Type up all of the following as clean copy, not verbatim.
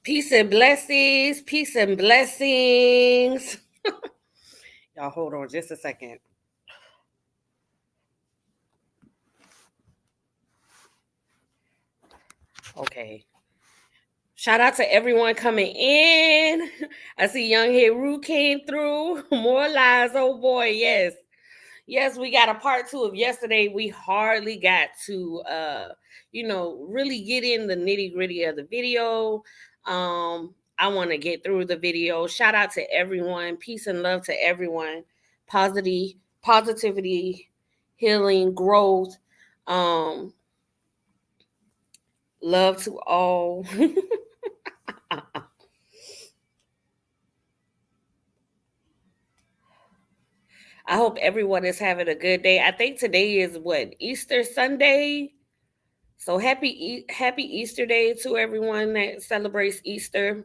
Peace and blessings. Peace and blessings. Y'all hold on just a second. Okay. Shout out to everyone coming in. I see Young Heru came through. More lies. Oh boy, yes. Yes, we got a part 2 of yesterday. We hardly got to really get in the nitty-gritty of the video. I want to get through the video. Shout out to everyone. Peace and love to everyone. Positivity, healing, growth. Um, love to all. I hope everyone is having a good day. I think today is what, Easter Sunday. So happy Easter Day to everyone that celebrates Easter.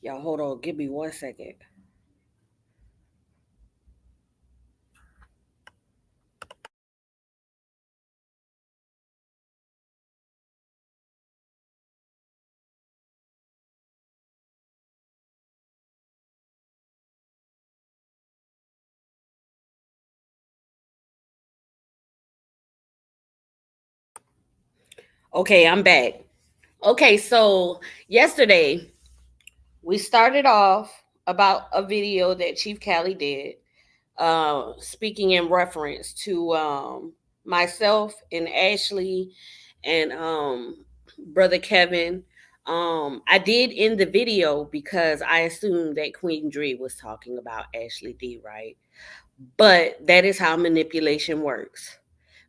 Y'all hold on, give me 1 second. Okay, I'm back. Okay, so yesterday we started off about a video that Chief Cali did, speaking in reference to myself and Ashley and brother Kevin. I did end the video because I assumed that Queen Dree was talking about Ashley D, right? But that is how manipulation works.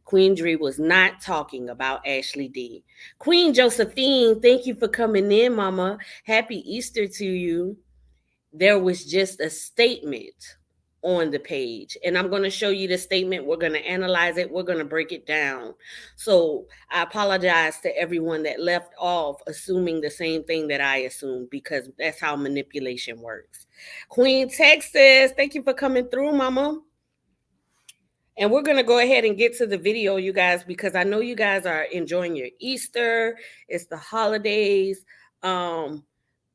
Queen Dree was not talking about Ashley D. Queen Josephine, thank you for coming in, Mama. Happy Easter to you. There was just a statement on the page, and I'm going to show you the statement. We're going to analyze it. We're going to break it down. So I apologize to everyone that left off assuming the same thing that I assumed, because that's how manipulation works. Queen Texas, thank you for coming through, Mama. And we're going to go ahead and get to the video, you guys, because I know you guys are enjoying your Easter. It's the holidays. And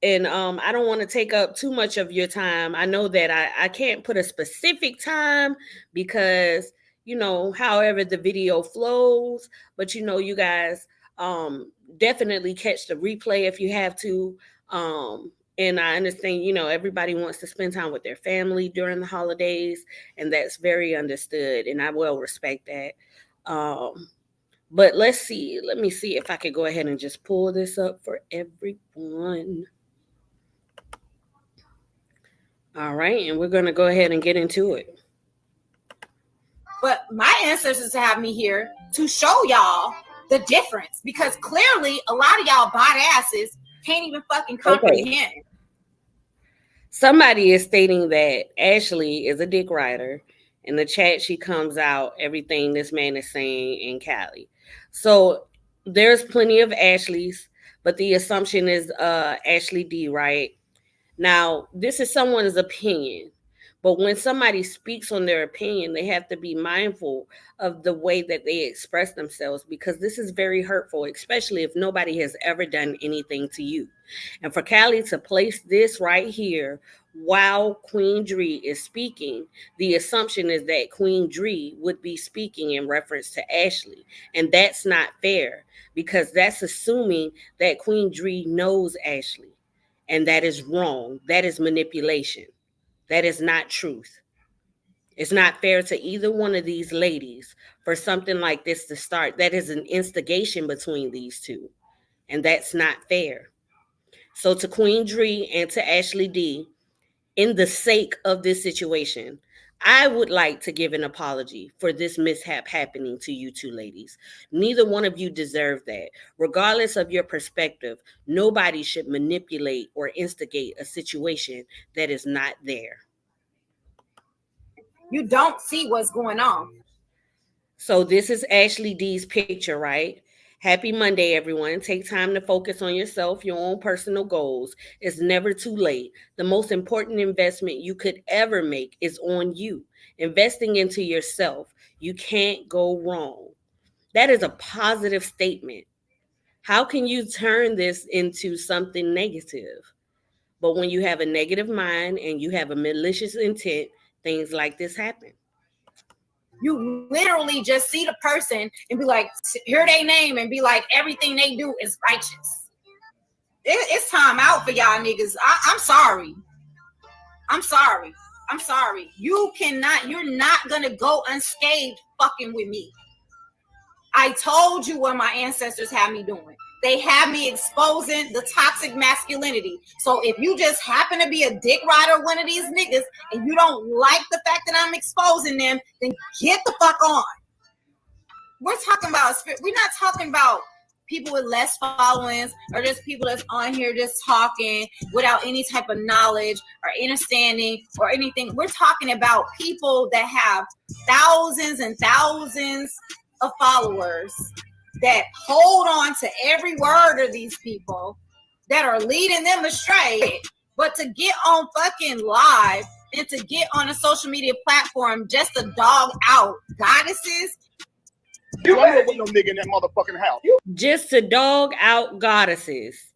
I don't want to take up too much of your time. I know that I can't put a specific time because, however the video flows. But, you guys definitely catch the replay if you have to. And I understand, everybody wants to spend time with their family during the holidays, and that's very understood, and I will respect that. But let me see if I could go ahead and just pull this up for everyone. All right, and we're going to go ahead and get into it. But my ancestors have me here to show y'all the difference, because clearly a lot of y'all bot asses can't even fucking comprehend. Okay. Somebody is stating that Ashley is a dick rider. In the chat, she comes out everything this man is saying in Cali. So there's plenty of Ashleys, but the assumption is Ashley D, right? Now, this is someone's opinion, but when somebody speaks on their opinion, they have to be mindful of the way that they express themselves, because this is very hurtful, especially if nobody has ever done anything to you. And for Cali to place this right here while Queen Dree is speaking, the assumption is that Queen Dree would be speaking in reference to Ashley. And that's not fair, because that's assuming that Queen Dree knows Ashley. And that is wrong. That is manipulation. That is not truth. It's not fair to either one of these ladies for something like this to start. That is an instigation between these two. And that's not fair. So to Queen Dree and to Ashley D, in the sake of this situation, I would like to give an apology for this mishap happening to you two ladies. Neither one of you deserve that. Regardless of your perspective, nobody should manipulate or instigate a situation that is not there. You don't see what's going on. So this is Ashley D's picture, right? Happy Monday, everyone. Take time to focus on yourself, your own personal goals. It's never too late. The most important investment you could ever make is on you. Investing into yourself. You can't go wrong. That is a positive statement. How can you turn this into something negative? But when you have a negative mind and you have a malicious intent, things like this happen. You literally just see the person and be like, hear their name and be like, everything they do is righteous. It's time out for y'all niggas. I'm sorry. I'm sorry. I'm sorry. You're not gonna go unscathed fucking with me. I told you what my ancestors had me doing. They have me exposing the toxic masculinity. So if you just happen to be a dick rider, one of these niggas, and you don't like the fact that I'm exposing them, then get the fuck on. We're talking about we're not talking about people with less followings or just people that's on here just talking without any type of knowledge or understanding or anything. We're talking about people that have thousands and thousands of followers that hold on to every word of these people that are leading them astray. But to get on fucking live and to get on a social media platform just to dog out goddesses. You better with no nigga in that motherfucking house. Just to dog out goddesses.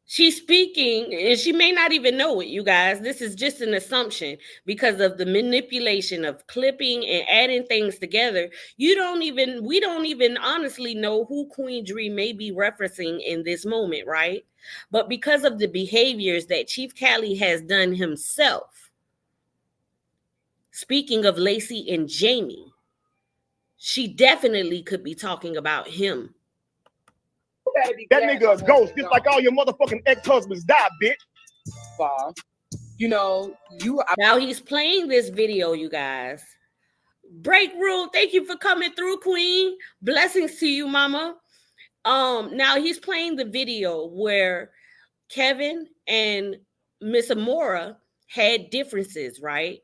She's speaking, and she may not even know it, you guys. This is just an assumption because of the manipulation of clipping and adding things together. We don't even honestly know who Queen Dree may be referencing in this moment, right? But because of the behaviors that Chief Cali has done himself, speaking of Lacey and Jamie, she definitely could be talking about him. That nigga a ghost, just like all your motherfucking ex-husbands died, bitch. You know, now he's playing this video, you guys. Break rule. Thank you for coming through, Queen. Blessings to you, mama. Now he's playing the video where Kevin and Miss Amora had differences, right?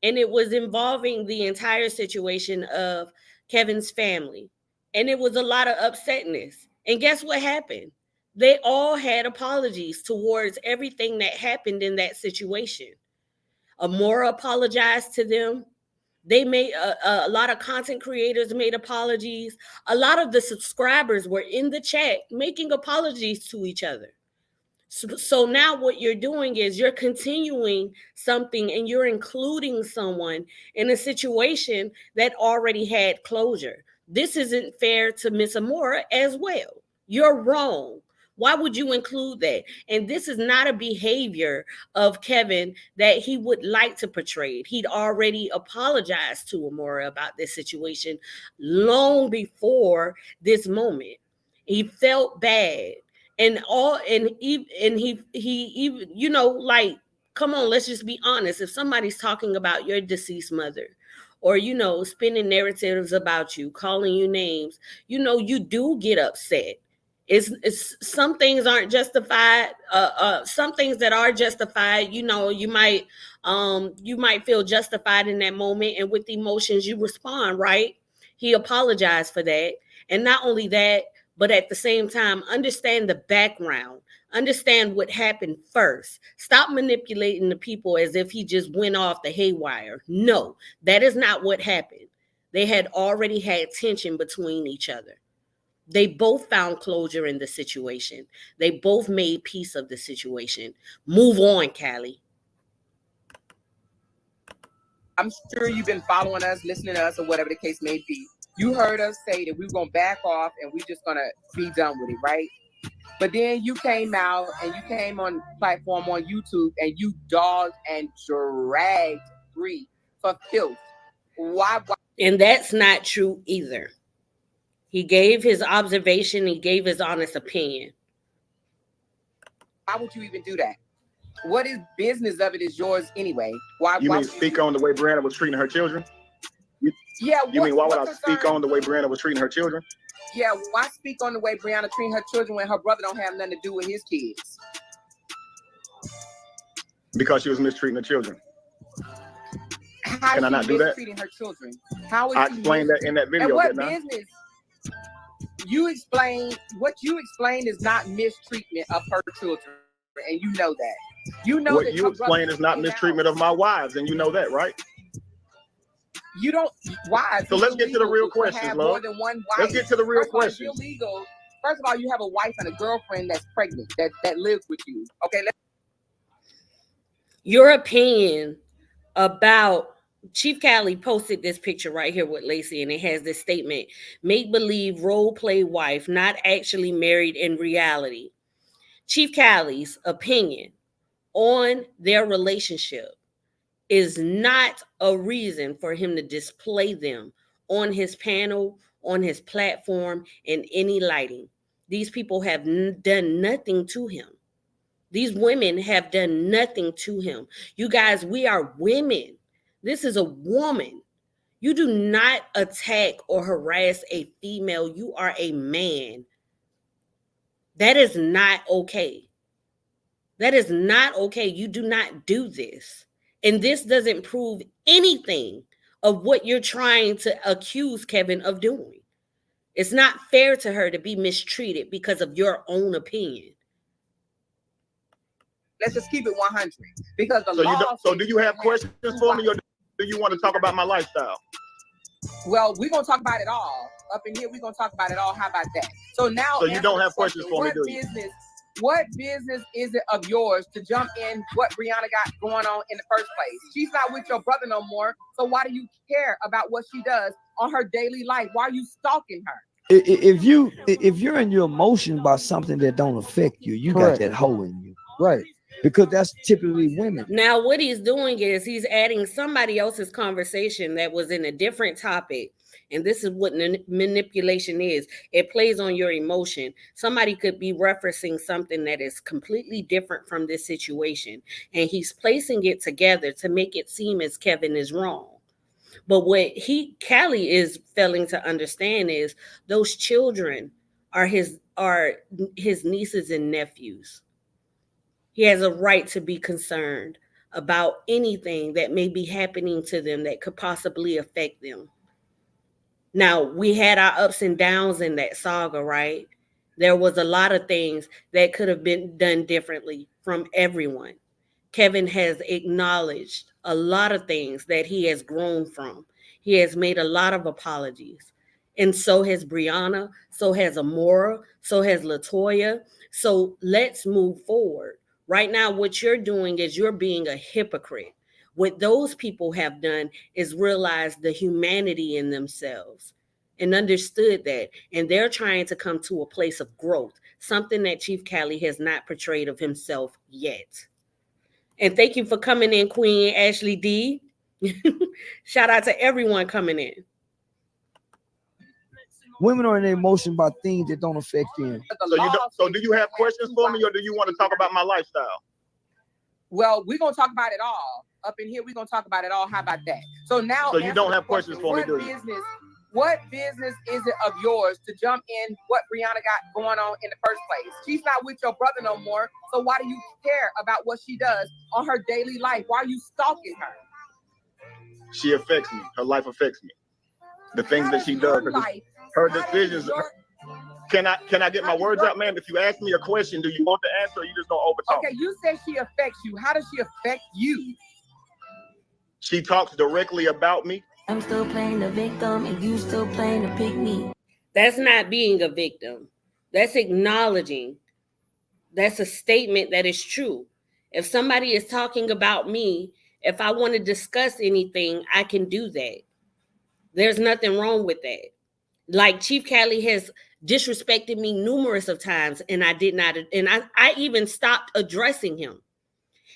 And it was involving the entire situation of Kevin's family. And it was a lot of upsetness. And guess what happened? They all had apologies towards everything that happened in that situation. Amora apologized to them. They made a lot of content creators made apologies. A lot of the subscribers were in the chat making apologies to each other. So now what you're doing is you're continuing something and you're including someone in a situation that already had closure. This isn't fair to Miss Amora as well. You're wrong. Why would you include that? And this is not a behavior of Kevin that he would like to portray. He'd already apologized to Amora about this situation long before this moment. He felt bad. And he even, you know, like, come on, let's just be honest. If somebody's talking about your deceased mother, or, you know, spinning narratives about you, calling you names, you know, you do get upset. It's some things aren't justified. Some things that are justified, you know, you might feel justified in that moment, and with emotions you respond, right? He apologized for that, and not only that, but at the same time, understand the background. Understand what happened first. Stop manipulating the people as if he just went off the haywire. No, that is not what happened. They had already had tension between each other. They both found closure in the situation. They both made peace of the situation. Move on, Cali. I'm sure you've been following us, listening to us, or whatever the case may be. You heard us say that we were going to back off and we're just going to be done with it, right? But then you came out and you came on platform on YouTube and you dogged and dragged Bree for filth. Why? And that's not true either. He gave his observation. He gave his honest opinion. Why would you even do that? What is business of it is yours anyway? Why mean speak on the way Brianna was treating her children? You mean why would I speak on the way Brianna was treating her children? Yeah, why speak on the way Brianna treating her children when her brother don't have nothing to do with his kids? Because she was mistreating her children. How Can I not do that? Mistreating her children. How is I explained that in that video. And what business? you explain what you explain is not mistreatment of her children, and you know that. You know what that you explain is not mistreatment of my wives, and you know that, right? You don't. Wives. So let's get to the real questions, love. More than one wife. Let's get to the real questions. It's illegal. First of all, you have a wife and a girlfriend that's pregnant that lives with you. Okay. Your opinion about Cheif Cali posted this picture right here with Lacey, and it has this statement: make believe role play wife, not actually married in reality. Cheif Cali's opinion on their relationship is not a reason for him to display them on his panel, on his platform, in any lighting. These people have done nothing to him. These women have done nothing to him. You guys, we are women. This is a woman. You do not attack or harass a female. You are a man. That is not okay. That is not okay. You do not do this. And this doesn't prove anything of what you're trying to accuse Kevin of doing. It's not fair to her to be mistreated because of your own opinion. Let's just keep it 100. Because the law. So do you have questions for me, or do you want to talk about my lifestyle? Well, we're gonna talk about it all. Up in here, we're gonna talk about it all. How about that? So now, so you don't have questions for me, do you? What business is it of yours to jump in what Brianna got going on in the first place? She's not with your brother no more. So why do you care about what she does on her daily life? Why are you stalking her? If you're in your emotion about something that don't affect you, you got that hole in you, right? Because that's typically women. Now, what he's doing is he's adding somebody else's conversation that was in a different topic. And this is what manipulation is. It plays on your emotion. Somebody could be referencing something that is completely different from this situation. And he's placing it together to make it seem as Kevin is wrong. But what Cali is failing to understand is those children are his nieces and nephews. He has a right to be concerned about anything that may be happening to them that could possibly affect them. Now, we had our ups and downs in that saga, right? There was a lot of things that could have been done differently from everyone. Kevin has acknowledged a lot of things that he has grown from. He has made a lot of apologies. And so has Brianna, so has Amora, so has Latoya. So let's move forward. Right now, what you're doing is you're being a hypocrite. What those people have done is realize the humanity in themselves and understood that. And they're trying to come to a place of growth, something that Cheif Cali has not portrayed of himself yet. And thank you for coming in, Queen Ashley D. Shout out to everyone coming in. Women are in their emotion about things that don't affect them. So do you have questions for me, or do you want to talk about my lifestyle? Well, we're gonna talk about it all. Up in here, we're gonna talk about it all. How about that? So now, so you don't have questions for me, do you? What business is it of yours to jump in what Brianna got going on in the first place? She's not with your brother no more. So why do you care about what she does on her daily life? Why are you stalking her? She affects me. Her life affects me. The things that she does, her decisions. Can I get my words out, ma'am? If you ask me a question, do you want the answer, or you just gonna overtalk? Okay, you said she affects you. How does she affect you? She talks directly about me. I'm still playing the victim and you still playing the pygmy. That's not being a victim. That's acknowledging. That's a statement that is true. If somebody is talking about me, if I want to discuss anything, I can do that. There's nothing wrong with that. Like Cheif Cali has disrespected me numerous of times, and I did not, and I even stopped addressing him.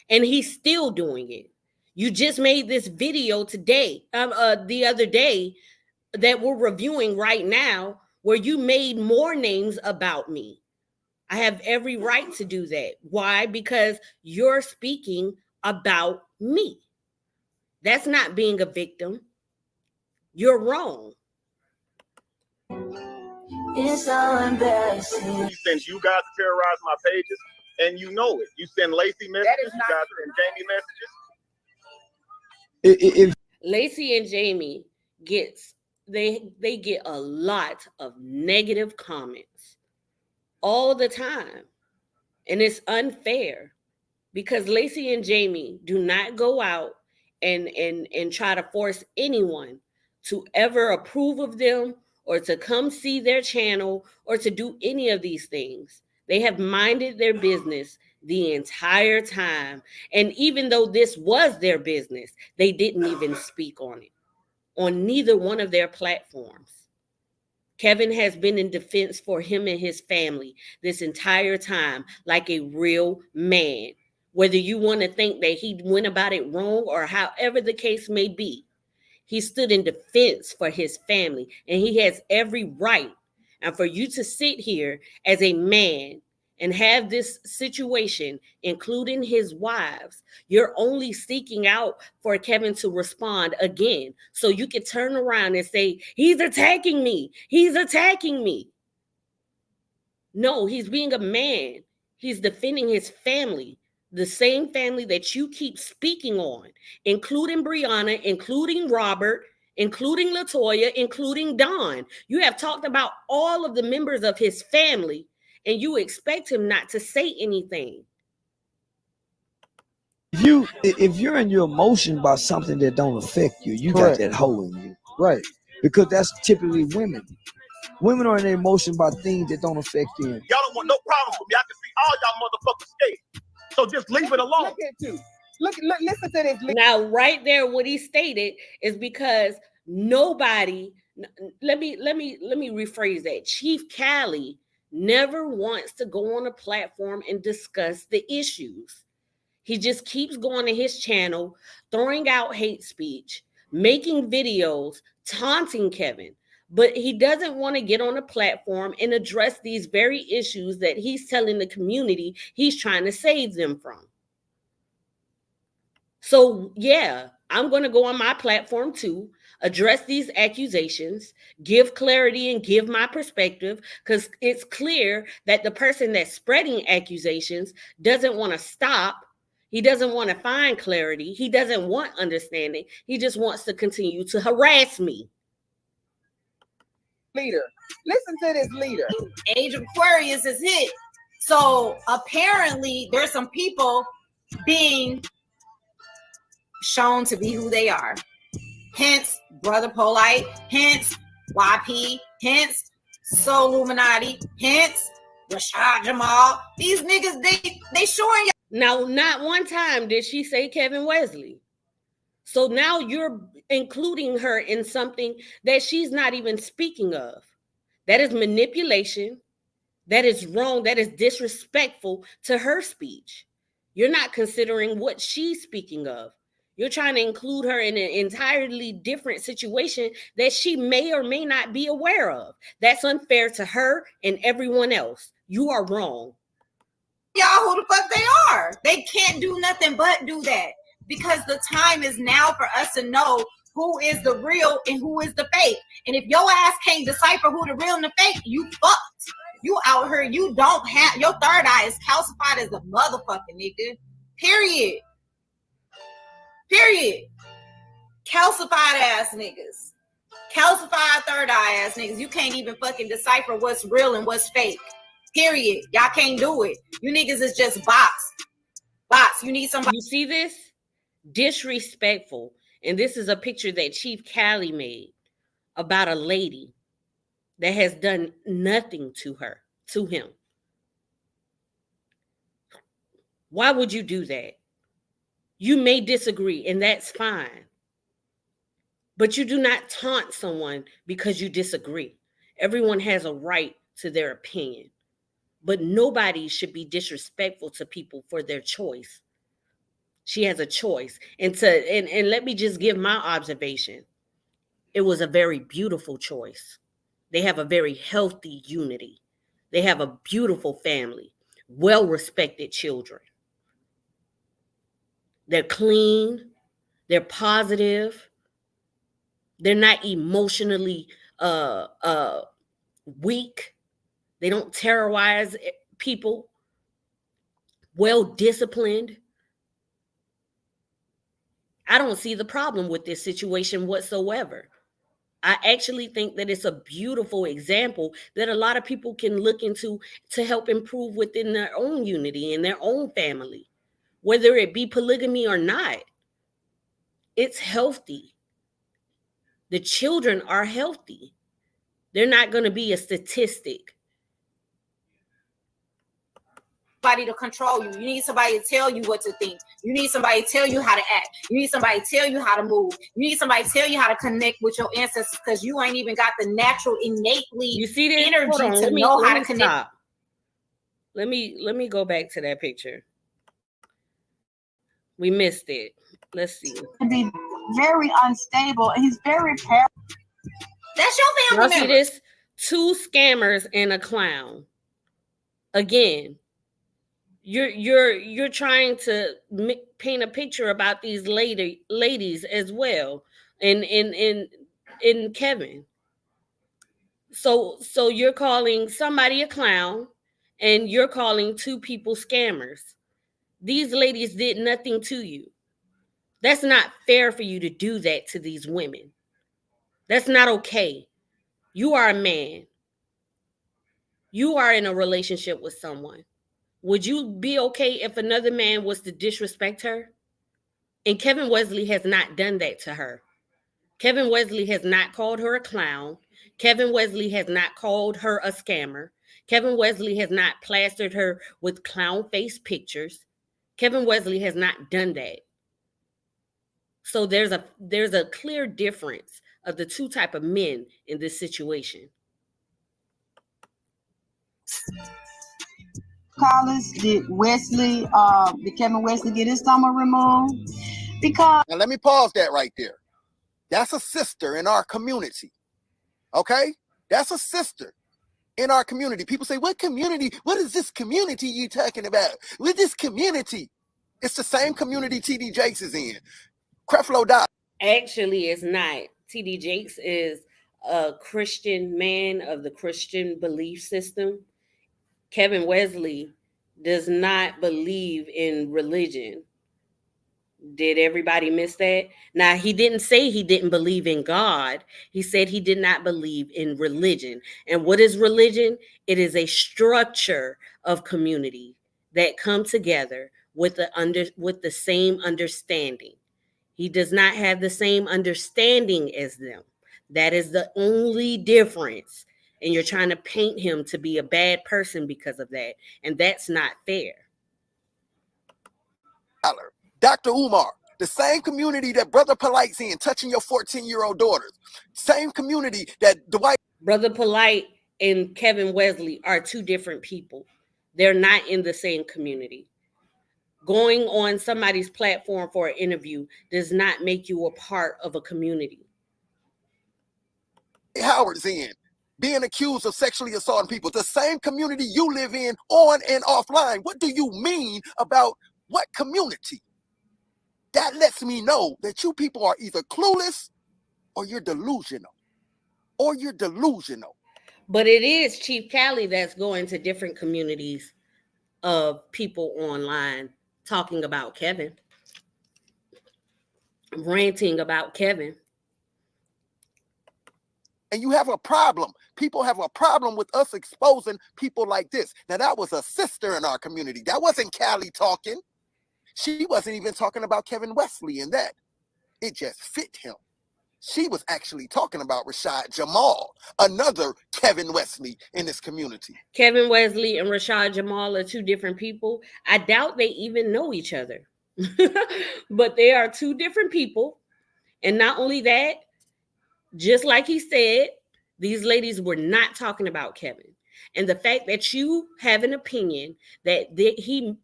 And he's still doing it. You just made this video today, the other day, that we're reviewing right now, where you made more names about me. I have every right to do that. Why? Because you're speaking about me. That's not being a victim. You're wrong. It's so embarrassing. Since you guys terrorize my pages, and you know it. You send Lacey messages, you guys send Jamie messages. Lacey and Jamie gets they get a lot of negative comments all the time. And it's unfair because Lacey and Jamie do not go out and try to force anyone to ever approve of them or to come see their channel or to do any of these things. They have minded their business the entire time. And even though this was their business, they didn't even speak on it on neither one of their platforms. Kevin has been in defense for him and his family this entire time, like a real man. Whether you want to think that he went about it wrong or however the case may be, he stood in defense for his family, and he has every right. And for you to sit here as a man and have this situation, including his wives, you're only seeking out for Kevin to respond again. So you can turn around and say, he's attacking me. He's attacking me. No, he's being a man. He's defending his family, the same family that you keep speaking on, including Brianna, including Robert, including Latoya, including Don. You have talked about all of the members of his family, and you expect him not to say anything. If you're in your emotion about something that don't affect you, you got that hole in you, right? Because that's typically women. Women are in their emotion about things that don't affect them. Y'all don't want no problems with me. I can see all y'all motherfuckers scared. So just leave it alone. Look at you. Listen to this. Now, right there, what he stated is because nobody. Let me rephrase that. Cheif Cali never wants to go on a platform and discuss the issues. He just keeps going to his channel, throwing out hate speech, making videos, taunting Kevin. But he doesn't want to get on a platform and address these very issues that he's telling the community he's trying to save them from. So, yeah, I'm going to go on my platform too, address these accusations, give clarity and give my perspective, because it's clear that the person that's spreading accusations doesn't want to stop. He doesn't want to find clarity. He doesn't want understanding. He just wants to continue to harass me. Leader. Listen to this leader. Age of Aquarius is hit. So apparently there's some people being shown to be who they are. Hence Brother Polite, hence YP, hence Soul Illuminati, hence Rashad Jamal. These niggas, they showing you. Now, not one time did she say Kevin Wesley. So now you're including her in something that she's not even speaking of. That is manipulation. That is wrong. That is disrespectful to her speech. You're not considering what she's speaking of. You're trying to include her in an entirely different situation that she may or may not be aware of. That's unfair to her and everyone else. You are wrong. Y'all who the fuck they are. They can't do nothing but do that. Because the time is now for us to know who is the real and who is the fake. And if your ass can't decipher who the real and the fake, you fucked. You out here, you don't have, your third eye is calcified as a motherfucking nigga. Period. Calcified ass niggas. Calcified third eye ass niggas. You can't even fucking decipher what's real and what's fake. Period. Y'all can't do it. You niggas is just bots. You need somebody. You see this? Disrespectful. And this is a picture that Cheif Cali made about a lady that has done nothing to him. Why would you do that? You may disagree, and that's fine. But you do not taunt someone because you disagree. Everyone has a right to their opinion. But nobody should be disrespectful to people for their choice. She has a choice. And let me just give my observation. It was a very beautiful choice. They have a very healthy unity. They have a beautiful family, well-respected children. They're clean. They're positive. They're not emotionally weak. They don't terrorize people. Well-disciplined. I don't see the problem with this situation whatsoever. I actually think that it's a beautiful example that a lot of people can look into to help improve within their own unity and their own family, whether it be polygamy or not. It's healthy. The children are healthy. They're not going to be a statistic. Somebody to control you. You need somebody to tell you what to think. You need somebody to tell you how to act. You need somebody to tell you how to move. You need somebody to tell you how to connect with your ancestors, because you ain't even got the natural, innately You see this? energy to know how to connect. Stop. Let me go back to that picture. We missed it. Let's see. To be very unstable. He's very paranoid. That's your family member. See this? 2 scammers and a clown. Again, you're trying to paint a picture about these ladies as well, in Kevin. So you're calling somebody a clown, and you're calling 2 people scammers. These ladies did nothing to you. That's not fair for you to do that to these women. That's not okay. You are a man. You are in a relationship with someone. Would you be okay if another man was to disrespect her? And Kevin Wesley has not done that to her. Kevin Wesley has not called her a clown. Kevin Wesley has not called her a scammer. Kevin Wesley has not plastered her with clown face pictures. Kevin Wesley has not done that. So there's a clear difference of the 2 type of men in this situation. Collins, did Kevin Wesley get his stomach removed? Because now let me pause that right there. That's a sister in our community. Okay? That's a sister in our community. People say, what community? What is this community you talking about? With this community? It's the same community TD Jakes is in. Creflo Dollar. Actually, it's not. TD Jakes is a Christian man of the Christian belief system. Kevin Wesley does not believe in religion. Did everybody miss that? Now, he didn't say he didn't believe in God. He said he did not believe in religion. And what is religion? It is a structure of community that come together with the same understanding. He does not have the same understanding as them. That is the only difference. And you're trying to paint him to be a bad person because of that. And that's not fair. Dr. Umar, the same community that Brother Polite's in, touching your 14-year-old daughters. Same community that Dwight. Brother Polite and Kevin Wesley are 2 different people. They're not in the same community. Going on somebody's platform for an interview does not make you a part of a community. Howard's in, being accused of sexually assaulting people. The same community you live in on and offline. What do you mean about what community? That lets me know that you people are either clueless or you're delusional. But it is Chief Cali that's going to different communities of people online talking about Kevin, ranting about Kevin. And you have a problem. People have a problem with us exposing people like this. Now, that was a sister in our community. That wasn't Cali talking. She wasn't even talking about Kevin Wesley in that. It just fit him. She was actually talking about Rashad Jamal, another Kevin Wesley in this community. Kevin Wesley and Rashad Jamal are 2 different people. I doubt they even know each other. But they are 2 different people. And not only that, just like he said, these ladies were not talking about Kevin. And the fact that you have an opinion that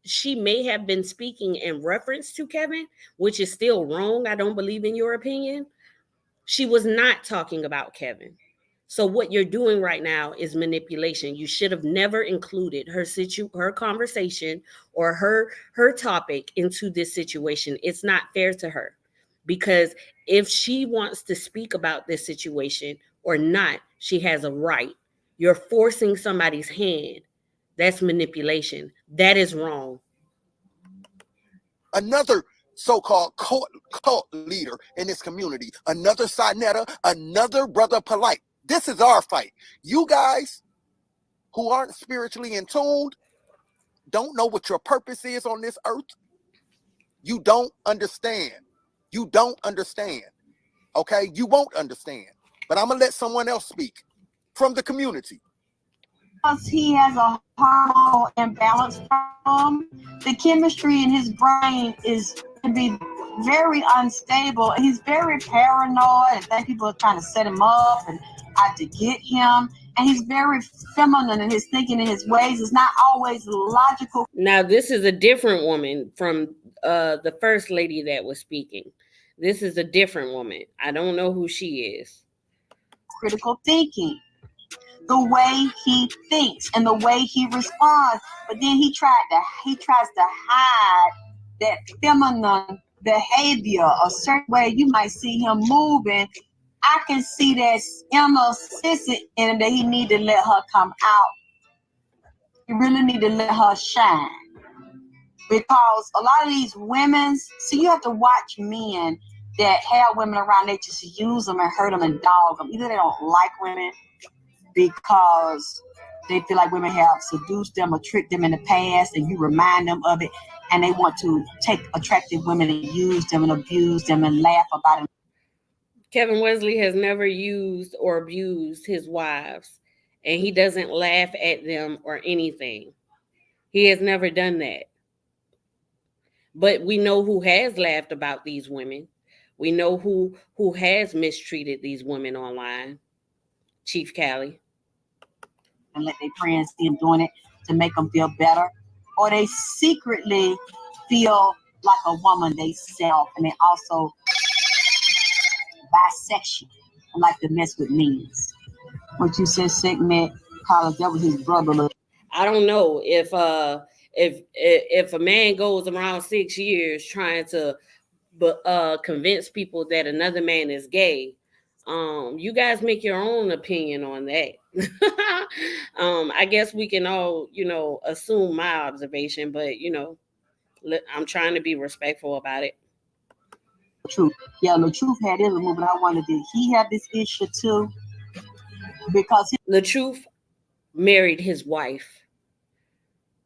she may have been speaking in reference to Kevin, which is still wrong. I don't believe in your opinion. She was not talking about Kevin. So what you're doing right now is manipulation. You should have never included her conversation or her topic into this situation. It's not fair to her, because if she wants to speak about this situation or not, she has a right. You're forcing somebody's hand. That's manipulation. That is wrong. Another so-called cult leader in this community. Another Sinetta, another Brother Polite. This is our fight. You guys who aren't spiritually in tune, don't know what your purpose is on this earth. You don't understand. You don't understand. Okay? You won't understand. But I'm going to let someone else speak from the community. Because he has a hormonal imbalance problem, the chemistry in his brain is to be very unstable. He's very paranoid and think people are trying to set him up and out to get him. And he's very feminine in his thinking and his ways. It's not always logical. Now, this is a different woman from the first lady that was speaking. This is a different woman. I don't know who she is. Critical thinking, the way he thinks and the way he responds. But then he tries to hide that feminine behavior, a certain way you might see him moving. I can see that inner sissy in him that he need to let her come out. You really need to let her shine. Because a lot of these women, see, you have to watch men that have women around, they just use them and hurt them and dog them. Either they don't like women because they feel like women have seduced them or tricked them in the past, and you remind them of it, and they want to take attractive women and use them and abuse them and laugh about them. Kevin Wesley has never used or abused his wives, and he doesn't laugh at them or anything. He has never done that. But we know who has laughed about these women. We know who has mistreated these women online. Cheif Cali. And let their friends see them doing it to make them feel better. Or they secretly feel like a woman themselves, and they also bisexual and like to mess with men. What you said, segment, Carlos, that was his brother. I don't know if a man goes around 6 years trying to convince people that another man is gay. You guys make your own opinion on that. I guess we can all, assume my observation, but I'm trying to be respectful about it. Truth. Yeah, the truth had his removed, but I wondered, did he have this issue too? Because the truth married his wife.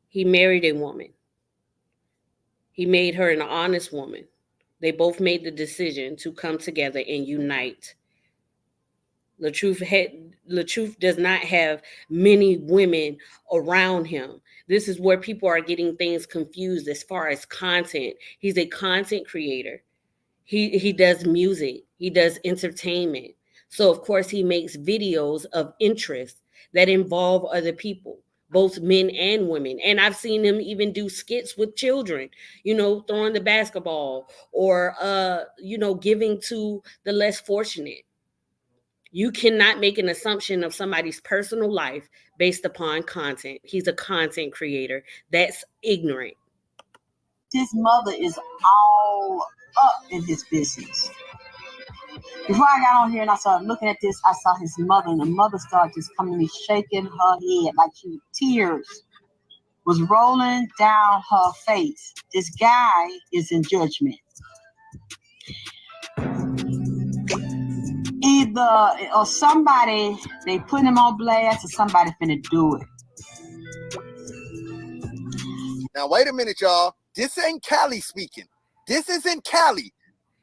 He married a woman. He made her an honest woman. They both made the decision to come together and unite. LaTruth does not have many women around him. This is where people are getting things confused as far as content. He's a content creator. He does music. He does entertainment. So, of course, he makes videos of interest that involve other people, both men and women. And I've seen him even do skits with children, throwing the basketball or, giving to the less fortunate. You cannot make an assumption of somebody's personal life based upon content. He's a content creator. That's ignorant. His mother is all up in his business. Before I got on here and I started looking at this, I saw his mother, and the mother started just coming to me, shaking her head like tears was rolling down her face. This guy is in judgment. Either or somebody, they put him on blast, or somebody finna do it. Now wait a minute, y'all. This ain't Cali speaking. This isn't Cali.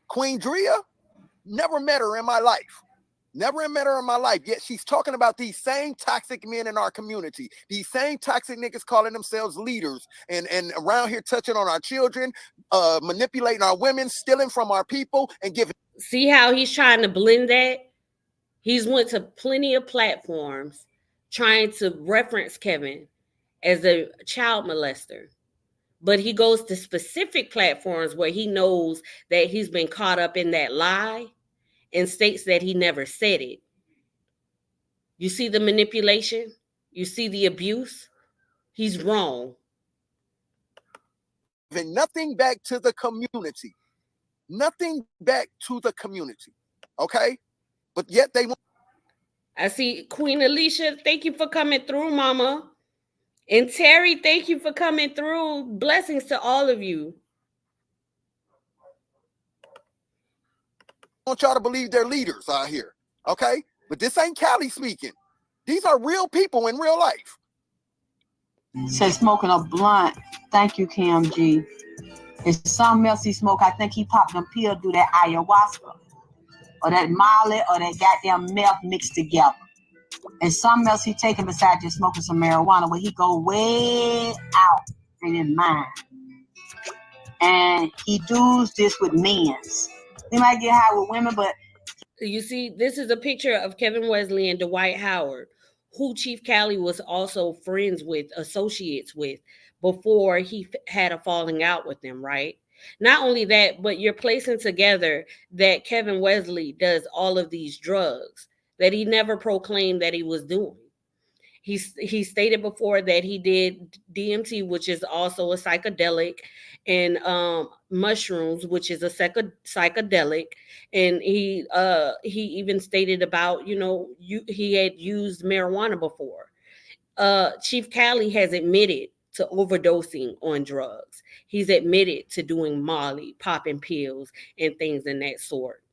Queen Drea, never met her in my life. Never met her in my life. Yet she's talking about these same toxic men in our community. These same toxic niggas calling themselves leaders and around here touching on our children, manipulating our women, stealing from our people, and giving. See how he's trying to blend that? He's went to plenty of platforms trying to reference Kevin as a child molester. But he goes to specific platforms where he knows that he's been caught up in that lie and states that he never said it. You see the manipulation? You see the abuse? He's wrong. Giving nothing back to the community. Nothing back to the community. Okay? But yet they want. I see Queen Alicia, thank you for coming through, Mama. And Terry, thank you for coming through. Blessings to all of you. want y'all to believe they're leaders out here, okay? But this ain't Cali speaking. These are real people in real life. Said smoking a blunt. Thank you, Kim G. It's something else he smoke. I think he popped them pill, do that ayahuasca, or that Molly, or that goddamn meth mixed together. And something else he taking besides just smoking some marijuana, where he go way out in his mind. And he does this with men's. He might get high with women, but you see, this is a picture of Kevin Wesley and Dwight Howard, who Cheif Cali was also friends with, associates with, before he had a falling out with them, right? Not only that, but you're placing together that Kevin Wesley does all of these drugs that he never proclaimed that he was doing. He stated before that he did DMT, which is also a psychedelic, and mushrooms, which is a psychedelic, and he even stated about, he had used marijuana before. Cheif Cali has admitted to overdosing on drugs. He's admitted to doing Molly, popping pills, and things in that sort.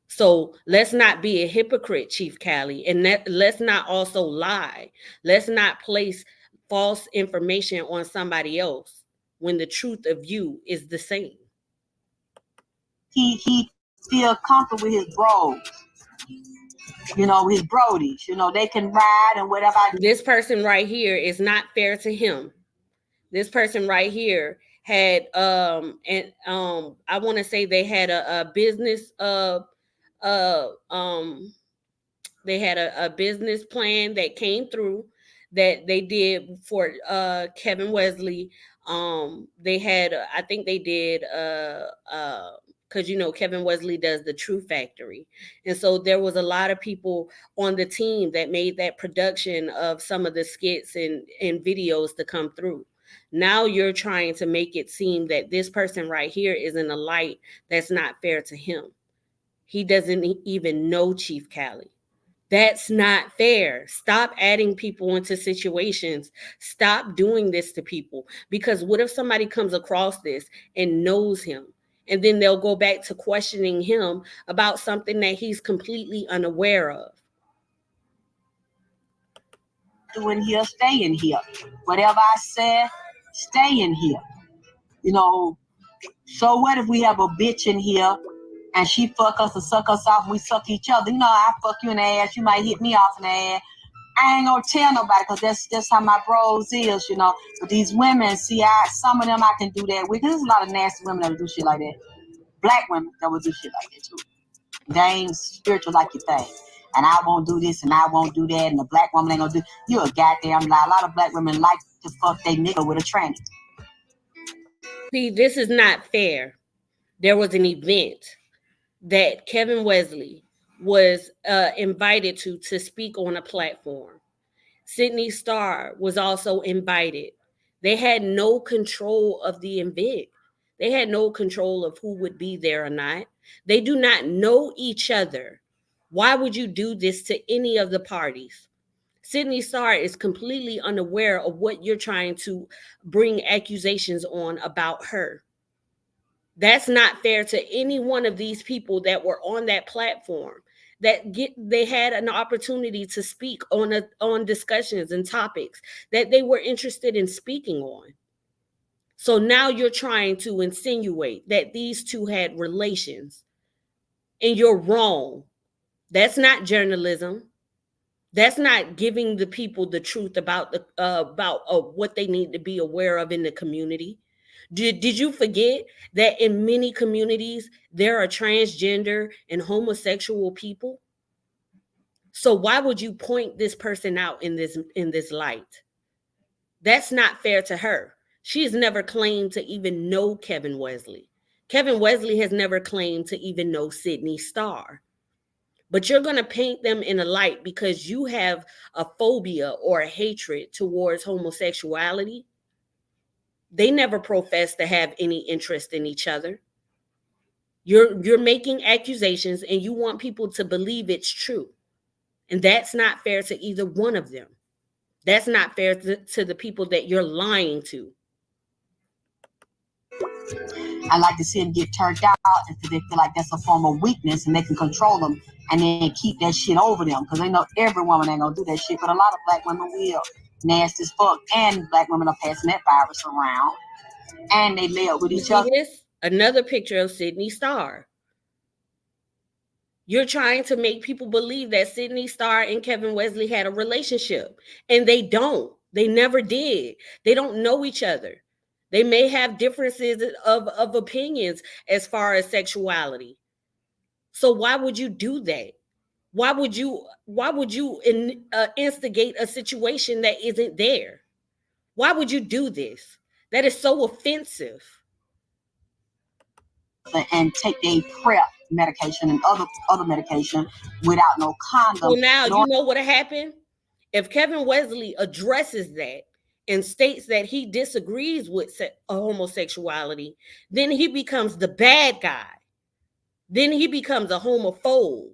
So let's not be a hypocrite, Cheif Cali, and let's not also lie. Let's not place false information on somebody else when the truth of you is the same. he feel comfortable with his bros. His brodies. They can ride and whatever. This person right here is not fair to him. This person right here had I want to say they had a business they had a business plan that came through that they did for Kevin Wesley. They had I think they did because Kevin Wesley does the True Factory, and so there was a lot of people on the team that made that production of some of the skits and videos to come through. Now you're trying to make it seem that this person right here is in a light that's not fair to him. He doesn't even know Cheif Cali. That's not fair. Stop adding people into situations. Stop doing this to people. Because what if somebody comes across this and knows him, and then they'll go back to questioning him about something that he's completely unaware of? Doing here, stay in here. Whatever I said, stay in here. So what if we have a bitch in here and she fuck us or suck us off and we suck each other? I fuck you in the ass, you might hit me off in the ass. I ain't gonna tell nobody because that's how my bros is, But these women, see, some of them I can do that with. There's a lot of nasty women that will do shit like that. Black women that will do shit like that too. They ain't spiritual like you think. And I won't do this and I won't do that, and the black woman ain't gonna do. You a goddamn lie. A lot of black women like to fuck they nigga with a tranny. See, this is not fair. There was an event that Kevin Wesley was invited to speak on a platform. Sydney Starr was also invited. They had no control of the event. They had no control of who would be there or not. They do not know each other. Why would you do this to any of the parties? Sydney Starr is completely unaware of what you're trying to bring accusations on about her. That's not fair to any one of these people that were on that platform. They had an opportunity to speak on discussions and topics that they were interested in speaking on. So now you're trying to insinuate that these two had relations, and you're wrong. That's not journalism. That's not giving the people the truth about what they need to be aware of in the community. Did you forget that in many communities there are transgender and homosexual people? So why would you point this person out in this light? That's not fair to her. She's never claimed to even know Kevin Wesley. Kevin Wesley has never claimed to even know Sydney Starr. But you're going to paint them in a light because you have a phobia or a hatred towards homosexuality. They never profess to have any interest in each other. You're making accusations and you want people to believe it's true. And that's not fair to either one of them. That's not fair to the people that you're lying to. I like to see them get turned out because they feel like that's a form of weakness and they can control them and then keep that shit over them because they know every woman ain't gonna do that shit, but a lot of black women will. Nasty as fuck, and black women are passing that virus around, and they lay up with each other. This another picture of Sydney Starr. You're trying to make people believe that Sydney Starr and Kevin Wesley had a relationship, and they don't. They never did. They don't know each other. They may have differences of opinions as far as sexuality. So why would you do that? Why would you instigate a situation that isn't there? Why would you do this? That is so offensive. And take their PrEP medication and other medication without no condom. Well, now you know what happened? If Kevin Wesley addresses that and states that he disagrees with homosexuality, then he becomes the bad guy. Then he becomes a homophobe.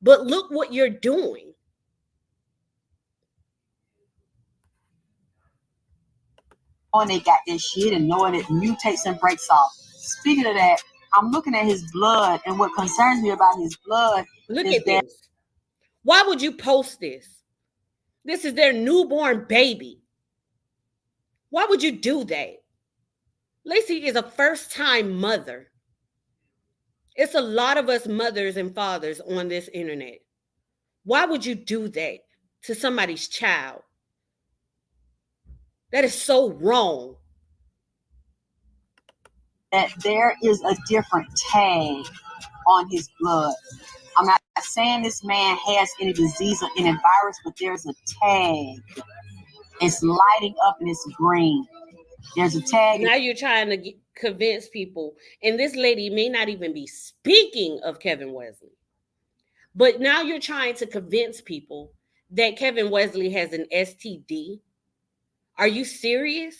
But look what you're doing. Knowing they got this shit and knowing it mutates and breaks off. Speaking of that, I'm looking at his blood, and what concerns me about his blood Look at this. Why would you post this? This is their newborn baby. Why would you do that? Lacey is a first-time mother. It's a lot of us mothers and fathers on this internet. Why would you do that to somebody's child? That is so wrong. That there is a different tag on his blood. I'm not saying this man has any disease or any virus, but there's a tag. It's lighting up and it's green. There's a tag. Now you're trying to convince people, and this lady may not even be speaking of Kevin Wesley, but now you're trying to convince people that Kevin Wesley has an STD. Are you serious?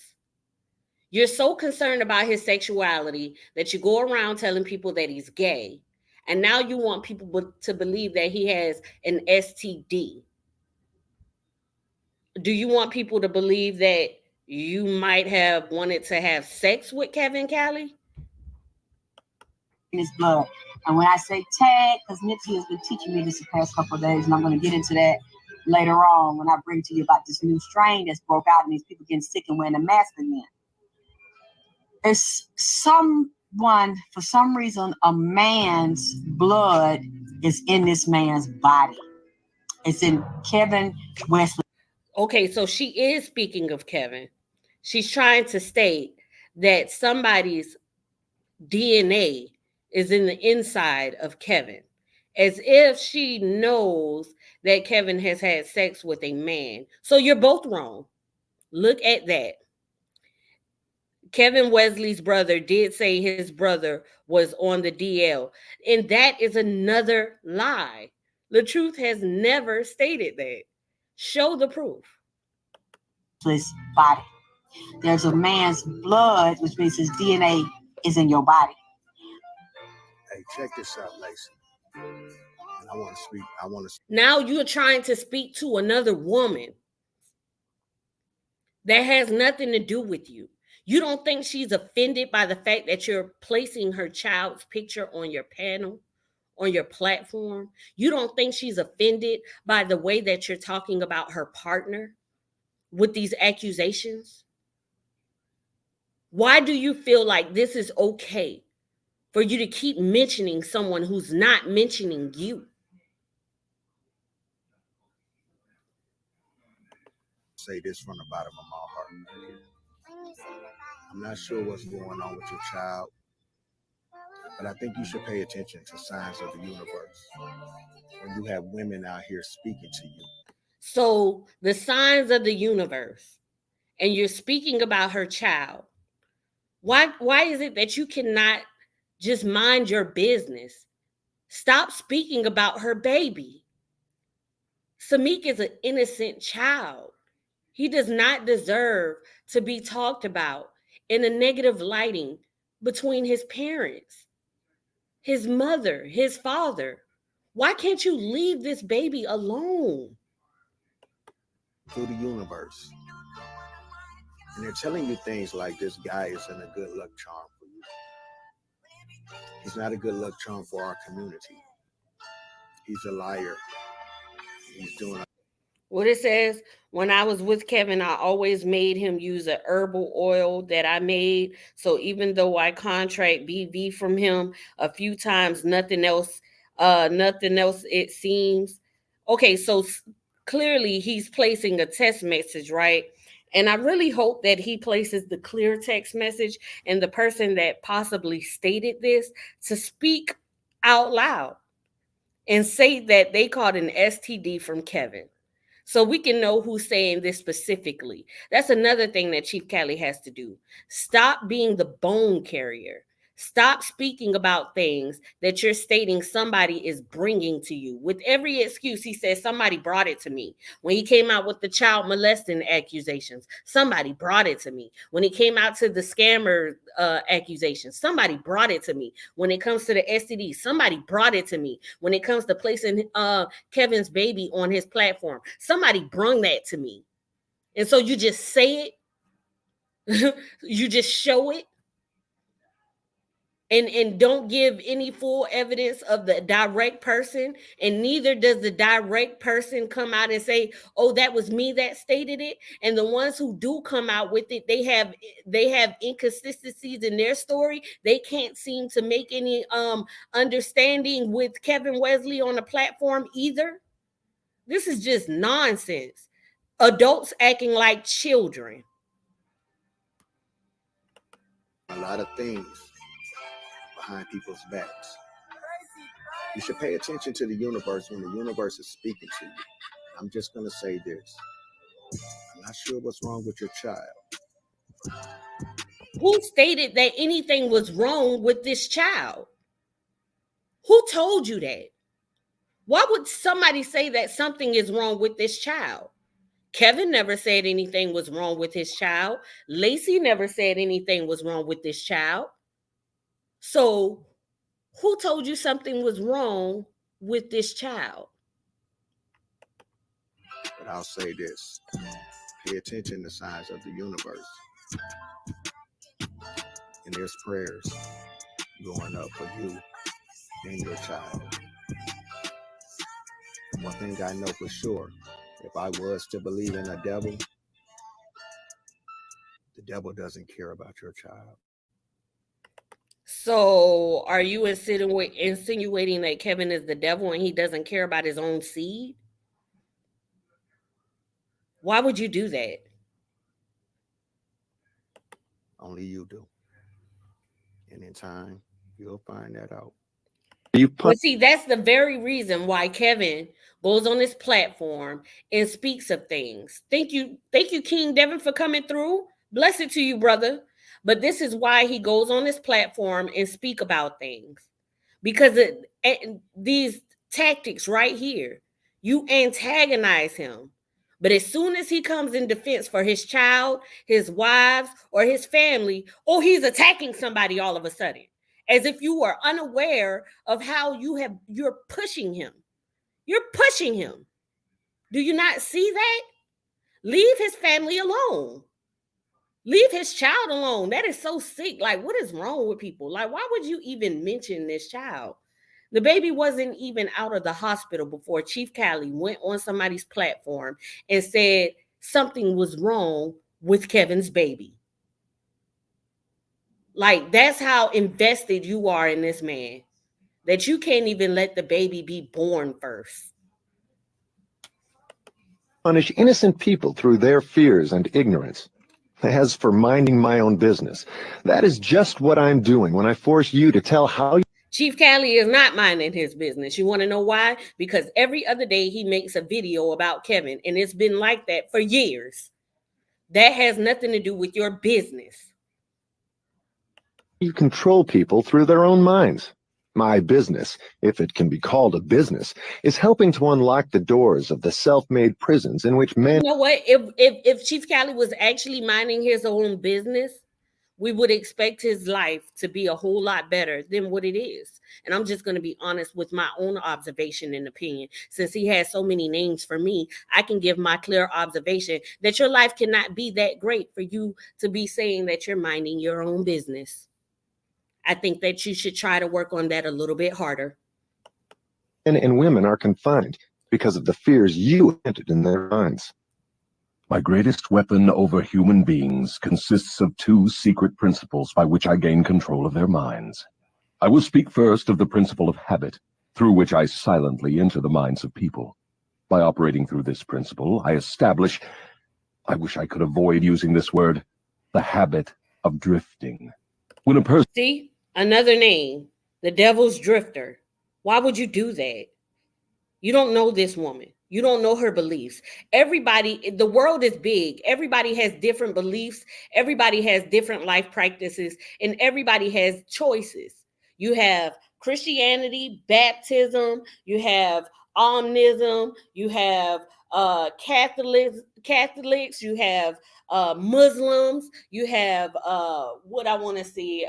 You're so concerned about his sexuality that you go around telling people that he's gay, and now you want people to believe that he has an STD. Do you want people to believe that you might have wanted to have sex with Kevin, Cali? In his blood. And when I say tag, because Nipsey has been teaching me this the past couple of days, and I'm going to get into that later on when I bring to you about this new strain that's broke out and these people getting sick and wearing a mask again. There's someone, for some reason, a man's blood is in this man's body. It's in Kevin Wesley. Okay, so she is speaking of Kevin. She's trying to state that somebody's DNA is in the inside of Kevin, as if she knows that Kevin has had sex with a man. So you're both wrong. Look at that. Kevin Wesley's brother did say his brother was on the DL, and that is another lie. The truth has never stated that. Show the proof. His body. There's a man's blood, which means his DNA is in your body. Hey, check this out, Lacey. And I want to speak. Now you're trying to speak to another woman that has nothing to do with you. You don't think she's offended by the fact that you're placing her child's picture on your panel, on your platform? You don't think she's offended by the way that you're talking about her partner with these accusations? Why do you feel like this is okay for you to keep mentioning someone who's not mentioning you? Say this from the bottom of my heart. I'm not sure what's going on with your child, but I think you should pay attention to signs of the universe when you have women out here speaking to you. So the signs of the universe, and you're speaking about her child. Why is it that you cannot just mind your business? Stop speaking about her baby. Samik is an innocent child. He does not deserve to be talked about in a negative lighting between his parents, his mother, his father. Why can't you leave this baby alone? Through the universe. And they're telling you things like this guy isn't a good luck charm for you. He's not a good luck charm for our community. He's a liar. He's doing What it says, when I was with Kevin, I always made him use a herbal oil that I made. So even though I contract BV from him a few times, nothing else it seems. Okay, so clearly he's placing a text message, right? And I really hope that he places the clear text message and the person that possibly stated this to speak out loud and say that they caught an STD from Kevin, so we can know who's saying this specifically. That's another thing that Chief Cali has to do. Stop being the bone carrier. Stop speaking about things that you're stating somebody is bringing to you. With every excuse, he says, somebody brought it to me. When he came out with the child molesting accusations, somebody brought it to me. When he came out to the scammer accusations, somebody brought it to me. When it comes to the STD, somebody brought it to me. When it comes to placing Kevin's baby on his platform, somebody brung that to me. And so you just say it, you just show it, and don't give any full evidence of the direct person, and neither does the direct person come out and say, oh, that was me that stated it. And the ones who do come out with it, they have inconsistencies in their story. They can't seem to make any understanding with Kevin Wesley on the platform either. This is just nonsense. Adults acting like children. a lot of things behind people's backs. You should pay attention to the universe when the universe is speaking to you. I'm just going to say this. I'm not sure what's wrong with your child. Who stated that anything was wrong with this child? Who told you that? Why would somebody say that something is wrong with this child? Kevin never said anything was wrong with his child. Lacey never said anything was wrong with this child. So who told you something was wrong with this child? But I'll say this. Pay attention to signs of the universe. And there's prayers going up for you and your child. One thing I know for sure, if I was to believe in a devil, the devil doesn't care about your child. So are you insinuating that Kevin is the devil and he doesn't care about his own seed? Why would you do that? Only you do. And in time, you'll find that out. But see, that's the very reason why Kevin goes on this platform and speaks of things. Thank you, King Devin, for coming through. Blessed to you, brother. But this is why he goes on this platform and speak about things. Because these tactics right here, you antagonize him. But as soon as he comes in defense for his child, his wives, or his family, oh, he's attacking somebody all of a sudden. As if you were unaware of how you're pushing him. You're pushing him. Do you not see that? Leave his family alone. Leave his child alone. That is so sick. Like, what is wrong with people? Like, why would you even mention this child? The baby wasn't even out of the hospital before Chief Cali went on somebody's platform and said something was wrong with Kevin's baby. Like, that's how invested you are in this man, that you can't even let the baby be born first. Punish innocent people through their fears and ignorance. As for minding my own business, that is just what I'm doing when I force you to tell how you... Chief Cali is not minding his business. You want to know why? Because every other day he makes a video about Kevin, and it's been like that for years. That has nothing to do with your business. You control people through their own minds. My business, if it can be called a business, is helping to unlock the doors of the self-made prisons in which men... You know what? If Chief Cali was actually minding his own business, we would expect his life to be a whole lot better than what it is. And I'm just going to be honest with my own observation and opinion. Since he has so many names for me, I can give my clear observation that your life cannot be that great for you to be saying that you're minding your own business. I think that you should try to work on that a little bit harder. And women are confined because of the fears you planted in their minds. My greatest weapon over human beings consists of two secret principles by which I gain control of their minds. I will speak first of the principle of habit, through which I silently enter the minds of people. By operating through this principle, I establish, I wish I could avoid using this word, the habit of drifting. When a person... See, another name, the devil's drifter. Why would you do that? You don't know this woman. You don't know her beliefs. Everybody, the world is big. Everybody has different beliefs. Everybody has different life practices, and everybody has choices. You have Christianity, baptism, you have omnism, you have Catholics, you have Muslims, you have what I want to see,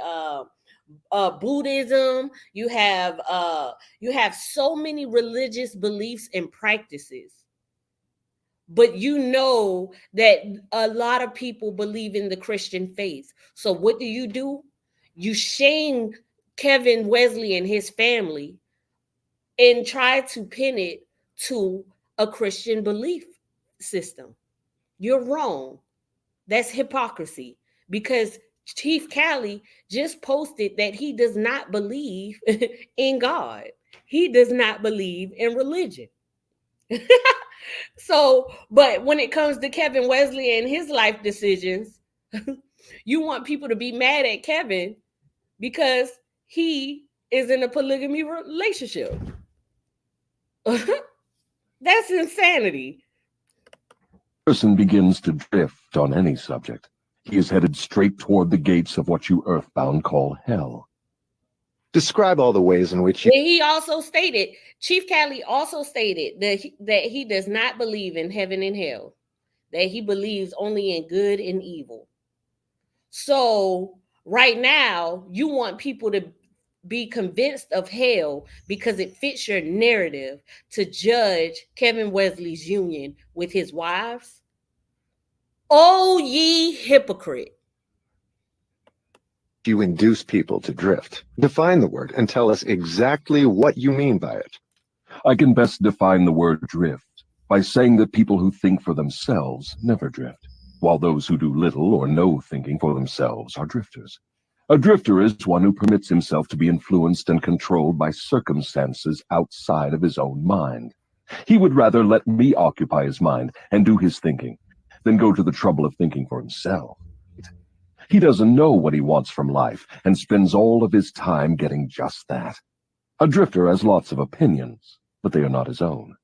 Buddhism. You have so many religious beliefs and practices, but you know that a lot of people believe in the Christian faith. So what do? You shame Kevin Wesley and his family and try to pin it to a Christian belief system. You're wrong. That's hypocrisy, because Chief Cali just posted that he does not believe in God. He does not believe in religion. So, but when it comes to Kevin Wesley and his life decisions, you want people to be mad at Kevin because he is in a polygamy relationship. That's insanity. Person begins to drift on any subject, he is headed straight toward the gates of what you earthbound call hell. Describe all the ways in which you... He also stated, Chief Cali also stated that he does not believe in heaven and hell, that he believes only in good and evil. So right now, you want people to be convinced of hell because it fits your narrative to judge Kevin Wesley's union with his wives. Oh, ye hypocrite. You induce people to drift. Define the word and tell us exactly what you mean by it. I can best define the word drift by saying that people who think for themselves never drift, while those who do little or no thinking for themselves are drifters. A drifter is one who permits himself to be influenced and controlled by circumstances outside of his own mind. He would rather let me occupy his mind and do his thinking than go to the trouble of thinking for himself. He doesn't know what he wants from life and spends all of his time getting just that. A drifter has lots of opinions, but they are not his own.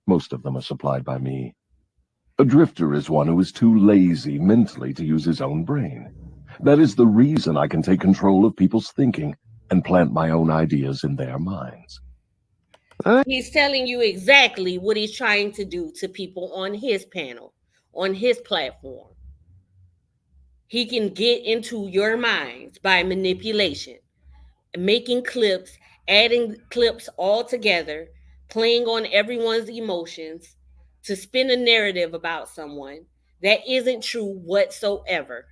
Most of them are supplied by me. A drifter is one who is too lazy mentally to use his own brain. That is the reason I can take control of people's thinking and plant my own ideas in their minds. He's telling you exactly what he's trying to do to people on his panel, on his platform. He can get into your minds by manipulation, making clips, adding clips all together, playing on everyone's emotions to spin a narrative about someone that isn't true whatsoever.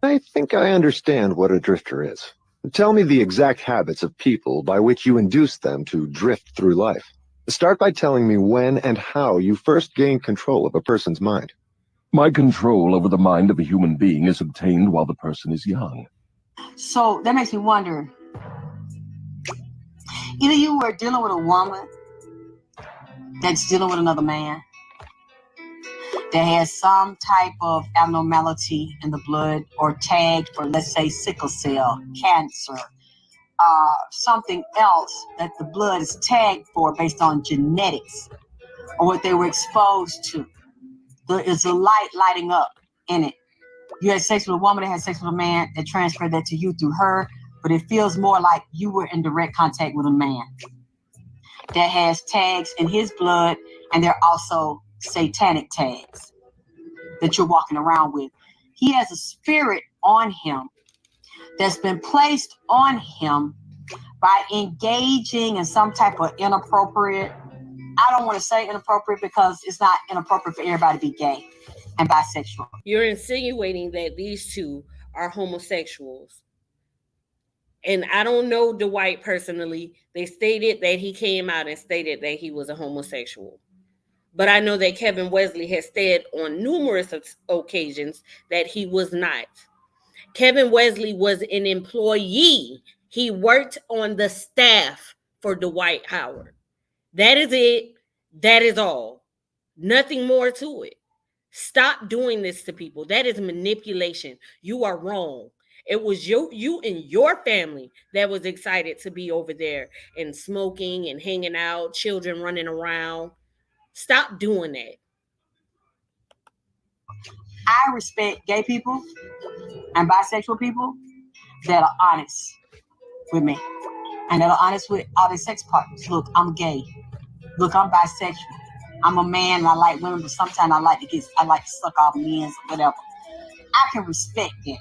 I think I understand what a drifter is. Tell me the exact habits of people by which you induce them to drift through life. Start by telling me when and how you first gained control of a person's mind. My control over the mind of a human being is obtained while the person is young. So that makes me wonder, either you were dealing with a woman that's dealing with another man that has some type of abnormality in the blood or tagged for, let's say, sickle cell, cancer, something else that the blood is tagged for based on genetics or what they were exposed to. There is a light lighting up in it. You had sex with a woman that had sex with a man that transferred that to you through her, but it feels more like you were in direct contact with a man that has tags in his blood, and they're also satanic tags that you're walking around with. he has a spirit on him that's been placed on him by engaging in some type of inappropriate. I don't want to say inappropriate because it's not inappropriate for everybody to be gay and bisexual. You're insinuating that these two are homosexuals. And I don't know Dwight personally. They stated that he came out and stated that he was a homosexual. But I know that Kevin Wesley has said on numerous occasions that he was not. Kevin Wesley was an employee. He worked on the staff for Dwight Howard. That is it. That is all. Nothing more to it. Stop doing this to people. That is manipulation. You are wrong. It was you and your family that was excited to be over there and smoking and hanging out, children running around. Stop doing that. I respect gay people and bisexual people that are honest with me and that are honest with all their sex partners. Look, I'm gay. Look, I'm bisexual. I'm a man and I like women, but sometimes I like to suck off men's or whatever. I can respect that.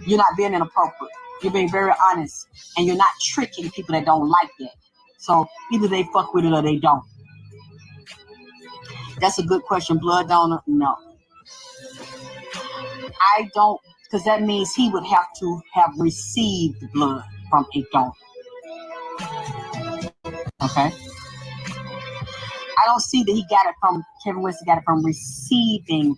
You're not being inappropriate. You're being very honest, and you're not tricking people that don't like that. So either they fuck with it or they don't. That's a good question. Blood donor? No. I don't, because that means he would have to have received blood from a donor. Okay? I don't see that Kevin Wesley got it from receiving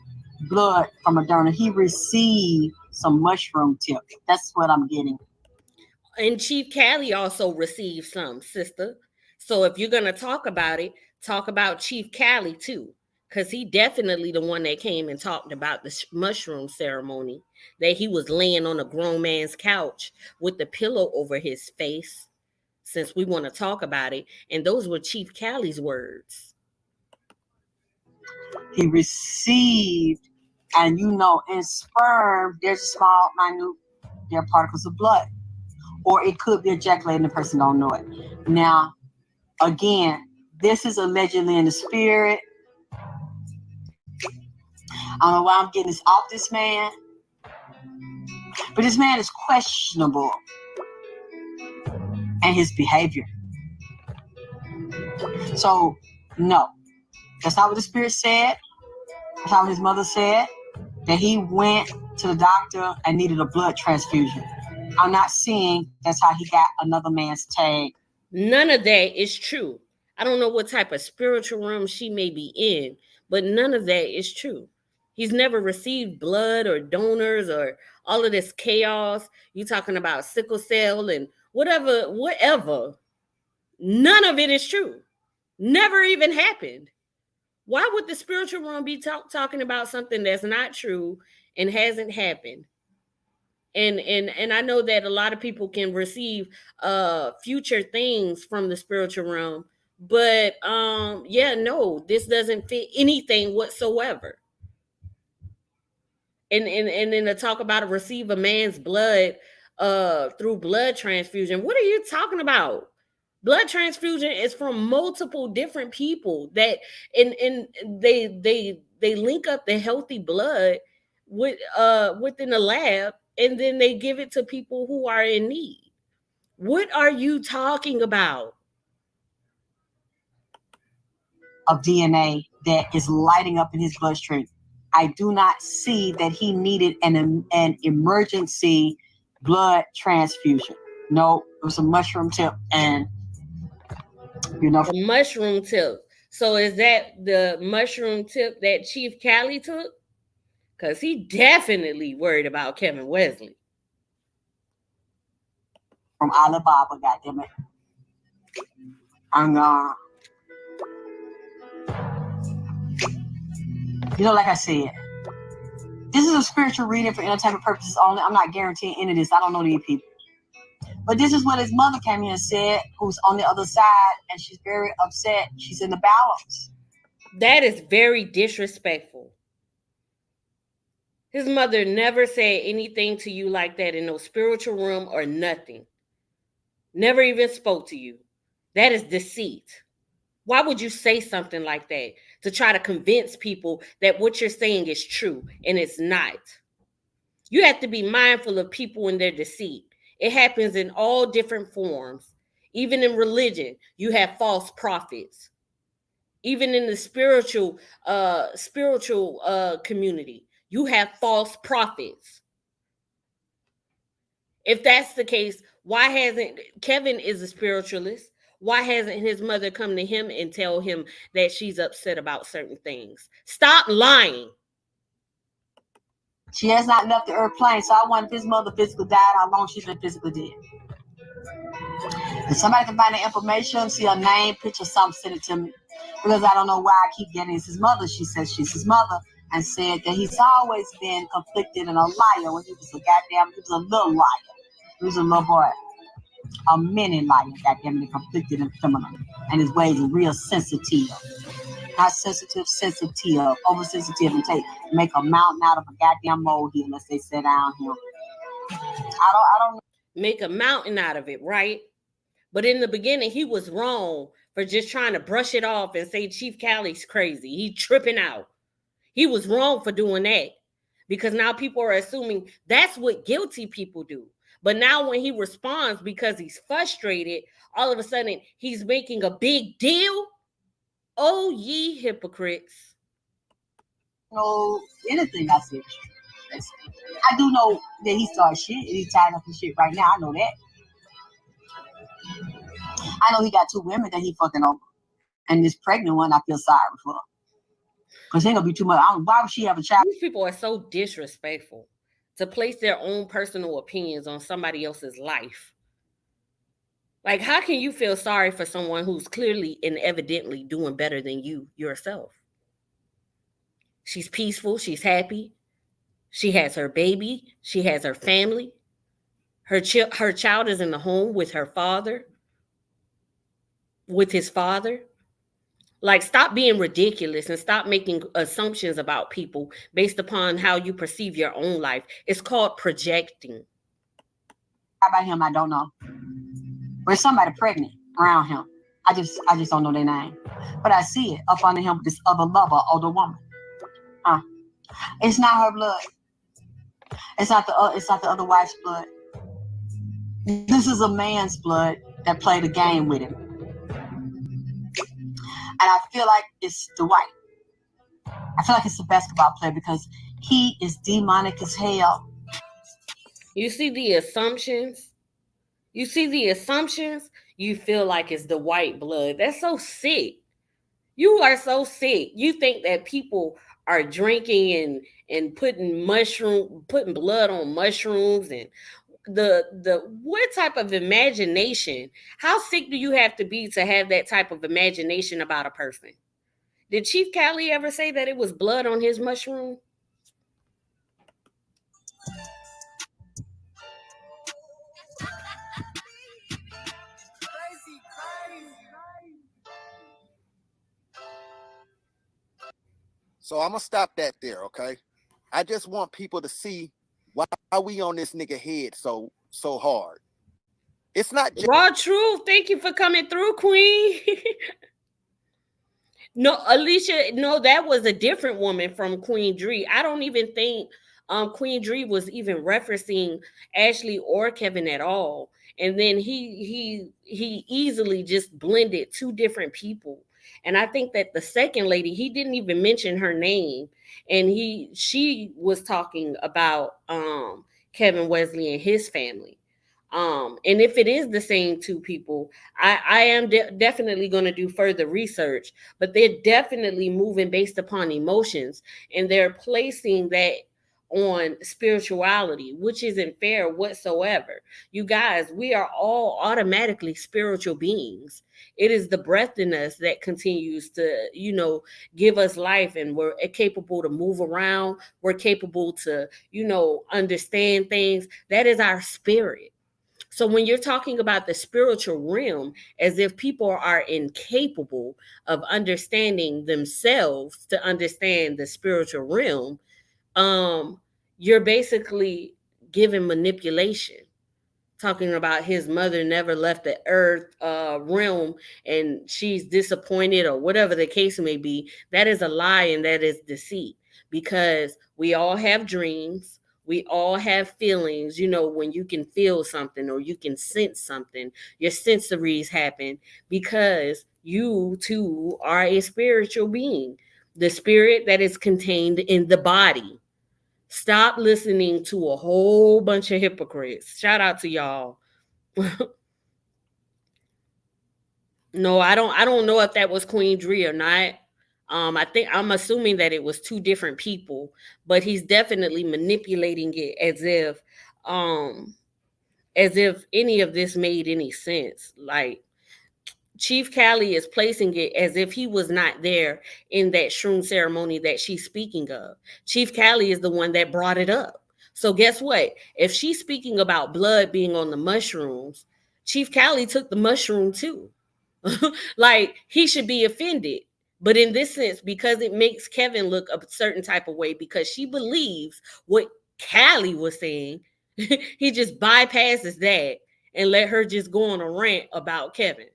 blood from a donor. He received some mushroom tip. That's what I'm getting. And Cheif Cali also received some, sister. So if you're going to talk about it, talk about Cheif Cali too. Because he definitely the one that came and talked about the mushroom ceremony, that he was laying on a grown man's couch with the pillow over his face, since we want to talk about it. And those were Cheif Cali's words. He received, and in sperm, there's a small, minute, there are particles of blood. Or it could be ejaculated and the person don't know it. Now, again, this is allegedly in the spirit. I don't know why I'm getting this off this man. But this man is questionable. And his behavior. So, no. That's not what the spirit said. That's not what his mother said. That he went to the doctor and needed a blood transfusion. I'm not seeing that's how he got another man's tag. None of that is true. I don't know what type of spiritual room she may be in, but none of that is true. He's never received blood or donors or all of this chaos. You talking about sickle cell and whatever. None of it is true. Never even happened. Why would the spiritual realm be talking about something that's not true and hasn't happened? And I know that a lot of people can receive future things from the spiritual realm, but no, this doesn't fit anything whatsoever. And then to talk about receive a man's blood through blood transfusion. What are you talking about? Blood transfusion is from multiple different people that and they link up the healthy blood with within the lab, and then they give it to people who are in need. What are you talking about? Of DNA that is lighting up in his bloodstream. I do not see that he needed an emergency blood transfusion. No, it was a mushroom tip, and the mushroom tip. So is that the mushroom tip that Cheif Cali took? Because he definitely worried about Kevin Wesley. From Alibaba, goddammit. And like I said, this is a spiritual reading for entertainment purposes only. I'm not guaranteeing any of this. I don't know these people. But this is what his mother came here and said, who's on the other side, and she's very upset. She's in the balance. That is very disrespectful. His mother never said anything to you like that in no spiritual room or nothing. Never even spoke to you. That is deceit. Why would you say something like that? To try to convince people that what you're saying is true, and it's not. You have to be mindful of people and their deceit. It happens in all different forms. Even in religion, you have false prophets. Even in the spiritual community, you have false prophets. If that's the case, why hasn't Kevin is a spiritualist? Why hasn't his mother come to him and tell him that she's upset about certain things? Stop lying. She has not left the earth plane, so I wonder if his mother physically died, how long she's been physically dead. If somebody can find the information, see her name, picture, something, send it to me. Because I don't know why I keep getting it's his mother. She says she's his mother, and said that he's always been conflicted and a liar when he was he was a little liar. He was a little boy. A mini liar, goddamn it, conflicted and criminal. And his ways are real sensitive. Not sensitive, oversensitive, and make a mountain out of a goddamn molehill unless they sit down here. I don't make a mountain out of it, right? But in the beginning, he was wrong for just trying to brush it off and say Cheif Cali's crazy. He tripping out. He was wrong for doing that because now people are assuming that's what guilty people do. But now when he responds because he's frustrated, all of a sudden he's making a big deal. Oh, ye hypocrites. Know anything I said. I do know that he started shit and he's tied up in shit right now. I know that. I know he got 2 women that he fucking over. And this pregnant one, I feel sorry for. Because ain't gonna be too much. Why would she have a child? These people are so disrespectful to place their own personal opinions on somebody else's life. Like, how can you feel sorry for someone who's clearly and evidently doing better than you yourself? She's peaceful. She's happy. She has her baby. She has her family. Her child is in the home with her father, with his father. Like, stop being ridiculous and stop making assumptions about people based upon how you perceive your own life. It's called projecting. About him, I don't know. There's somebody pregnant around him. I just don't know their name. But I see it up under him with this other lover, older woman. It's not her blood. It's not the other wife's blood. This is a man's blood that played a game with him. And I feel like it's the white. I feel like it's the basketball player because he is demonic as hell. You see the assumptions? You feel like it's the white blood. That's so sick. You are so sick. You think that people are drinking and putting blood on mushrooms and the what type of imagination? How sick do you have to be to have that type of imagination about a person? Did Cheif Cali ever say that it was blood on his mushroom? So I'm gonna stop that there, okay? I just want people to see why we on this nigga head so hard. It's not just raw truth. Thank you for coming through, Queen. No, Alicia, no, that was a different woman from Queen Dree. I don't even think Queen Dree was even referencing Ashley or Kevin at all. And then he easily just blended 2 different people. And I think that the second lady, he didn't even mention her name. And she was talking about Kevin Wesley and his family. And if it is the same 2 people, I am definitely going to do further research, but they're definitely moving based upon emotions and they're placing that on spirituality, which isn't fair whatsoever. You guys, we are all automatically spiritual beings. It is the breath in us that continues to, give us life, and we're capable to move around. We're capable to, understand things. That is our spirit. So when you're talking about the spiritual realm, as if people are incapable of understanding themselves to understand the spiritual realm, you're basically giving manipulation. Talking about his mother never left the earth realm and she's disappointed or whatever the case may be. That is a lie and that is deceit, because we all have dreams. We all have feelings, you know, when you can feel something or you can sense something. Your sensories happen because you too are a spiritual being, the spirit that is contained in the body. Stop listening to a whole bunch of hypocrites. Shout out to y'all. No, I don't know if that was Queen Dree or not. I'm assuming that it was two different people, but he's definitely manipulating it um as if any of this made any sense. Like Chief Cali is placing it as if he was not there in that shroom ceremony that she's speaking of. Chief Cali is the one that brought it up. So guess what? If she's speaking about blood being on the mushrooms, Chief Cali took the mushroom too. Like he should be offended. But in this sense, because it makes Kevin look a certain type of way because she believes what Callie was saying, he just bypasses that and let her just go on a rant about Kevin.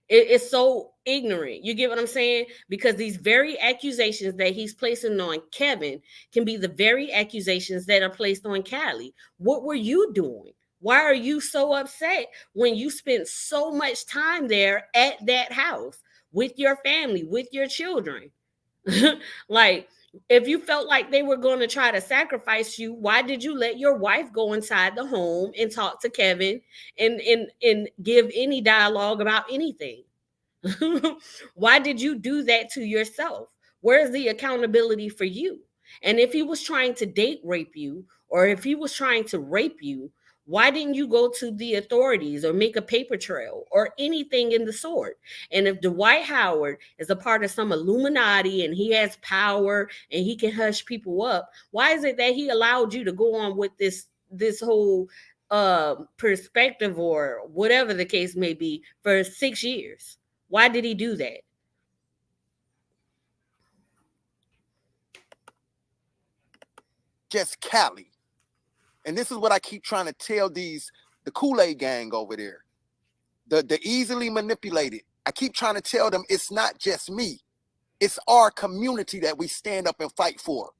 It's so ignorant. You get what I'm saying? Because these very accusations that he's placing on Kevin can be the very accusations that are placed on Callie. What were you doing? Why are you so upset when you spent so much time there at that house with your family, with your children? Like, if you felt like they were going to try to sacrifice you, why did you let your wife go inside the home and talk to Kevin and give any dialogue about anything? Why did you do that to yourself? Where's the accountability for you? And if he was trying to date rape you, or if he was trying to rape you, why didn't you go to the authorities or make a paper trail or anything in the sort? And if Dwight Howard is a part of some Illuminati and he has power and he can hush people up, why is it that he allowed you to go on with this whole perspective or whatever the case may be for 6 years? Why did he do that? Just Cali. And this is what I keep trying to tell the Kool-Aid gang over there. The easily manipulated. I keep trying to tell them it's not just me. It's our community that we stand up and fight for.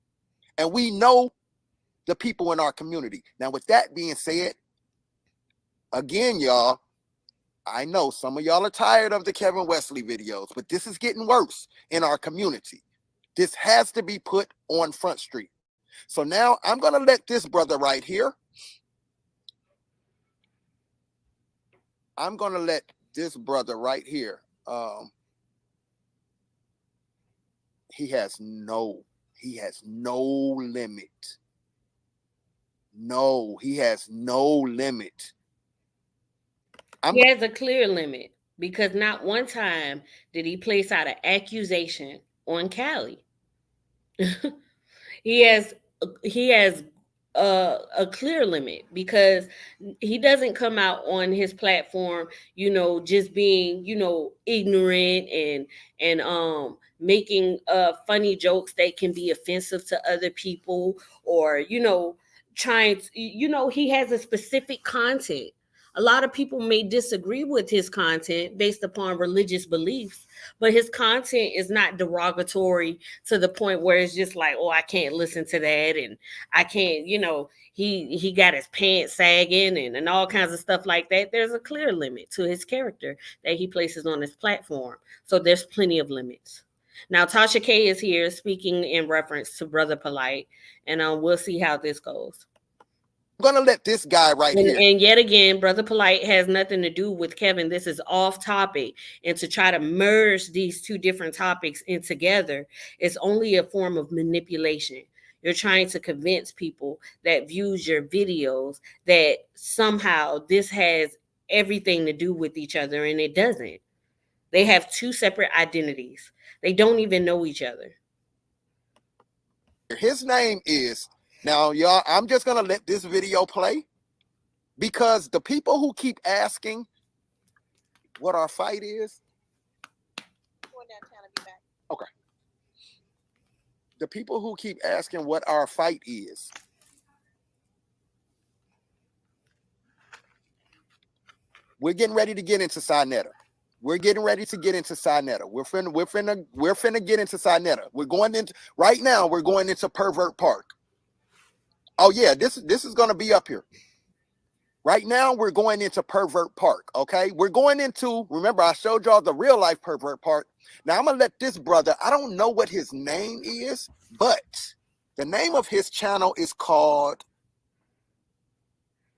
And we know the people in our community. Now, with that being said, again, y'all, I know some of y'all are tired of the Kevin Wesley videos, but this is getting worse in our community. This has to be put on Front Street. So now I'm going to let this brother right here. He has no limit. No, he has no limit. He has a clear limit because not one time did he place out an accusation on Callie. he has a clear limit because he doesn't come out on his platform, you know, just being, you know, ignorant and making funny jokes that can be offensive to other people, or, you know, trying to, you know, he has a specific content. A lot of people may disagree with his content based upon religious beliefs, but his content is not derogatory to the point where it's just like, oh, I can't listen to that, and I can't, you know, he got his pants sagging and all kinds of stuff like that. There's a clear limit to his character that he places on his platform. So there's plenty of limits. Now, Tasha K is here speaking in reference to Brother Polite, and we'll see how this goes. I'm going to let this guy here. And yet again, Brother Polite has nothing to do with Kevin. This is off topic. And to try to merge these two different topics in together is only a form of manipulation. You're trying to convince people that views your videos that somehow this has everything to do with each other, and it doesn't. They have two separate identities. They don't even know each other. His name is... Now, y'all, I'm just going to let this video play because the people who keep asking what our fight is. Okay. The people who keep asking what our fight is. We're getting ready to get into Sinetta. We're finna get into Sinetta. We're going into, right now, we're going into Pervert Park. Oh yeah, this is gonna be up here. Right now, we're going into Pervert Park, okay? We're going into, remember, I showed y'all the real life Pervert Park. Now, I'm going to let this brother, I don't know what his name is, but the name of his channel is called,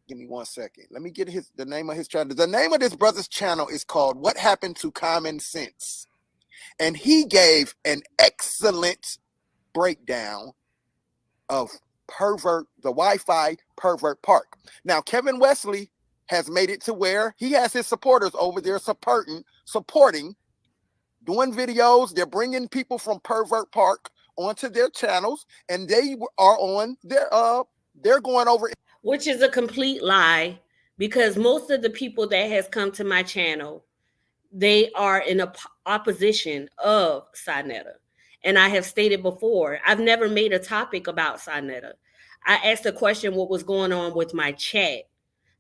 give me 1 second. Let me get the name of his channel. The name of this brother's channel is called What Happened to Common Sense. And he gave an excellent breakdown of the Wi-Fi Pervert Park. Now, Kevin Wesley has made it to where he has his supporters over there supporting, doing videos. They're bringing people from Pervert Park onto their channels, and they are on their they're going over, which is a complete lie, because most of the people that has come to my channel, they are in opposition of Sinetta. And I have stated before, I've never made a topic about Sinetta. I asked a question, what was going on with my chat.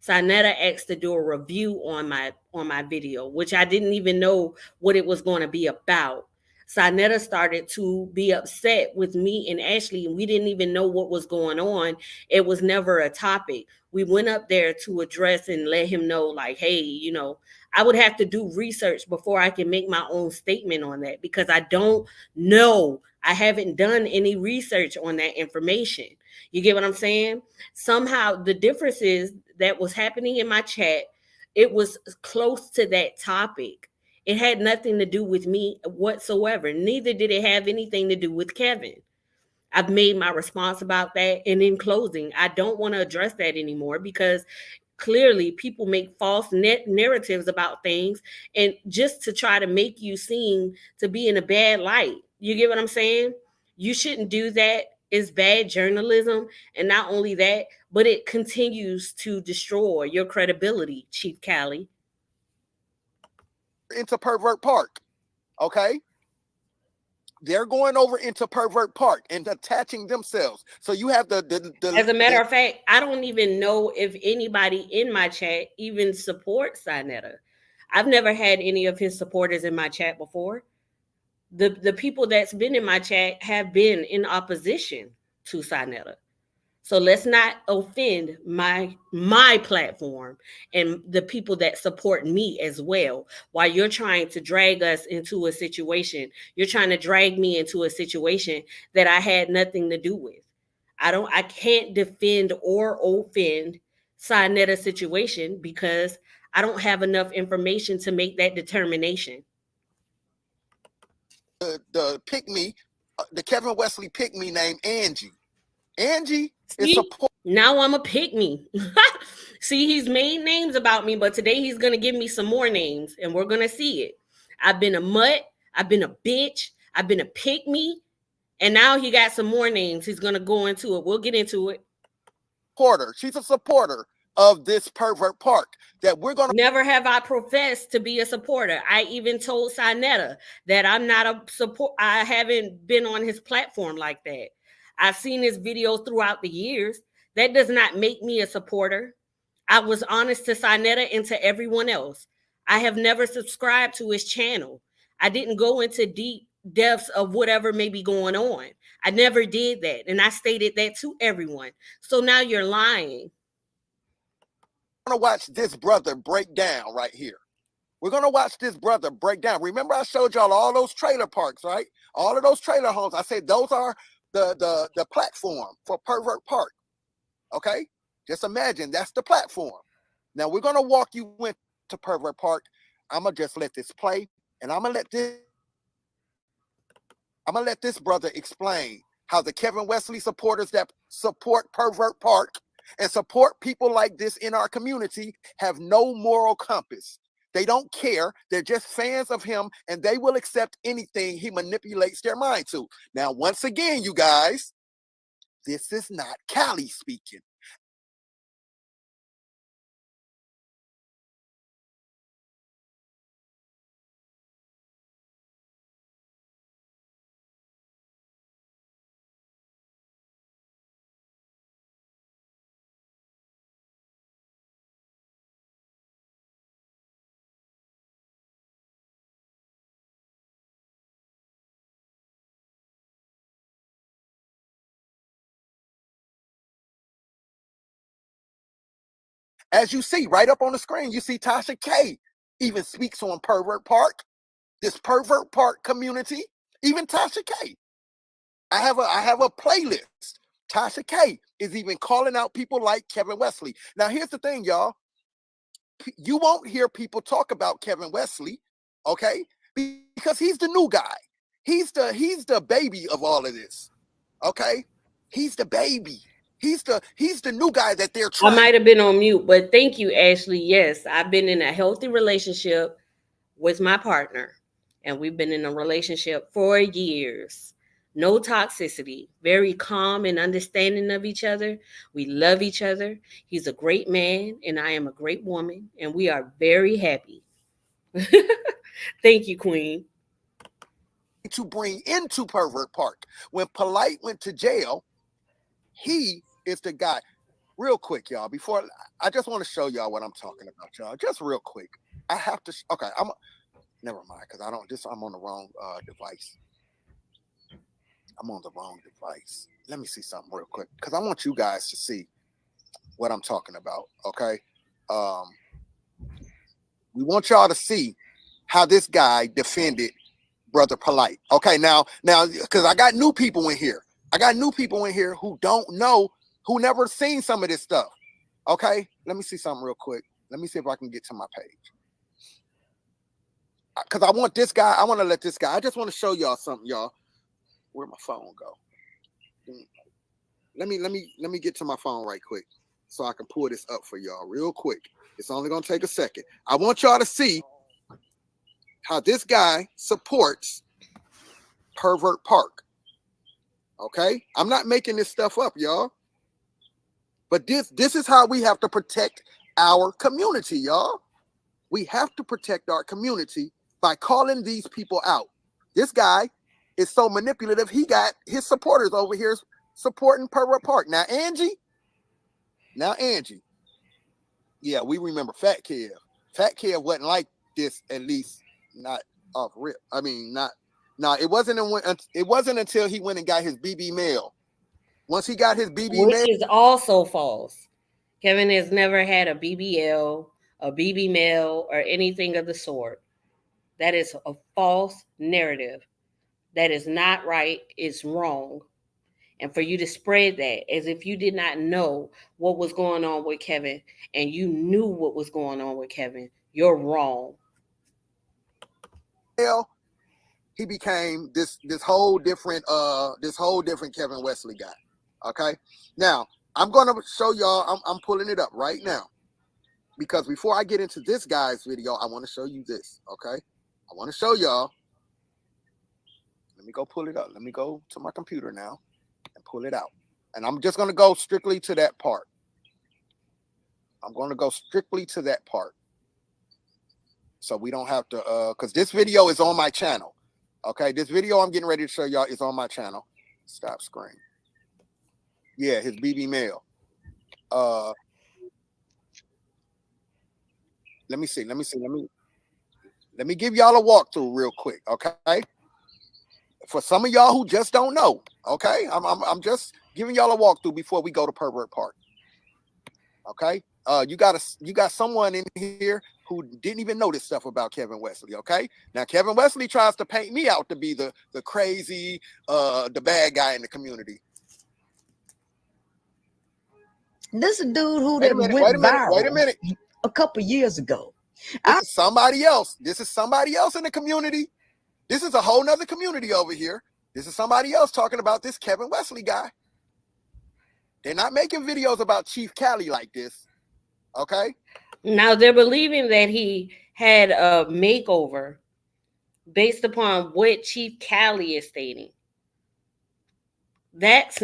Sinetta asked to do a review on my video, which I didn't even know what it was going to be about. Sinetta started to be upset with me and Ashley, and we didn't even know what was going on. It was never a topic. We went up there to address and let him know, like, hey, you know, I would have to do research before I can make my own statement on that, because I don't know. I haven't done any research on that information. You get what I'm saying? Somehow the difference is that was happening in my chat, it was close to that topic. It had nothing to do with me whatsoever. Neither did it have anything to do with Kevin. I've made my response about that. And in closing, I don't want to address that anymore, because clearly people make false narratives about things, and just to try to make you seem to be in a bad light. You get what I'm saying? You shouldn't do that. It's bad journalism. And not only that, but it continues to destroy your credibility, Cheif Cali. into Pervert Park, okay? They're going over into Pervert Park and attaching themselves. So you have As a matter of fact, I don't even know if anybody in my chat even supports Sinetta. I've never had any of his supporters in my chat before. The people that's been in my chat have been in opposition to Sinetta. So let's not offend my platform and the people that support me as well. While you're trying to drag us into a situation, you're trying to drag me into a situation that I had nothing to do with. I can't defend or offend Sinetta's situation, because I don't have enough information to make that determination. The pick me, the Kevin Wesley pick me named Angie. Angie is support. Now I'm a pick me. See, he's made names about me, but today he's gonna give me some more names, and we're gonna see it. I've been a mutt, I've been a bitch, I've been a pick me, and now he got some more names. He's gonna go into it. We'll get into it. Supporter. She's a supporter of this Pervert Park that we're gonna. Never have I professed to be a supporter. I even told Sinetta that I'm not a support. I haven't been on his platform like that. I've seen his videos throughout the years. That does not make me a supporter. I was honest to Sinetta and to everyone else. I have never subscribed to his channel. I didn't go into deep depths of whatever may be going on. I never did that. And I stated that to everyone. So now you're lying. We're gonna watch this brother break down right here. We're gonna watch this brother break down. Remember, I showed y'all all those trailer parks, right? All of those trailer homes. I said those are the platform for Pervert Park. Okay, just imagine that's the platform. Now we're gonna walk you into Pervert Park. I'm gonna just let this play, and I'm gonna let this brother explain how the Kevin Wesley supporters that support Pervert Park and support people like this in our community have no moral compass. They don't care. They're just fans of him, and they will accept anything he manipulates their mind to. Now, once again, you guys, this is not Cali speaking. As you see right up on the screen, you see Tasha K even speaks on Pervert Park, this Pervert Park community. Even Tasha K. I have a playlist. Tasha K is even calling out people like Kevin Wesley. Now, here's the thing, y'all. You won't hear people talk about Kevin Wesley, okay? Because he's the new guy. He's the baby of all of this, okay? He's the baby. He's the new guy that they're trying. I might have been on mute, but thank you, Ashley. Yes, I've been in a healthy relationship with my partner, and we've been in a relationship for years. No toxicity, very calm and understanding of each other. We love each other. He's a great man, and I am a great woman, and we are very happy. Thank you, Queen. To bring into Pervert Park. When Polite went to jail, he is the guy. Real quick, y'all, before I just want to show y'all what I'm talking about, y'all. Just real quick. I have to, okay, never mind, because I'm on the wrong device. I'm on the wrong device. Let me see something real quick, because I want you guys to see what I'm talking about, okay? We want y'all to see how this guy defended Brother Polite. Okay, now, because I got new people in here. I got new people in here who don't know, who never seen some of this stuff. Okay, let me see something real quick. Let me see if I can get to my page. Because I want this guy, I want to let this guy, I just want to show y'all something, y'all. Where'd my phone go? Let me get to my phone right quick so I can pull this up for y'all real quick. It's only gonna take a second. I want y'all to see how this guy supports Pervert Park. Okay, I'm not making this stuff up, y'all. But this is how we have to protect our community, y'all. We have to protect our community by calling these people out. This guy is so manipulative. He got his supporters over here supporting Pervert Park. Now, Angie. Yeah, we remember Fat Kev. Fat Kev wasn't like this, at least not off rip. I mean, it wasn't until he went and got his BB mail. Once he got his BB Which mail, is also false. Kevin has never had a BBL, a BB mail, or anything of the sort. That is a false narrative. That is not right. It's wrong. And for you to spread that as if you did not know what was going on with Kevin and you knew what was going on with Kevin, you're wrong. he became this whole different Kevin Wesley guy. Okay, now I'm gonna show y'all. I'm pulling it up right now because before I get into this guy's video, I want to show you this. Okay, I want to show y'all. Let me go pull it up. Let me go to my computer now and pull it out. And I'm just gonna go strictly to that part. I'm gonna go strictly to that part. So we don't have to, because this video is on my channel. Okay, this video I'm getting ready to show y'all is on my channel. Stop screen. Yeah, his BB mail. Let me see. Let me give y'all a walkthrough real quick, okay? For some of y'all who just don't know, okay? I'm just giving y'all a walkthrough before we go to Pervert Park. Okay? You got someone in here who didn't even know this stuff about Kevin Wesley, okay? Now Kevin Wesley tries to paint me out to be the crazy, the bad guy in the community. This is a dude who wait a minute, a couple years ago. This is somebody else. This is somebody else in the community. This is a whole nother community over here. This is somebody else talking about this Kevin Wesley guy. They're not making videos about Cheif Cali like this. Okay? Now they're believing that he had a makeover based upon what Cheif Cali is stating. That's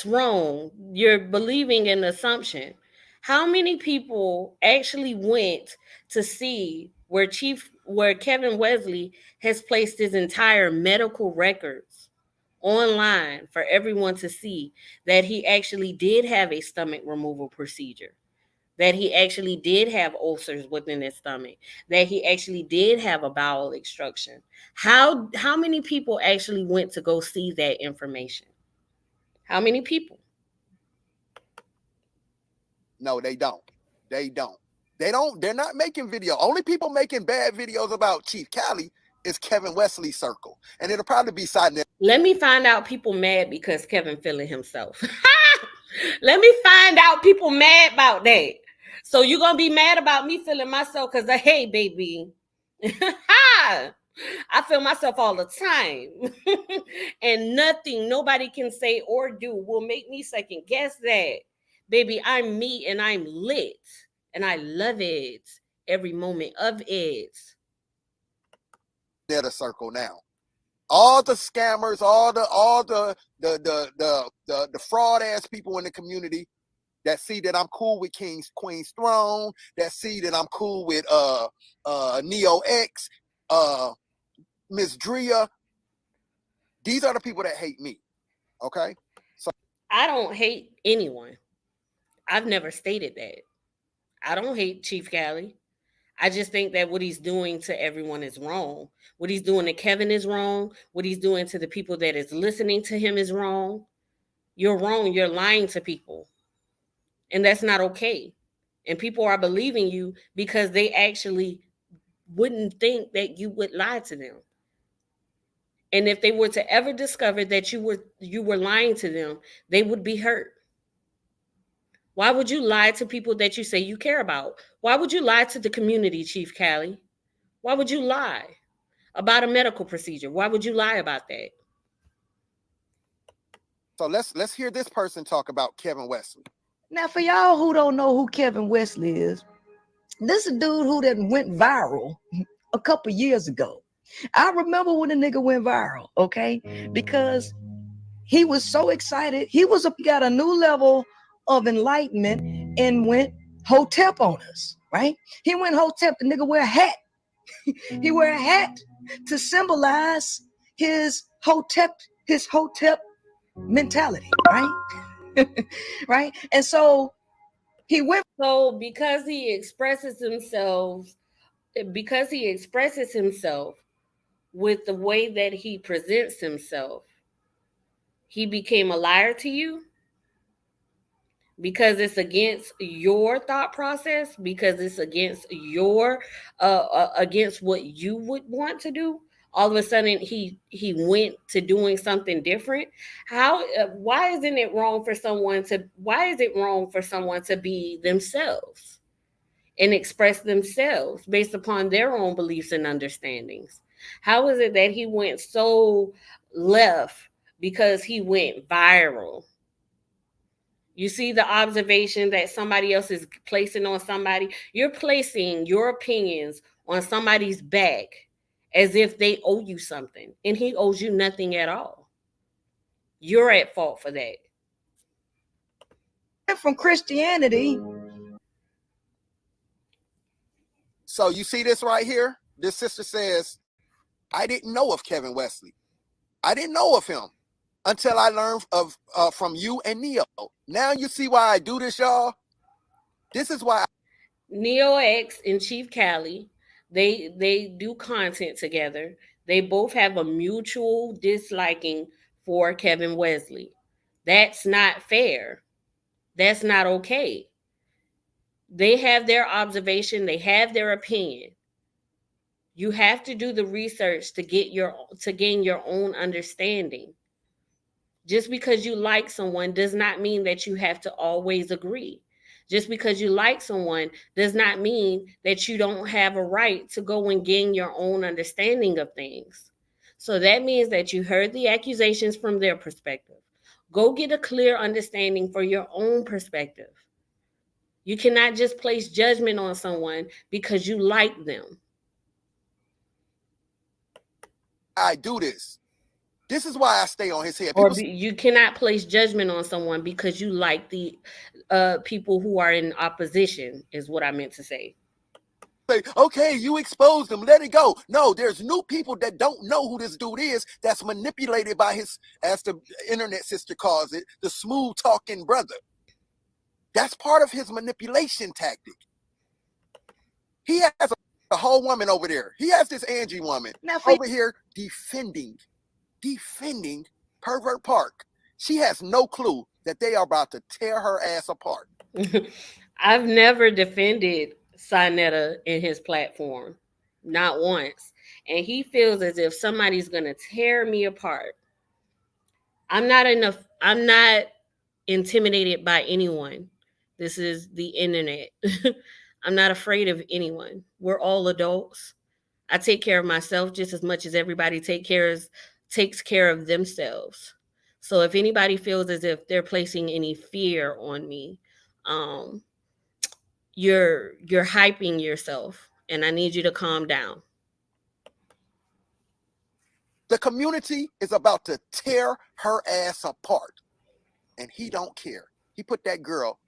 wrong. You're believing an assumption. How many people actually went to see where Kevin Wesley has placed his entire medical records online for everyone to see that he actually did have a stomach removal procedure, that he actually did have ulcers within his stomach, that he actually did have a bowel obstruction? How many people actually went to go see that information? How many people? No, they don't. They're not making video. Only people making bad videos about Cheif Cali is Kevin Wesley's circle. And it'll probably be side net. Let me find out people mad because Kevin feeling himself. Let me find out people mad about that. So you're going to be mad about me feeling myself because, hey, baby. I feel myself all the time. And nobody can say or do will make me second guess that. Baby, I'm me and I'm lit. And I love it. Every moment of it. They're the circle now. All the scammers, all the fraud ass people in the community that see that I'm cool with Queen's Throne, that see that I'm cool with Neo X, Miss Drea. These are the people that hate me. Okay? So I don't hate anyone. I've never stated that. I don't hate Cheif Cali. I just think that what he's doing to everyone is wrong. What he's doing to Kevin is wrong. What he's doing to the people that is listening to him is wrong. You're wrong. You're lying to people. And that's not okay. And people are believing you because they actually wouldn't think that you would lie to them. And if they were to ever discover that you were lying to them, they would be hurt. Why would you lie to people that you say you care about? Why would you lie to the community, Cheif Cali? Why would you lie about a medical procedure? Why would you lie about that? So let's hear this person talk about Kevin Wesley. Now, for y'all who don't know who Kevin Wesley is, this is a dude who that went viral a couple years ago. I remember when the nigga went viral, okay? Because he was so excited. He got a new level of enlightenment and went hotep on us, right? He went hotep. The nigga wear a hat. He wear a hat to symbolize his hotep mentality, right? Right? And so he went. So because he expresses himself with the way that he presents himself, he became a liar to you? Because it's against your thought process, because it's against your against what you would want to do, all of a sudden he went to doing something different. Why is it wrong for someone to be themselves and express themselves based upon their own beliefs and understandings? How is it that he went so left because he went viral? You see the observation that somebody else is placing on somebody. You're placing your opinions on somebody's back as if they owe you something, and he owes you nothing at all. You're at fault for that. From Christianity. So you see this right here? This sister says, I didn't know of Kevin Wesley. I didn't know of him until I learned from you and Neo. Now you see why I do this, y'all. This is why Neo X and Cheif Cali, they do content together. They both have a mutual disliking for Kevin Wesley. That's not fair. That's not okay. They have their observation, they have their opinion. You have to do the research to gain your own understanding. Just because you like someone does not mean that you have to always agree. Just because you like someone does not mean that you don't have a right to go and gain your own understanding of things. So that means that you heard the accusations from their perspective. Go get a clear understanding for your own perspective. You cannot just place judgment on someone because you like them. I do this. This is why I stay on his head. You cannot place judgment on someone because you like the people who are in opposition, is what I meant to say. Say, okay, you exposed him, let it go. No, there's new people that don't know who this dude is, that's manipulated by his, as the internet sister calls it, the smooth talking brother. That's part of his manipulation tactic. He has a whole woman over there. He has this Angie woman over here defending Pervert Park. She has no clue that they are about to tear her ass apart. I've never defended Sinetta in his platform, not once. And he feels as if somebody's gonna tear me apart. I'm not intimidated by anyone. This is the internet. I'm not afraid of anyone. We're all adults. I take care of myself just as much as everybody takes care of themselves. So if anybody feels as if they're placing any fear on me, um, you're hyping yourself, and I need you to calm down. The community is about to tear her ass apart, and he don't care. He put that girl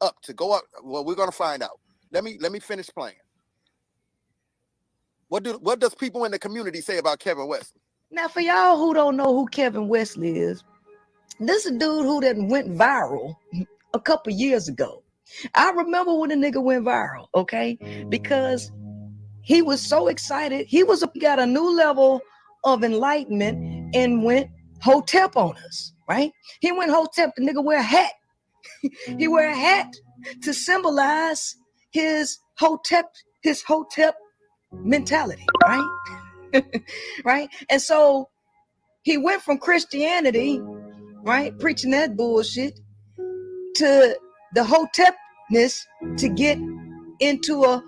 up to go up. Well, we're gonna find out. Let me finish playing. What does people in the community say about Kevin Wesley? Now, for y'all who don't know who Kevin Wesley is, this is a dude who that went viral a couple years ago. I remember when the nigga went viral, okay? Because he was so excited. He got a new level of enlightenment and went hotep on us, right? He went hotep. The nigga wear a hat. He wear a hat to symbolize his hotep mentality, right? Right? And so he went from Christianity, right, preaching that bullshit, to the hotepness to get into a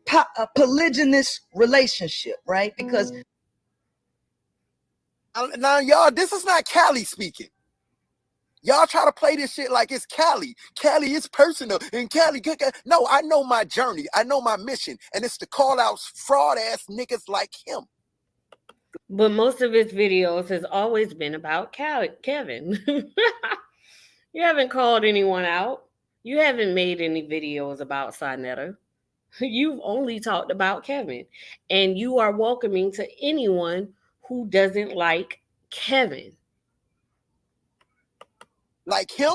polygynous relationship, right? Because now, y'all, this is not Cali speaking. Y'all try to play this shit like it's Cali. Cali is personal, and Cali. No, I know my journey. I know my mission, and it's to call out fraud ass niggas like him. But most of his videos has always been about Kevin. You haven't called anyone out. You haven't made any videos about Sinetta. You've only talked about Kevin. And you are welcoming to anyone who doesn't like Kevin. Like him?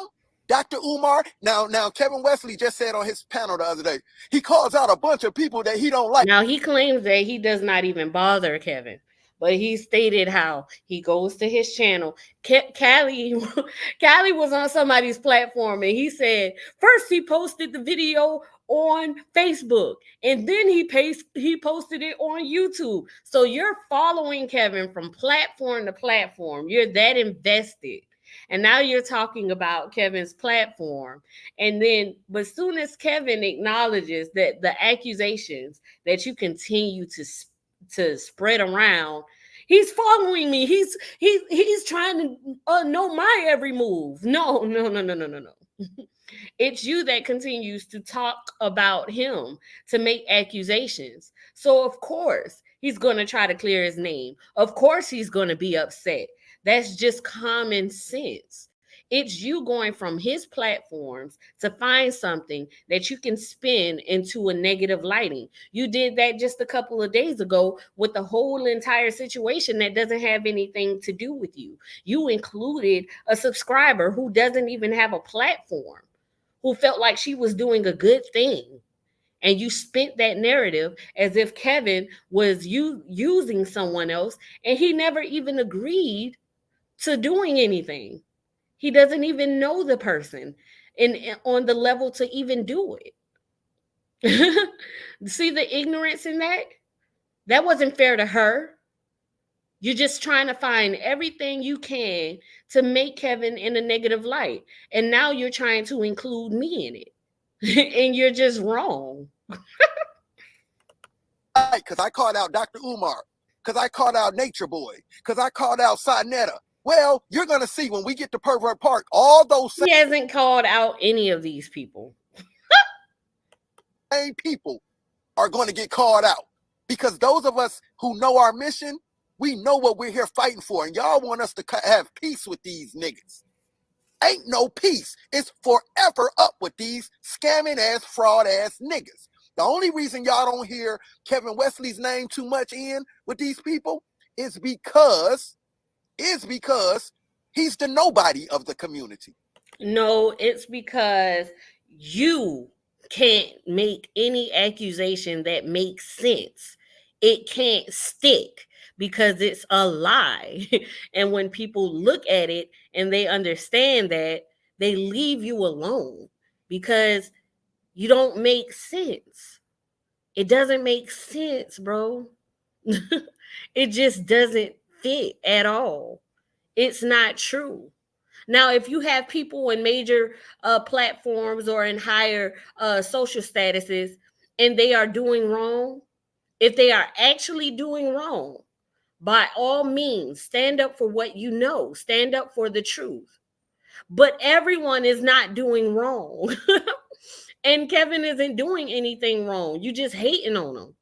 Dr. Umar? Now, Kevin Wesley just said on his panel the other day, he calls out a bunch of people that he don't like. Now, he claims that he does not even bother Kevin. But he stated how he goes to his channel. Cali was on somebody's platform, and he said first he posted the video on Facebook, and then he posted it on YouTube. So you're following Kevin from platform to platform. You're that invested. And now you're talking about Kevin's platform. And then, but soon as Kevin acknowledges that the accusations that you continue to spread around, he's following me. He's trying to know my every move. No. It's you that continues to talk about him to make accusations. So of course he's going to try to clear his name. Of course he's going to be upset. That's just common sense. It's you going from his platforms to find something that you can spin into a negative lighting. You did that just a couple of days ago with the whole entire situation that doesn't have anything to do with you. You included a subscriber who doesn't even have a platform, who felt like she was doing a good thing. And you spent that narrative as if Kevin was using someone else, and he never even agreed to doing anything. He doesn't even know the person on the level to even do it. See the ignorance in that? That wasn't fair to her. You're just trying to find everything you can to make Kevin in a negative light. And now you're trying to include me in it. And you're just wrong. Because I called out Dr. Umar. Because I called out Nature Boy. Because I called out Sinetta. Well, you're going to see when we get to Pervert Park, all those He hasn't called out any of these people. same people are going to get called out. Because those of us who know our mission, we know what we're here fighting for. And y'all want us to have peace with these niggas. Ain't no peace. It's forever up with these scamming ass, fraud ass niggas. The only reason y'all don't hear Kevin Wesley's name too much in with these people is because he's the nobody of the community. No, it's because you can't make any accusation that makes sense. It can't stick because it's a lie. And when people look at it and they understand that, they leave you alone. because you don't make sense. It doesn't make sense, bro. It just doesn't fit at all. It's not true. Now, if you have people in major platforms or in higher social statuses and they are doing wrong, if they are actually doing wrong, by all means, stand up for what you know, stand up for the truth. But everyone is not doing wrong. And Kevin isn't doing anything wrong. You just hating on him.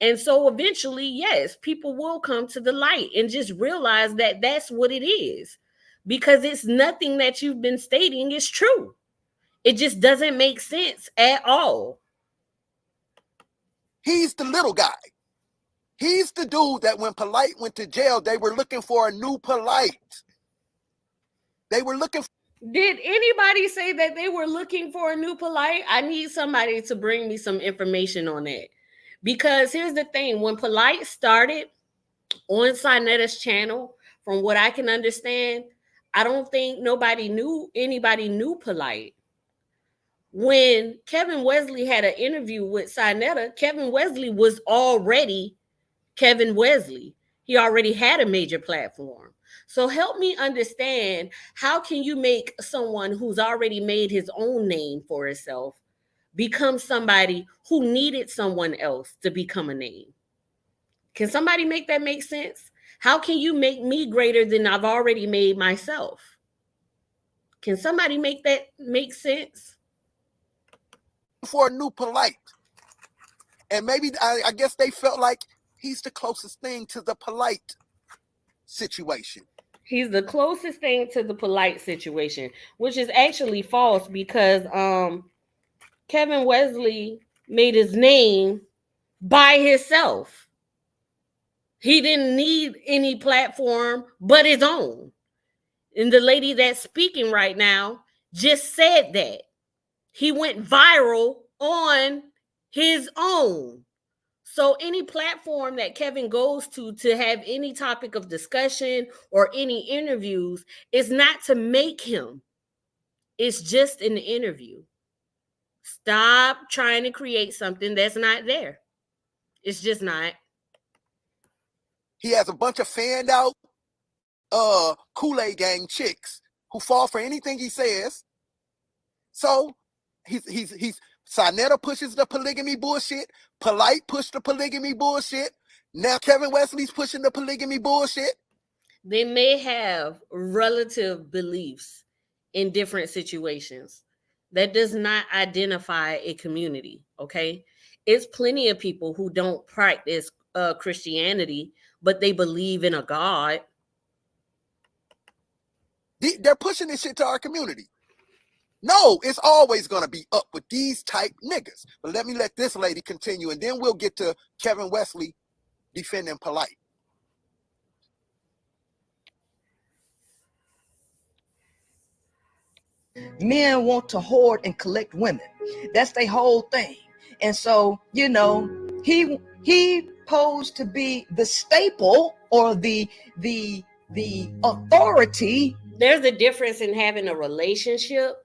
And so eventually, yes, people will come to the light and just realize that that's what it is. Because it's nothing that you've been stating is true. It just doesn't make sense at all. He's the little guy. He's the dude that when Polite went to jail, they were looking for a new Polite. They were looking for... Did anybody say that they were looking for a new Polite? I need somebody to bring me some information on that. Because here's the thing. When Polite started on Sinetta's channel, from what I can understand, I don't think anybody knew Polite. When Kevin Wesley had an interview with Sinetta, Kevin Wesley was already Kevin Wesley. He already had a major platform. So help me understand, how can you make someone who's already made his own name for himself become somebody who needed someone else to become a name? Can somebody make that make sense? How can you make me greater than I've already made myself? Can somebody make that make sense? For a new Polite. And maybe, I guess they felt like he's the closest thing to the Polite situation. He's the closest thing to the Polite situation, which is actually false, because Kevin Wesley made his name by himself. He didn't need any platform but his own. And the lady that's speaking right now just said that. He went viral on his own. So any platform that Kevin goes to have any topic of discussion or any interviews is not to make him. It's just an interview. Stop trying to create something that's not there. It's just not. He has a bunch of fanned out Kool-Aid gang chicks who fall for anything he says. So he's Sinetta pushes the polygamy bullshit. Polite pushed the polygamy bullshit. Now Kevin Wesley's pushing the polygamy bullshit. They may have relative beliefs in different situations. That does not identify a community, okay? It's plenty of people who don't practice Christianity, but they believe in a God. They're pushing this shit to our community. No, it's always going to be up with these type niggas. But let this lady continue, and then we'll get to Kevin Wesley defending Polite. Men want to hoard and collect women. That's their whole thing. And so, he posed to be the staple or the authority. There's a difference in having a relationship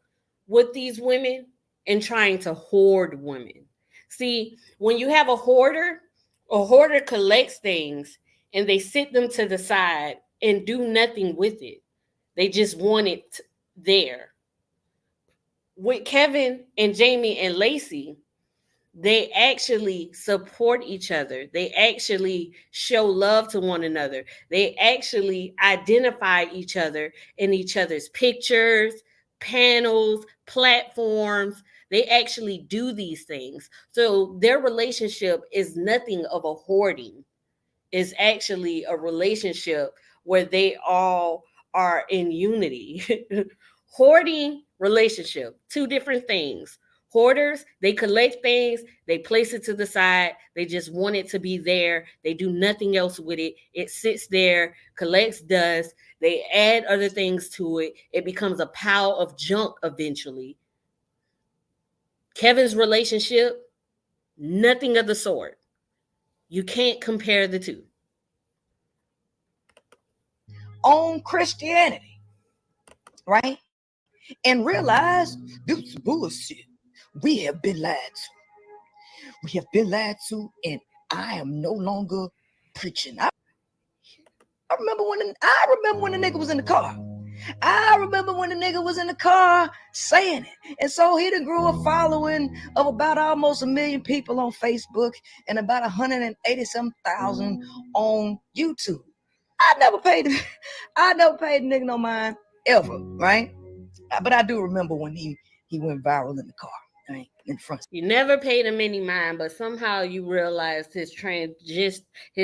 with these women and trying to hoard women. See, when you have a hoarder collects things and they sit them to the side and do nothing with it. They just want it there. With Kevin and Jamie and Lacey, they actually support each other. They actually show love to one another. They actually identify each other in each other's pictures, panels, platforms. They actually do these things. So their relationship is nothing of a hoarding. It's actually a relationship where they all are in unity. Hoarding, relationship, two different things. Hoarders, they collect things, they place it to the side, they just want it to be there, they do nothing else with it, it sits there, collects dust, they add other things to it, it becomes a pile of junk eventually. Kevin's relationship, nothing of the sort. You can't compare the two. On Christianity, right? and realize this is bullshit. We have been lied to. We have been lied to, and I am no longer preaching. I remember when the nigga was in the car. I remember when the nigga was in the car saying it. And so he done grew a following of about almost 1 million people on Facebook and about 180,000 on YouTube. I never paid the nigga no mind ever, right? But I do remember when he went viral in the car, right? In front. You never paid him any mind, but somehow you realized his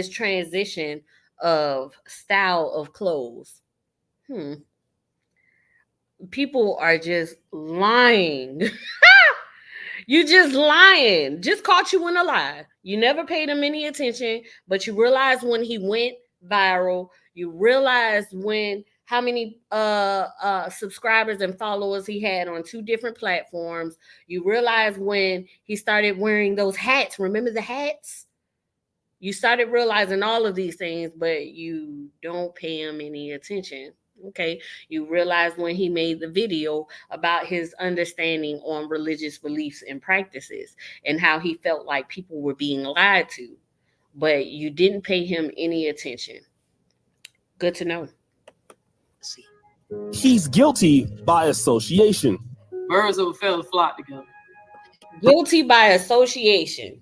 transition of style of clothes. People are just lying. You just lying. Just caught you in a lie. You never paid him any attention, but you realized when he went viral. You realized how many subscribers and followers he had on 2 different platforms. You realized when he started wearing those hats. Remember the hats? You started realizing all of these things, but you don't pay him any attention. Okay, you realize when he made the video about his understanding on religious beliefs and practices and how he felt like people were being lied to, but you didn't pay him any attention. Good to know. He's guilty by association. Birds of a feather flock together. Guilty by association.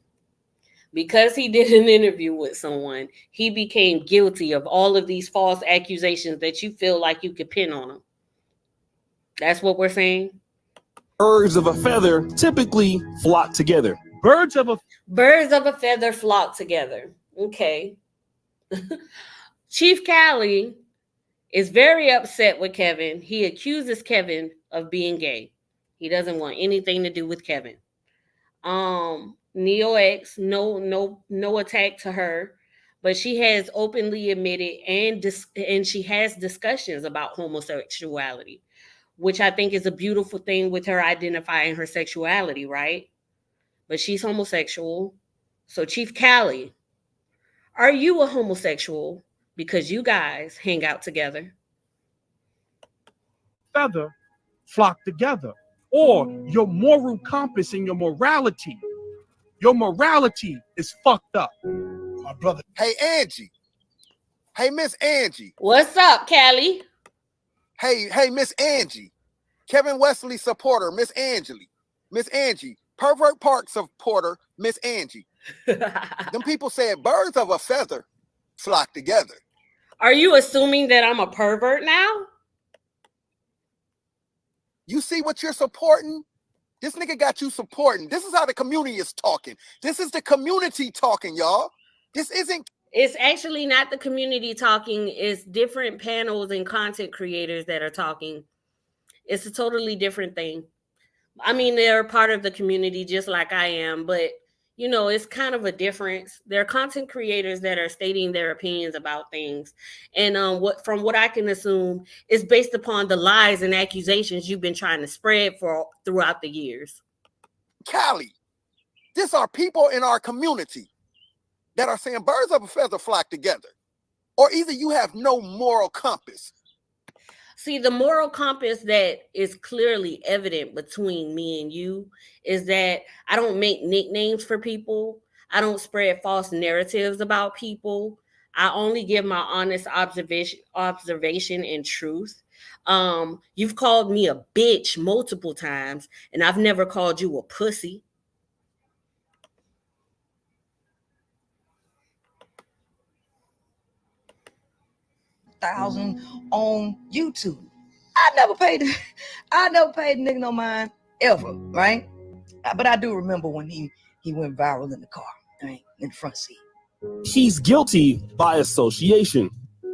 Because he did an interview with someone, he became guilty of all of these false accusations that you feel like you could pin on him. That's what we're saying. Birds of a feather typically flock together. Birds of a feather flock together. Okay. Cheif Cali is very upset with Kevin. He accuses Kevin of being gay. He doesn't want anything to do with Kevin. Neo X, no attack to her, but she has openly admitted and she has discussions about homosexuality, which I think is a beautiful thing with her identifying her sexuality, right? But she's homosexual. So Cheif Cali, are you a homosexual because you guys hang out together? Feather flock together, or your moral compass and your morality. Your morality is fucked up, my brother. Hey, Angie. Hey, Miss Angie. What's up, Cali? Hey, Miss Angie. Kevin Wesley supporter, Miss Angie. Miss Angie. Pervert Park supporter, Miss Angie. Them people said birds of a feather flock together. Are you assuming that I'm a pervert now? You see what you're supporting? This nigga got you supporting. This is how the community is talking. This is the community talking, y'all. This isn't. It's actually not the community talking. It's different panels and content creators that are talking. It's a totally different thing. I mean, they're part of the community just like I am, but you know, it's kind of a difference. There are content creators that are stating their opinions about things. And from what I can assume is based upon the lies and accusations you've been trying to spread throughout the years. Cali, these are people in our community that are saying birds of a feather flock together. Or either you have no moral compass. See, the moral compass that is clearly evident between me and you is that I don't make nicknames for people. I don't spread false narratives about people. I only give my honest observation and truth. You've called me a bitch multiple times, and I've never called you a pussy. $1,000 on YouTube. I never paid the nigga no mind ever, right? But I do remember when he went viral in the car, right, in the front seat. He's guilty by association.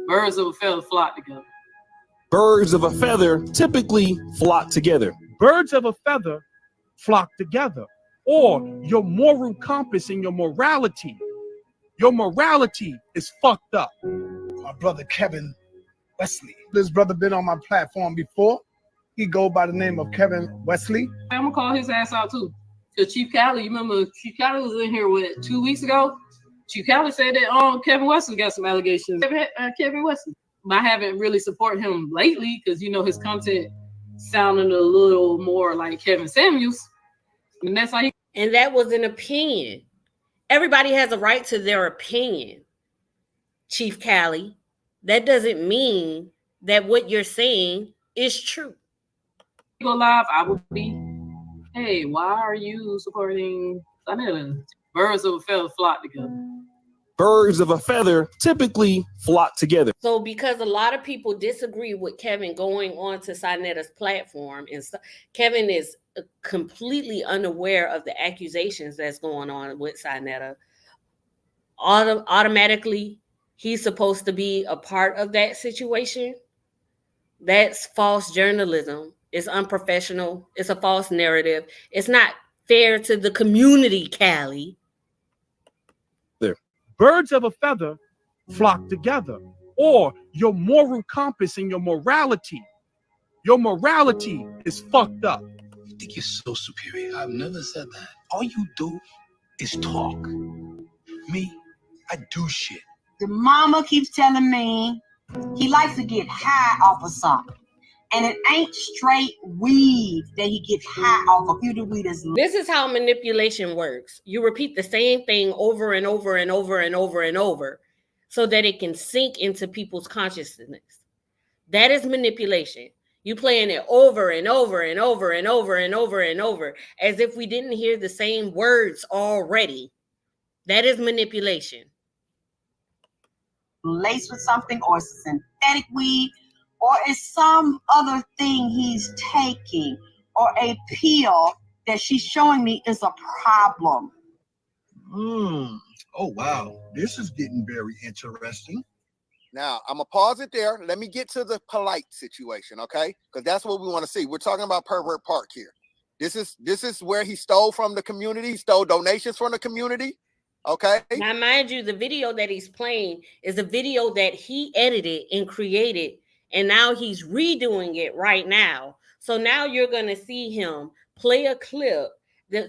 Birds of a feather flock together. Birds of a feather typically flock together. Birds of a feather flock together, or your moral compass and your morality. Your morality is fucked up. My brother Kevin Wesley. This brother been on my platform before. He go by the name of Kevin Wesley. I'm gonna call his ass out too. Cause Cheif Cali, you remember Cheif Cali was in here 2 weeks ago? Cheif Cali said that Kevin Wesley got some allegations. Kevin Wesley. I haven't really supported him lately because you know his content sounding a little more like Kevin Samuels. And that's how he. And that was an opinion. Everybody has a right to their opinion, Cheif Cali. That doesn't mean that what you're saying is true. Go live, I would be, hey, why are you supporting birds of a feather flock together? Birds of a feather typically flock together. So because a lot of people disagree with Kevin going on to Sinetta's platform, and Kevin is completely unaware of the accusations that's going on with Sinetta, automatically he's supposed to be a part of that situation. That's false journalism. It's unprofessional. It's a false narrative. It's not fair to the community, Cali. Birds of a feather flock together. Or your moral compass and your morality is fucked up. You think you're so superior. I've never said that. All you do is talk. Me, I do shit. The mama keeps telling me he likes to get high off of something. And it ain't straight weed that he gets high off of. You the weed is. This is how manipulation works. You repeat the same thing over and over and over and over and over so that it can sink into people's consciousness. That is manipulation. You playing it over and over and over and over and over and over as if we didn't hear the same words already. That is manipulation. Laced with something, or synthetic weed, or is some other thing he's taking, or a pill that she's showing me is a problem. Oh, wow. This is getting very interesting. Now, I'm going to pause it there. Let me get to the polite situation, okay? Because that's what we want to see. We're talking about Pervert Park here. This is where he stole from the community. He stole donations from the community, okay? Now, mind you, the video that he's playing is a video that he edited and created, and now he's redoing it right now. So now you're going to see him play a clip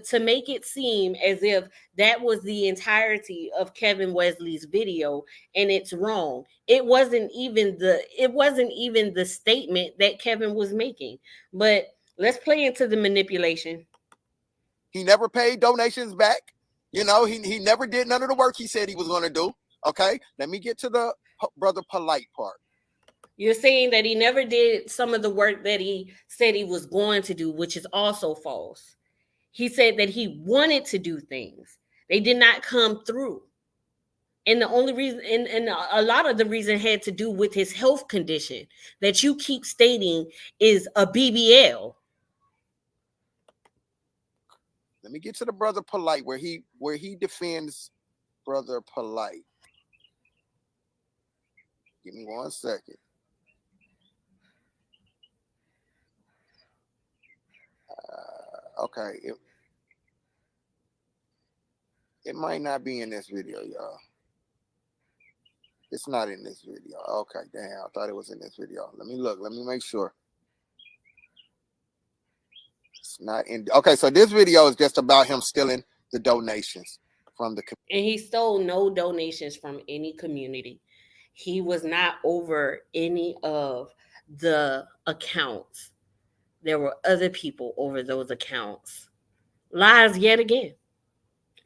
to make it seem as if that was the entirety of Kevin Wesley's video, and it's wrong. It wasn't even the statement that Kevin was making. But let's play into the manipulation. He never paid donations back. You know, he never did none of the work he said he was going to do. Okay, let me get to the brother polite part. You're saying that he never did some of the work that he said he was going to do, which is also false. He said that he wanted to do things. They did not come through. And the only reason, and a lot of the reason had to do with his health condition that you keep stating is a BBL. Let me get to the brother polite where he defends brother polite. Give me 1 second. Okay. It might not be in this video, y'all. It's not in this video. Okay, damn. I thought it was in this video. Let me look. Let me make sure. It's not in. Okay, so this video is just about him stealing the donations from the community. And he stole no donations from any community. He was not over any of the accounts. There were other people over those accounts. Lies yet again.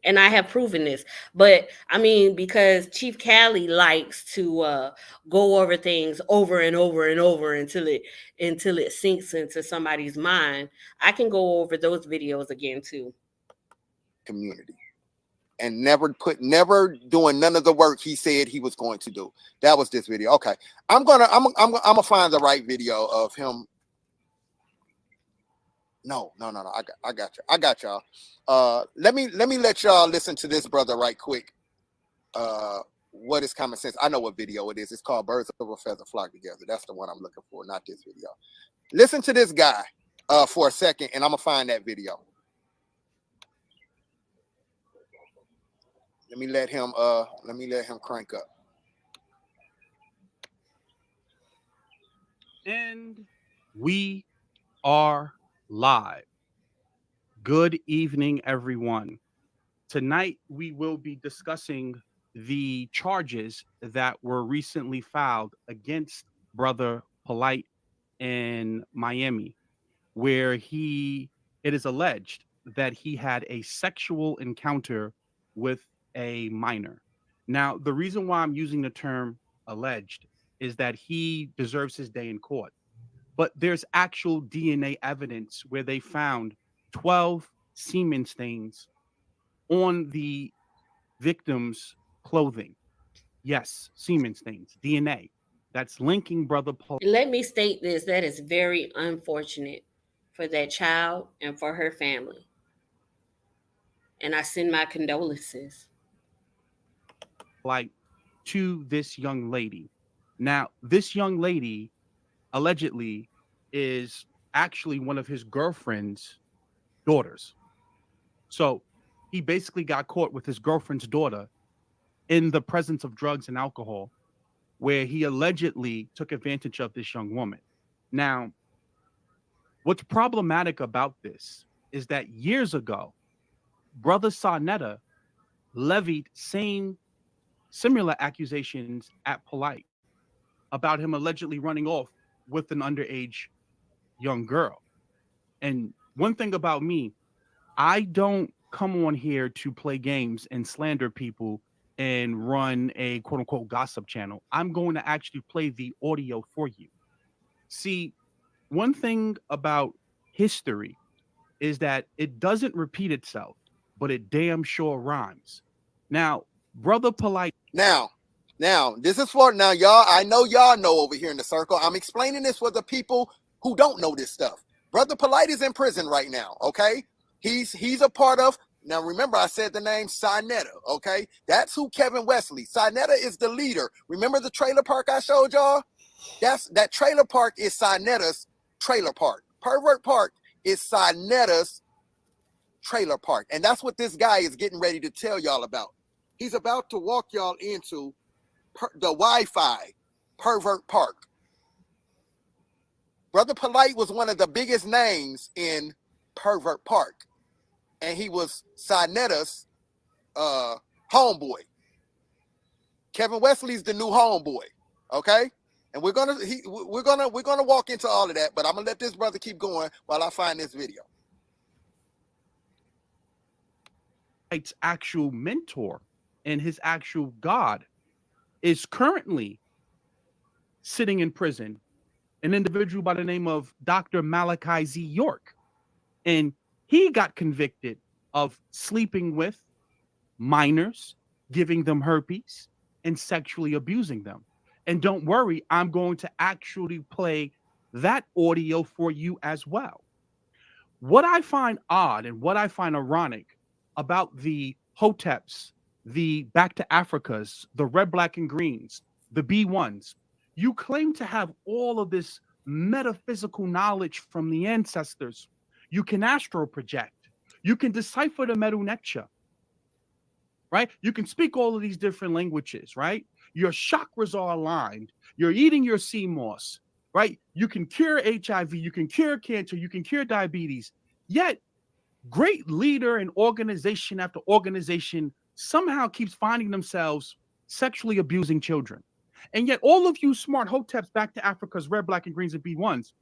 And I have proven this. But I mean, because Cheif Cali likes to go over things over and over and over until it sinks into somebody's mind, I can go over those videos again too. Community. And never doing none of the work he said he was going to do. That was this video. Okay. I'm gonna find the right video of him. No. I got y'all. Let me let y'all listen to this brother right quick. What is common sense? I know what video it is. It's called Birds of a Feather Flock Together. That's the one I'm looking for, not this video. Listen to this guy for a second, and I'm gonna find that video. Let me let him crank up. And we are live. Good evening, everyone. Tonight, we will be discussing the charges that were recently filed against Brother Polite in Miami. where it is alleged that he had a sexual encounter with a minor. Now, the reason why I'm using the term alleged is that he deserves his day in court. But there's actual DNA evidence where they found 12 semen stains on the victim's clothing. Yes, semen stains, DNA. That's linking brother Paul. Let me state this, that is very unfortunate for that child and for her family. And I send my condolences. Like to this young lady. Now, this young lady allegedly is actually one of his girlfriend's daughters. So he basically got caught with his girlfriend's daughter in the presence of drugs and alcohol, where he allegedly took advantage of this young woman. Now, what's problematic about this is that years ago, Brother Sarnetta levied similar accusations at Polite about him allegedly running off with an underage young girl. And one thing about me, I don't come on here to play games and slander people and run a quote unquote gossip channel. I'm going to actually play the audio for you. See, one thing about history is that it doesn't repeat itself, but it damn sure rhymes. Now, Brother Polite. Now, this is for now, y'all. I know y'all know over here in the circle. I'm explaining this for the people who don't know this stuff. Brother Polite is in prison right now, okay? He's a part of, now remember I said the name Sarnetta, okay? That's who Kevin Wesley. Sarnetta is the leader. Remember the trailer park I showed y'all? That trailer park is Sarnetta's trailer park. Pervert Park is Sarnetta's trailer park. And that's what this guy is getting ready to tell y'all about. He's about to walk y'all into the Wi-Fi Pervert Park. Brother Polite was one of the biggest names in Pervert Park, and he was Sarnetta's homeboy. Kevin Wesley's the new homeboy, okay? And we're gonna walk into all of that, but I'm gonna let this brother keep going while I find this video. Polite's actual mentor and his actual God is currently sitting in prison, an individual by the name of Dr. Malachi Z. York. And he got convicted of sleeping with minors, giving them herpes, and sexually abusing them. And don't worry, I'm going to actually play that audio for you as well. What I find odd and what I find ironic about the Hoteps, the Back to Africas, the Red, Black, and Greens, the B1s, you claim to have all of this metaphysical knowledge from the ancestors. You can astro project. You can decipher the Medu-Neter, right? You can speak all of these different languages, right? Your chakras are aligned. You're eating your sea moss, right? You can cure HIV. You can cure cancer. You can cure diabetes. Yet, great leader and organization after organization somehow keeps finding themselves sexually abusing children. And yet all of you smart Hoteps Back to Africa's Red, Black, and Greens and B1s,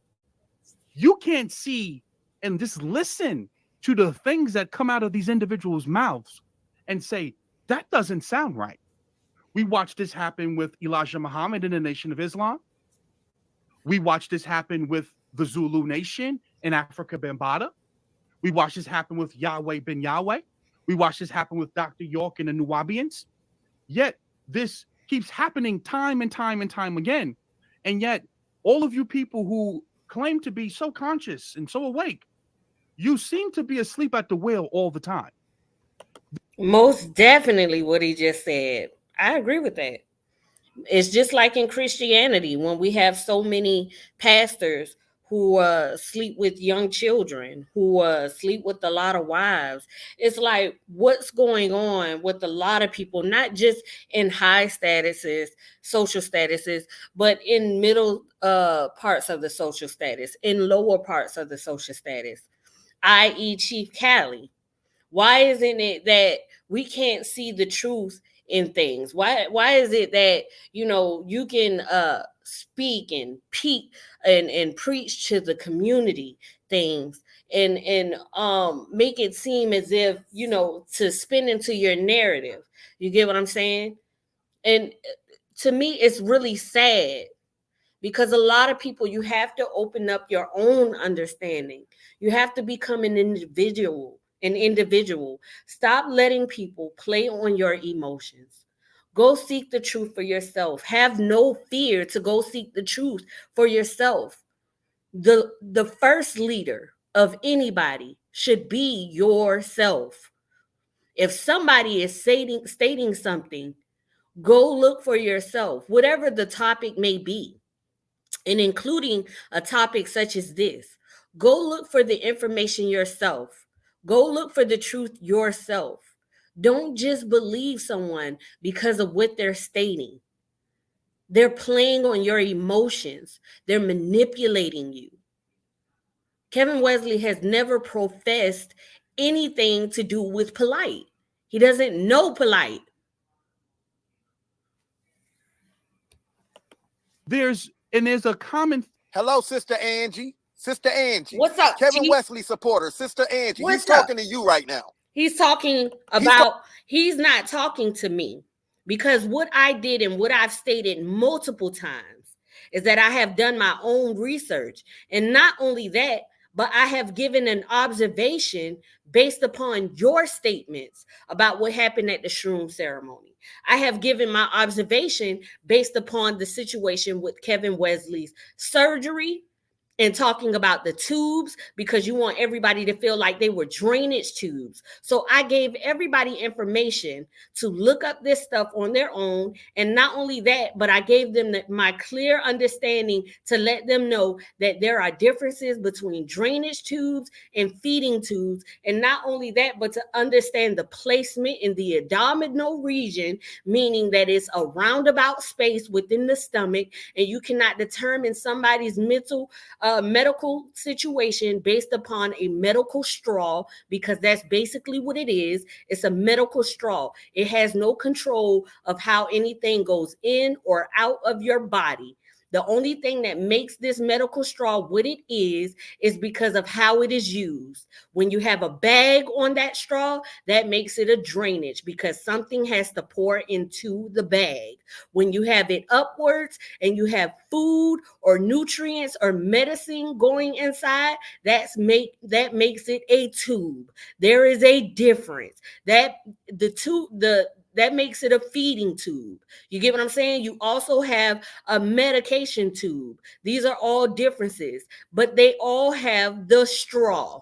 you can't see and just listen to the things that come out of these individuals' mouths and say, that doesn't sound right. We watched this happen with Elijah Muhammad in the Nation of Islam. We watched this happen with the Zulu Nation in Africa Bambaataa. We watched this happen with Yahweh Ben Yahweh. We watched this happen with Dr. York and the Nuwabians. Yet this keeps happening time and time and time again. And yet all of you people who claim to be so conscious and so awake, you seem to be asleep at the wheel all the time. Most definitely what he just said. I agree with that. It's just like in Christianity when we have so many pastors who sleep with young children, who sleep with a lot of wives. It's like what's going on with a lot of people, not just in high statuses, social statuses, but in middle parts of the social status, in lower parts of the social status, i.e. Cheif Cali. Why isn't it that we can't see the truth in things? Why is it that, you know, you can speak and preach to the community things and make it seem as if, you know, to spin into your narrative. You get what I'm saying? And to me, it's really sad because a lot of people, you have to open up your own understanding. You have to become an individual. Stop letting people play on your emotions. Go seek the truth for yourself. Have no fear to go seek the truth for yourself. The first leader of anybody should be yourself. If somebody is stating something, go look for yourself, whatever the topic may be, and including a topic such as this. Go look for the information yourself. Go look for the truth yourself. Don't just believe someone because of what they're stating. They're playing on your emotions. They're manipulating you. Kevin Wesley has never professed anything to do with polite. He doesn't know polite. There's a common. Hello, Sister Angie. Sister Angie. What's up, Kevin Chief? Wesley supporter. Sister Angie. What's He's talking to you right now. He's talking about, he's not talking to me, because what I did and what I've stated multiple times is that I have done my own research. And not only that, but I have given an observation based upon your statements about what happened at the shroom ceremony. I have given my observation based upon the situation with Kevin Wesley's surgery, and talking about the tubes, because you want everybody to feel like they were drainage tubes. So I gave everybody information to look up this stuff on their own. And not only that, but I gave them my clear understanding to let them know that there are differences between drainage tubes and feeding tubes. And not only that, but to understand the placement in the abdominal region, meaning that it's a roundabout space within the stomach, and you cannot determine somebody's medical situation based upon a medical straw, because that's basically what it is. It's a medical straw. It has no control of how anything goes in or out of your body. The only thing that makes this medical straw what it is because of how it is used. When you have a bag on that straw, that makes it a drainage, because something has to pour into the bag. When you have it upwards and you have food or nutrients or medicine going inside, that makes it a tube. There is a difference. That makes it a feeding tube. You get what I'm saying? You also have a medication tube. These are all differences, but they all have the straw.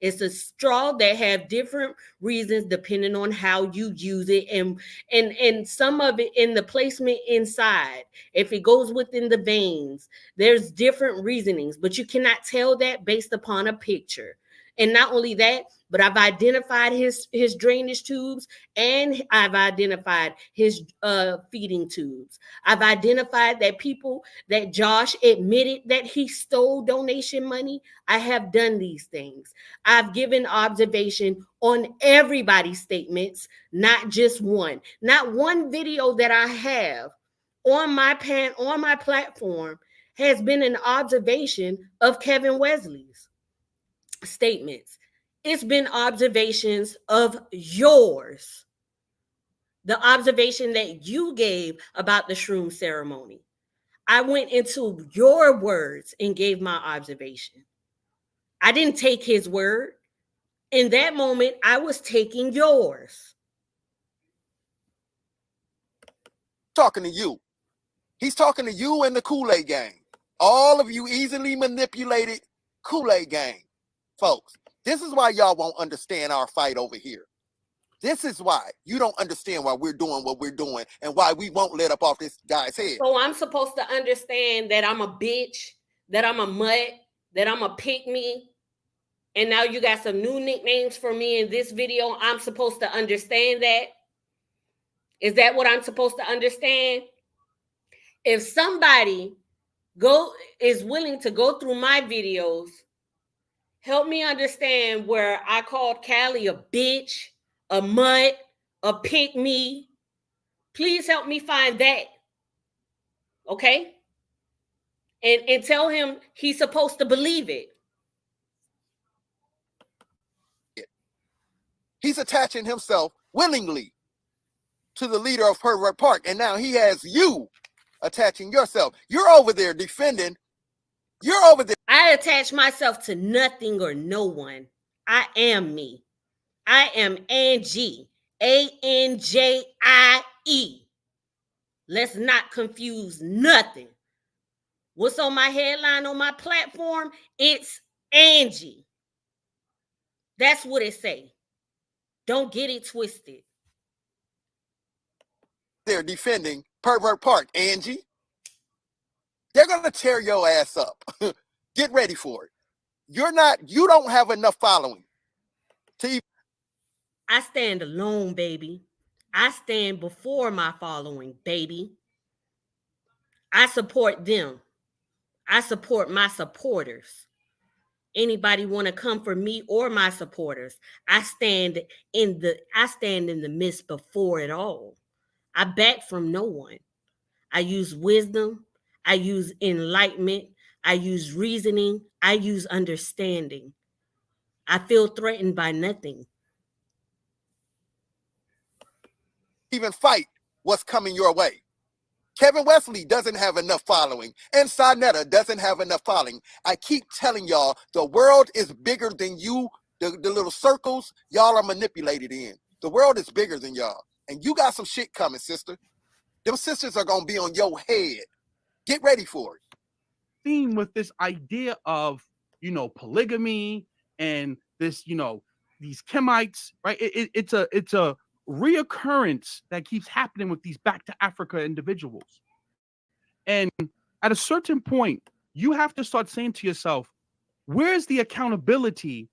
It's a straw that have different reasons depending on how you use it, and some of it in the placement inside. If it goes within the veins, there's different reasonings, but you cannot tell that based upon a picture. And not only that, but I've identified his drainage tubes, and I've identified his feeding tubes. I've identified that Josh admitted that he stole donation money. I have done these things. I've given observation on everybody's statements, not just one. Not one video that I have on my platform has been an observation of Kevin Wesley's statements. It's been observations of yours. The observation that you gave about the shroom ceremony. I went into your words and gave my observation. I didn't take his word. In that moment, I was taking yours. Talking to you. He's talking to you and the Kool-Aid gang. All of you easily manipulated Kool-Aid gang folks. This is why y'all won't understand our fight over here. This is why you don't understand why we're doing what we're doing and why we won't let up off this guy's head. So I'm supposed to understand that I'm a bitch, that I'm a mutt, that I'm a pick-me, and now you got some new nicknames for me in this video. I'm supposed to understand that? Is that what I'm supposed to understand? If somebody is willing to go through my videos, help me understand where I called Cali a bitch, a mutt, a pick-me. Please help me find that. Okay? And tell him he's supposed to believe it. He's attaching himself willingly to the leader of Pervert Park, and now he has you attaching yourself. You're over there defending. You're over there. I attach myself to nothing or no one. I am me. I am Angie. Anjie. Let's not confuse nothing. What's on my headline on my platform? It's Angie. That's what it say. Don't get it twisted. They're defending Pervert Park, Angie. They're going to tear your ass up. Get ready for it. You don't have enough following. I stand alone, baby. I stand before my following, baby. I support them. I support my supporters. Anybody want to come for me or my supporters? I stand in the midst before it all. I back from no one. I use wisdom. I use enlightenment. I use reasoning. I use understanding. I feel threatened by nothing. Even fight what's coming your way. Kevin Wesley doesn't have enough following, and Sarnetta doesn't have enough following. I keep telling y'all, the world is bigger than you, the little circles y'all are manipulated in. The world is bigger than y'all, and you got some shit coming, sister. Them sisters are going to be on your head. Get ready for it. Theme with this idea of, polygamy and this, these Kemites, right? It's a reoccurrence that keeps happening with these back to Africa individuals. And at a certain point, you have to start saying to yourself, where's the accountability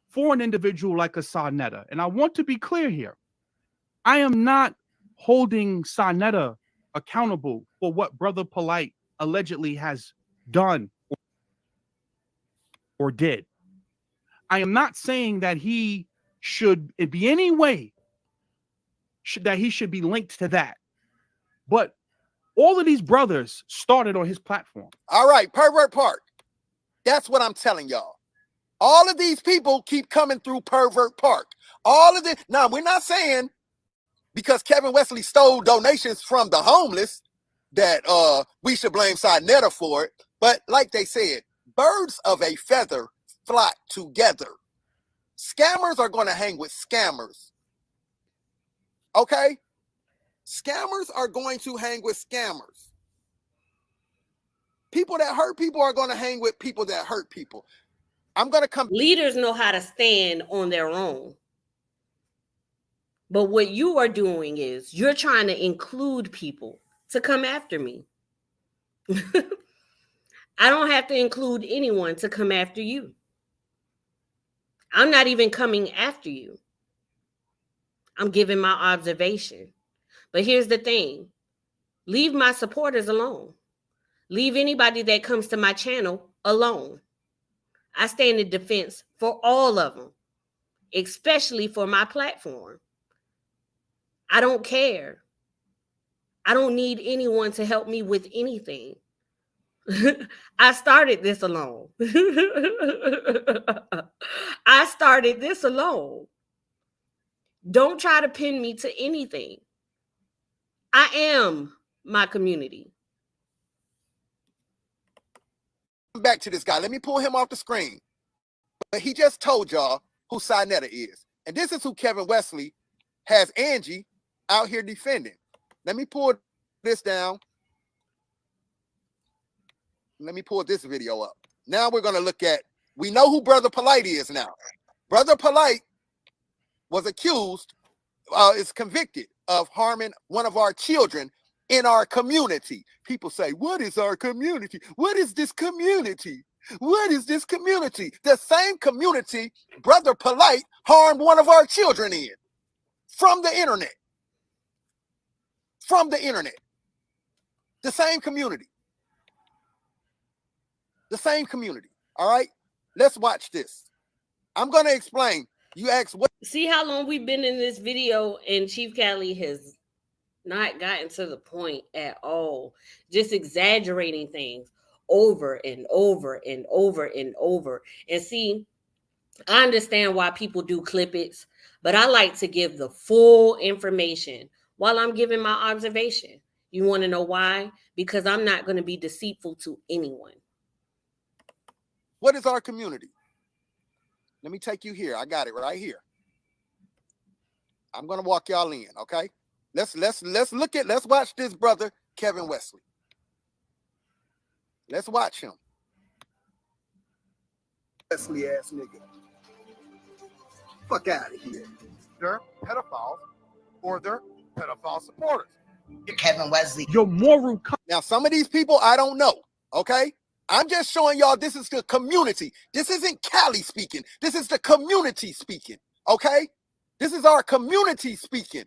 for an individual like a Sarnetta? And I want to be clear here. I am not holding Sarnetta accountable for what Brother Polite allegedly has done or did. I am not saying that he should be any way that he should be linked to that. But all of these brothers started on his platform. All right, Pervert Park. That's what I'm telling y'all. All of these people keep coming through Pervert Park. All of this. Now, we're not saying because Kevin Wesley stole donations from the homeless that we should blame Sarnetta for it. But like they said, birds of a feather flock together. Scammers are going to hang with scammers. Okay? Scammers are going to hang with scammers. People that hurt people are going to hang with people that hurt people. I'm going to come. Leaders know how to stand on their own. But what you are doing is you're trying to include people to come after me. I don't have to include anyone to come after you. I'm not even coming after you. I'm giving my observation. But here's the thing. Leave my supporters alone. Leave anybody that comes to my channel alone. I stand in defense for all of them, especially for my platform. I don't care. I don't need anyone to help me with anything. I started this alone. I started this alone. Don't try to pin me to anything. I am my community. Back to this guy. Let me pull him off the screen. But he just told y'all who Sarnetta is. And this is who Kevin Wesley has Angie out here defending. Let me pull this down. Let me pull this video up. Now we're going to look at, we know who Brother Polite is now. Brother Polite was accused, is convicted of harming one of our children in our community. People say, what is our community? What is this community? What is this community? The same community Brother Polite harmed one of our children in. From the internet. From the internet. The same community. The same community. All right? Let's watch this. I'm going to explain. You ask what? See how long we've been in this video, and Cheif Cali has not gotten to the point at all. Just exaggerating things over and over and over and over. And see, I understand why people do clippets, but I like to give the full information while I'm giving my observation. You want to know why? Because I'm not going to be deceitful to anyone. What is our community? Let me take you here. I got it right here. I'm gonna walk y'all in, okay? Let's watch this brother, Kevin Wesley. Let's watch him. Wesley ass nigga. Fuck out of here. They're pedophiles or they're pedophile supporters. Kevin Wesley. Your moral. Now, some of these people I don't know, okay? I'm just showing y'all this is the community. This isn't Cali speaking. This is the community speaking, okay? This is our community speaking.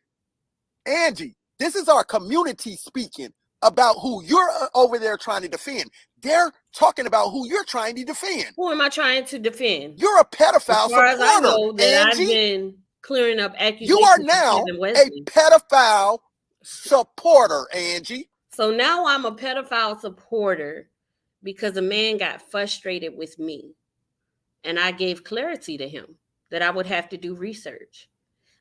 Angie, this is our community speaking about who you're over there trying to defend. They're talking about who you're trying to defend. Who am I trying to defend? You're a pedophile as far supporter, as I know, that Angie. I've been clearing up accusations. You are now a pedophile supporter, Angie. So now I'm a pedophile supporter because a man got frustrated with me. And I gave clarity to him that I would have to do research,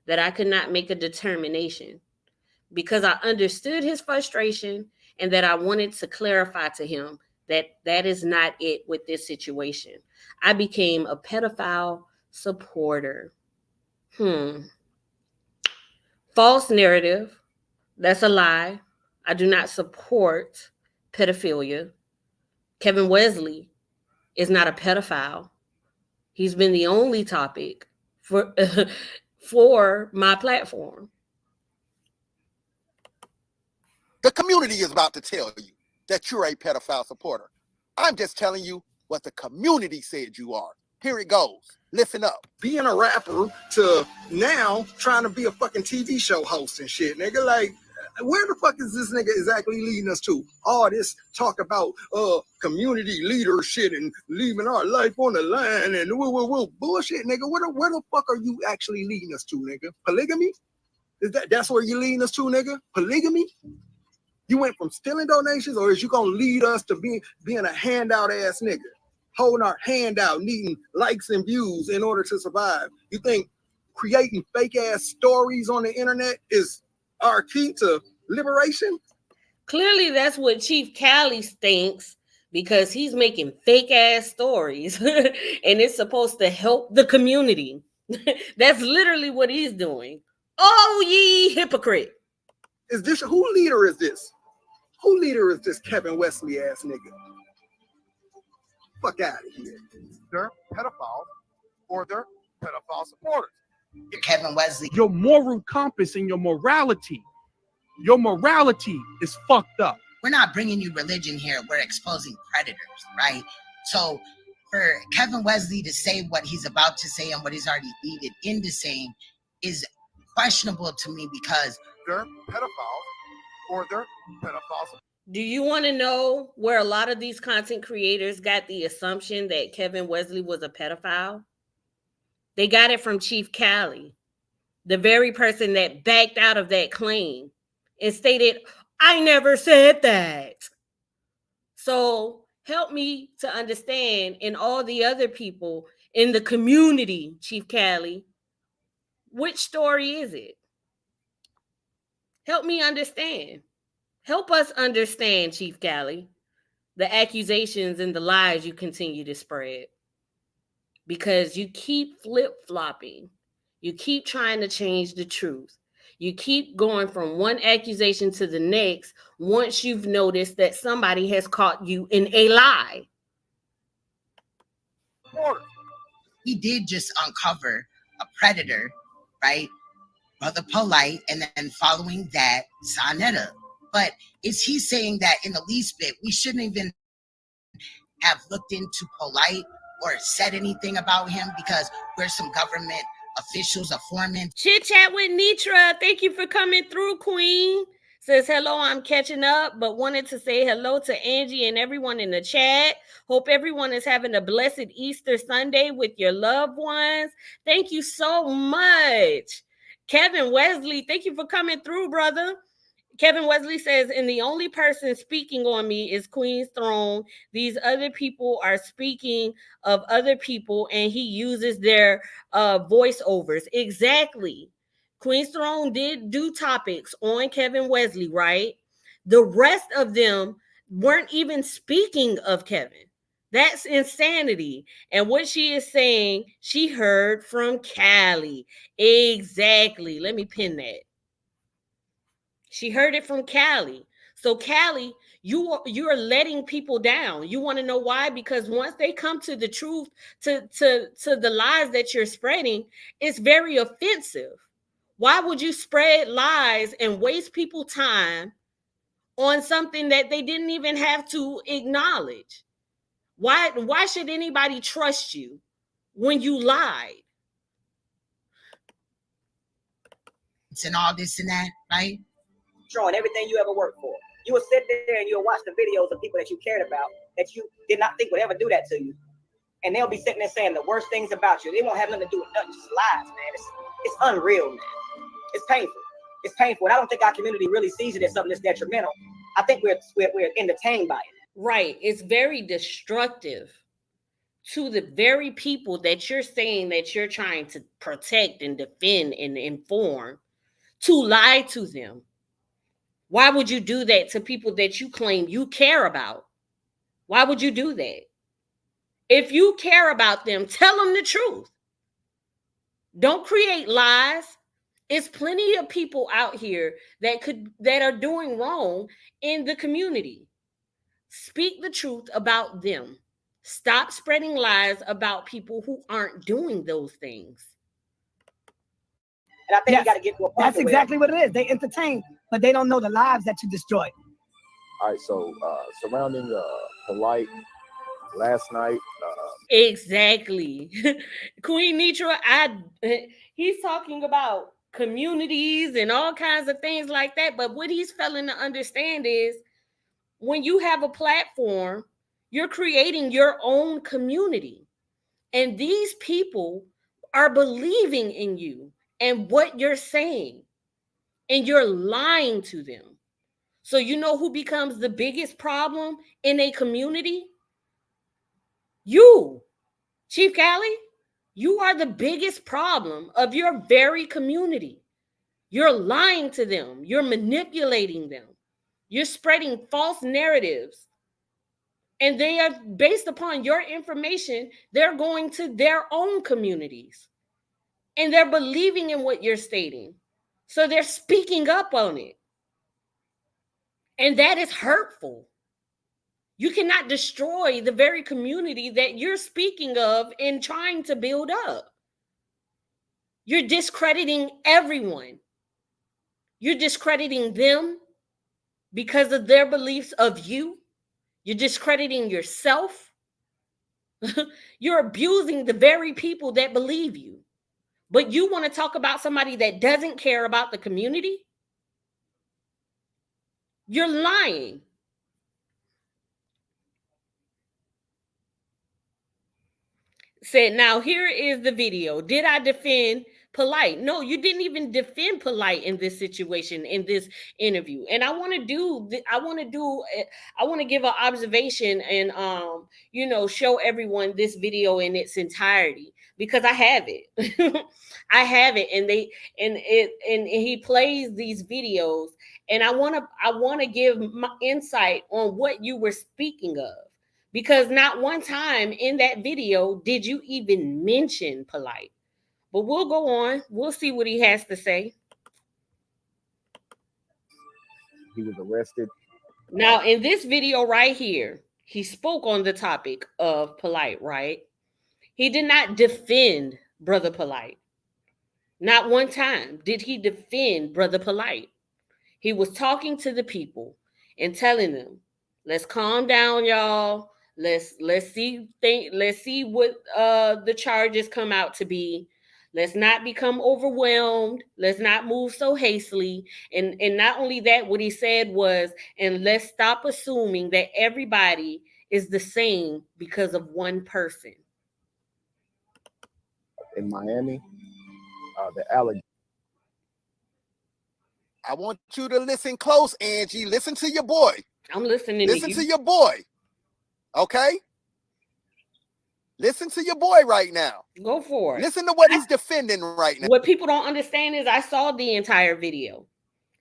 that I could not make a determination because I understood his frustration and that I wanted to clarify to him that that is not it with this situation. I became a pedophile supporter. False narrative. That's a lie. I do not support pedophilia. Kevin Wesley is not a pedophile. He's been the only topic for for my platform. The community is about to tell you that you're a pedophile supporter. I'm just telling you what the community said you are. Here it goes. Listen up. Being a rapper to now trying to be a fucking TV show host and shit, nigga. Like, where the fuck is this nigga exactly leading us to? All this talk about community leadership and leaving our life on the line and bullshit, nigga. Where the fuck are you actually leading us to, nigga? Polygamy? That's where you're leading us to, nigga? Polygamy? You went from stealing donations, or is you gonna lead us to being a handout ass nigga? Holding our hand out, needing likes and views in order to survive. You think creating fake ass stories on the internet is our key to liberation? Clearly, that's what Chief Cali thinks because he's making fake ass stories and it's supposed to help the community. That's literally what he's doing. Oh, ye hypocrite. Is this who leader is this? Who leader is this Kevin Wesley ass nigga? Fuck out of here. They're pedophiles or they're pedophile supporters. Kevin Wesley. Your moral compass and your morality is fucked up. We're not bringing you religion here. We're exposing predators, right? So for Kevin Wesley to say what he's about to say and what he's already leaded into saying is questionable to me because they're pedophiles or they're pedophiles. Do you want to know where a lot of these content creators got the assumption that Kevin Wesley was a pedophile? They got it from Chief Cali, the very person that backed out of that claim and stated, I never said that. So help me to understand, and all the other people in the community, Chief Cali, which story is it? Help me understand. Help us understand, Chief Cali, the accusations and the lies you continue to spread. Because you keep flip-flopping. You keep trying to change the truth. You keep going from one accusation to the next once you've noticed that somebody has caught you in a lie. He did just uncover a predator, right? Brother Polite, and then following that, Sonetta. But is he saying that in the least bit, we shouldn't even have looked into Polite or said anything about him because we're some government officials, a foreman? Chit chat with Nitra. Thank you for coming through, Queen. Says, hello, I'm catching up, but wanted to say hello to Angie and everyone in the chat. Hope everyone is having a blessed Easter Sunday with your loved ones. Thank you so much. Kevin Wesley, thank you for coming through, brother. Kevin Wesley says, and the only person speaking on me is Queen's Throne. These other people are speaking of other people, and he uses their voiceovers. Exactly. Queen's Throne did do topics on Kevin Wesley, right? The rest of them weren't even speaking of Kevin. That's insanity. And what she is saying, she heard from Cali. Exactly. Let me pin that. She heard it from Cali. So Cali, you're letting people down. You want to know why? Because once they come to the truth, to the lies that you're spreading, it's very offensive. Why would you spread lies and waste people time on something that they didn't even have to acknowledge? Why should anybody trust you when you lied? And all this and that, right? Showing everything you ever worked for. You will sit there and you'll watch the videos of people that you cared about that you did not think would ever do that to you. And they'll be sitting there saying the worst things about you. They won't have nothing to do with nothing, just lies, man. It's unreal, man. It's painful. It's painful. And I don't think our community really sees it as something that's detrimental. I think we're entertained by it. Right. It's very destructive to the very people that you're saying that you're trying to protect and defend and inform, to lie to them. Why would you do that to people that you claim you care about? Why would you do that? If you care about them, tell them the truth. Don't create lies. It's plenty of people out here that are doing wrong in the community. Speak the truth about them. Stop spreading lies about people who aren't doing those things. And I think you got to get to a point. That's exactly what it is. They entertain, but they don't know the lives that you destroyed. All right, so surrounding Polite last night. Exactly. Queen Nitra, he's talking about communities and all kinds of things like that, but what he's failing to understand is when you have a platform, you're creating your own community. And these people are believing in you and what you're saying, and you're lying to them. So you know who becomes the biggest problem in a community? You, Cheif Cali. You are the biggest problem of your very community. You're lying to them. You're manipulating them. You're spreading false narratives. And they are based upon your information. They're going to their own communities. And they're believing in what you're stating. So they're speaking up on it. And that is hurtful. You cannot destroy the very community that you're speaking of and trying to build up. You're discrediting everyone. You're discrediting them because of their beliefs of you. You're discrediting yourself. You're abusing the very people that believe you. But you want to talk about somebody that doesn't care about the community? You're lying. Said, now here is the video. Did I defend Polite? No, you didn't even defend Polite in this situation, in this interview. And I want to give an observation and show everyone this video in its entirety, because I have it. I have it, and he plays these videos, and I want to give my insight on what you were speaking of. Because not one time in that video did you even mention Polite. But we'll go on. We'll see what he has to say. He was arrested. Now, in this video right here, he spoke on the topic of Polite, right? He did not defend Brother Polite. Not one time did he defend Brother Polite. He was talking to the people and telling them, let's calm down, y'all. Let's see what the charges come out to be. Let's not become overwhelmed. Let's not move so hastily. And not only that, what he said was, and let's stop assuming that everybody is the same because of one person. In Miami, the allegation. I want you to listen close, Angie. Listen to your boy. I'm listening Listen to to you. your boy. Okay? Listen to your boy right now. Go for it. Listen to what he's defending right now. What people don't understand is I saw the entire video.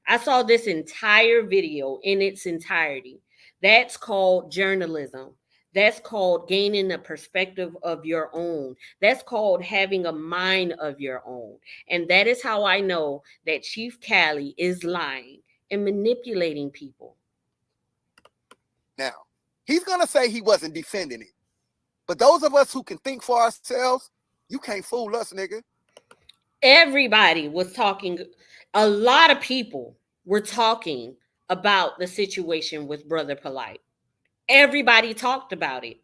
I saw this entire video in its entirety. That's called journalism. That's called gaining a perspective of your own. That's called having a mind of your own. And that is how I know that Cheif Cali is lying and manipulating people. Now, he's going to say he wasn't defending it. But those of us who can think for ourselves, you can't fool us, nigga. Everybody was talking. A lot of people were talking about the situation with Brother Polite. Everybody talked about it.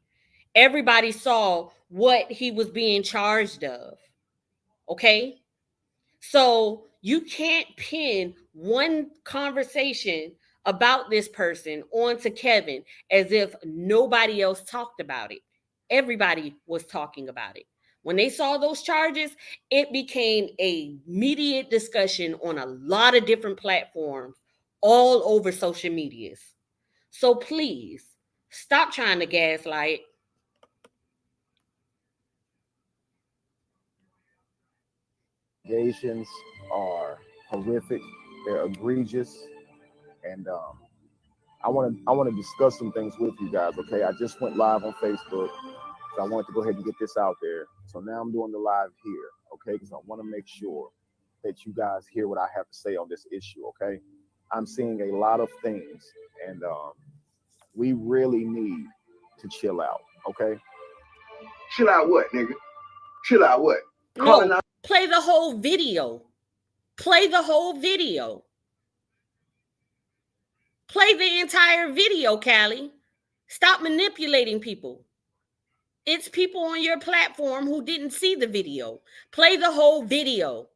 Everybody saw what he was being charged of. Okay? So you can't pin one conversation about this person onto Kevin as if nobody else talked about it. Everybody was talking about it. When they saw those charges, it became a immediate discussion on a lot of different platforms all over social medias. So please stop trying to gaslight. Allegations are horrific. They're egregious, and I want to discuss some things with you guys. Okay, I just went live on Facebook, so I wanted to go ahead and get this out there. So now I'm doing the live here. Okay, because I want to make sure that you guys hear what I have to say on this issue. Okay, I'm seeing a lot of things, and we really need to chill out. Okay, chill out what, nigga? Chill out what? No, play the whole video. Play the whole video. Play the entire video, Cali. Stop manipulating people. It's people on your platform who didn't see the video. Play the whole video.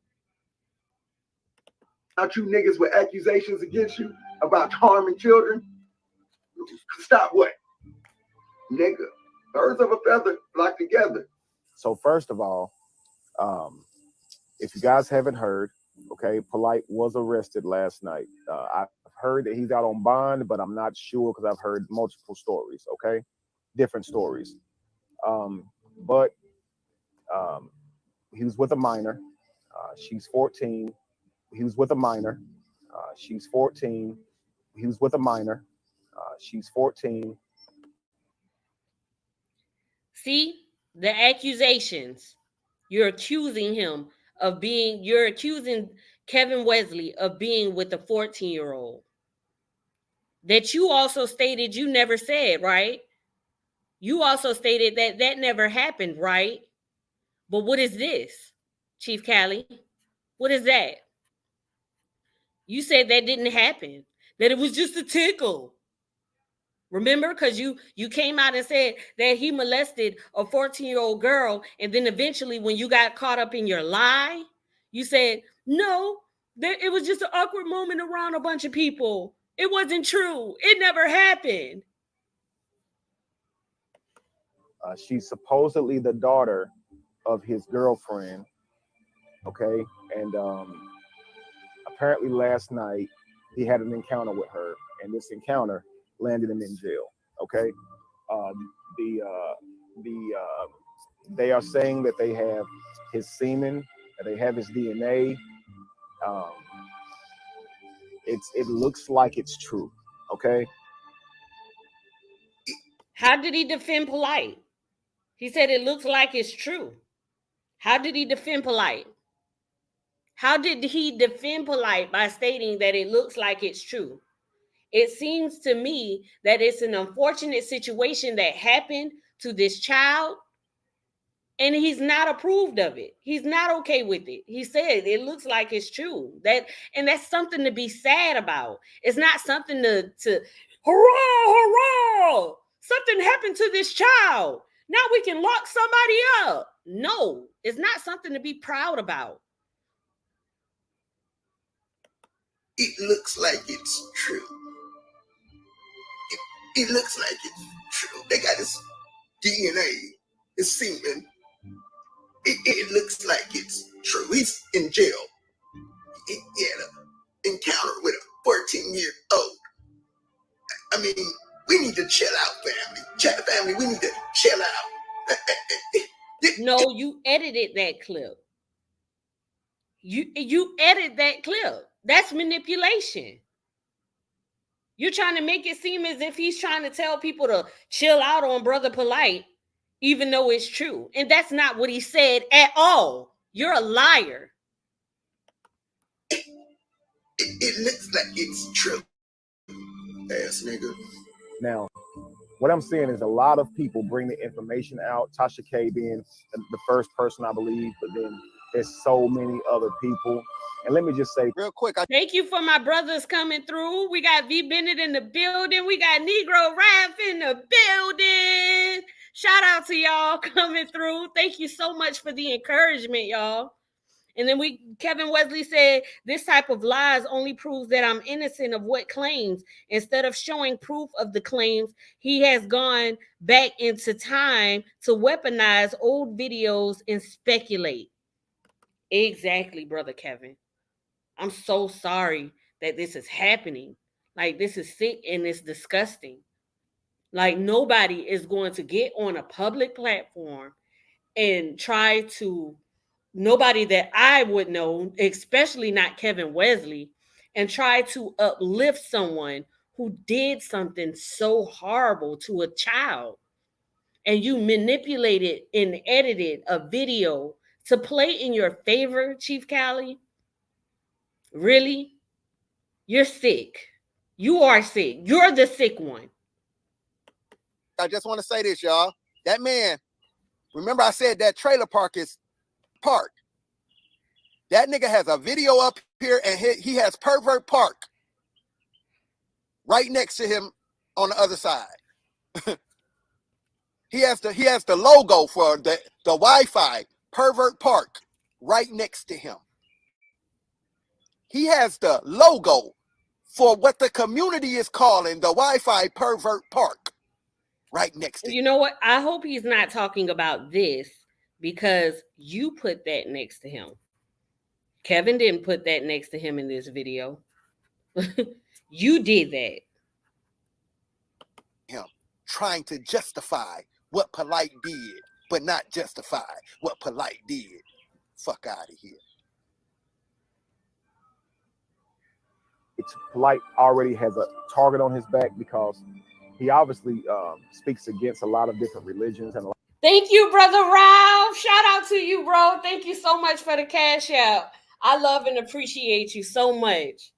Not you niggas with accusations against you about harming children. Stop what? Nigga. Birds of a feather flock together. So first of all, if you guys haven't heard, okay, Polite was arrested last night. I've heard that he's out on bond, but I'm not sure because I've heard multiple stories, okay? Different stories. But he was with a minor. She's 14. He was with a minor. She's 14. He was with a minor. She's 14. See the accusations. You're accusing Kevin Wesley of being with a 14-year-old. That you also stated you never said, right? You also stated that that never happened, right? But what is this, Cheif Cali? What is that? You said that didn't happen, that it was just a tickle. Remember? Because you came out and said that he molested a 14-year-old girl, and then eventually when you got caught up in your lie, you said, no, it was just an awkward moment around a bunch of people. It wasn't true. It never happened. She's supposedly the daughter of his girlfriend, okay? And apparently last night he had an encounter with her, and this encounter landed him in jail, okay? They are saying that they have his semen, that they have his DNA. It looks like it's true, okay? How did he defend Polite? He said it looks like it's true. How did he defend Polite? How did he defend Polite by stating that it looks like it's true? It seems to me that it's an unfortunate situation that happened to this child, and he's not approved of it. He's not okay with it. He said it looks like it's true. And that's something to be sad about. It's not something to hurrah, hurrah! Something happened to this child. Now we can lock somebody up. No, it's not something to be proud about. It looks like it's true. It looks like it's true. They got his DNA, his semen. It looks like it's true. He's in jail. Yeah. encounter with a 14-year-old. I mean, we need to chill out, family. Family, we need to chill out. No, you edited that clip. You edit that clip. That's manipulation. You're trying to make it seem as if he's trying to tell people to chill out on Brother Polite, even though it's true. And that's not what he said at all. You're a liar. It looks like it's true. Ass nigga. Now, what I'm seeing is a lot of people bring the information out, Tasha K being the first person, I believe, but then there's so many other people. And let me just say real quick. Thank you for my brothers coming through. We got V Bennett in the building. We got Negro Rap in the building. Shout out to y'all coming through. Thank you so much for the encouragement, y'all. And then Kevin Wesley said, this type of lies only proves that I'm innocent of what claims. Instead of showing proof of the claims, he has gone back into time to weaponize old videos and speculate. Exactly, Brother Kevin. I'm so sorry that this is happening. Like, this is sick and it's disgusting. Like, nobody is going to get on a public platform and try to, nobody that I would know, especially not Kevin Wesley, and try to uplift someone who did something so horrible to a child. And you manipulated and edited a video to play in your favor, Cheif Cali. Really? You're sick. You are sick. You're the sick one. I just want to say this, y'all. That man, remember I said that trailer park is park. That nigga has a video up here and he has Pervert Park right next to him on the other side. he has the logo for the Wi-Fi, Pervert Park, right next to him. He has the logo for what the community is calling the Wi-Fi Pervert Park right next to him. You know what? I hope he's not talking about this because you put that next to him. Kevin didn't put that next to him in this video. You did that. Him trying to justify what Polite did, but not justify what Polite did. Fuck out of here. It's Polite already has a target on his back because he obviously speaks against a lot of different religions. And Thank you, Brother Ralph. Shout out to you, bro. Thank you so much for the cash out. I love and appreciate you so much.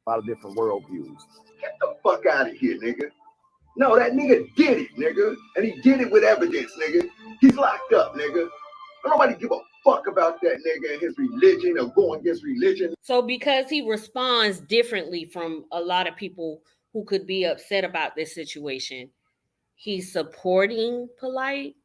A lot of different worldviews. Get the fuck out of here, nigga. No, that nigga did it, nigga. And he did it with evidence, nigga. He's locked up, nigga. Nobody give a fuck about that nigga and his religion or going against religion. So because he responds differently from a lot of people who could be upset about this situation, he's supporting Polite?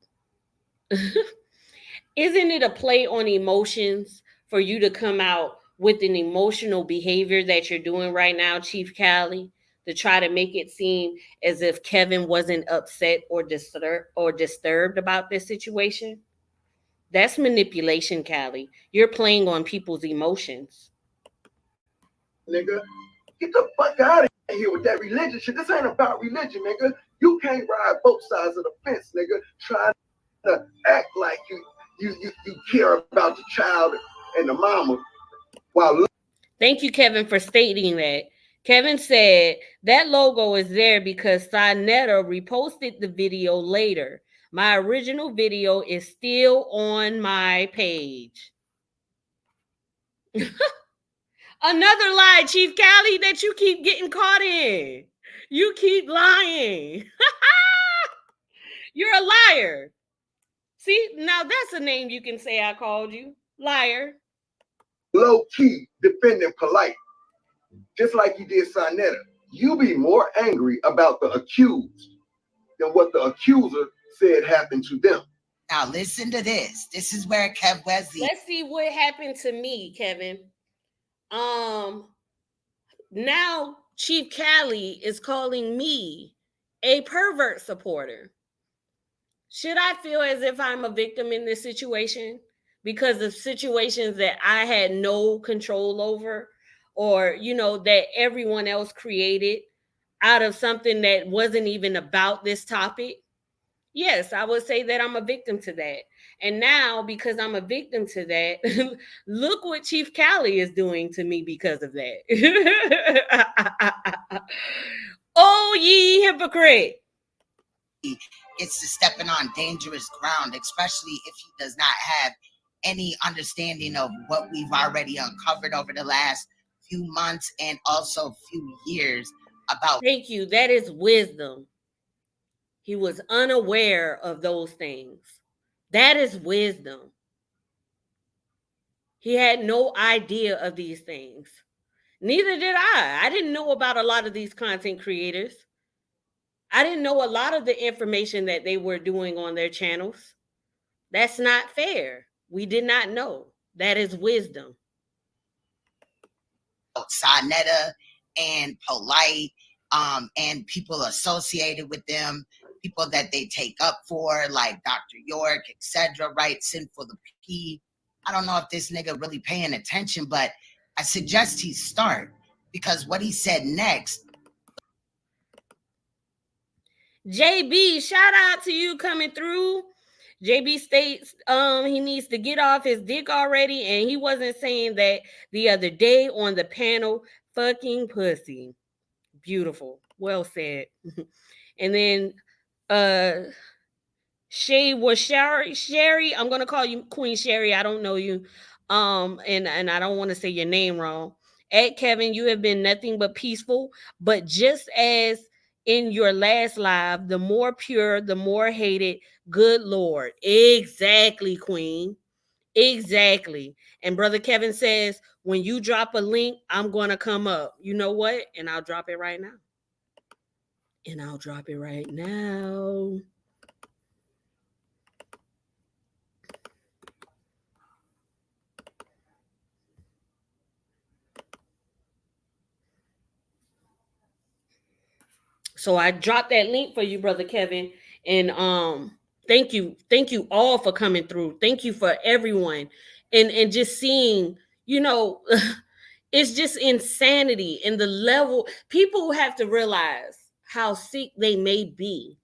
Isn't it a play on emotions for you to come out with an emotional behavior that you're doing right now, Cheif Cali, to try to make it seem as if Kevin wasn't upset or disturbed about this situation? That's manipulation, Cali. You're playing on people's emotions. Nigga, get the fuck out of here with that religion shit. This ain't about religion, nigga. You can't ride both sides of the fence, nigga. Trying to act like you care about the child and the mama while. Thank you, Kevin, for stating that. Kevin said that logo is there because Sinetta reposted the video later. My original video is still on my page. Another lie, Cheif Cali, that you keep getting caught in. You keep lying. You're a liar. See, now that's a name you can say I called you. Liar. Low key defending Polite. Just like you did Sinetta. You be more angry about the accused than what the accuser said happened to them. Now listen to this. This is where Kev Wesley. Let's see what happened to me, Kevin. Now Cheif Cali is calling me a pervert supporter. Should I feel as if I'm a victim in this situation because of situations that I had no control over or that everyone else created out of something that wasn't even about this topic, yes, I would say that I'm a victim to that. And now, because I'm a victim to that, look what Cheif Cali is doing to me because of that. Oh, ye hypocrite. It's stepping on dangerous ground, especially if he does not have any understanding of what we've already uncovered over the last few months and also few years about. Thank you. That is wisdom. He was unaware of those things. That is wisdom. He had no idea of these things. Neither did I. I didn't know about a lot of these content creators. I didn't know a lot of the information that they were doing on their channels. That's not fair. We did not know. That is wisdom. Sonetta and Polite, and people associated with them, people that they take up for, like Dr. York, etc. Right? Sinful the P. I don't know if this nigga really paying attention, but I suggest he start, because what he said next. JB, shout out to you coming through. JB states he needs to get off his dick already, and he wasn't saying that the other day on the panel. Fucking pussy. Beautiful. Well said. And then Shay was Sherry. I'm gonna call you Queen Sherry. I don't know you. And I don't want to say your name wrong. At Kevin, you have been nothing but peaceful, but just as in your last live, the more pure, the more hated. Good Lord. Exactly, Queen. Exactly. And Brother Kevin says, when you drop a link, I'm going to come up. You know what? And I'll drop it right now. And I'll drop it right now. So I dropped that link for you, Brother Kevin. And thank you all for coming through. Thank you for everyone. And just seeing, it's just insanity. And the level, people have to realize how sick they may be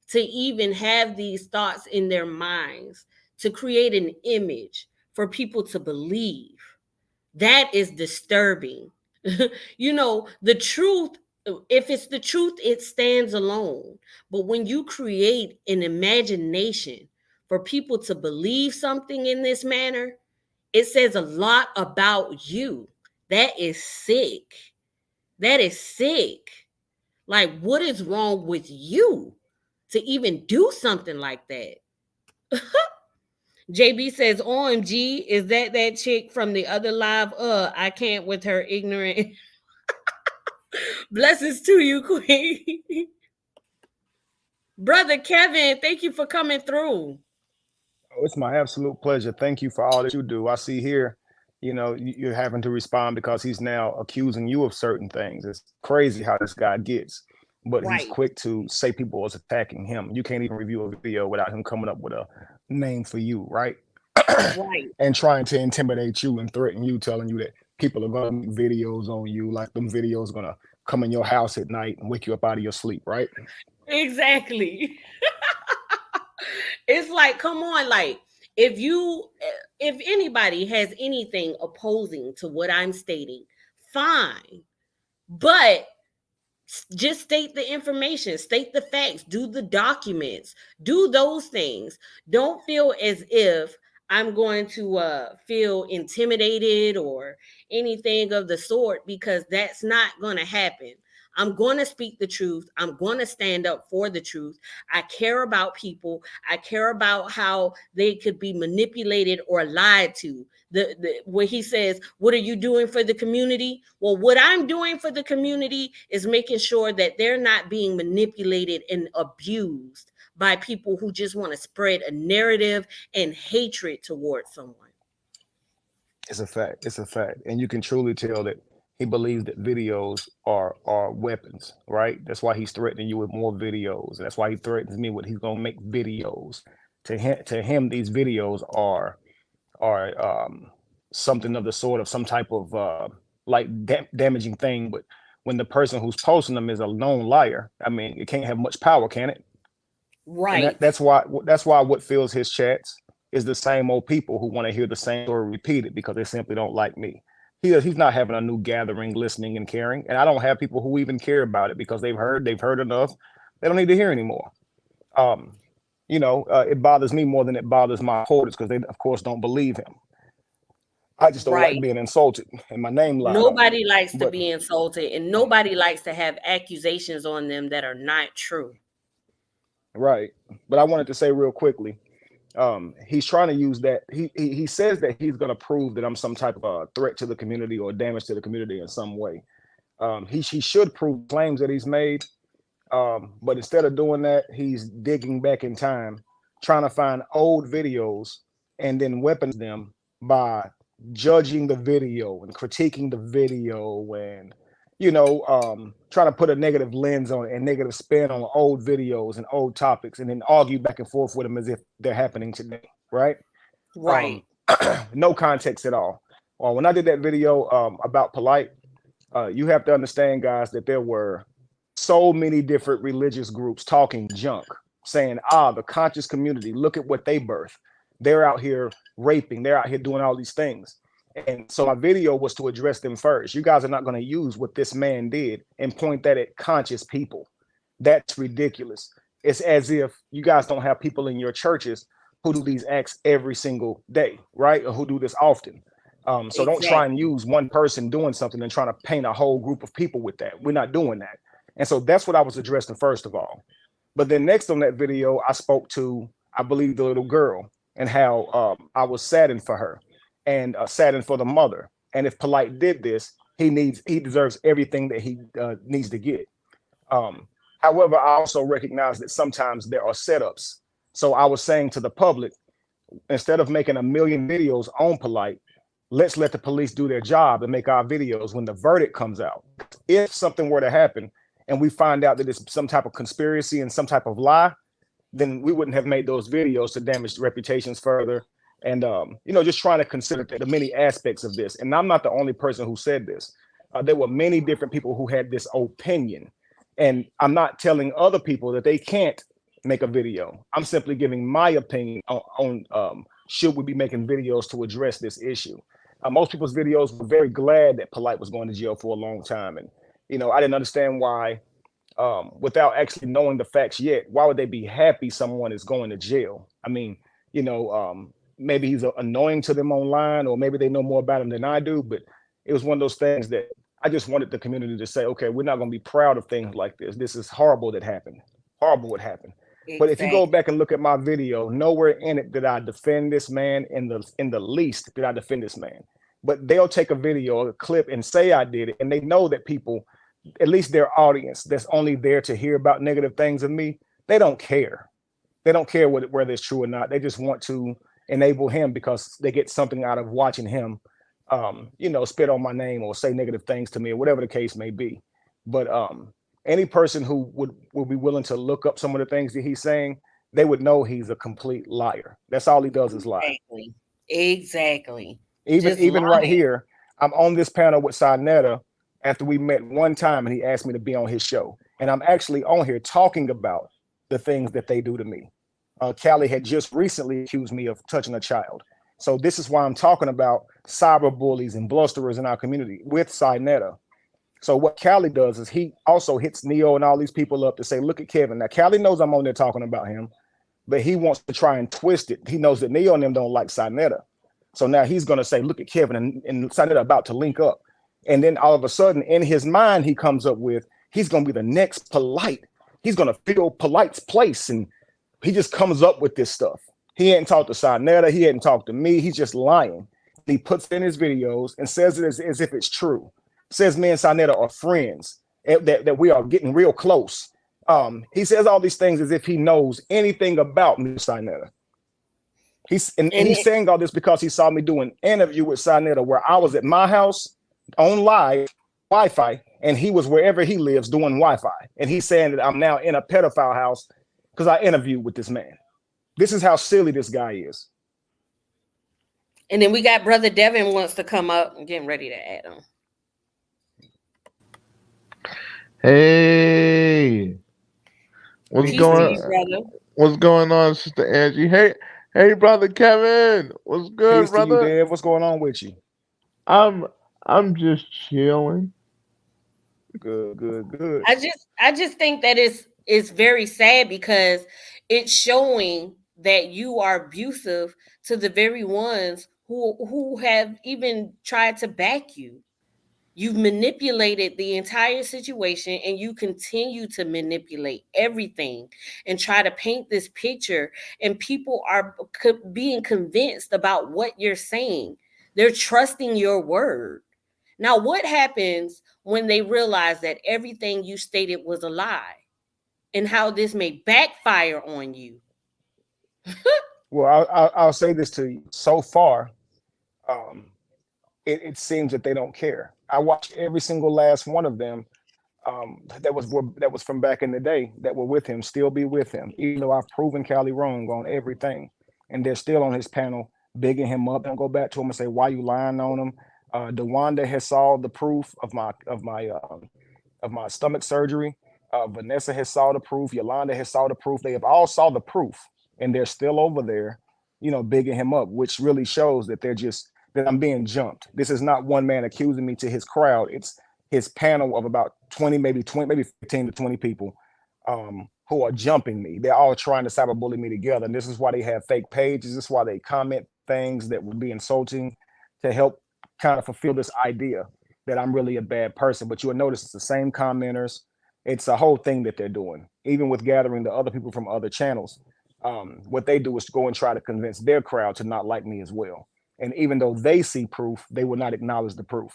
to even have these thoughts in their minds, to create an image for people to believe. That is disturbing. The truth, if it's the truth, it stands alone. But when you create an imagination for people to believe something in this manner, it says a lot about you. That is sick. That is sick. Like, what is wrong with you to even do something like that? JB says, OMG, is that chick from the other live? I can't with her ignorant. Blessings to you, Queen. Brother Kevin, thank you for coming through. Oh, it's my absolute pleasure. Thank you for all that you do. I see here, you're having to respond because he's now accusing you of certain things. It's crazy how this guy gets, but he's quick to say people was attacking him. You can't even review a video without him coming up with a name for you, right? Right. And trying to intimidate you and threaten you, telling you that people are going to make videos on you, like them videos going to come in your house at night and wake you up out of your sleep, right? Exactly. It's like, come on, like, if anybody has anything opposing to what I'm stating, fine. But just state the information, state the facts, do the documents, do those things. Don't feel as if I'm going to feel intimidated or anything of the sort, because that's not going to happen. I'm going to speak the truth. I'm going to stand up for the truth. I care about people. I care about how they could be manipulated or lied to. Where he says, what are you doing for the community? Well, what I'm doing for the community is making sure that they're not being manipulated and abused by people who just want to spread a narrative and hatred towards someone. It's a fact. It's a fact. And you can truly tell that he believes that videos are weapons, right? That's why he's threatening you with more videos. That's why he threatens me with he's gonna make videos. To him, these videos are something of the sort of some type of damaging thing, but when the person who's posting them is a known liar, I mean, it can't have much power, can it? Right. And that's why what fills his chats is the same old people who want to hear the same story repeated because they simply don't like me. He's not having a new gathering, listening and caring, and I don't have people who even care about it because they've heard enough. They don't need to hear anymore. It bothers me more than it bothers my supporters because they, of course, don't believe him. I just don't like being insulted and my name lied. Nobody likes to be insulted, and nobody likes to have accusations on them that are not true. Right. But I wanted to say real quickly, he's trying to use that. He says that he's going to prove that I'm some type of threat to the community or damage to the community in some way. He should prove claims that he's made. But instead of doing that, he's digging back in time, trying to find old videos and then weapons them by judging the video and critiquing the video and trying to put a negative lens on it and negative spin on old videos and old topics and then argue back and forth with them as if they're happening today, right? Right. No context at all. When I did that video about Polite, you have to understand, guys, that there were so many different religious groups talking junk, saying, the conscious community, look at what they birth. They're out here raping, they're out here doing all these things. And so my video was to address them first. You guys are not going to use what this man did and point that at conscious people. That's ridiculous. It's as if you guys don't have people in your churches who do these acts every single day, right? Or who do this often. So don't try and use one person doing something and trying to paint a whole group of people with that. We're not doing that. And so that's what I was addressing first of all. But then next on that video, I spoke to, I believe, the little girl and how I was saddened for her and saddened for the mother. And if Polite did this, he deserves everything that he needs to get. However, I also recognize that sometimes there are setups. So I was saying to the public, instead of making 1 million videos on Polite, let's let the police do their job and make our videos when the verdict comes out. If something were to happen and we find out that it's some type of conspiracy and some type of lie, then we wouldn't have made those videos to damage reputations further. And, just trying to consider the many aspects of this. And I'm not the only person who said this. There were many different people who had this opinion. And I'm not telling other people that they can't make a video. I'm simply giving my opinion on should we be making videos to address this issue. Most people's videos were very glad that Polite was going to jail for a long time. And, I didn't understand why, without actually knowing the facts yet, why would they be happy someone is going to jail? I mean, maybe he's annoying to them online, or maybe they know more about him than I do, but it was one of those things that I just wanted the community to say, okay, we're not going to be proud of things like this. This is horrible that happened. Horrible what happened. Exactly. But if you go back and look at my video, nowhere in it did I defend this man in the least did I defend this man. But they'll take a video, a clip, and say I did it, and they know that people, at least their audience that's only there to hear about negative things of me, they don't care. They don't care whether it's true or not. They just want to enable him because they get something out of watching him, spit on my name or say negative things to me or whatever the case may be. But any person who would be willing to look up some of the things that he's saying, they would know he's a complete liar. That's all he does is lie. Exactly. Even right here, I'm on this panel with Sinetta after we met one time and he asked me to be on his show. And I'm actually on here talking about the things that they do to me. Cali had just recently accused me of touching a child. So this is why I'm talking about cyber bullies and blusterers in our community with Sinetta. So what Cali does is he also hits Neo and all these people up to say, look at Kevin. Now, Cali knows I'm on there talking about him, but he wants to try and twist it. He knows that Neo and them don't like Sinetta. So now he's going to say, look at Kevin and Sinetta about to link up. And then all of a sudden in his mind, he comes up with, he's going to be the next Polite. He's going to fill Polite's place. And he just comes up with this stuff. He hadn't talked to Sinetta. He hadn't talked to me. He's just lying. He puts it in his videos and says it as if it's true. Says me and Sinetta are friends, that we are getting real close. He says all these things as if he knows anything about me, Sinetta. He's saying all this because he saw me do an interview with Sinetta where I was at my house on live Wi-Fi and he was wherever he lives doing Wi-Fi. And he's saying that I'm now in a pedophile house because I interviewed with this man. This is how silly this guy is. And then we got Brother Devin wants to come up. I'm getting ready to add him. Hey, what's Peace to going? you, brother. What's going on, Sister Angie? Hey, brother Kevin. What's good, Peace to you, brother? Dad. What's going on with you? I'm I'm just chilling. Good. I just think that it's very sad because it's showing that you are abusive to the very ones who have even tried to back you. You've manipulated the entire situation and you continue to manipulate everything and try to paint this picture, and people are being convinced about what you're saying. They're trusting your word. Now, what happens when they realize that everything you stated was a lie and how this may backfire on you? Well, I'll say this to you. So far, um, it seems that they don't care. I watched every single last one of them that was from back in the day that were with him, still be with him, even though I've proven Cali wrong on everything, and they're still on his panel, bigging him up. Don't go back to him and say, "Why you lying on him?" DeWanda has saw the proof of my stomach surgery. Vanessa has saw the proof. Yolanda has saw the proof. They have all saw the proof, and they're still over there, bigging him up, which really shows that that I'm being jumped. This is not one man accusing me to his crowd. It's his panel of about 20, maybe 15 to 20 people who are jumping me. They're all trying to cyberbully me together. And this is why they have fake pages. This is why they comment things that would be insulting to help kind of fulfill this idea that I'm really a bad person. But you'll notice it's the same commenters. It's a whole thing that they're doing, even with gathering the other people from other channels. What they do is to go and try to convince their crowd to not like me as well. And even though they see proof, they will not acknowledge the proof.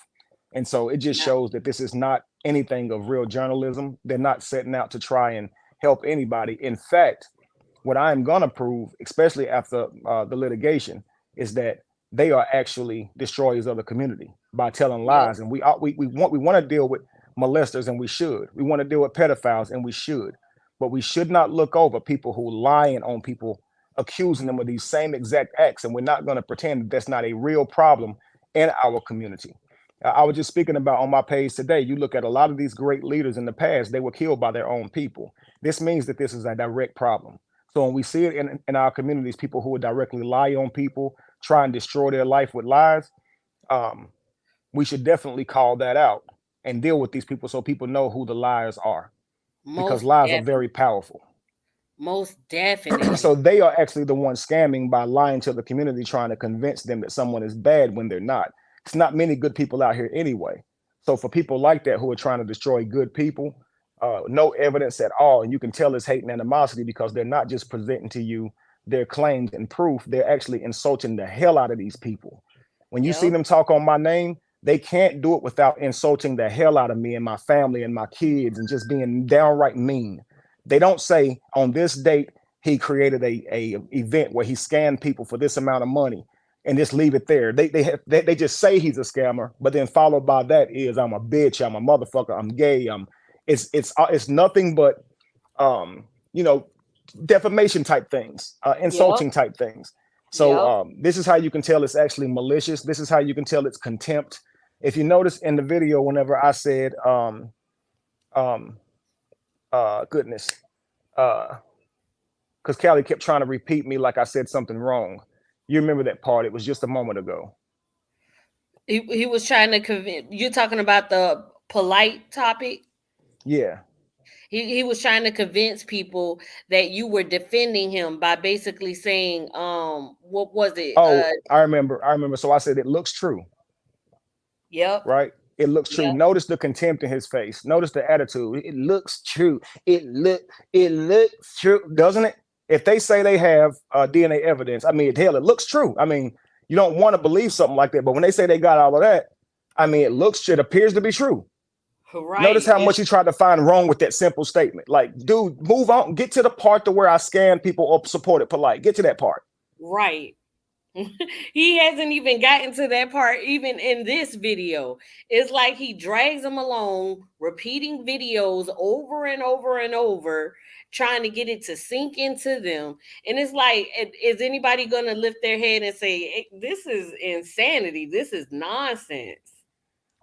And so it just shows that this is not anything of real journalism. They're not setting out to try and help anybody. In fact, what I am gonna prove, especially after the litigation, is that they are actually destroyers of the community by telling Yep. lies. And we want to deal with molesters, and we should. We want to deal with pedophiles, and we should. But we should not look over people who lying on people, accusing them of these same exact acts. And we're not going to pretend that that's not a real problem in our community. I was just speaking about on my page today. You look at a lot of these great leaders in the past; they were killed by their own people. This means that this is a direct problem. So when we see it in our communities, people who would directly lie on people, try and destroy their life with lies, um, we should definitely call that out and deal with these people so people know who the liars are, because Most lies are very definitely. powerful. Most So definitely. they are actually the ones scamming by lying to the community, trying to convince them that someone is bad when they're not. It's not many good people out here anyway. So for people like that who are trying to destroy good people, no evidence at all, and you can tell it's hate and animosity because they're not just presenting to you their claims and proof, they're actually insulting the hell out of these people. When you see Yep. them talk on my name, they can't do it without insulting the hell out of me and my family and my kids and just being downright mean. They don't say on this date he created a event where he scammed people for this amount of money and just leave it there. They just say he's a scammer, but then followed by that is I'm a bitch, I'm a motherfucker, I'm gay, it's nothing but um you know defamation type things, Yep. insulting type things. So Yep. this is how you can tell it's actually malicious. This is how you can tell it's contempt. If you notice in the video, whenever I said um goodness, uh because Callie kept trying to repeat me like I said something wrong. You remember that part? It was just a moment ago. He was trying to convince you're talking about the polite topic. Yeah. He was trying to convince people that you were defending him by basically saying, what was it? Oh, I remember. So I said it looks true, Yep. right? It looks true. Yep. Notice the contempt in his face. Notice the attitude. It looks true. It looks true, doesn't it? If they say they have DNA evidence, I mean, hell, it looks true. I mean, you don't want to believe something like that, but when they say they got all of that, I mean, it appears to be true. Notice Right. how much he tried to find wrong with that simple statement. Like, dude, move on. Get to the part to where I scan people or supported polite. Get to that part. Right. He hasn't even gotten to that part, even in this video. It's like he drags them along, repeating videos over and over and over, trying to get it to sink into them. And it's like, is anybody going to lift their head and say, "Hey, this is insanity? This is nonsense"?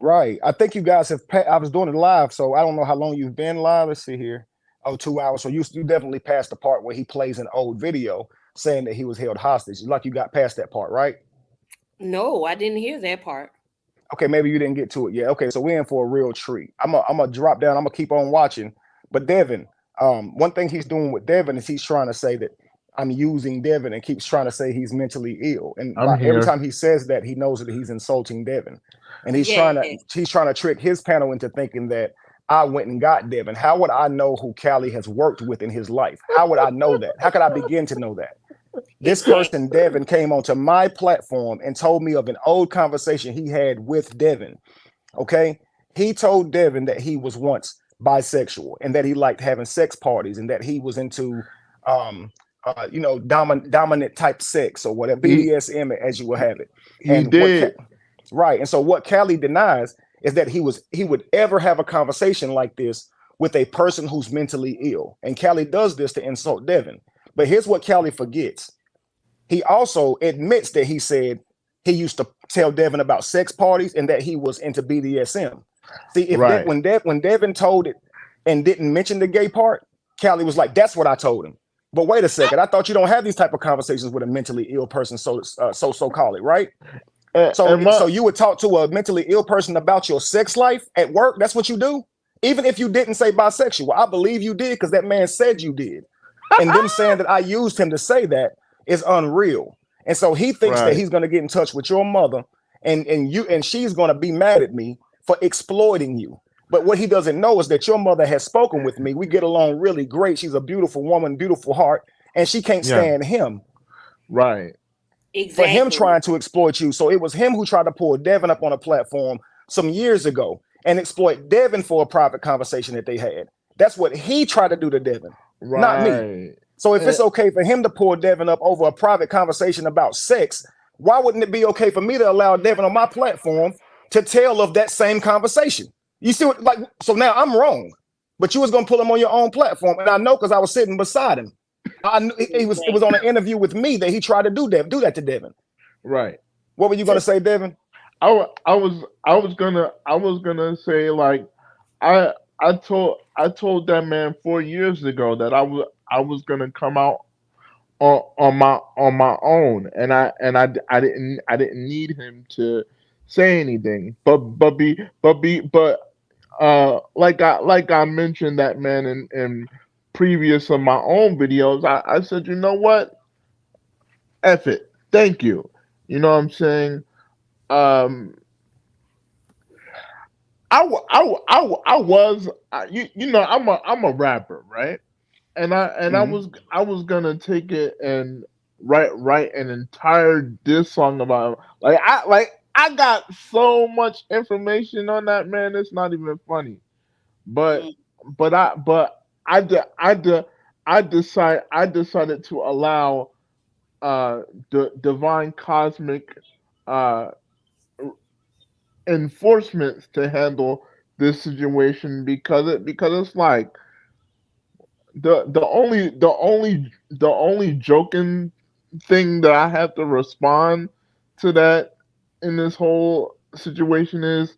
Right. I think you guys have. I was doing it live, so I don't know how long you've been live. Let's see here. Oh, 2 hours. So you definitely passed the part where he plays an old video saying that he was held hostage. Like you got past that part, right? No, I didn't hear that part. Okay, maybe you didn't get to it yet. Okay, so we're in for a real treat. I'm gonna drop down. I'm gonna keep on watching. But Devin, one thing he's doing with Devin is he's trying to say that I'm using Devin and keeps trying to say he's mentally ill. And I'm by every here. time he says that, he knows that he's insulting Devin. And Yes. he's trying to trick his panel into thinking that I went and got Devin. How would I know who Cali has worked with in his life? How would I know that? How could I begin to know that? This person, Devin, came onto my platform and told me of an old conversation he had with Devin. Okay. He told Devin that he was once bisexual and that he liked having sex parties and that he was into dominant type sex or whatever, BDSM as you will have it. He did. Right. And so what Cali denies is that he would ever have a conversation like this with a person who's mentally ill. And Cali does this to insult Devin. But here's what Cali forgets. He also admits that he said he used to tell Devin about sex parties and that he was into BDSM. See, if Right. when Devin told it and didn't mention the gay part, Cali was like, "That's what I told him." But wait a second, I thought you don't have these type of conversations with a mentally ill person, so call it, right? So you would talk to a mentally ill person about your sex life at work? That's what you do? Even if you didn't say bisexual, I believe you did because that man said you did. And them saying that I used him to say that is unreal. And so he thinks that he's going to get in touch with your mother and she's going to be mad at me for exploiting you. But what he doesn't know is that your mother has spoken with me. We get along really great. She's a beautiful woman, beautiful heart, and she can't stand him. Right. For him trying to exploit you. So it was him who tried to pull Devin up on a platform some years ago and exploit Devin for a private conversation that they had. That's what he tried to do to Devin, not me. So if it's okay for him to pull Devin up over a private conversation about sex, why wouldn't it be okay for me to allow Devin on my platform to tell of that same conversation? You see what, so now I'm wrong, but you was going to pull him on your own platform. And I know because I was sitting beside him. I knew it was on an interview with me that he tried to do that to Devin. Right. What were you going to say, Devin? I was gonna say, like, I told that man 4 years ago that I was gonna come out on my own, and I didn't need him to say anything, but like I mentioned that man in previous of my own videos, I said, you know what, F it, thank you. You know what I'm saying? I'm a rapper, right? And I was gonna take it and write an entire diss song about him. I got so much information on that man. It's not even funny. But I decided to allow the divine cosmic uh enforcements to handle this situation because it's like the only joking thing that I have to respond to that in this whole situation is,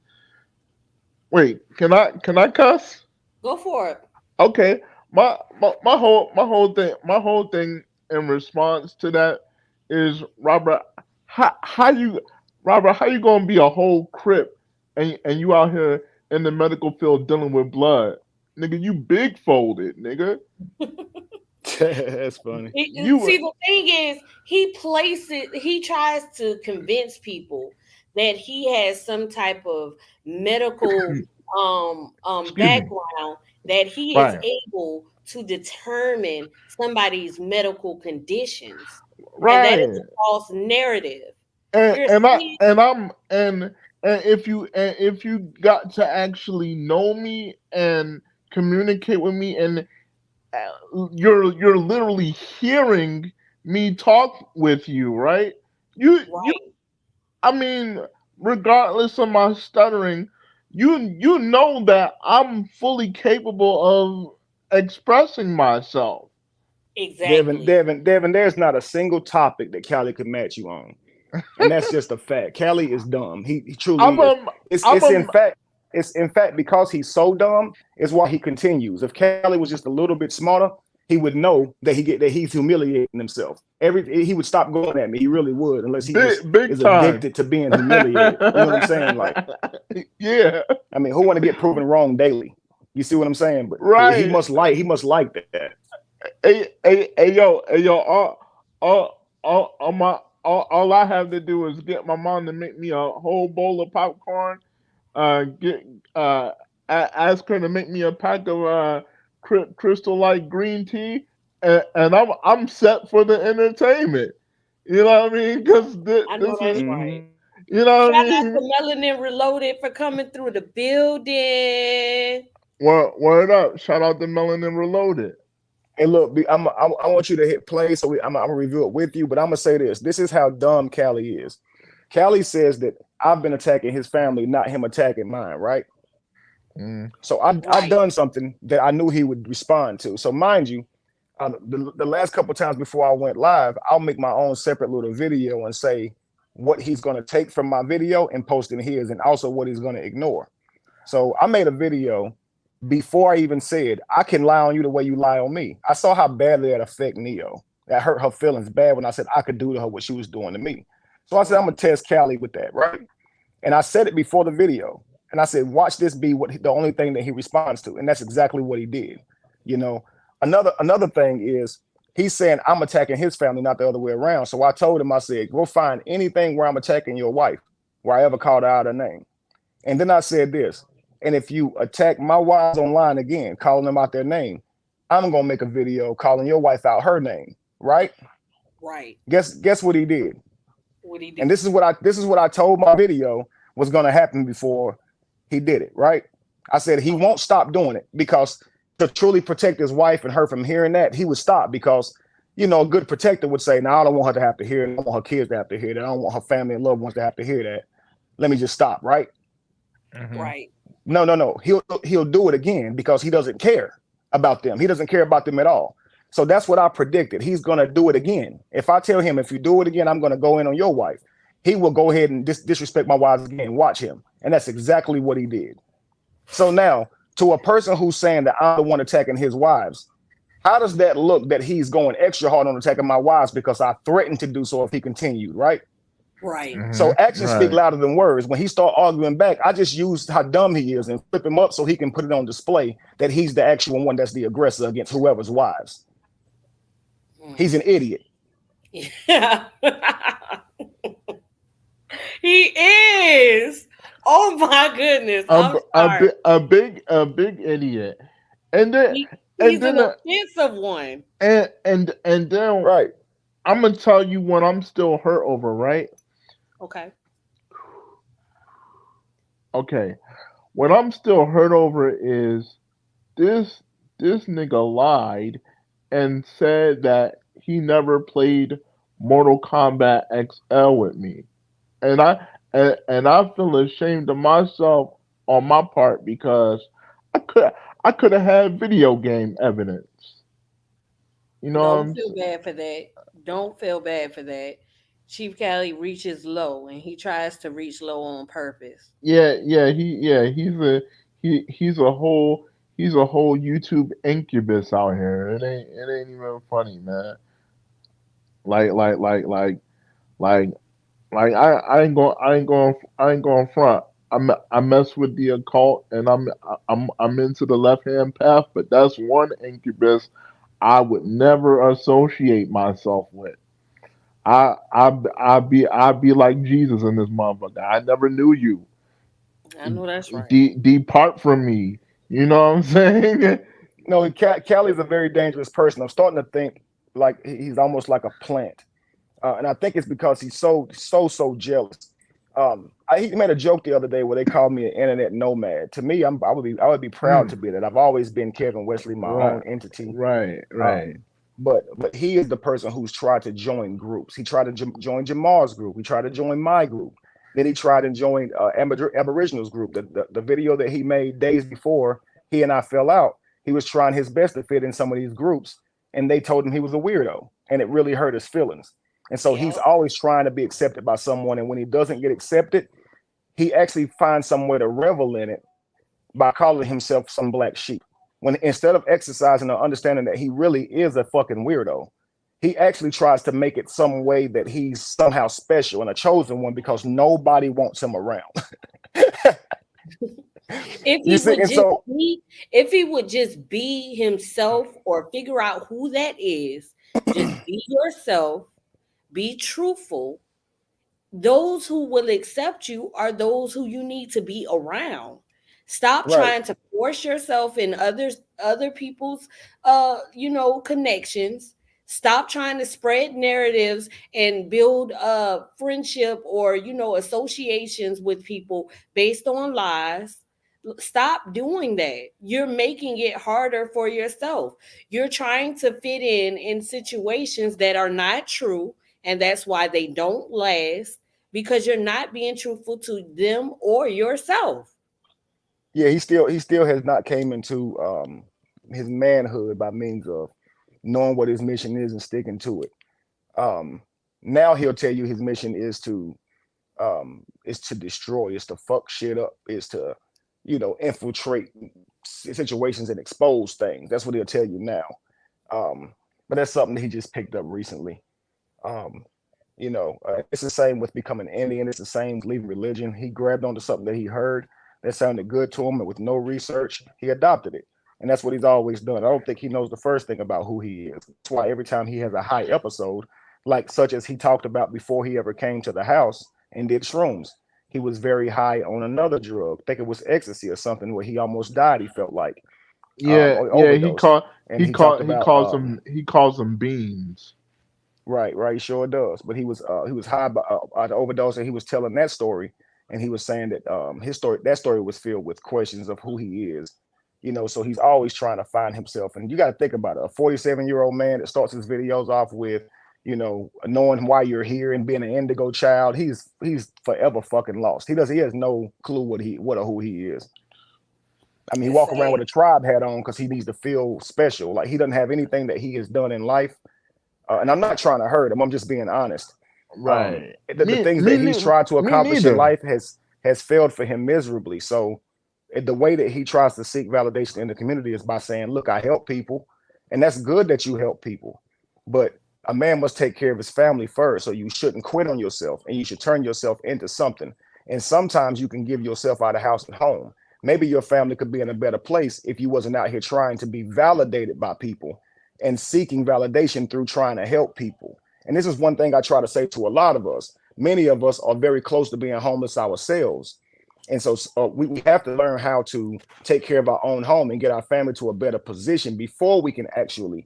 wait, can I cuss? Go for it. Okay. My whole thing in response to that is, Robert, how you gonna be a whole crip and you out here in the medical field dealing with blood? Nigga, you big folded, nigga. That's funny. See, the thing is, he tries to convince people that he has some type of medical background, that he is able to determine somebody's medical conditions. Right. And that is a false narrative. And if you got to actually know me and communicate with me, and you're literally hearing me talk with you, right? You I mean, regardless of my stuttering, you know that I'm fully capable of expressing myself. Exactly. Devin, there's not a single topic that Cali could match you on. And that's just a fact. Cali is dumb. He truly is. It's in fact because he's so dumb is why he continues. If Cali was just a little bit smarter, he would know that he's humiliating himself. He would stop going at me. He really would, unless he is addicted to being humiliated. You know what I'm saying? Like, yeah. I mean, who want to get proven wrong daily? You see what I'm saying? But he must like that. Hey, yo, all I have to do is get my mom to make me a whole bowl of popcorn. Ask her to make me a pack of Crystal Light green tea, and I'm set for the entertainment. You know what I mean? Because I know that's right. You know what I Shout mean? out to Melanin Reloaded for coming through the building. Word up! Shout out to Melanin Reloaded. Hey, look, I want you to hit play, so I'm gonna review it with you. But I'm gonna say this: this is how dumb Cali is. Cali says that I've been attacking his family, not him attacking mine, right? So I've done something that I knew he would respond to. So mind you, the last couple times before I went live, I'll make my own separate little video and say what he's going to take from my video and post in his, and also what he's going to ignore. So I made a video before I even said, I can lie on you the way you lie on me. I saw how badly that affect Neo. That hurt her feelings bad when I said I could do to her what she was doing to me. So I said, I'm going to test Cali with that, right? And I said it before the video. And I said, watch this be the only thing that he responds to. And that's exactly what he did. You know, another thing is he's saying I'm attacking his family, not the other way around. So I told him, I said, go find anything where I'm attacking your wife, where I ever called her out her name. And then I said this, and if you attack my wives online again, calling them out their name, I'm going to make a video calling your wife out her name, right? Right. Guess what he did? What he did. And this is what I told my video was going to happen before he did it, right? I said he won't stop doing it, because to truly protect his wife and her from hearing that, he would stop, because, you know, a good protector would say, no, I don't want her to have to hear it. I don't want her kids to have to hear that. I don't want her family and loved ones to have to hear that. Let me just stop, right? Right. No. He'll do it again, because he doesn't care about them. He doesn't care about them at all. So that's what I predicted. He's going to do it again. If I tell him, if you do it again, I'm going to go in on your wife, he will go ahead and disrespect my wives again. Watch him. And that's exactly what he did. So now, to a person who's saying that I'm the one attacking his wives, how does that look, that he's going extra hard on attacking my wives because I threatened to do so if he continued, right? Right. So actions speak louder than words. When he start arguing back, I just used how dumb he is and flip him up so he can put it on display that he's the actual one that's the aggressor against whoever's wives. He's an idiot. Yeah. He is. Oh my goodness. A big idiot. And then he's an offensive one. And then right. I'm gonna tell you what I'm still hurt over, right? Okay. What I'm still hurt over is this nigga lied and said that he never played Mortal Kombat XL with me. And I feel ashamed of myself on my part, because I could have had video game evidence. You know, Don't feel bad for that. Don't feel bad for that. Cheif Cali reaches low, and he tries to reach low on purpose. He's a whole YouTube incubus out here. It ain't even funny, man. Like I ain't going front. I mess with the occult, and I'm into the left hand path, but that's one incubus I would never associate myself with. I'd be like Jesus in this motherfucker. I never knew you. I know that's right. Depart from me. You know what I'm saying? No, Cali's a very dangerous person. I'm starting to think like he's almost like a plant. And I think it's because he's so jealous. He made a joke the other day where they called me an internet nomad. To me, I would be proud to be that. I've always been Kevin Wesley, my own entity. Right. But he is the person who's tried to join groups. He tried to join Jamal's group. He tried to join my group. Then he tried to join Aboriginals group. The video that he made days before he and I fell out, he was trying his best to fit in some of these groups, and they told him he was a weirdo, and it really hurt his feelings. And so he's always trying to be accepted by someone. And when he doesn't get accepted, he actually finds somewhere to revel in it by calling himself some black sheep. When instead of exercising or understanding that he really is a fucking weirdo, he actually tries to make it some way that he's somehow special and a chosen one because nobody wants him around. If he would just be himself or figure out who that is, just be yourself, be truthful. Those who will accept you are those who you need to be around. Stop trying to force yourself in other people's connections. Stop trying to spread narratives and build friendship or associations with people based on lies. Stop doing that. You're making it harder for yourself. You're trying to fit in situations that are not true, and that's why they don't last, because you're not being truthful to them or yourself. Yeah, he still has not came into his manhood by means of knowing what his mission is and sticking to it. Now he'll tell you his mission is to destroy, is to fuck shit up, is to infiltrate situations and expose things. That's what he'll tell you now. But that's something that he just picked up recently. It's the same with becoming Indian. It's the same leaving religion. He grabbed onto something that he heard that sounded good to him, and with no research, he adopted it. And that's what he's always done. I don't think he knows the first thing about who he is. That's why every time he has a high episode, like such as he talked about before he ever came to the house and did shrooms, he was very high on another drug. I think it was ecstasy or something, where he almost died. He felt like he calls them beans. Right, he sure does. But he was high by the overdose, and he was telling that story, and he was saying that that story was filled with questions of who he is. So he's always trying to find himself. And you got to think about it. A 47-year-old man that starts his videos off with, knowing why you're here and being an indigo child, he's forever fucking lost. He has no clue what or who he is. I mean, he walk around with a tribe hat on because he needs to feel special. Like he doesn't have anything that he has done in life. And I'm not trying to hurt him. I'm just being honest. Right. The things that he's tried to accomplish in life has failed for him miserably. So the way that he tries to seek validation in the community is by saying, look, I help people. And that's good that you help people. But a man must take care of his family first. So you shouldn't quit on yourself, and you should turn yourself into something. And sometimes you can give yourself out of house and home. Maybe your family could be in a better place if you wasn't out here trying to be validated by people and seeking validation through trying to help people. And this is one thing I try to say to a lot of us. Many of us are very close to being homeless ourselves. And so we have to learn how to take care of our own home and get our family to a better position before we can actually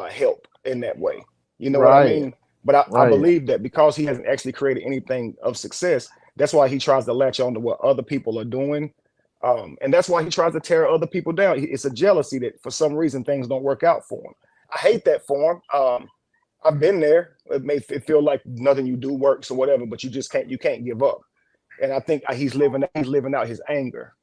help in that way. You know what I mean? But I believe that because he hasn't actually created anything of success, that's why he tries to latch on to what other people are doing. And that's why he tries to tear other people down. It's a jealousy that for some reason things don't work out for him. I hate that for him. I've been there. It may feel like nothing you do works or whatever, but you can't give up. And I think he's living out his anger.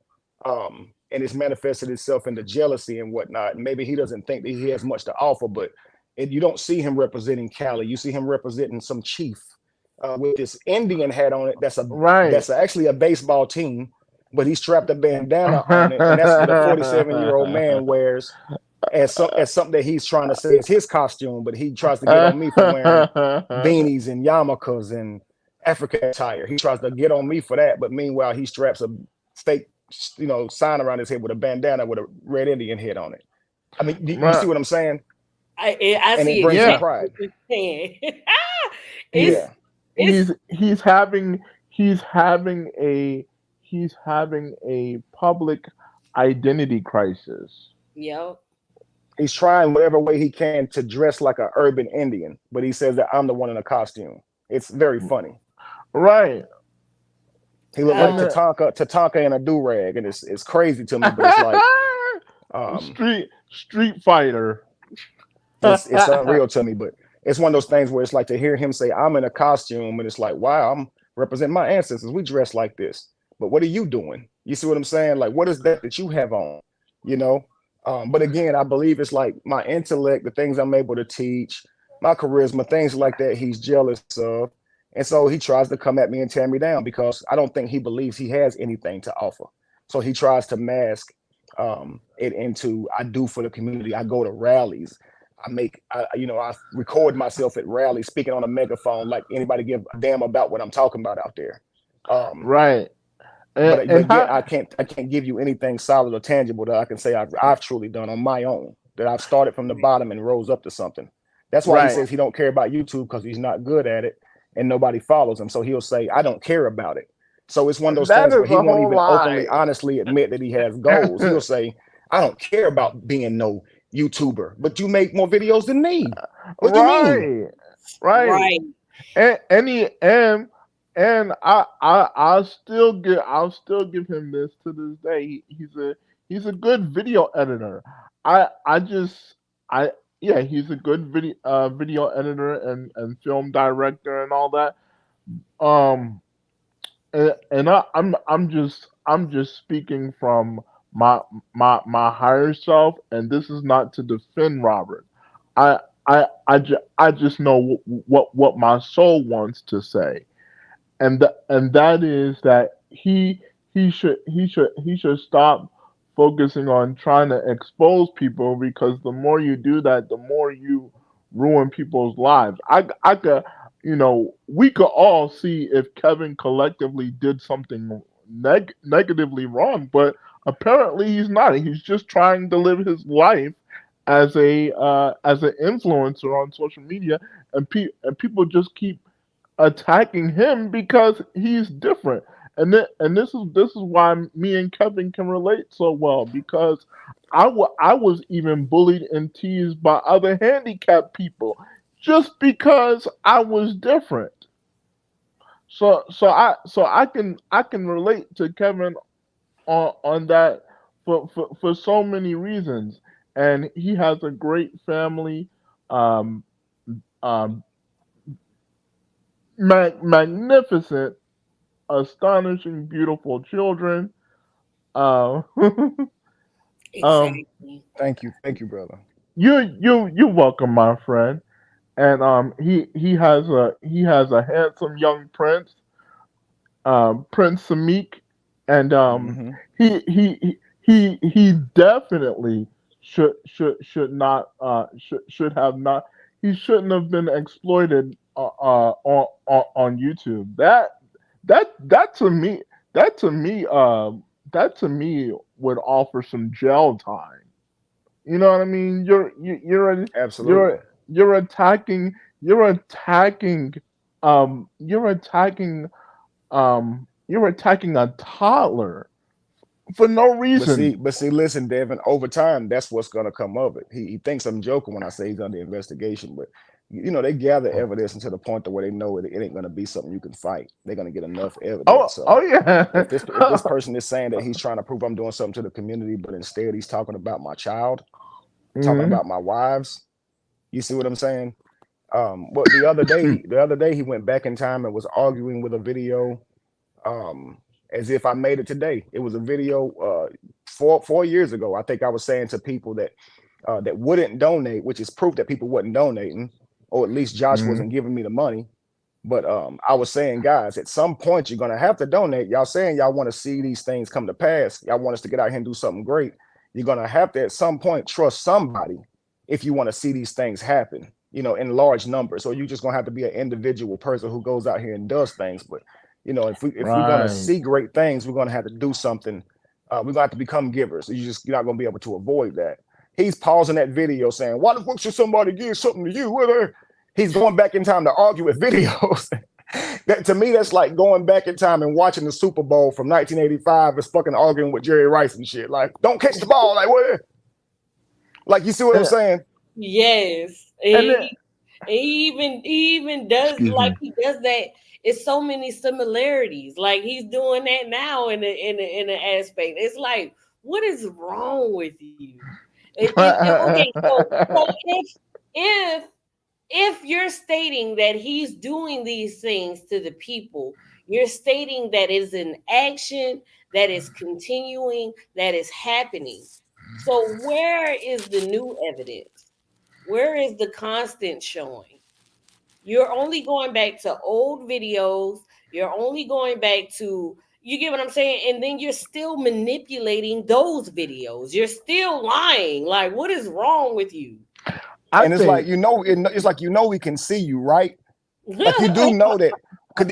And it's manifested itself into jealousy and whatnot. And maybe he doesn't think that he has much to offer, but you don't see him representing Cali. You see him representing some Cheif with this Indian hat on it. That's actually a baseball team, but he strapped a bandana on it. And that's what a 47-year-old man wears as something that he's trying to say is his costume, but he tries to get on me for wearing beanies and yarmulkes and African attire. He tries to get on me for that, but meanwhile he straps a fake, sign around his head with a bandana with a red Indian head on it. I mean, you see what I'm saying? I see it brings exactly pride. what you're saying. He's having a public identity crisis. Yep. He's trying whatever way he can to dress like an urban Indian, but he says that I'm the one in a costume. It's very funny. Right. He looked like Tatanka in a do-rag, and it's crazy to me, but it's like street fighter. It's unreal to me, but it's one of those things where it's like to hear him say, I'm in a costume, and it's like, wow, I'm representing my ancestors. We dress like this. But what are you doing? You see what I'm saying? Like, what is that you have on? But again, I believe it's like my intellect, the things I'm able to teach, my charisma, things like that. He's jealous of, and so he tries to come at me and tear me down because I don't think he believes he has anything to offer. So he tries to mask it into I do for the community. I go to rallies. I record myself at rallies speaking on a megaphone like anybody give a damn about what I'm talking about out there. Right. But yet I can't give you anything solid or tangible that I can say I've truly done on my own, that I've started from the bottom and rose up to something. That's why he says he don't care about YouTube because he's not good at it and nobody follows him. So he'll say, I don't care about it. So it's one of those That things is where he a won't whole even openly, lie. honestly admit that he has goals. He'll say, I don't care about being no YouTuber, but you make more videos than me. What do you mean? Right. And I'll still give him this to this day. He's a good video editor. He's a good video editor and film director and all that. I'm just speaking from my higher self, and this is not to defend Robert. I just know what my soul wants to say, and that is that he should stop focusing on trying to expose people, because the more you do that, the more you ruin people's lives. I could, we could all see if Kevin collectively did something negatively wrong, but apparently he's not. He's just trying to live his life as an influencer on social media, and people just keep attacking him because he's different. And this is why me and Kevin can relate so well, because I was even bullied and teased by other handicapped people just because I was different. So I can relate to Kevin on that for so many reasons. And he has a great family, um, um, magnificent, astonishing, beautiful children. Uh, Exactly. Thank you, brother. you're welcome, my friend. And he has a handsome young prince, Prince Samik, and he definitely should not should have not he shouldn't have been exploited on YouTube. That to me that to me that to me would offer some jail time. You know what I mean? Absolutely. You're attacking you're attacking you're attacking a toddler for no reason. But see, listen, Devin. Over time, that's what's gonna come of it. He thinks I'm joking when I say he's under investigation, but they gather evidence until the point to where they know it ain't gonna be something you can fight. They're gonna get enough evidence. So Yeah. if this person is saying that he's trying to prove I'm doing something to the community, but instead he's talking about my child, talking about my wives, you see what I'm saying? What the other day he went back in time and was arguing with a video. As if I made it today. It was a video 4 years ago. I think I was saying to people that that wouldn't donate, which is proof that people wasn't donating, or at least Josh wasn't giving me the money. But I was saying, guys, at some point you're gonna have to donate. Y'all saying y'all want to see these things come to pass. Y'all want us to get out here and do something great. You're gonna have to at some point trust somebody if you want to see these things happen, in large numbers. Or you just gonna have to be an individual person who goes out here and does things. But if we're gonna Right. see great things, we're gonna have to do something. We're gonna have to become givers. You're not gonna be able to avoid that. He's pausing that video saying, "Why the fuck should somebody give something to you?" Whether he's going back in time to argue with videos. That to me, that's like going back in time and watching the Super Bowl from 1985 is fucking arguing with Jerry Rice and shit. Like, don't catch the ball. Like, what? Like, you see what I'm saying? Yes. He even does Excuse me. he does that. It's so many similarities. Like he's doing that now in the aspect. It's like, what is wrong with you? Okay, so if you're stating that he's doing these things to the people, you're stating that is an action that is continuing, that is happening. So where is the new evidence? Where is the constant showing? You're only going back to old videos. You're only going back to, you get what I'm saying? And then you're still manipulating those videos. You're still lying. Like, what is wrong with you? And it's like, it's like, we can see you, right? Like, you do know that.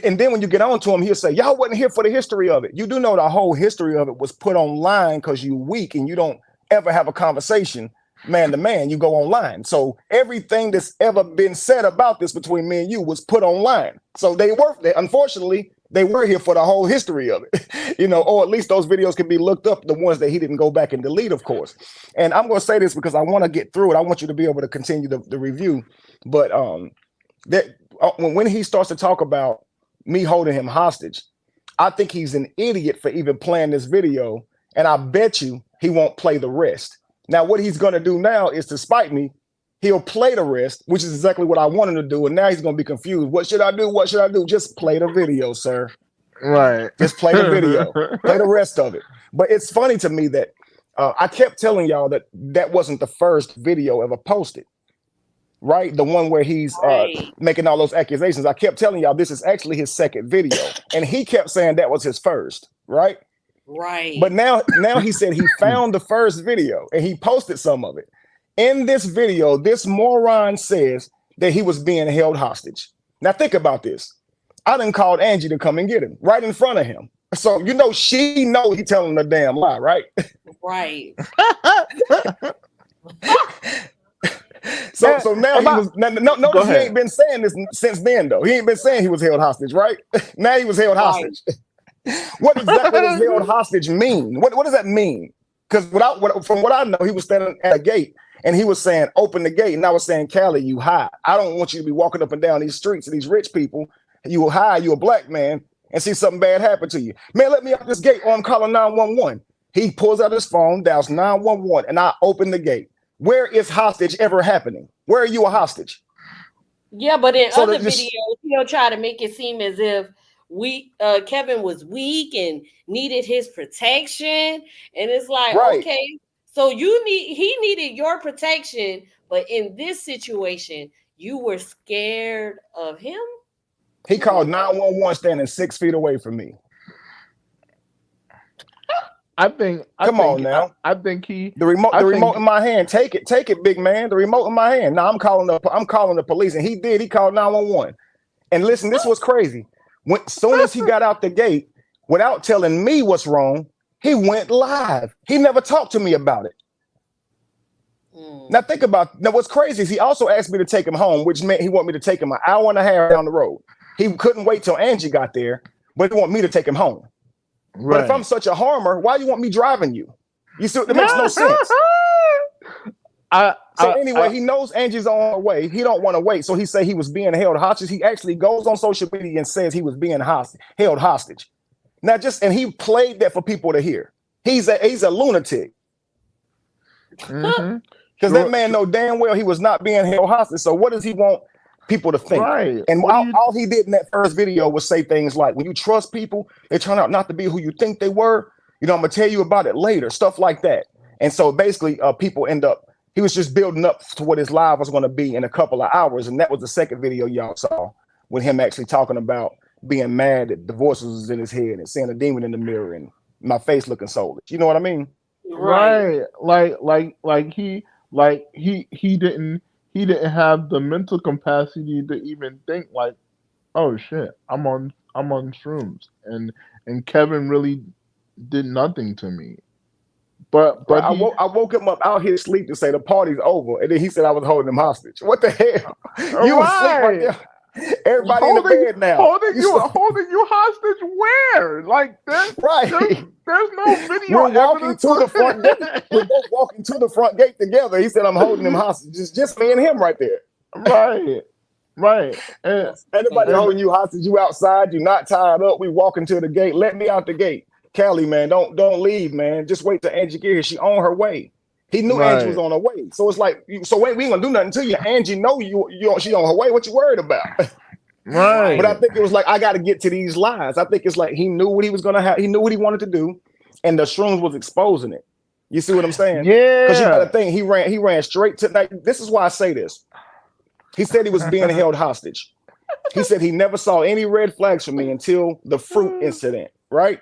And then when you get on to him, he'll say, y'all wasn't here for the history of it. You do know the whole history of it was put online because you're weak and you don't ever have a conversation man to man. You go online. So everything that's ever been said about this between me and you was put online. So unfortunately, they were here for the whole history of it, or at least those videos can be looked up, the ones that he didn't go back and delete, of course. And I'm going to say this because I want to get through it. I want you to be able to continue the review. But when he starts to talk about me holding him hostage, I think he's an idiot for even playing this video. And I bet you he won't play the rest. Now, what he's going to do now is to spite me. He'll play the rest, which is exactly what I want him to do. And now he's going to be confused. What should I do? What should I do? Just play the video, sir. Right. Just play the video. Play the rest of it. But it's funny to me that I kept telling y'all that wasn't the first video ever posted. Right? The one where he's making all those accusations. I kept telling y'all this is actually his second video. And he kept saying that was his first. Right? Right. But now he said he found the first video and he posted some of it. In this video, this moron says that he was being held hostage. Now think about this. I done called Angie to come and get him right in front of him. So she know he telling a damn lie, right? Right. So now notice he ain't been saying this since then though. He ain't been saying he was held hostage, right? Now he was held hostage. What exactly does held hostage mean? What does that mean? Because from what I know, he was standing at a gate and he was saying, open the gate. And I was saying, Cali, you high. I don't want you to be walking up and down these streets of these rich people. You high, you a black man, and see something bad happen to you. Man, let me out this gate or I'm calling 911. He pulls out his phone, dials 911, and I open the gate. Where is hostage ever happening? Where are you a hostage? Yeah, but in other videos, he'll try to make it seem as if Kevin was weak and needed his protection. And it's like, okay, so he needed your protection, but in this situation, you were scared of him? He called 911 standing 6 feet away from me. I think the remote in my hand. Take it, big man. The remote in my hand. Now I'm calling the police, and he called 911. And listen, this was crazy. As soon as he got out the gate, without telling me what's wrong, he went live. He never talked to me about it. Now think about what's crazy is he also asked me to take him home, which meant he wanted me to take him an hour and a half down the road. He couldn't wait till Angie got there, but he wanted me to take him home. Right. But if I'm such a harmer, why do you want me driving you? You see, that makes no sense. Anyway, he knows Angie's on her way. He don't want to wait. So he say he was being held hostage. He actually goes on social media and says he was being held hostage. Now and he played that for people to hear. He's a lunatic. Because that man know damn well he was not being held hostage. So what does he want people to think? Right. And all he did in that first video was say things like, when you trust people, they turn out not to be who you think they were. I'm gonna tell you about it later, stuff like that. And so basically people he was just building up to what his live was going to be in a couple of hours. And that was the second video y'all saw with him actually talking about being mad that the voices was in his head and seeing a demon in the mirror and my face looking soulless. You know what I mean? Right. Like he didn't have the mental capacity to even think like, oh shit, I'm on shrooms. And Kevin really did nothing to me. But I woke him up out his sleep to say the party's over, and then he said I was holding him hostage. What the hell? You was asleep right there. Everybody in the bed now. Holding you hostage where? Like there's no video. We're walking to the front gate. We're both walking to the front gate together. He said I'm holding him hostage. It's just me and him right there. Right. Anybody holding you hostage? You outside? You not tied up? We walking to the gate. Let me out the gate. Cali, man, don't leave, man. Just wait till Angie get here. She on her way. He knew Angie was on her way. So it's like, we ain't gonna do nothing to you. Angie know she on her way. What you worried about? Right. But I think it was like, I got to get to these lies. I think it's like he knew what he was gonna have. He knew what he wanted to do, and the shrooms was exposing it. You see what I'm saying? Yeah. Because you got to think he ran straight to that. This is why I say this. He said he was being held hostage. He said he never saw any red flags for me until the fruit incident, right?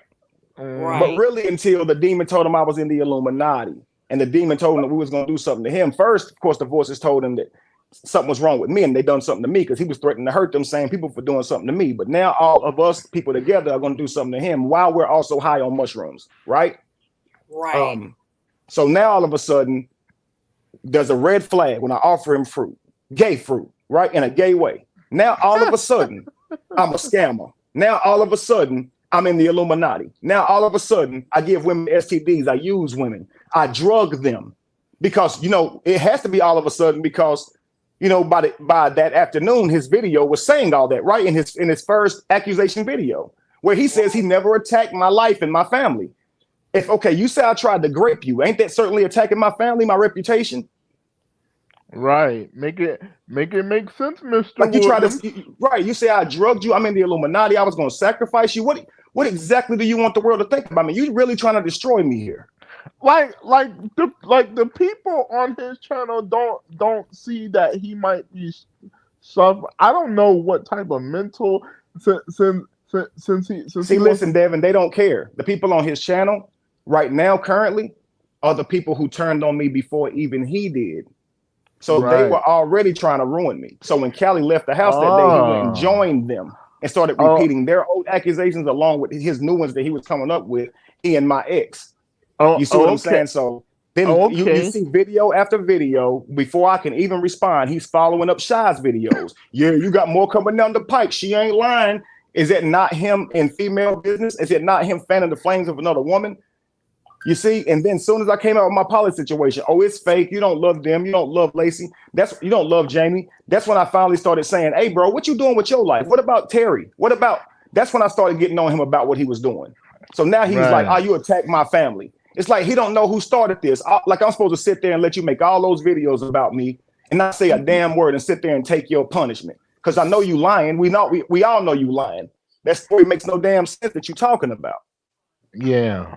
But really until the demon told him I was in the Illuminati. And the demon told him that we was going to do something to him. First, of course, the voices told him that something was wrong with me and they done something to me because he was threatening to hurt them same people for doing something to me. But now all of us people together are going to do something to him while we're also high on mushrooms, right? Right. So now all of a sudden, there's a red flag when I offer him fruit, gay fruit, right? In a gay way. Now all of a sudden, I'm a scammer. Now all of a sudden, I'm in the Illuminati. Now all of a sudden, I give women STDs. I use women. I drug them. Because, you know, it has to be all of a sudden because, you know, by that afternoon, his video was saying all that, right? In his first accusation video, where he says he never attacked my life and my family. If, okay, you say I tried to grape you, ain't that certainly attacking my family, my reputation? Right. Make it make sense, Mr. Like you try Williams. to, right, you say I drugged you, I'm in the Illuminati, I was going to sacrifice you. What exactly do you want the world to think about me? You really trying to destroy me here. Like the people on his channel don't see that he might be suffering. I don't know what type of mental since he listen, Devin, they don't care. The people on his channel right now currently are the people who turned on me before even he did. So they were already trying to ruin me. So when Cali left the house that day, he went and joined them and started repeating their old accusations along with his new ones that he was coming up with, he and my ex. You see what I'm saying? So then you see video after video before I can even respond. He's following up Shy's videos. Yeah, you got more coming down the pike. She ain't lying. Is it not him in female business? Is it not him fanning the flames of another woman? You see, and then as soon as I came out with my poly situation, oh, it's fake. You don't love them. You don't love Lacey. You don't love Jamie. That's when I finally started saying, hey, bro, what you doing with your life? What about Terry? That's when I started getting on him about what he was doing. So now he's like, oh, you attacked my family. It's like he don't know who started this. Like I'm supposed to sit there and let you make all those videos about me and not say a damn word and sit there and take your punishment. Because I know you lying. We all know you lying. That story makes no damn sense that you're talking about. Yeah.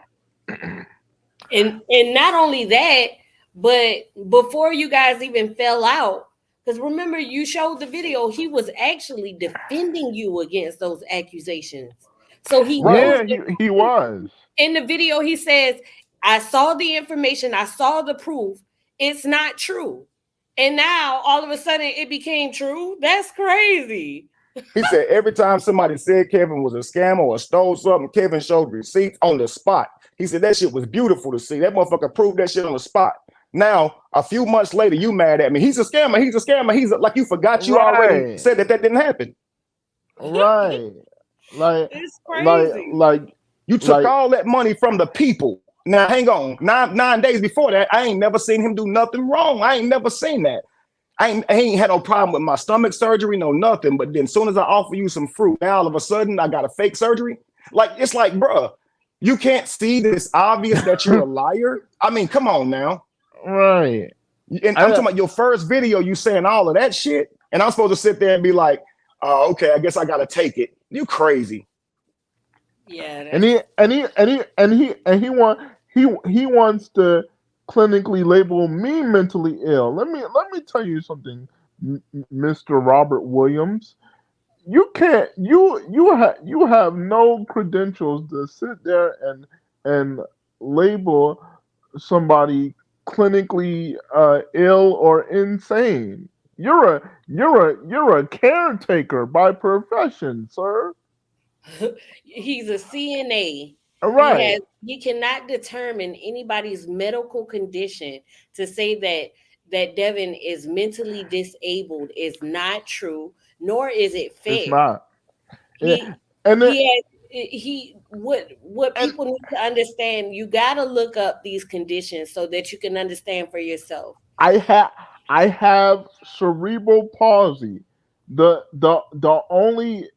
And not only that, but before you guys even fell out, because remember you showed the video, he was actually defending you against those accusations. So he was. In the video, he says, I saw the information, I saw the proof, it's not true. And now all of a sudden it became true. That's crazy. He said every time somebody said Kevin was a scammer or stole something, Kevin showed receipts on the spot. He said that shit was beautiful to see. That motherfucker proved that shit on the spot. Now, a few months later, you mad at me. He's a scammer. He's a scammer. Like you forgot you already said that didn't happen. Right. Like it's crazy. Like you took all that money from the people. Now, hang on. Nine days before that, I ain't never seen him do nothing wrong. I ain't never seen that. I ain't had no problem with my stomach surgery, no nothing. But then as soon as I offer you some fruit, now all of a sudden I got a fake surgery. Like, it's like, bruh, you can't see that it's obvious that you're a liar. I mean, come on now. Right. And I'm talking about your first video, you saying all of that shit. And I'm supposed to sit there and be like, oh, okay, I guess I gotta take it. You crazy. Yeah. And he wants to clinically label me mentally ill. Let me tell you something, Mr. Robert Williams. You can't. You have no credentials to sit there and label somebody clinically ill or insane. You're a caretaker by profession, sir. He's a CNA. Right. He cannot determine anybody's medical condition. To say that Devin is mentally disabled is not true, nor is it fair. It's not. What people need to understand, you gotta look up these conditions so that you can understand for yourself. I have cerebral palsy. The only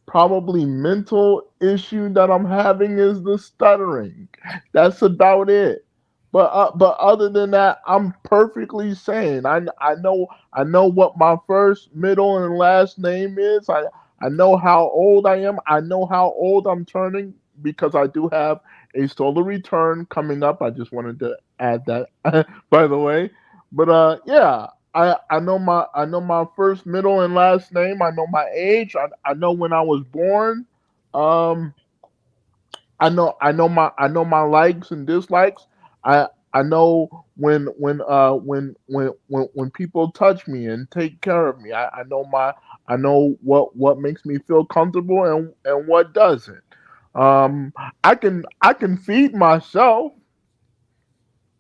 probably mental issue that I'm having is the stuttering. That's about it. But other than that, I'm perfectly sane. I know what my first, middle, and last name is. I know how old I am. I know how old I'm turning because I do have a solo return coming up. I just wanted to add that, by the way. But yeah, I know my first, middle, and last name. I know my age. I know when I was born. Um, I know my likes and dislikes. I know when people touch me and take care of me. I know what makes me feel comfortable and what doesn't. I can feed myself.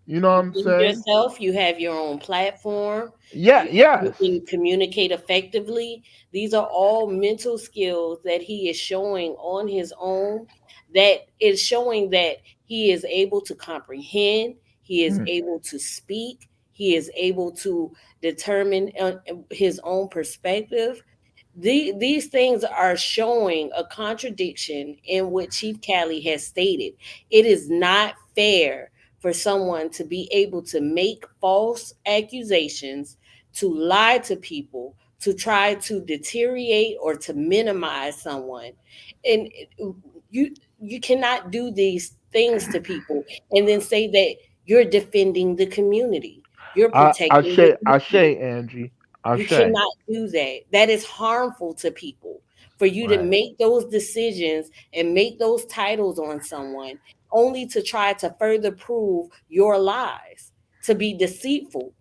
You know what I'm Feed saying? yourself, you have your own platform, Yeah, you yes. can communicate effectively. These are all mental skills that he is showing on his own, that is showing that he is able to comprehend, he is Mm. able to speak, he is able to determine his own perspective. These things are showing a contradiction in what Chief Cali has stated. It is not fair for someone to be able to make false accusations, to lie to people, to try to deteriorate or to minimize someone. And you cannot do these things to people and then say that you're defending the community. You're protecting the Ashe, community. Angie. You Ashe. cannot do that. That is harmful to people. For you to Right. make those decisions and make those titles on someone only to try to further prove your lies, to be deceitful.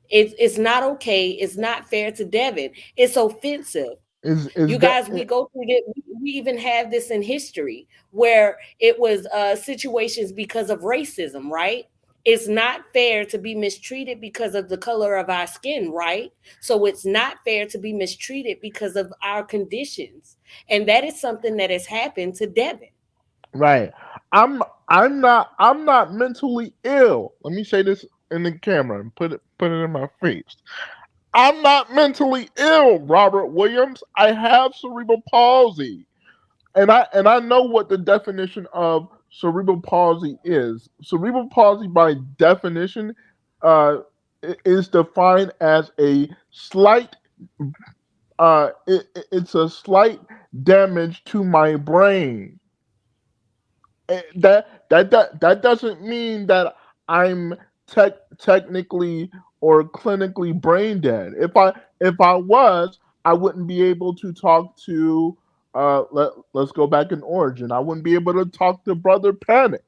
It's not okay. It's not fair to Devin. It's offensive. You Is that guys, we go through it. We even have this in history where it was situations because of racism, right? It's not fair to be mistreated because of the color of our skin, right? So it's not fair to be mistreated because of our conditions. And that is something that has happened to Devin. right? I'm I'm not mentally ill. Let me say this in the camera and put it in my face. I'm not mentally ill, Robert Williams. I have cerebral palsy. And I know what the definition of cerebral palsy is. Cerebral palsy, by definition, is defined as a slight. It's a slight damage to my brain. That doesn't mean that I'm technically or clinically brain dead. If I was, I wouldn't be able to talk to let's go back in origin. I wouldn't be able to talk to Brother Panic.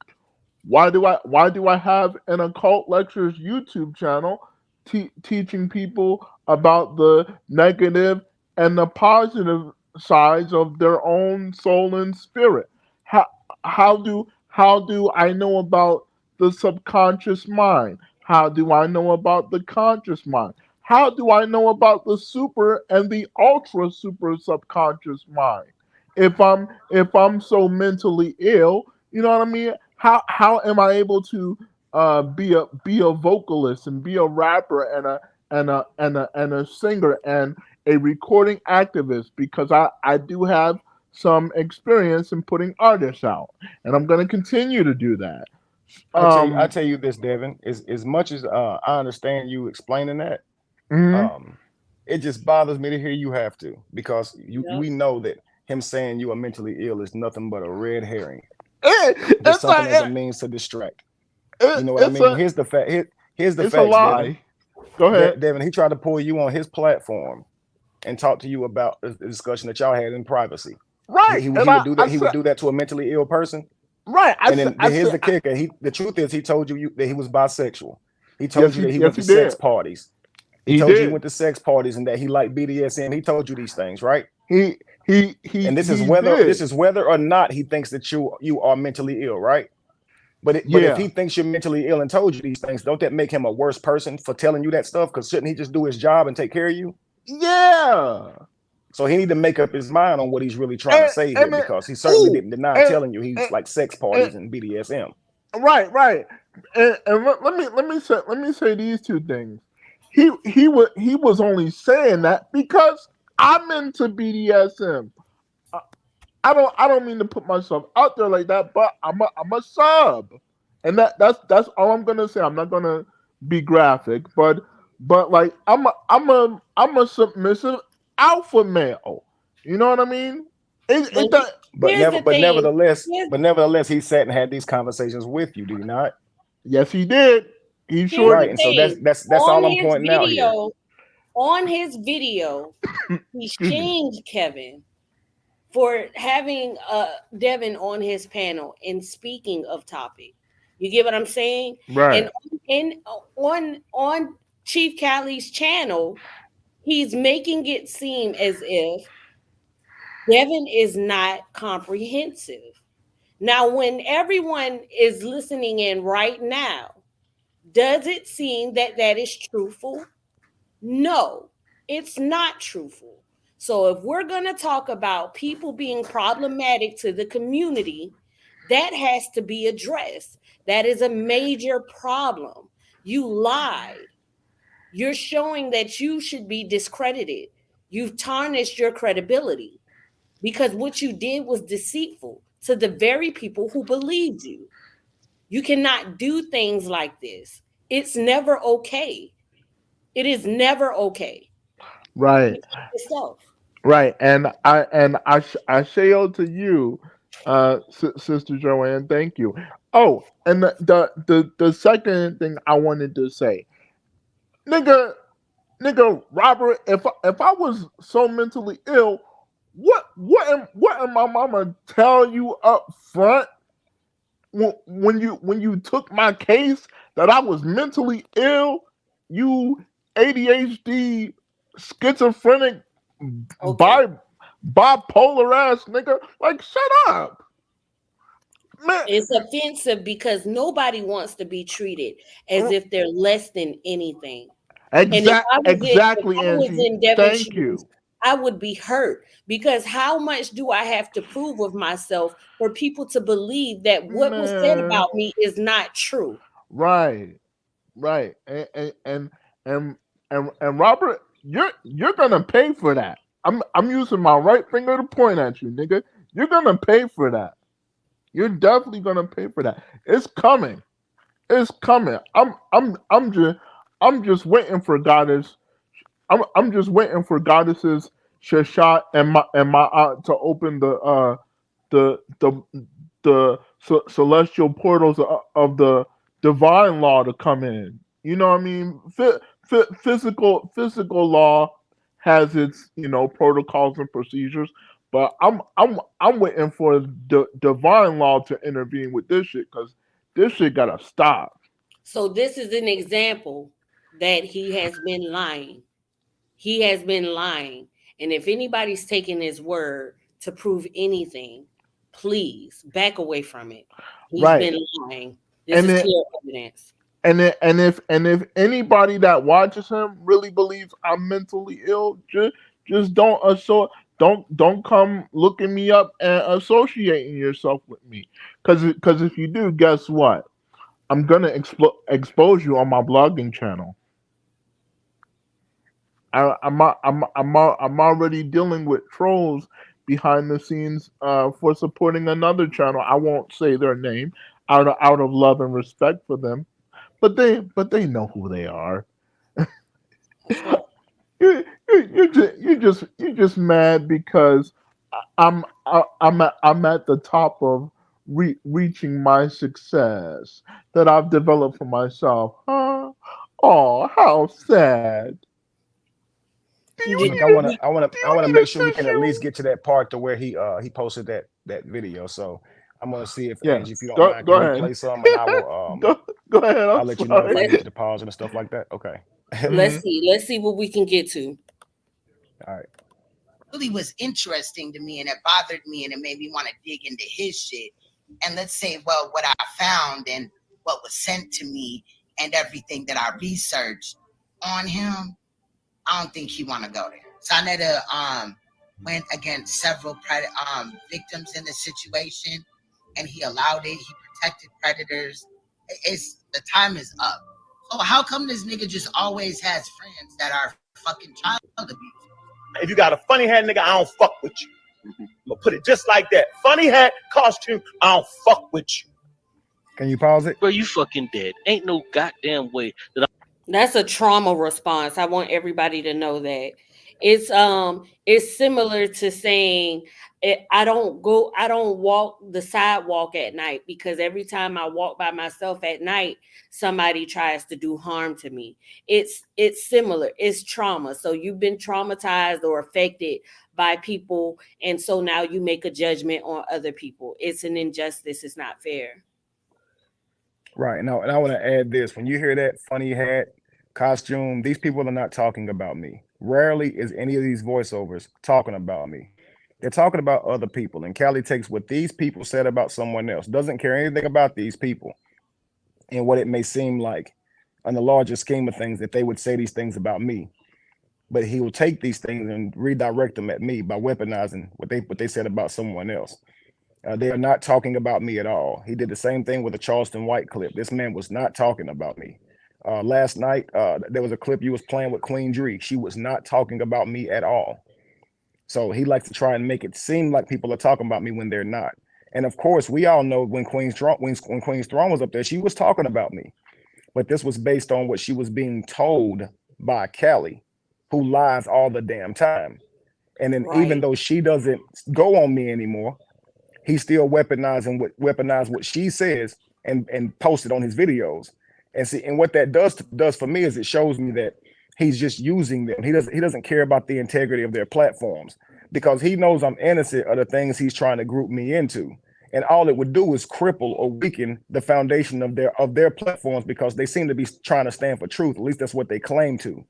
Why do I have an occult lectures YouTube channel teaching people about the negative and the positive sides of their own soul and spirit? How how do I know about the subconscious mind? How do I know about the conscious mind? How do I know about the super and the ultra super subconscious mind? If I'm so mentally ill, you know what I mean? How am I able to be a vocalist and be a rapper and a singer and a recording activist? Because I do have some experience in putting artists out, and I'm going to continue to do that. I Um, tell you this, Devin. As much as I understand you explaining that, mhm. um, it just bothers me to hear you have to, because Yep. we know that him saying you are mentally ill is nothing but a red herring, just It's something as a a means to distract. You it, know what I it's mean? a Here's the fact. Here's the it's a facts, Devin. lie. Go ahead. Devin, he tried to pull you on his platform and talk to you about the discussion that y'all had in privacy. Right, He and would do I that. He would said do that to a mentally ill person. right. And then, I here's said the kicker. The truth is, he told you that he was bisexual. He told yes. you He that he yes went to he sex did. parties. He He told you he did. went to sex parties and that he liked BDSM. He told you these things, right? And He this did. is whether or not he thinks that you are mentally ill, right? But if he Yeah. thinks you're mentally ill and told you these things, don't that make him a worse person for telling you that stuff? Because shouldn't he just do his job and take care of you? Yeah. So he need to make up his mind on what he's really trying to And say here, and then, because he certainly ooh didn't deny and, telling you he's and, like sex and parties and BDSM. right. And let me say these two things. He was only saying that because I'm into BDSM. I, I don't mean to put myself out there like that, but I'm a sub, and that's all I'm gonna say. I'm not gonna be graphic, but like I'm a submissive alpha male. You know what I mean? nevertheless, he sat and had these conversations with you. Do you not? Yes, he did. He sure right. And so that's all I'm pointing out here. On his video, he shamed Kevin for having Devin on his panel and speaking of topic. You get what I'm saying? Right. And on Cheif Cali's channel, he's making it seem as if Devin is not comprehensive. Now, when everyone is listening in right now, does it seem that that is truthful? No, it's not truthful. So if we're going to talk about people being problematic to the community, that has to be addressed. That is a major problem. You lied. You're showing that you should be discredited. You've tarnished your credibility because what you did was deceitful to the very people who believed you. You cannot do things like this. It's never okay. It is never okay. Right. Yourself. Right. And I say to you, Sister Joanne, thank you. Oh, and the second thing I wanted to say, nigga Robert, if I was so mentally ill, what am my mama tell you up front when you took my case that I was mentally ill, you ADHD schizophrenic bipolar ass nigga, like shut up. Man. It's offensive because nobody wants to be treated as if they're less than anything. Exactly, if I was Angie. in Devin's Thank shoes, you. I would be hurt because how much do I have to prove of myself for people to believe that what was said about me is not true? Right. And Robert, you're gonna pay for that. I'm using my right finger to point at you, nigga. You're gonna pay for that. You're definitely gonna pay for that. It's coming. It's coming. I'm just waiting for goddess. I'm just waiting for goddesses Shashat and my aunt to open the celestial portals of the divine law to come in. You know what I mean? Physical law has its protocols and procedures, but I'm waiting for the divine law to intervene with this shit because this shit gotta stop. So this is an example that he has been lying. He has been lying. And if anybody's taking his word to prove anything, please back away from it. He's been lying. This is clear evidence. And if anybody that watches him really believes I'm mentally ill, just don't come looking me up and associating yourself with me. Because if you do, guess what? I'm gonna expose you on my blogging channel. I'm already dealing with trolls behind the scenes for supporting another channel. I won't say their name out of love and respect for them, but they know who they are. You're just mad because I'm at the top of reaching my success that I've developed for myself. Huh? Oh, how sad. I want to make sure we can at least get to that part to where he posted that video. So I'm gonna see if Angie, if you don't mind, can you play some, and I will go ahead. I'll let you know if I need to pause and stuff like that. Okay. Let's see what we can get to. All right. Really was interesting to me, and it bothered me, and it made me want to dig into his shit. And let's say, well, what I found and what was sent to me and everything that I researched on him, I don't think he want to go there. Sanetta went against several victims in the situation, and he allowed it. He protected predators. The time is up. So how come this nigga just always has friends that are fucking child abuse? If you got a funny hat, nigga, I don't fuck with you. I'm gonna put it just like that. Funny hat, costume, I don't fuck with you. Can you pause it? Bro, you fucking dead. Ain't no goddamn way that That's a trauma response. I want everybody to know that. It's similar to saying I don't walk the sidewalk at night because every time I walk by myself at night, somebody tries to do harm to me. It's similar. It's trauma. So you've been traumatized or affected by people, and so now you make a judgment on other people. It's an injustice. It's not fair. Right. Now, and I want to add this. When you hear that funny hat, costume, these people are not talking about me. Rarely is any of these voiceovers talking about me. They're talking about other people. And Cali takes what these people said about someone else, doesn't care anything about these people and what it may seem like on the larger scheme of things that they would say these things about me. But he will take these things and redirect them at me by weaponizing what they said about someone else. They are not talking about me at all. He did the same thing with the Charleston White clip. This man was not talking about me. Last night, there was a clip you was playing with Queen Dree. She was not talking about me at all. So he likes to try and make it seem like people are talking about me when they're not. And of course, we all know when Queen's Throne was up there, she was talking about me. But this was based on what she was being told by Cali, who lies all the damn time. And then even though she doesn't go on me anymore, he still weaponized what she says and post it on his videos. And see, and what that does for me is it shows me that he's just using them. He doesn't care about the integrity of their platforms because he knows I'm innocent of the things he's trying to group me into. And all it would do is cripple or weaken the foundation of their platforms because they seem to be trying to stand for truth. At least that's what they claim to.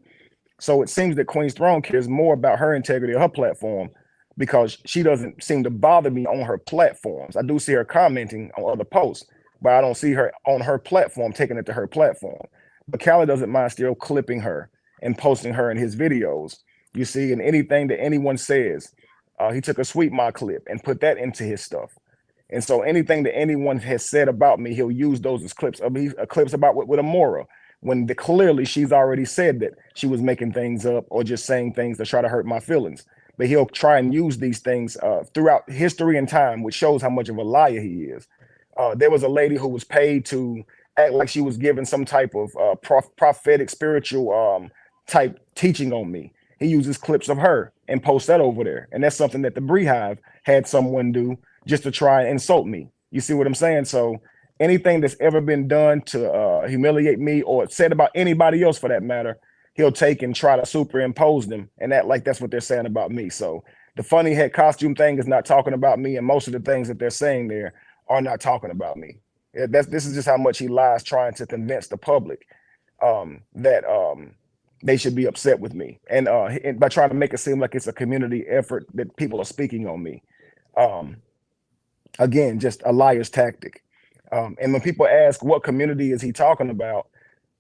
So it seems that Queen's Throne cares more about her integrity of her platform because she doesn't seem to bother me on her platforms. I do see her commenting on other posts, but I don't see her on her platform taking it to her platform. But Cali doesn't mind still clipping her and posting her in his videos. You see, and anything that anyone says, he took a Sweet My clip and put that into his stuff. And so anything that anyone has said about me, he'll use those as clips about with Amora, when clearly she's already said that she was making things up or just saying things to try to hurt my feelings. But he'll try and use these things throughout history and time, which shows how much of a liar he is. There was a lady who was paid to act like she was giving some type of prophetic, spiritual type teaching on me. He uses clips of her and posts that over there. And that's something that the Beehive had someone do just to try and insult me. You see what I'm saying? So anything that's ever been done to humiliate me or said about anybody else for that matter, he'll take and try to superimpose them and act like that's what they're saying about me. So the funny head costume thing is not talking about me, and most of the things that they're saying there are not talking about me. This is just how much he lies, trying to convince the public that they should be upset with me, and by trying to make it seem like it's a community effort that people are speaking on me. Again, just a liar's tactic. And when people ask what community is he talking about,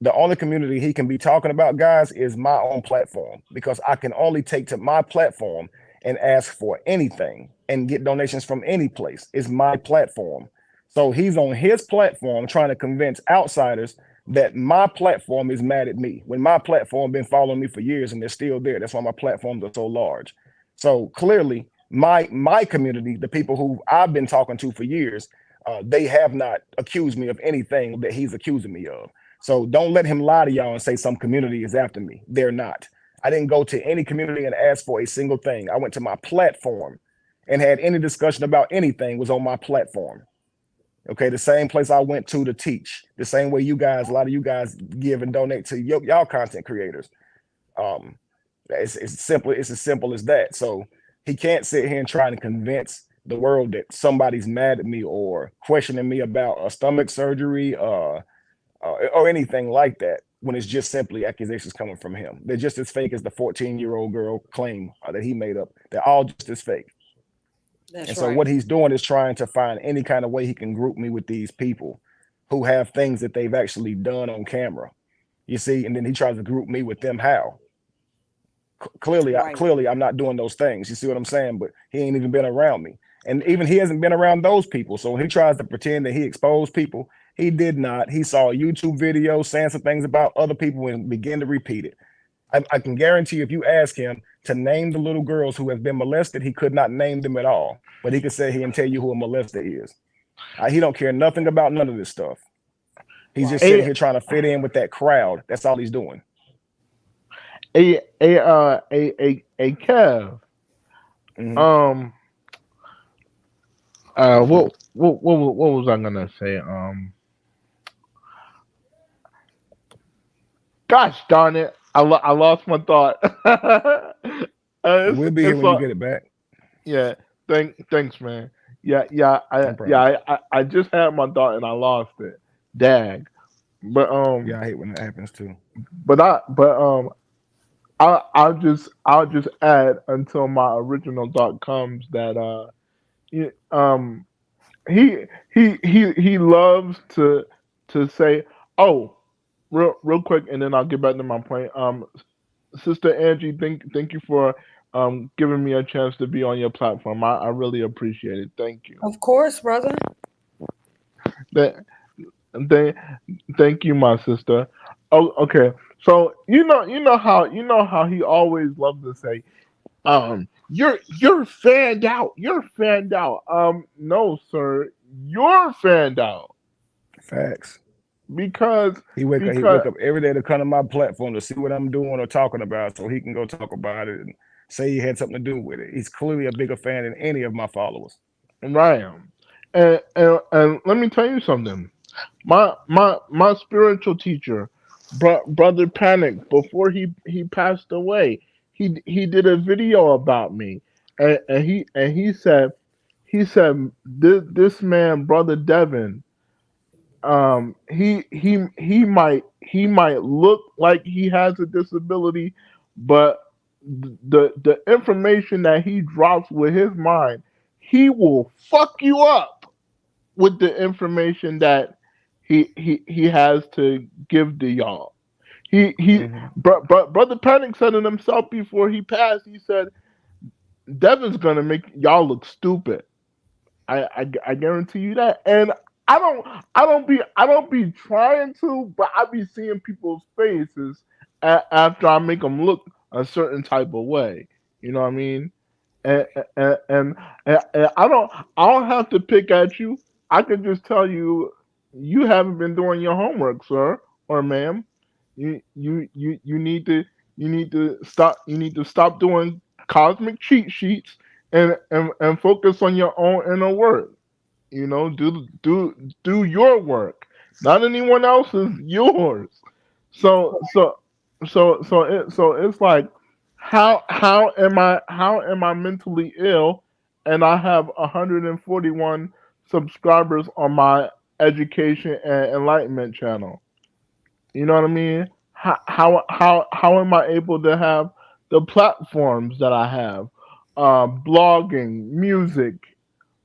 the only community he can be talking about, guys, is my own platform, because I can only take to my platform and ask for anything and get donations from any place. It's my platform. So he's on his platform trying to convince outsiders that my platform is mad at me, when my platform been following me for years and they're still there. That's why my platforms are so large. So clearly my community, the people who I've been talking to for years, they have not accused me of anything that he's accusing me of. So don't let him lie to y'all and say some community is after me. They're not. I didn't go to any community and ask for a single thing. I went to my platform and had any discussion about anything was on my platform. Okay, the same place I went to teach, the same way you guys, a lot of you guys give and donate to y'all content creators. It's as simple as that. So he can't sit here and try to convince the world that somebody's mad at me or questioning me about a stomach surgery or anything like that, when it's just simply accusations coming from him. They're just as fake as the 14-year-old girl claim that he made up. They're all just as fake. And so what he's doing is trying to find any kind of way he can group me with these people who have things that they've actually done on camera. You see, and then he tries to group me with them. How? Clearly I'm not doing those things. You see what I'm saying? But he ain't even been around me. And even he hasn't been around those people. So when he tries to pretend that he exposed people, he did not. He saw a YouTube video saying some things about other people and began to repeat it. I can guarantee you, if you ask him to name the little girls who have been molested, he could not name them at all. But he could say he and tell you who a molester is. He don't care nothing about none of this stuff. He's just sitting here trying to fit in with that crowd. That's all he's doing. Kev. Mhm. What was I gonna say? Gosh darn it, I lost my thought. We'll be here It's when you get it back. yeah. Thanks, man. No problem. I just had my thought and I lost it. Dag. But Yeah, I hate when that happens too. I'll just add until my original thought comes that y- um he loves to say, oh, real quick, and then I'll get back to my point. Sister Angie, thank you for giving me a chance to be on your platform. I really appreciate it. Thank you. Of course, brother. Th- th- Thank you, my sister. Oh, okay. So you know how he always loved to say, you're fanned out. You're fanned out. No, sir, you're fanned out Facts. because He wake because up every day to come to my platform to see what I'm doing or talking about, so he can go talk about it and say he had something to do with it. He's clearly a bigger fan than any of my followers. right. And let me tell you something. My spiritual teacher, brother Panic, before he passed away, he did a video about me, and he said this man, brother Devin, he might look like he has a disability, but the information that he drops with his mind, he will fuck you up with the information that he has to give to y'all. Brother Panic said it himself before he passed. He said Devin's gonna make y'all look stupid. I guarantee you that. And I don't be trying to, but I be seeing people's faces after I make them look a certain type of way. You know what I mean? And and, and, and I don't have to pick at you. I can just tell you you haven't been doing your homework, sir or ma'am. You need to you need to stop doing cosmic cheat sheets and focus on your own inner work. You know, do your work, not anyone else's. Yours. So so so it's like how am I mentally ill, and I have 141 subscribers on my education and enlightenment channel. You know what I mean? How am I able to have the platforms that I have? Blogging, music.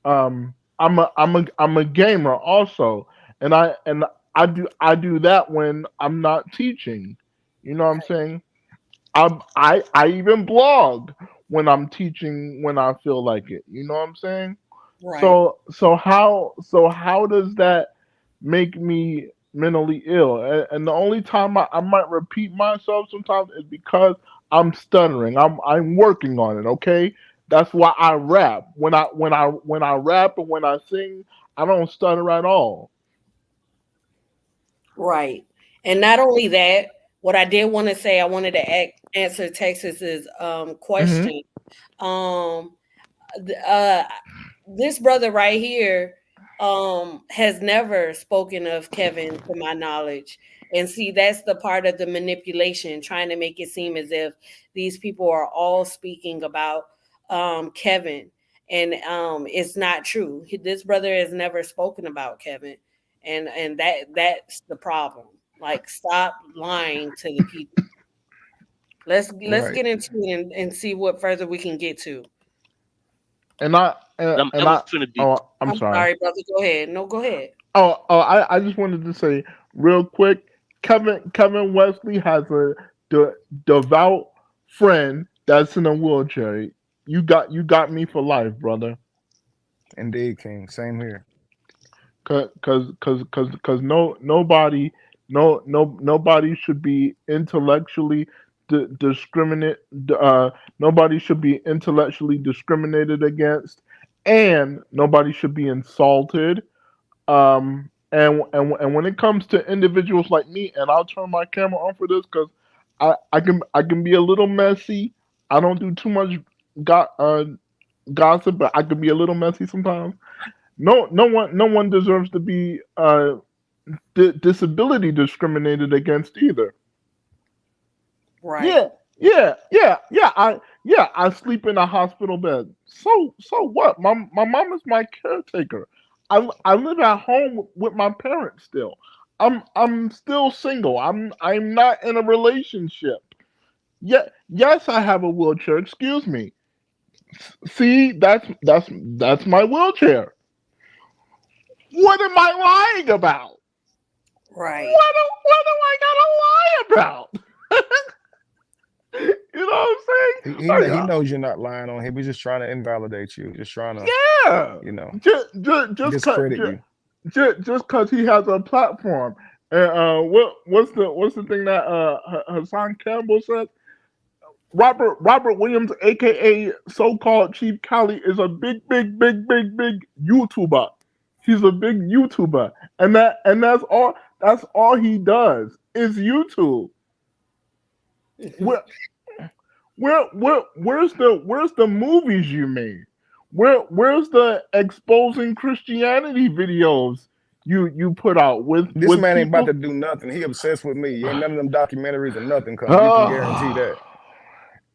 I'm a gamer also, and I do that when I'm not teaching. You know what I'm saying? I even blog when I'm teaching when I feel like it. You know what I'm saying? Right. So how does that make me mentally ill? And the only time I might repeat myself sometimes is because I'm stuttering. I'm working on it. Okay, that's why I rap. When I rap and when I sing, I don't stutter at all. Right. And not only that, what I did want to say, I wanted to answer Texas's Hmm. question. Um, th- uh, this brother right here has never spoken of Kevin to my knowledge. And see, that's the part of the manipulation, trying to make it seem as if these people are all speaking about Kevin. And it's not true. This brother has never spoken about Kevin. And that's the problem. Like, stop lying to the people. Let's Right. get into it and see what further we can get to. And I That and was I finna be. oh I'm I'm sorry. sorry, brother. Go ahead. No, go ahead. I just wanted to say real quick, Kevin Wesley has a de- devout friend that's in a wheelchair. You got me for life, brother. Indeed, King. Same here. Cause nobody should be intellectually discriminate. Nobody should be intellectually discriminated against, and nobody should be insulted. And when it comes to individuals like me, and I'll turn my camera on for this because I can be a little messy. I don't do too much gossip, but I can be a little messy sometimes. No one deserves to be disability discriminated against either. Right. I sleep in a hospital bed. So what? My mom is my caretaker. I live at home with my parents still. I'm still single. I'm not in a relationship. Yeah, yes, I have a wheelchair. Excuse me. See, that's my wheelchair. What am I lying about? Right. What do I gotta lie about? You know what I'm saying? He knows you're not lying on him. He's just trying to invalidate you. Just trying to, Yeah. you know, Just discredit you. because he has a platform. And what's the thing that Hassan Campbell said? Robert Williams, aka so-called Chief Cali, is a big YouTuber. He's a big YouTuber, and that's all. That's all he does is YouTube. Where's the movies you made? Where's the exposing Christianity videos you put out with This man ain't people? about to do nothing. He obsessed with me. Ain't none of them documentaries or nothing coming. You can guarantee that.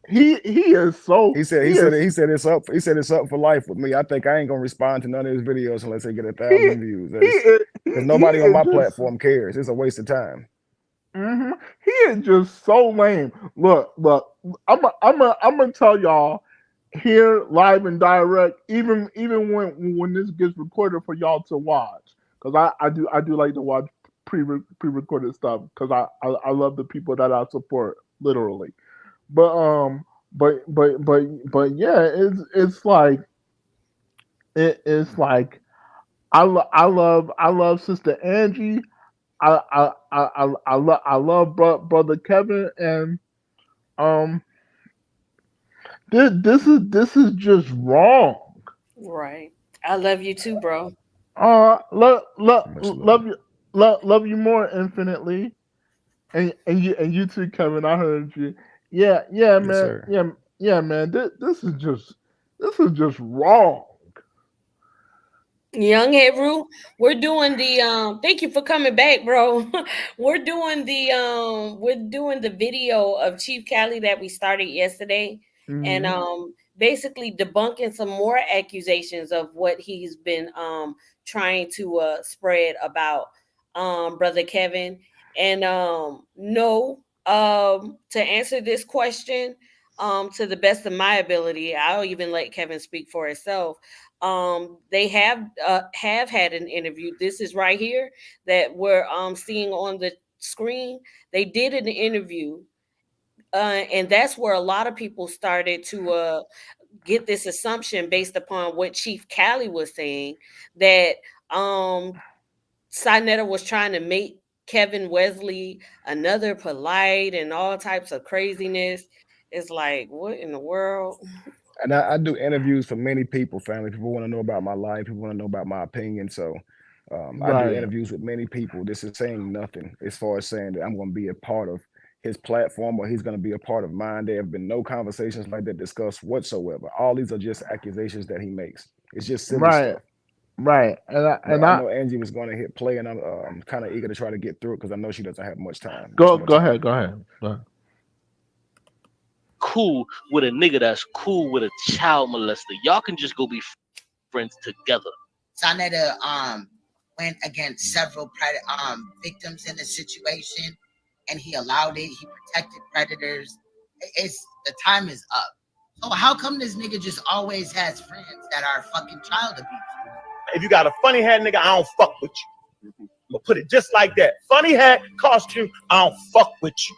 He is so. He said it's up. He said it's up for life with me. I think I ain't gonna respond to none of his videos unless they get 1,000 views. Because nobody on my platform cares. It's a waste of time. Mm-hmm. He is just so lame. Look. I'm gonna tell y'all here live and direct. Even when this gets recorded for y'all to watch, because I do like to watch pre-recorded stuff because I love the people that I support literally. But yeah, it's like it's like I love Sister Angie. I love brother Kevin, and this is just wrong. Right. I love you too, bro. Love you more infinitely, and you too, Kevin. I heard you. Yeah, Yes, man. sir. Man. This is just wrong. Young Hebrew, we're doing the thank you for coming back, bro. We're doing the video of Chief Cali that we started yesterday, and basically debunking some more accusations of what he's been trying to spread about brother Kevin. And no, to answer this question to the best of my ability, I'll even let Kevin speak for himself. They have had an interview. This is right here that we're seeing on the screen. They did an interview, and that's where a lot of people started to get this assumption based upon what Chief Cali was saying, that Sinetta was trying to make Kevin Wesley another polite and all types of craziness. It's like, what in the world? And I do interviews for many people, family. People want to know about my life. People want to know about my opinion. So I do Right. interviews with many people. This is saying nothing as far as saying that I'm going to be a part of his platform or he's going to be a part of mine. There have been no conversations like that discussed whatsoever. All these are just accusations that he makes. It's just silly stuff. Right. But I know Angie was going to hit play, and I'm kind of eager to try to get through it because I know she doesn't have much time. Go ahead. Cool with a nigga that's cool with a child molester. Y'all can just go be friends together. Sonetta went against several victims in the situation, and he allowed it. He protected predators. It's the time is up. So how come this nigga just always has friends that are fucking child abuse? If you got a funny hat, nigga, I don't fuck with you. But put it just like that. Funny hat, costume, I don't fuck with you.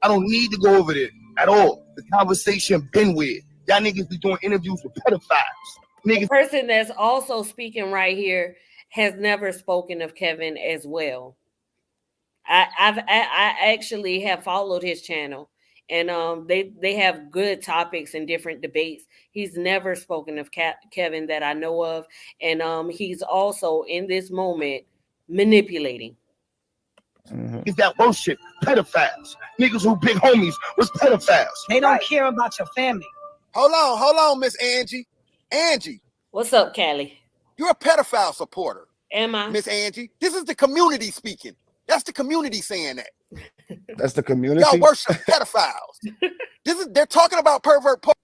I don't need to go over there at all. The conversation been weird. Y'all niggas be doing interviews with pedophiles. The person that's also speaking right here has never spoken of Kevin as well. I actually have followed his channel, and they have good topics and different debates. He's never spoken of Kevin that I know of, and he's also in this moment manipulating. Is that worship pedophiles? Niggas who big homies was pedophiles. They don't care about your family. Hold on, Miss Angie. Angie. What's up, Cali? You're a pedophile supporter. Am I? Miss Angie, this is the community speaking. That's the community saying that. That's the community. Y'all worship pedophiles. They're talking about Pervert Park.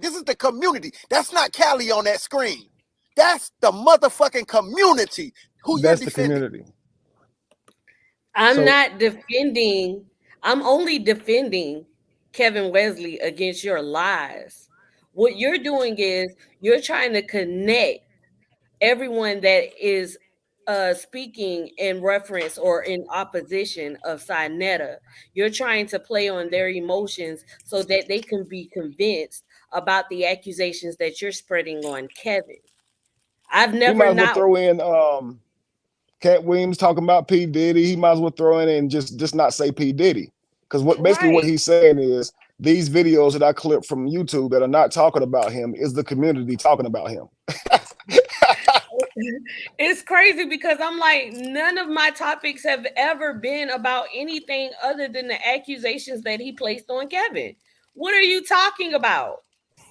This is the community. That's not Cali on that screen. That's the motherfucking community who you're defending. The community. I'm not defending. I'm only defending Kevin Wesley against your lies. What you're doing is you're trying to connect everyone that is speaking in reference or in opposition of Sinetta. You're trying to play on their emotions so that they can be convinced about the accusations that you're spreading on Kevin. I've never He might as well throw in Cat Williams talking about P. Diddy. He might as well throw in and just not say P. Diddy. Because basically what he's saying is these videos that I clipped from YouTube that are not talking about him is the community talking about him. It's crazy because I'm like, none of my topics have ever been about anything other than the accusations that he placed on Kevin. What are you talking about?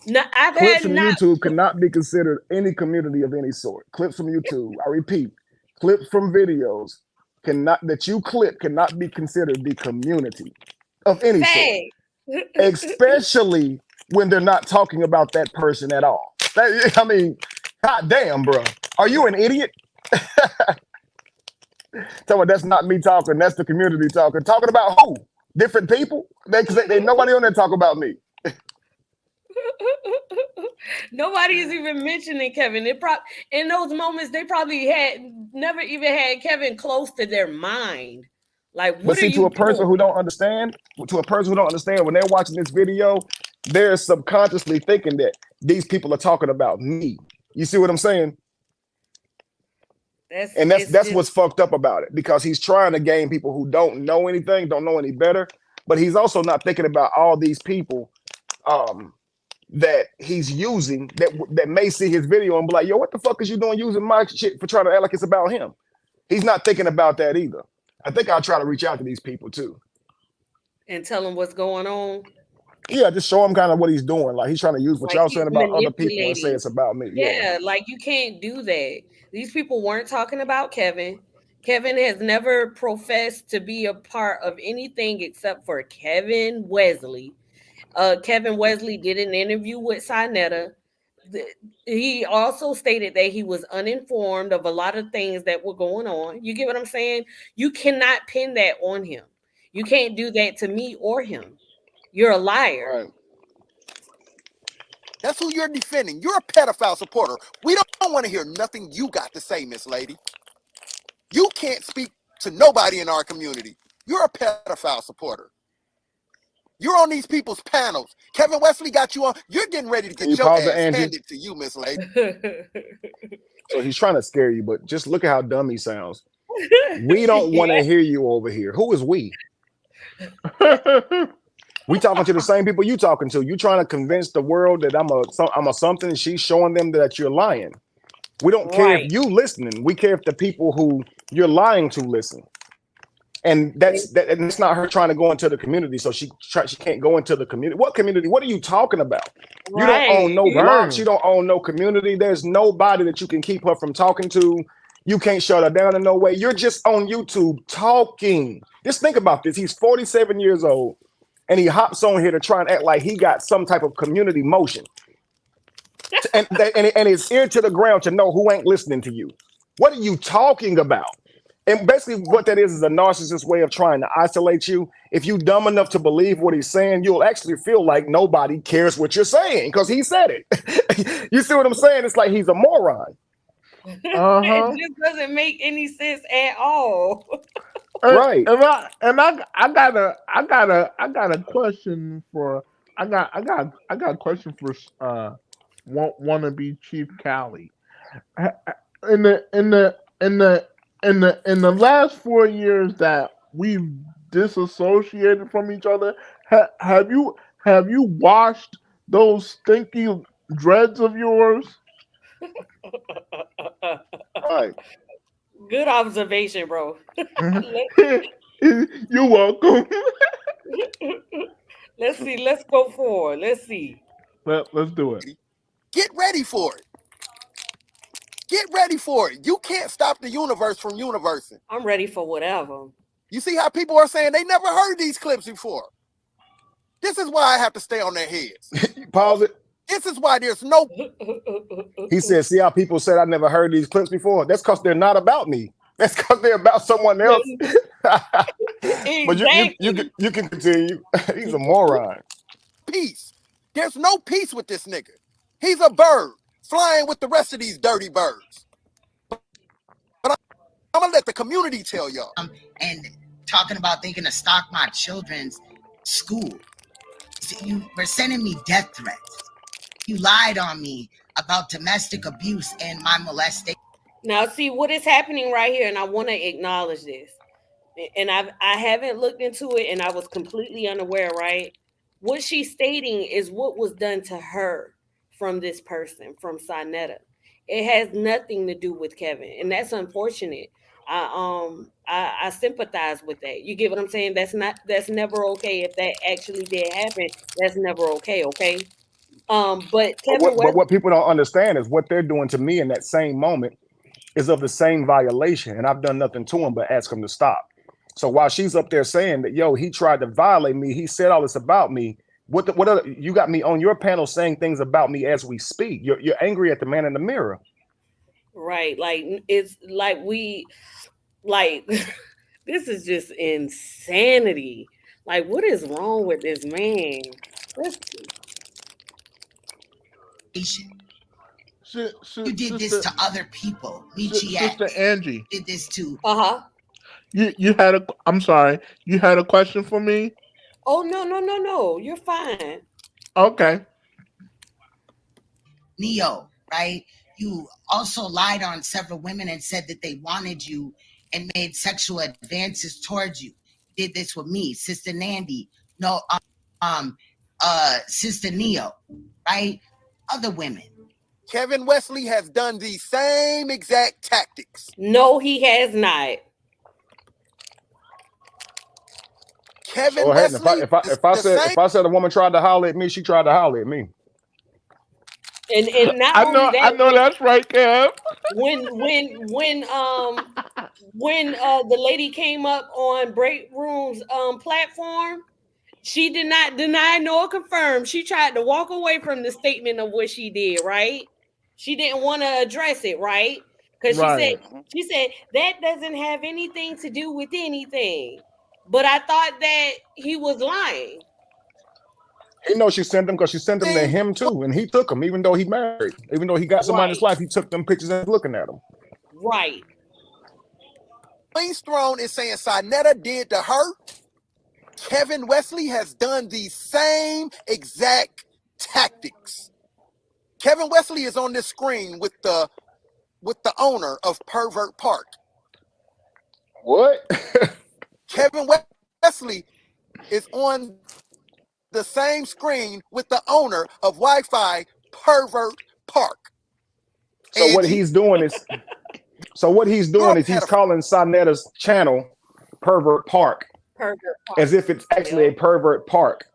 No, Clips from YouTube cannot be considered any community of any sort. Clips from YouTube, I repeat, clips from videos that you clip cannot be considered the community of any sort. Especially when they're not talking about that person at all. I mean, god damn, bro. Are you an idiot? Tell me that's not me talking, that's the community talking. Talking about who? Different people? They nobody on there talk about me. Nobody's even mentioning Kevin. In those moments, they probably had never even had Kevin close to their mind. Like, what but see, to a person who don't understand, when they're watching this video, they're subconsciously thinking that these people are talking about me. You see what I'm saying? That's what's fucked up about it, because he's trying to gain people who don't know anything, don't know any better, but he's also not thinking about all these people that he's using that may see his video and be like, yo, what the fuck is you doing using my shit for trying to act like it's about him? He's not thinking about that either. I think I'll try to reach out to these people too. And tell them what's going on. Yeah, just show him kind of what he's doing. Like he's trying to use what y'all saying about other people and say it's about me. Yeah, like you can't do that. These people weren't talking about Kevin. Kevin has never professed to be a part of anything except for Kevin Wesley. Kevin Wesley did an interview with Sinetta. He also stated that he was uninformed of a lot of things that were going on. You get what I'm saying? You cannot pin that on him. You can't do that to me or him. You're a liar. Right. That's who you're defending. You're a pedophile supporter. We don't want to hear nothing you got to say, Miss Lady. You can't speak to nobody in our community. You're a pedophile supporter. You're on these people's panels. Kevin Wesley got you on. You're getting ready to get your ass handed to you, Miss Lady. So he's trying to scare you, but just look at how dumb he sounds. We don't want to hear you over here. Who is we? We talking to the same people you talking to. You trying to convince the world that I'm a something, and she's showing them that you're lying. We don't care if you listening. We care if the people who you're lying to listen. And that's not her trying to go into the community, so she can't go into the community. What community? What are you talking about? You don't own no blocks. You don't own no community. There's nobody that you can keep her from talking to. You can't shut her down in no way. You're just on YouTube talking. Just think about this. He's 47 years old, and he hops on here to try and act like he got some type of community motion. and his ear to the ground to know who ain't listening to you. What are you talking about? And basically what that is a narcissist way of trying to isolate you. If you dumb enough to believe what he's saying, you'll actually feel like nobody cares what you're saying because he said it. You see what I'm saying? It's like he's a moron. It just doesn't make any sense at all. Right. And I got a question for a question for wannabe Cheif Cali. In the last 4 years that we've disassociated from each other, have you washed those stinky dreads of yours? Right. Good observation, bro. You're welcome. Let's see. Let's go forward. Let's see. Let's do it. Get ready for it. Get ready for it. You can't stop the universe from universing. I'm ready for whatever. You see how people are saying they never heard these clips before. This is why I have to stay on their heads. Pause it. This is why there's no. He said, see how people said I never heard these clips before? That's because they're not about me. That's because they're about someone else. But you can continue. He's a moron. Peace. There's no peace with this nigga. He's a bird flying with the rest of these dirty birds. But I'm gonna let the community tell y'all. And talking about thinking to stock my children's school. So you were sending me death threats. You lied on me about domestic abuse and my molestation. Now, see what is happening right here, and I want to acknowledge this. And I haven't looked into it, and I was completely unaware, right? What she's stating is what was done to her from this person, from Sonetta. It has nothing to do with Kevin, and that's unfortunate. I sympathize with that. You get what I'm saying? That's never okay. If that actually did happen, that's never okay. Okay. But Kevin But what people don't understand is what they're doing to me in that same moment is of the same violation, and I've done nothing to him but ask him to stop. So while she's up there saying that, yo, he tried to violate me, he said all this about me. What other, you got me on your panel saying things about me as we speak. You're angry at the man in the mirror. Right. Like it's like this is just insanity. Like, what is wrong with this man? You did this to other people. Sister Angie. Did this to. You had a. I'm sorry. You had a question for me? Oh no. You're fine. Okay. Neo, right? You also lied on several women and said that they wanted you and made sexual advances towards you. Did this with me, Sister Nandy. No, Sister Neo, right? Other women. Kevin Wesley has done the same exact tactics. No, he has not. Kevin Go ahead. Wesley. If I said a woman tried to holler at me, she tried to holler at me. And not I only know that's right, Kev. When the lady came up on Break Room's platform, she did not deny nor confirm. She tried to walk away from the statement of what she did, right? She didn't want to address it, right? Because she said that doesn't have anything to do with anything. But I thought that he was lying. He knows she sent them because she sent them to him too, and he took them, even though he married, even though he got somebody in his life, he took them pictures and looking at them. Right. Queen's Throne is saying Sonetta did to her. Kevin Wesley has done the same exact tactics. Kevin Wesley is on this screen with the owner of Pervert Park. What? Kevin Wesley is on the same screen with the owner of Wi-Fi Pervert Park. So what he's doing is he's calling Sonetta's channel Pervert Park. As if it's actually a pervert park.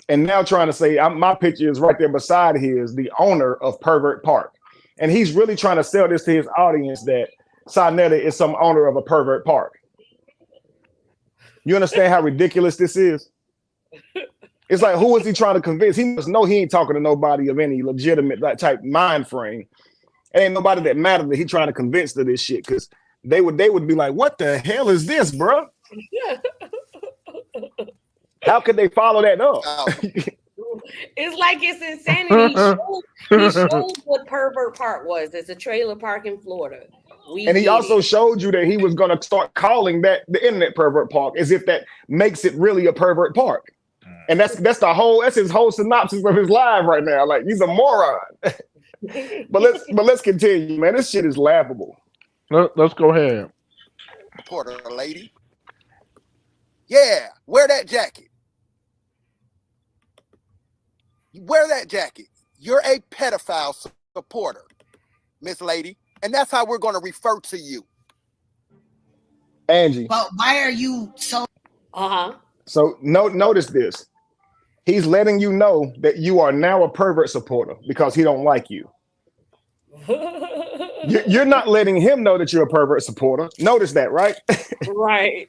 And now trying to say my picture is right there beside his, the owner of Pervert Park. And he's really trying to sell this to his audience that Sonetta is some owner of a pervert park. You understand how ridiculous this is? It's like, who is he trying to convince? He must know he ain't talking to nobody of any legitimate type mind frame. It ain't nobody that matters that he trying to convince to this shit, because they would be like, what the hell is this, bro? How could they follow that up? It's like it's insanity. He showed what Pervert Park was. It's a trailer park in Florida. And he also showed you that he was going to start calling that the internet pervert park, as if that makes it really a pervert park. And that's his whole synopsis of his live right now. Like, he's a moron. but let's continue, man. This shit is laughable. Let's go ahead. Reporter lady. Yeah, wear that jacket. Wear that jacket. You're a pedophile supporter, Miss Lady. And that's how we're going to refer to you. Angie. But why are you so? So notice this. He's letting you know that you are now a pervert supporter because he don't like you. You're not letting him know that you're a pervert supporter. Notice that, right? Right.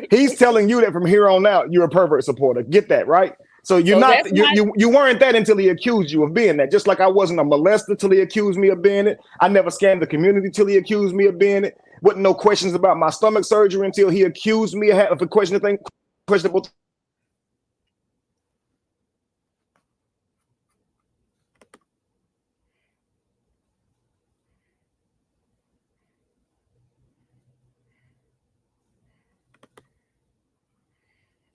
He's telling you that from here on out, you're a pervert supporter. Get that, right? So you're not you weren't that until he accused you of being that. Just like I wasn't a molester till he accused me of being it. I never scammed the community till he accused me of being it. Wasn't no questions about my stomach surgery until he accused me of a questionable.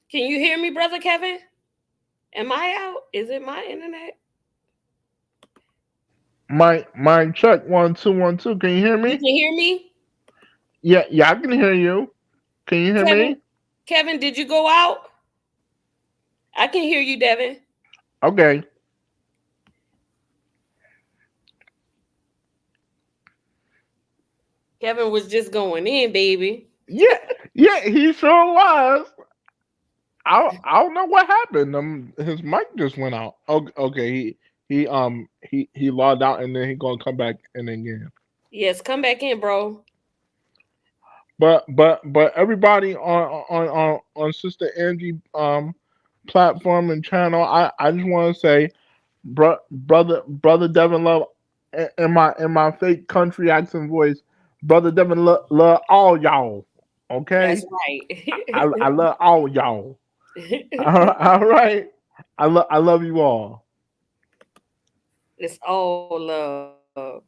Can you hear me, brother Kevin? Am I out? Is it my internet? My check 1 2 1 2. Can you hear me? You can hear me? Yeah, I can hear you. Can you hear me? Kevin, did you go out? I can hear you, Devin. Okay. Kevin was just going in, baby. Yeah, he sure was. I don't know what happened. His mic just went out. Okay, he logged out and then he gonna come back in again. Yes, come back in, bro. But everybody on Sister Angie platform and channel, I just want to say, brother Devin love in my fake country accent voice, brother Devin love all y'all. Okay, that's right. I love all y'all. All right, I love you all. It's all love.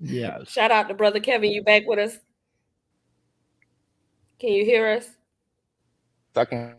Yes. Shout out to brother Kevin. You back with us? Can you hear us? Second.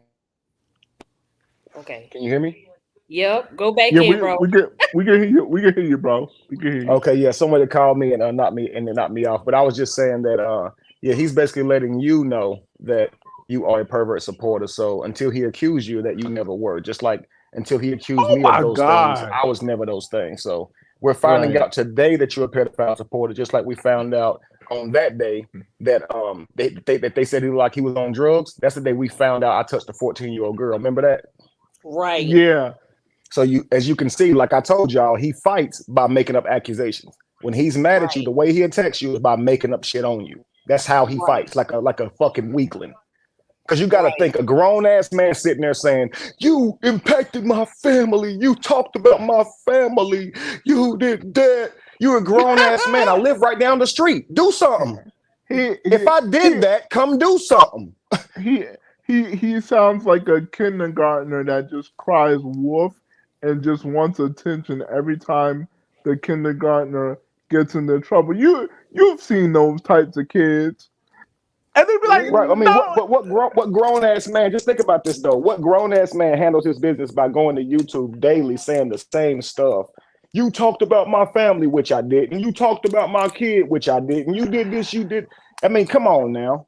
Okay. Can you hear me? Yep. Go back in, bro. We can hear you. We can hear you, bro. We can hear you. Okay, yeah. Somebody called me and knocked me off. But I was just saying that yeah, he's basically letting you know that you are a pervert supporter. So until he accused you that you never were, just like until he accused me of those things, I was never those things. So we're finding out today that you're a pedophile supporter, just like we found out on that day that they said he was on drugs. That's the day we found out I touched a 14-year-old girl. Remember that? Right. Yeah. So as you can see, like I told y'all, he fights by making up accusations. When he's mad at you, the way he attacks you is by making up shit on you. That's how he fights, like a fucking weakling. Because you got to think, a grown-ass man sitting there saying, you impacted my family. You talked about my family. You did that. You're a grown-ass man. I live right down the street. Do something. If I did that, come do something. He sounds like a kindergartner that just cries wolf and just wants attention every time the kindergartner gets into trouble. You've seen those types of kids. And they'd be like, right. I mean, no. what grown ass man? Just think about this though. What grown ass man handles his business by going to YouTube daily saying the same stuff? You talked about my family, which I didn't. You talked about my kid, which I didn't. You did this, you did. I mean, come on now.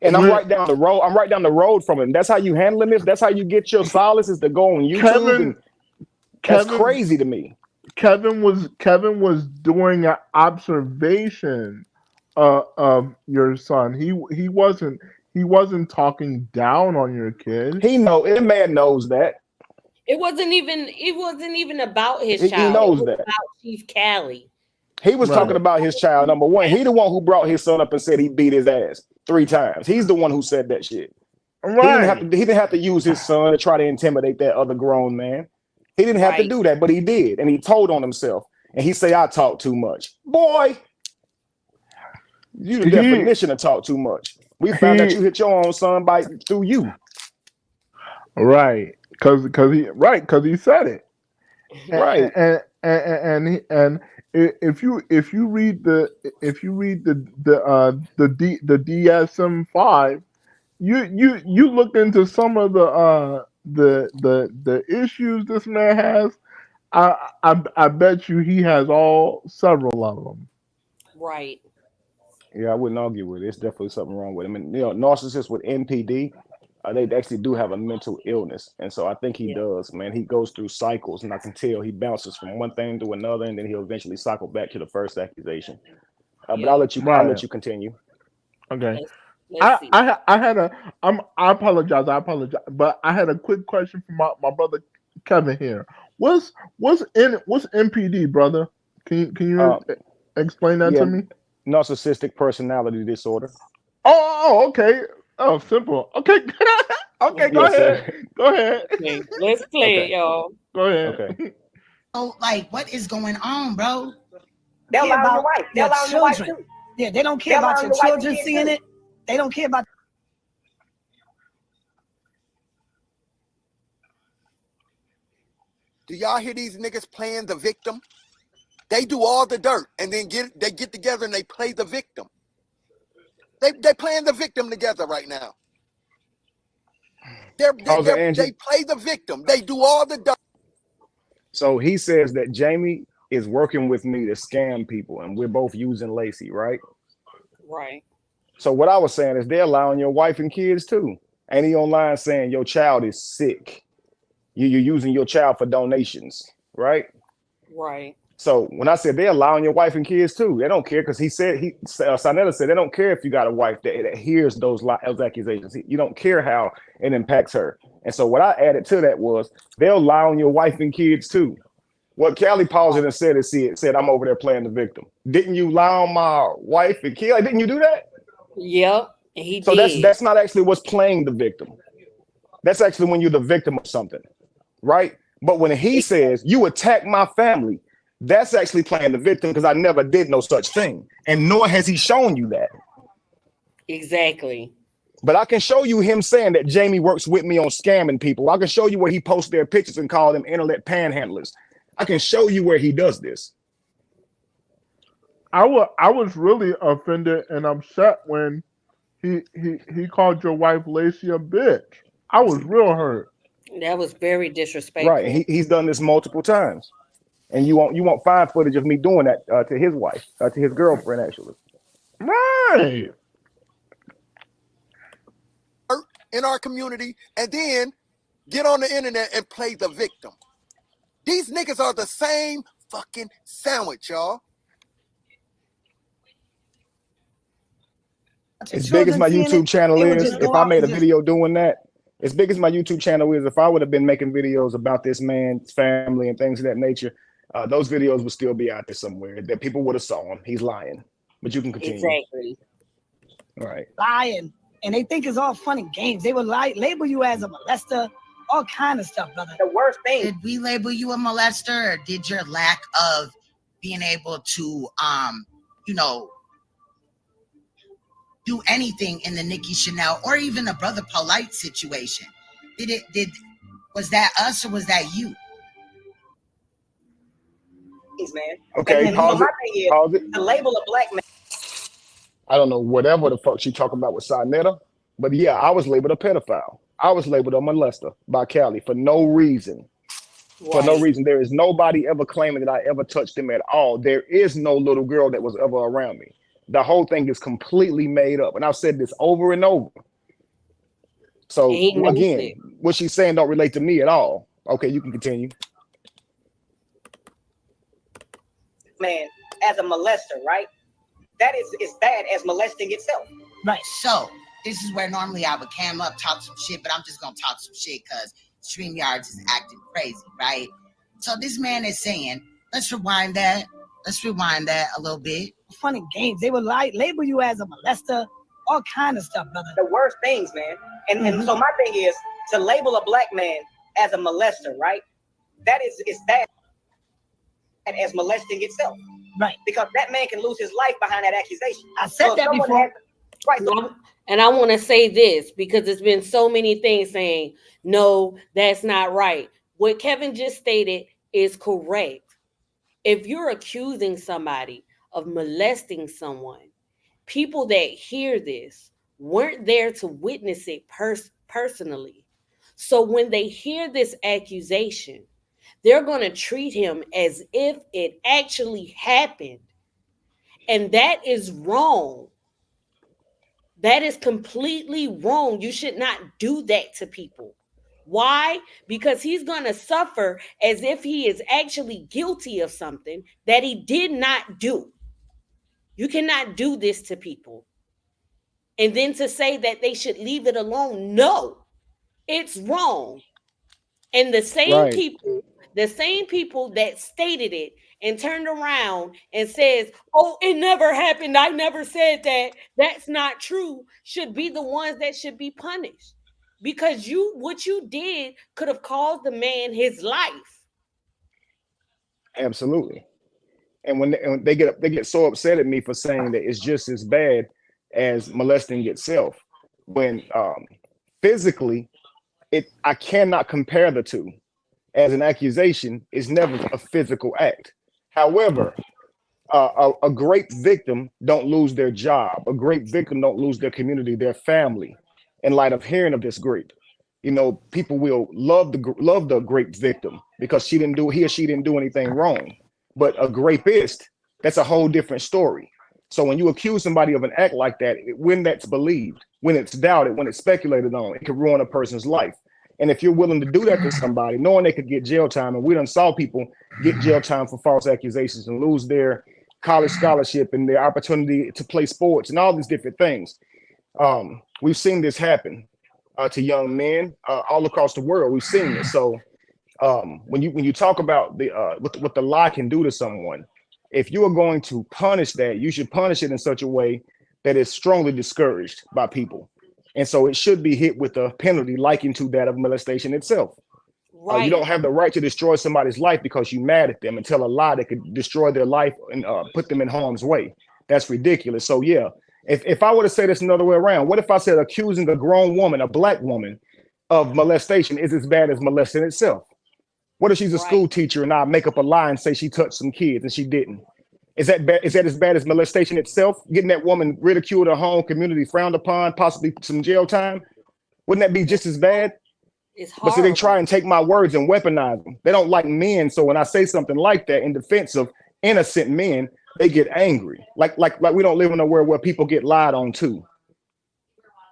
And I'm right down the road. I'm right down the road from him. That's how you handling this. That's how you get your solace is to go on YouTube. That's crazy to me. Kevin was doing an observation of your son. He wasn't talking down on your kid. The man knows that. It wasn't even about his child. He knows it was that. about Cheif Cali. He was talking about his child. Number one, he the one who brought his son up and said he beat his ass 3 times. He's the one who said that shit. Right. He didn't have to use his son to try to intimidate that other grown man. He didn't have to do that, but he did, and he told on himself. And he say, "I talk too much, boy." You the definition of talk too much. We found out you hit your own son through you. Right, because he said it. Right, and if you read the DSM-5, you look into some of the issues this man has. I bet you he has several of them. Right. Yeah, I wouldn't argue with it. It's definitely something wrong with him. And narcissists with NPD, they actually do have a mental illness, and so I think he does. Man, he goes through cycles, and I can tell he bounces from one thing to another, and then he'll eventually cycle back to the first accusation. But I'll let you. I'll let you continue. Okay. Let's see. I had a I apologize. But I had a quick question for my brother Kevin here. What's NPD, brother? Can you explain that to me? Narcissistic personality disorder. Oh, okay. Oh, simple. Okay. Okay, go Yes, ahead. sir. Go ahead. Okay, let's play it, y'all. Go ahead. Okay. So, like, what is going on, bro? They'll Care allow your about wife. They'll your allow your wife children. too. Yeah, they don't care They'll about allow your your wife and children kids seeing too. it. They don't care about. Do y'all hear these niggas playing the victim? They do all the dirt and then they get together and they play the victim. They playing the victim together right now. They play the victim. They do all the dirt. So he says that Jamie is working with me to scam people, and we're both using Lacey, right? Right. So what I was saying is they're allowing your wife and kids too. Ain't he online saying your child is sick? You're using your child for donations, right? Right. So when I said they're allowing your wife and kids too, they don't care because Sanetta said they don't care if you got a wife that hears those accusations. You don't care how it impacts her. And so what I added to that was they're allowing your wife and kids too. What Cali paused it and said, I'm over there playing the victim. Didn't you allow my wife and kids? Like, didn't you do that? Yep, he so did. that's not actually what's playing the victim. That's actually when you're the victim of something, right? But when he says you attack my family, that's actually playing the victim because I never did no such thing, and nor has he shown you that. Exactly. But I can show you him saying that Jamie works with me on scamming people. I can show you where he posts their pictures and call them internet panhandlers. I can show you where he does this. I was really offended and upset when he called your wife Lacey a bitch. I was real hurt. That was very disrespectful. Right. He's done this multiple times. And you won't find footage of me doing that to his wife, to his girlfriend, actually. Right. In our community, and then get on the internet and play the victim. These niggas are the same fucking sandwich, y'all. As big as my YouTube channel is, if I made a video doing that, as big as my YouTube channel is, if I would have been making videos about this man's family and things of that nature, those videos would still be out there somewhere that people would have saw him. He's lying. But you can continue. Exactly. All right. Lying. And they think it's all fun and games. They will label you as a molester, all kind of stuff, brother. The worst thing. Did we label you a molester, or did your lack of being able to, do anything in the Nikki Chanel or even the Brother Polite situation? Was that us or was that you? Man. Okay, pause it. Pause it. To label a black man. I don't know whatever the fuck she talking about with Sinetta, but yeah, I was labeled a pedophile. I was labeled a molester by Cali for no reason. Right. For no reason. There is nobody ever claiming that I ever touched him at all. There is no little girl that was ever around me. The whole thing is completely made up. And I've said this over and over. So again, what she's saying don't relate to me at all. Okay, you can continue. Man, as a molester, right? That is as bad as molesting itself. Right. So this is where normally I would cam up, talk some shit, but I'm just gonna talk some shit because StreamYards is acting crazy, right? So this man is saying, let's rewind that a little bit. Fun and games. They will label you as a molester, all kind of stuff, brother. The worst things, man. And so my thing is to label a black man as a molester, right? That is bad as molesting itself. Right. Because that man can lose his life behind that accusation. I said that before. And I want to say this because there's been so many things saying, no, that's not right. What Kevin just stated is correct. If you're accusing somebody of molesting someone, people that hear this weren't there to witness it personally. So when they hear this accusation, they're going to treat him as if it actually happened. And that is wrong. That is completely wrong. You should not do that to people. Why? Because he's going to suffer as if he is actually guilty of something that he did not do. You cannot do this to people. And then to say that they should leave it alone, no, it's wrong. And Right. the same people that stated it and turned around and says, "Oh, it never happened. I never said that. That's not true," should be the ones that should be punished. Because what you did could have caused the man his life. Absolutely. And when they get so upset at me for saying that it's just as bad as molesting itself, when physically I cannot compare the two. As an accusation is never a physical act. However, a great victim don't lose their job. A great victim don't lose their community, their family. In light of hearing of this grape, you know, people will love the grape victim because he or she didn't do anything wrong. But a rapist, that's a whole different story. So when you accuse somebody of an act like that, when that's believed, when it's doubted, when it's speculated on, it can ruin a person's life. And if you're willing to do that to somebody, knowing they could get jail time, and we done saw people get jail time for false accusations and lose their college scholarship and their opportunity to play sports and all these different things. We've seen this happen to young men all across the world. We've seen this. So when you talk about what the lie can do to someone, if you are going to punish that, you should punish it in such a way that is strongly discouraged by people. And so it should be hit with a penalty likened to that of molestation itself. You don't have the right to destroy somebody's life because you're mad at them and tell a lie that could destroy their life and put them in harm's way. That's ridiculous. So yeah, if I were to say this another way around, what if I said accusing a grown woman, a black woman, of molestation is as bad as molesting itself? What if she's a school teacher and I make up a lie and say she touched some kids and she didn't? Is that bad? Is that as bad as molestation itself? Getting that woman ridiculed, her home community frowned upon, possibly some jail time? Wouldn't that be just as bad? It's But horrible. see, they try and take my words and weaponize them. They don't like men, so when I say something like that in defense of innocent men, they get angry. Like we don't live in a world where people get lied on too.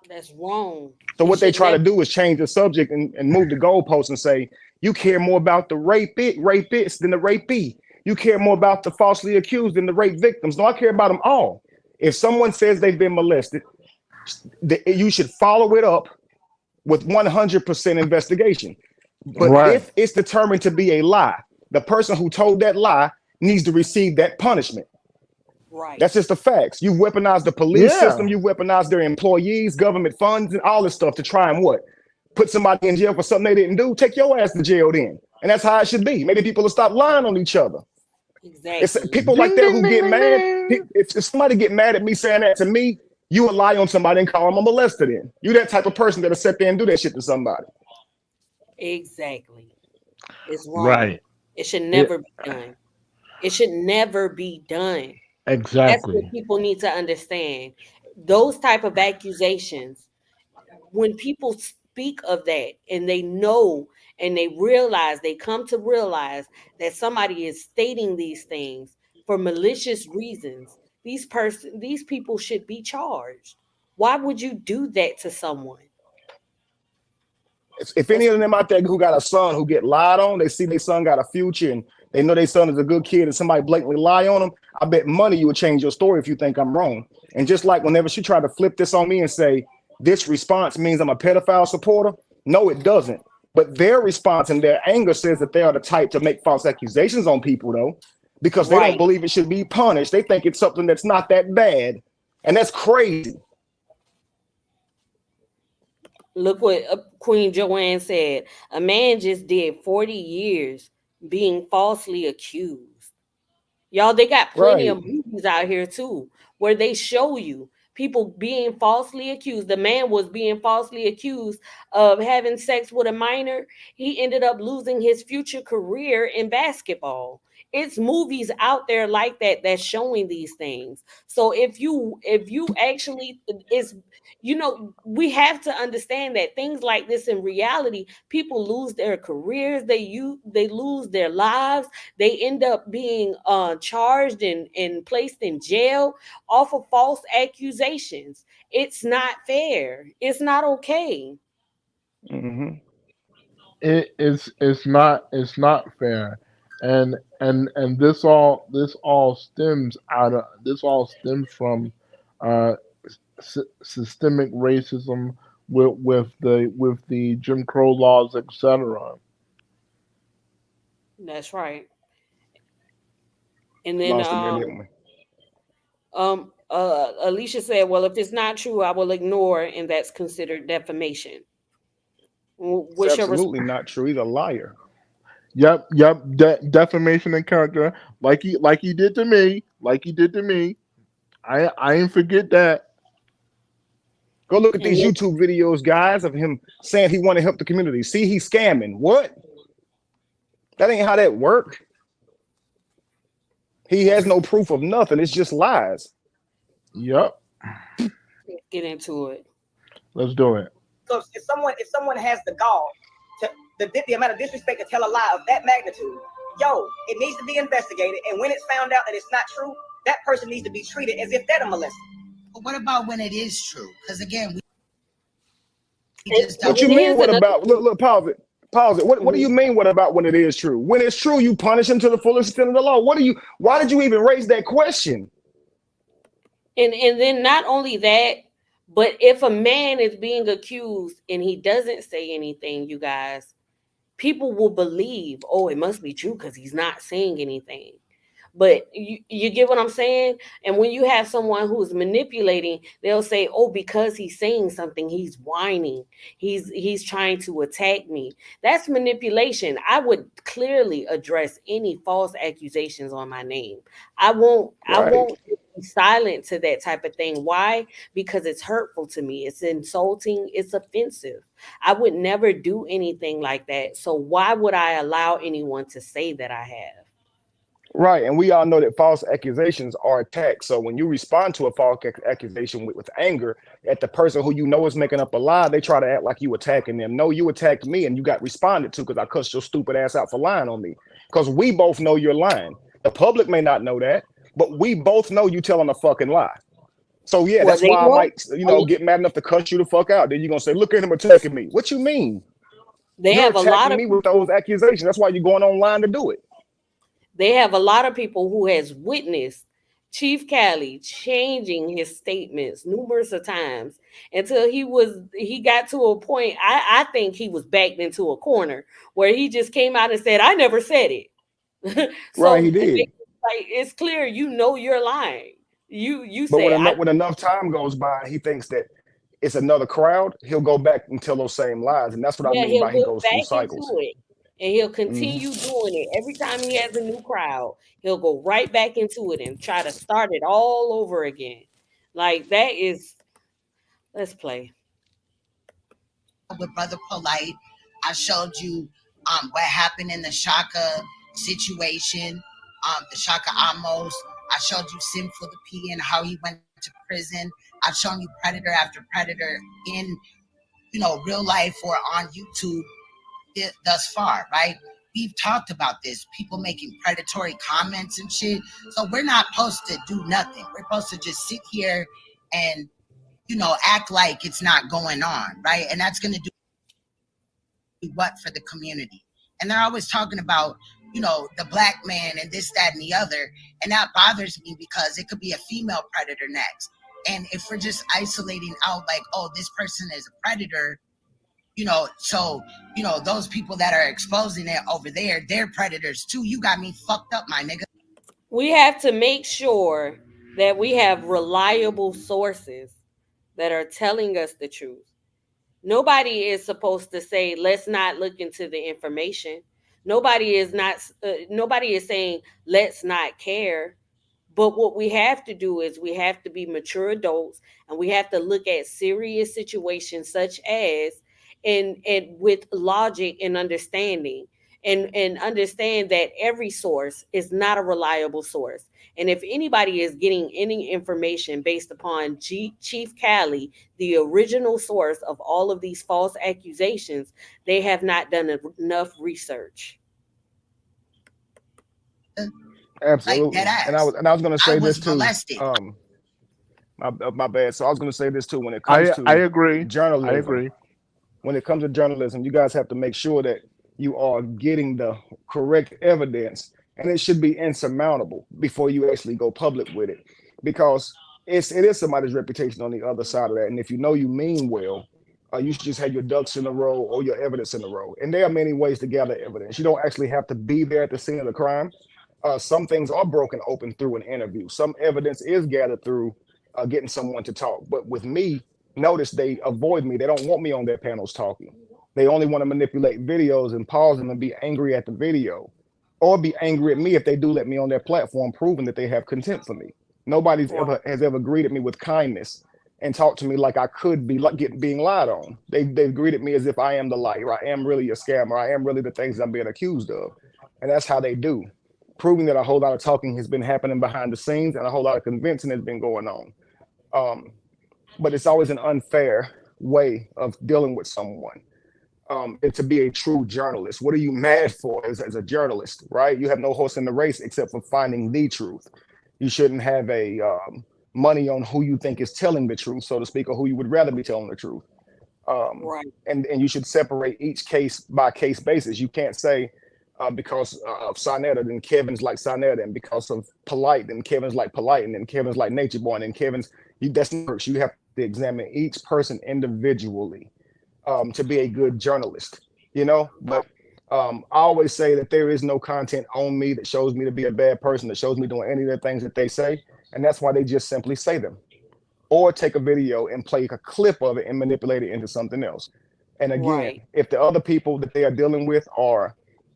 That's wrong. So what they try to do is change the subject and move the goalposts and say, you care more about the rapist than the rapee. You care more about the falsely accused than the rape victims. No, I care about them all. If someone says they've been molested, you should follow it up with 100% investigation. But if it's determined to be a lie, the person who told that lie needs to receive that punishment. Right. That's just the facts. You weaponize the police system, you weaponize their employees, government funds, and all this stuff to try and what? Put somebody in jail for something they didn't do. Take your ass to jail then. And that's how it should be. Maybe people will stop lying on each other. Exactly. It's people like that who get mad. If somebody get mad at me saying that to me, you will lie on somebody and call them a molester then. You that type of person that'll sit there and do that shit to somebody. Exactly. It's wrong. Right. It should never be done. It should never be done. That's Exactly. what people need to understand. Those type of accusations, when people speak of that and they know and they come to realize that somebody is stating these things for malicious reasons, these people should be charged. Why would you do that to someone? If any of them out there who got a son who get lied on, they see their son got a future and they know their son is a good kid and somebody blatantly lie on them, I bet money you would change your story if you think I'm wrong. And just like whenever she tried to flip this on me and say, this response means I'm a pedophile supporter, no, it doesn't. But their response and their anger says that they are the type to make false accusations on people, though, because they don't believe it should be punished. They think it's something that's not that bad. And that's crazy. Look what Queen Joanne said. A man just did 40 years being falsely accused. Y'all, they got plenty of movies out here too, where they show you people being falsely accused. The man was being falsely accused of having sex with a minor. He ended up losing his future career in basketball. It's movies out there like that that's showing these things. So if you actually is, we have to understand that things like this in reality, people lose their careers, they lose their lives, they end up being charged and placed in jail off of false accusations. It's not fair. It's not okay. Mm-hmm. It's not fair. and this all stems from uh, systemic racism with the Jim Crow laws, etc. That's right. And then Lost him there, didn't we? Alicia said, well, if it's not true, I will ignore, and that's considered defamation. It's What's your absolutely not true. He's a liar. Yep. Defamation and character, like he did to me, I ain't forget that. Go look at these YouTube videos, guys, of him saying he want to help the community. See, he's scamming. What? That ain't how that work. He has no proof of nothing. It's just lies. Yep. Let's get into it. Let's do it. So if someone has the gall to the amount of disrespect to tell a lie of that magnitude, it needs to be investigated. And when it's found out that it's not true, that person needs to be treated as if they're a molester. But what about when it is true? Because again, what you mean? What about? Look, pause it. Pause it. What do you mean? What about when it is true? When it's true, you punish him to the fullest extent of the law. Why did you even raise that question? And then not only that, but if a man is being accused and he doesn't say anything, you guys, people will believe, oh, it must be true because he's not saying anything. But you get what I'm saying? And when you have someone who's manipulating, they'll say, oh, because he's saying something, he's whining. He's trying to attack me. That's manipulation. I would clearly address any false accusations on my name. I won't be silent to that type of thing. Why? Because it's hurtful to me. It's insulting. It's offensive. I would never do anything like that. So why would I allow anyone to say that I have? Right, and we all know that false accusations are attacks. So when you respond to a false accusation with anger at the person who you know is making up a lie, they try to act like you attacking them. No, you attacked me and you got responded to because I cussed your stupid ass out for lying on me. Because we both know you're lying. The public may not know that, but we both know you telling a fucking lie. So yeah, that's why I might, get mad enough to cuss you the fuck out. Then you're gonna say, look at him attacking me. What you mean? You're have a lot of me with those accusations. That's why you're going online to do it. They have a lot of people who has witnessed Cheif Cali changing his statements numerous of times until he got to a point. I think he was backed into a corner where he just came out and said, I never said it. So right, he did. Like, it's clear, you're lying. You but say when enough time goes by, he thinks that it's another crowd, he'll go back and tell those same lies. And that's what I mean by he goes through cycles. into it. And he'll continue doing it. Every time he has a new crowd, he'll go right back into it and try to start it all over again. Like, that is, let's play. With Brother Polite, I showed you what happened in the Shaka situation, the Shaka Amos. I showed you Sinful the P and how he went to prison. I've shown you predator after predator in, real life or on YouTube thus far, right? We've talked about this, people making predatory comments and shit. So we're not supposed to do nothing. We're supposed to just sit here and, act like it's not going on, right? And that's going to do what for the community? And they're always talking about, the black man and this, that, and the other. And that bothers me because it could be a female predator next. And if we're just isolating out like, oh, this person is a predator, those people that are exposing it over there, they're predators too. You got me fucked up, my nigga. We have to make sure that we have reliable sources that are telling us the truth. Nobody is supposed to say, let's not look into the information. Nobody is saying, let's not care. But what we have to do is we have to be mature adults and we have to look at serious situations such as and with logic and understanding and understand that every source is not a reliable source. And if anybody is getting any information based upon Cheif Cali, the original source of all of these false accusations, they have not done enough research. Absolutely. Like and I was going to say this too. Molested. My bad. So I was going to say this too. When it comes to I agree. journalism, I agree. When it comes to journalism, you guys have to make sure that you are getting the correct evidence, and it should be insurmountable before you actually go public with it, because it is somebody's reputation on the other side of that. And if you know you mean well, you should just have your ducks in a row or your evidence in a row. And there are many ways to gather evidence. You don't actually have to be there at the scene of the crime. Some things are broken open through an interview. Some evidence is gathered through getting someone to talk. But with me, notice they avoid me. They don't want me on their panels talking. They only want to manipulate videos and pause them and be angry at the video, or be angry at me if they do let me on their platform, proving that they have contempt for me. Nobody's ever greeted me with kindness and talked to me like I could be like being lied on. They've greeted me as if I am the liar. I am really a scammer. I am really the things I'm being accused of. And that's how they do, proving that a whole lot of talking has been happening behind the scenes and a whole lot of convincing has been going on. But it's always an unfair way of dealing with someone. And to be a true journalist, what are you mad for as a journalist, right? You have no horse in the race except for finding the truth. You shouldn't have a money on who you think is telling the truth, so to speak, or who you would rather be telling the truth. Right. And you should separate each case by case basis. You can't say because of Sonetta, then Kevin's like Sonetta, and because of Polite, then Kevin's like Polite, and then Kevin's like Nature Boy, and then Kevin's that's not works. You have to examine each person individually to be a good journalist, you know. But I always say that there is no content on me that shows me to be a bad person, that shows me doing any of the things that they say, and that's why they just simply say them, or take a video and play a clip of it and manipulate it into something else. And again, if the other people that they are dealing with are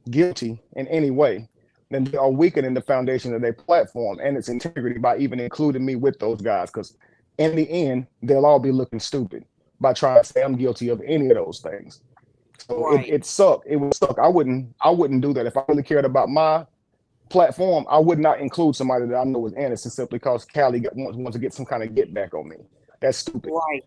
guilty in any way, then they are weakening the foundation of their platform and its integrity by even including me with those guys. Because in the end, they'll all be looking stupid by trying to say I'm guilty of any of those things. So it sucked. It would suck. I wouldn't do that. If I really cared about my platform, I would not include somebody that I know is innocent simply because Cali wants to get some kind of get back on me. That's stupid. Right.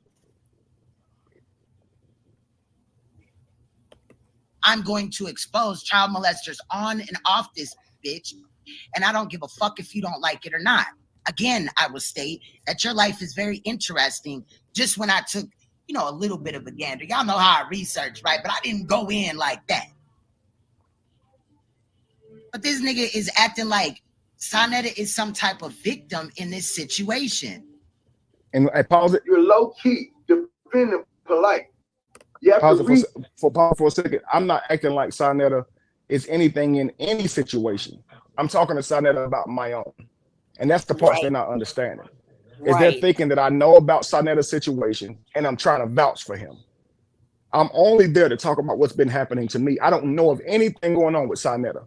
I'm going to expose child molesters on and off this bitch, and I don't give a fuck if you don't like it or not. Again, I will state that your life is very interesting. Just when I took, a little bit of a gander. Y'all know how I research, right? But I didn't go in like that. But this nigga is acting like Sonetta is some type of victim in this situation. And I pause it. You're low key, defending Polite. You have pause to it for a second. I'm not acting like Sonetta is anything in any situation. I'm talking to Sonetta about my own. And that's the part they're not understanding. Is they're thinking that I know about Sonetta's situation and I'm trying to vouch for him. I'm only there to talk about what's been happening to me. I don't know of anything going on with Sonetta.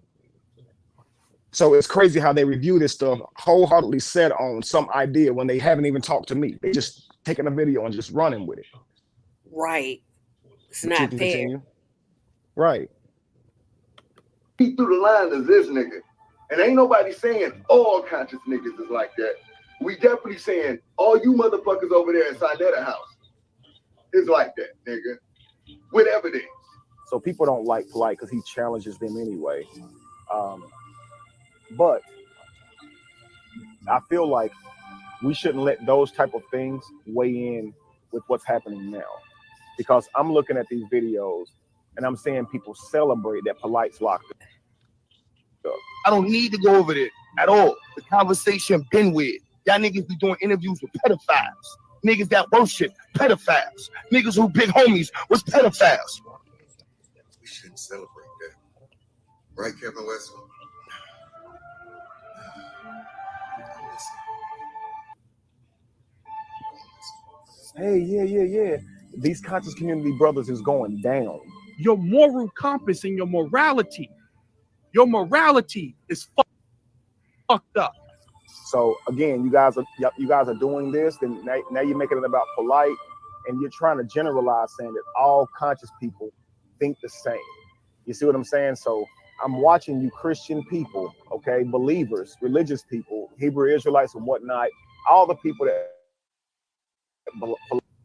So it's crazy how they review this stuff wholeheartedly set on some idea when they haven't even talked to me. They just taking a video and just running with it. Right. It's not fair. Continue. Right. He through the line is this nigga. And ain't nobody saying all conscious niggas is like that. We definitely saying all you motherfuckers over there inside that house is like that, nigga. With evidence. So people don't like Polite because he challenges them anyway. But I feel like we shouldn't let those type of things weigh in with what's happening now. Because I'm looking at these videos and I'm seeing people celebrate that Polite's locked up. I don't need to go over it at all. The conversation been weird. Y'all niggas be doing interviews with pedophiles. Niggas that worship pedophiles. Niggas who big homies was pedophiles. We shouldn't celebrate that. Right, Kevin Wesley? Hey, yeah. These conscious community brothers is going down. Your moral compass and your morality is fucked up. So again, you guys are doing this, and now you're making it about Polite, and you're trying to generalize saying that all conscious people think the same. You see what I'm saying? So I'm watching you Christian people, okay, believers, religious people, Hebrew Israelites and whatnot, all the people that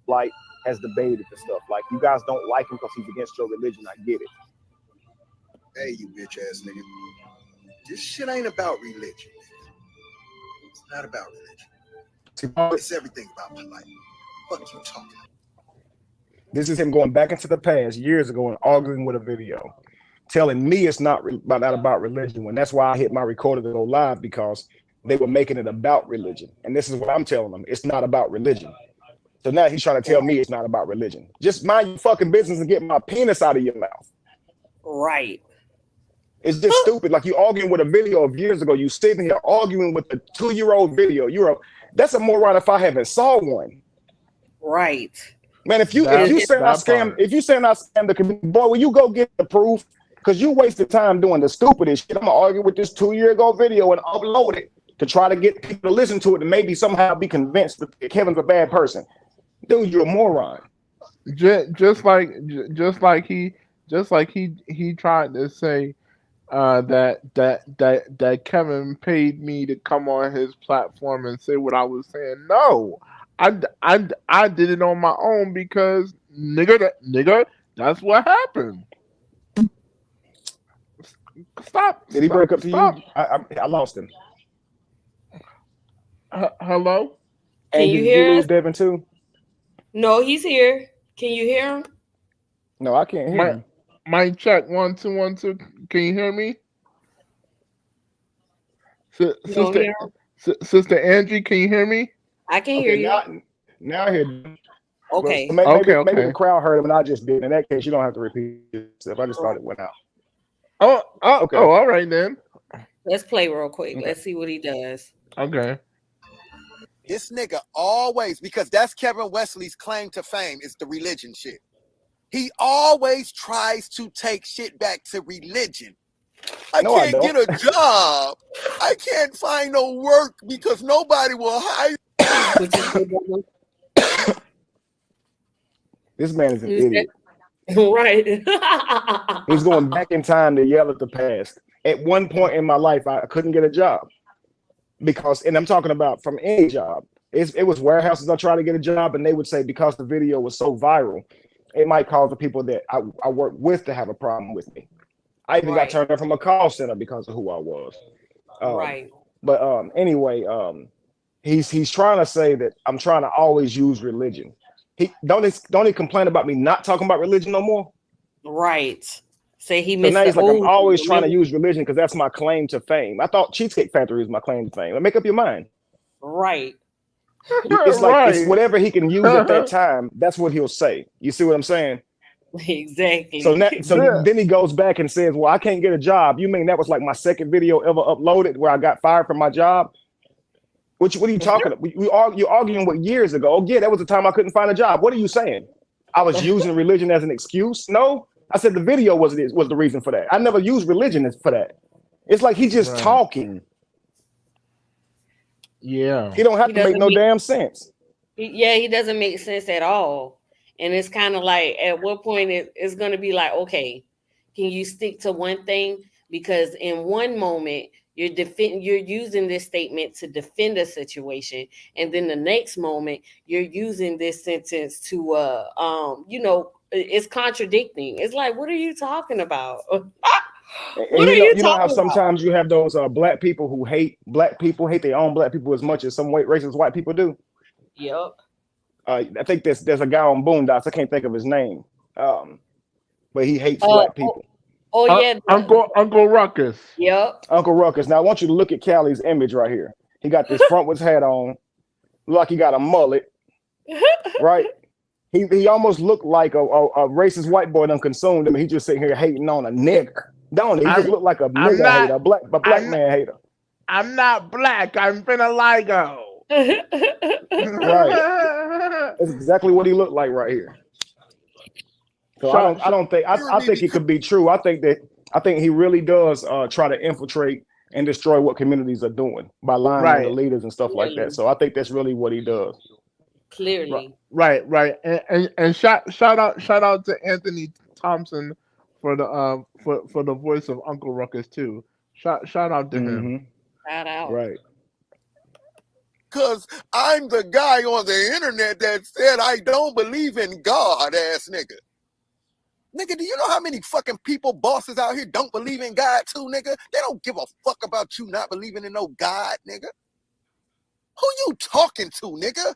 Polite has debated and stuff. Like, you guys don't like him because he's against your religion. I get it. Hey, you bitch ass nigga. This shit ain't about religion. It's not about religion. It's everything about Polite. What you talking about? This is him going back into the past years ago and arguing with a video. telling me it's not about religion, when that's why I hit my recorder to go live, because they were making it about religion. And this is what I'm telling them. It's not about religion. So now he's trying to tell me it's not about religion. Just mind your fucking business and get my penis out of your mouth. Right. It's just stupid. Like you arguing with a video of years ago. You sitting here arguing with a 2-year-old video. That's a moron if I haven't saw one. Right. Man, if you saying I scam the community, boy, will you go get the proof? Because you wasted time doing the stupidest shit. I'm gonna argue with this 2-year-ago video and upload it to try to get people to listen to it and maybe somehow be convinced that Kevin's a bad person. Dude, you're a moron. Just like he tried to say that Kevin paid me to come on his platform and say what I was saying. No, I did it on my own because nigga, that's what happened. Stop. Did he break up to you? I lost him. Hello? Can you hear lose us? Devin too? No, he's here. Can you hear him? No, I can't hear him. Mic check 1 2 1 2. Can you hear me? Sister Angie, can you hear me? I can hear you. Now I hear you. Okay. Maybe the crowd heard him and I just did. In that case, you don't have to repeat yourself. I just thought it went out. Okay. Oh, all right then. Let's play real quick. Okay. Let's see what he does. Okay. This nigga always, because that's Kevin Wesley's claim to fame, is the religion shit. He always tries to take shit back to religion. I can't get a job. I can't find no work because nobody will hire me. This man is an idiot. Right. He's going back in time to yell at the past. At one point in my life, I couldn't get a job because, and I'm talking about from any job. It was warehouses. I tried to get a job, and they would say because the video was so viral, it might cause the people that I work with to have a problem with me. I even got turned off from a call center because of who I was. Right. But anyway, he's trying to say that I'm trying to always use religion. He don't he complain about me not talking about religion no more? Right. Say he missed. So now he's like, I'm always trying to use religion because that's my claim to fame. I thought Cheesecake Factory was my claim to fame. Make up your mind. Right. It's like it's whatever he can use at that time. That's what he'll say. You see what I'm saying? Exactly. So then he goes back and says, "Well, I can't get a job." You mean that was like my second video ever uploaded where I got fired from my job? What are you talking about? You're arguing what years ago? Oh yeah, that was the time I couldn't find a job. What are you saying? I was using religion as an excuse? No, I said the video was the reason for that. I never used religion for that. It's like he's just talking. Yeah, he don't have to make no damn sense. He doesn't make sense at all. And it's kind of like, at what point it's going to be like, okay, can you stick to one thing? Because in one moment you're using this statement to defend a situation, and then the next moment you're using this sentence to it's contradicting. It's like, what are you talking about? You know how sometimes you have those black people who hate black people, hate their own black people as much as some racist white people do. Yep. I think there's a guy on Boondocks. I can't think of his name, but he hates black people. Uncle Ruckus. Yep. Uncle Ruckus. Now I want you to look at Cali's image right here. He got this frontwards hat on, look like he got a mullet, right? He almost looked like a racist white boy done consumed him. He just sitting here hating on a nigger. Don't he? He just look like a nigger hater, a black man hater. I'm not black. I'm finaligo. Right. That's exactly what he looked like right here. So I think it could be true. I think he really does try to infiltrate and destroy what communities are doing by lying on the leaders and stuff like that. So I think that's really what he does. Clearly. Right. And shout out to Anthony Thompson for the voice of Uncle Ruckus too. Shout out to him. Shout out. Right. Cause I'm the guy on the internet that said I don't believe in God, ass nigga. Nigga, do you know how many fucking people, bosses out here don't believe in God too, nigga? They don't give a fuck about you not believing in no God, nigga. Who you talking to, nigga?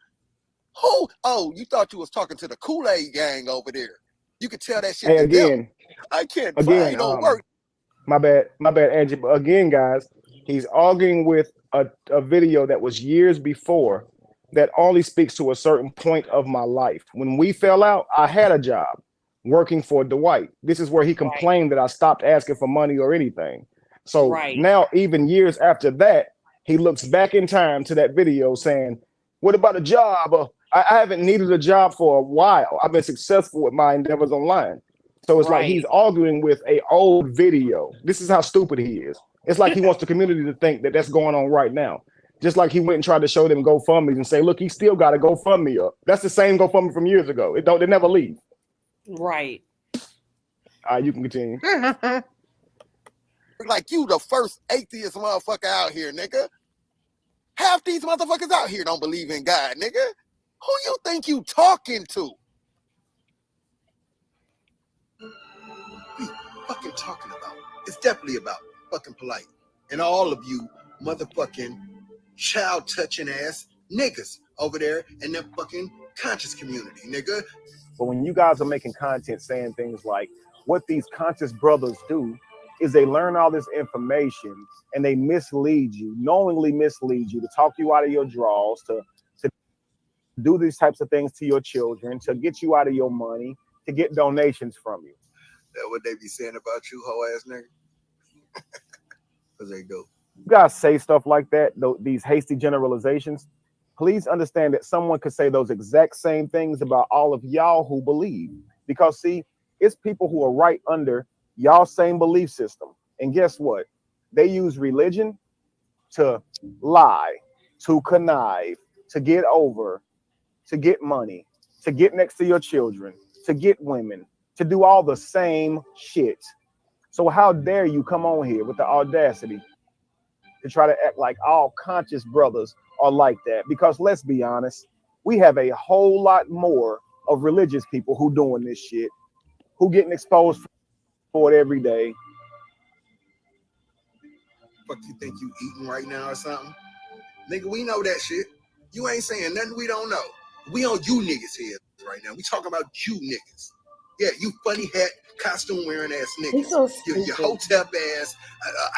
Who? Oh, you thought you was talking to the Kool-Aid gang over there. You could tell that shit Hey, to them. again, I can't find no work. my bad, Angie. But again, guys, he's arguing with a video that was years before that only speaks to a certain point of my life. When we fell out, I had a job working for Dwight. This is where he complained that I stopped asking for money or anything. So now, even years after that, he looks back in time to that video saying, what about a job? I haven't needed a job for a while. I've been successful with my endeavors online. So it's like he's arguing with a old video. This is how stupid he is. It's like he wants the community to think that that's going on right now. Just like he went and tried to show them GoFundMes and say, look, he still got a GoFundMe up. That's the same GoFundMe from years ago. They never leave. Right. All right, you can continue. Like you the first atheist motherfucker out here, nigga. Half these motherfuckers out here don't believe in God, nigga. Who you think you talking to? What you fucking talking about? It's definitely about fucking polite. And all of you motherfucking child touching ass niggas over there in that fucking conscious community, nigga. But when you guys are making content saying things like what these conscious brothers do is they learn all this information and they mislead you, knowingly mislead you to talk you out of your draws, to do these types of things to your children, to get you out of your money, to get donations from you. That what they be saying about you, hoe ass nigga? Because they do. You guys say stuff like that, these hasty generalizations. Please understand that someone could say those exact same things about all of y'all who believe. Because see, it's people who are right under y'all same belief system. And guess what? They use religion to lie, to connive, to get over, to get money, to get next to your children, to get women, to do all the same shit. So how dare you come on here with the audacity to try to act like all conscious brothers are like that? Because let's be honest, we have a whole lot more of religious people who doing this shit, who getting exposed for it every day. Fuck you think you eating right now or something? Nigga, we know that shit. You ain't saying nothing we don't know. We on you niggas here right now. We talking about you niggas. Yeah, you funny hat, costume wearing ass niggas. So your hotep ass,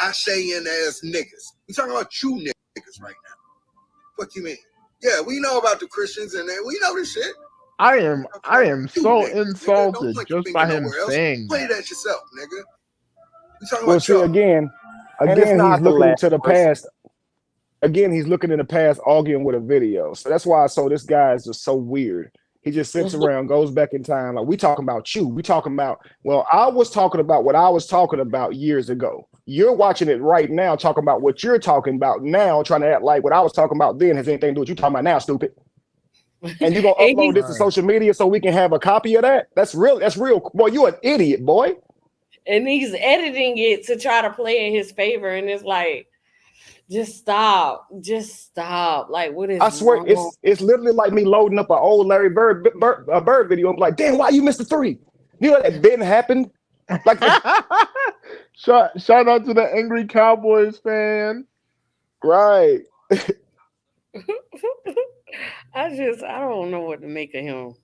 Ashayan ass niggas. We talking about you niggas right now. What you mean? Yeah, we know about the Christians and we know this shit. I am so insulted just by him saying Play that yourself, nigga. We talking Well, about see, y'all. again, he's looking into the past. Again, he's looking in the past, arguing with a video. So that's why this guy is just so weird. He just sits around, goes back in time. Like, we talking about you. We talking about, well, I was talking about what I was talking about years ago. You're watching it right now, talking about what you're talking about now, trying to act like what I was talking about then has anything to do with what you talking about now, stupid. And you're going to upload this to social media so we can have a copy of that? That's real. Boy, you an idiot, boy. And he's editing it to try to play in his favor. And it's like, just stop. Like, what is I swear, wrong? it's literally like me loading up an old Larry Bird video. I'm like, damn, why you missed the 3? You know that didn't happen. Like, shout out to the Angry Cowboys fan. Right. I don't know what to make of him.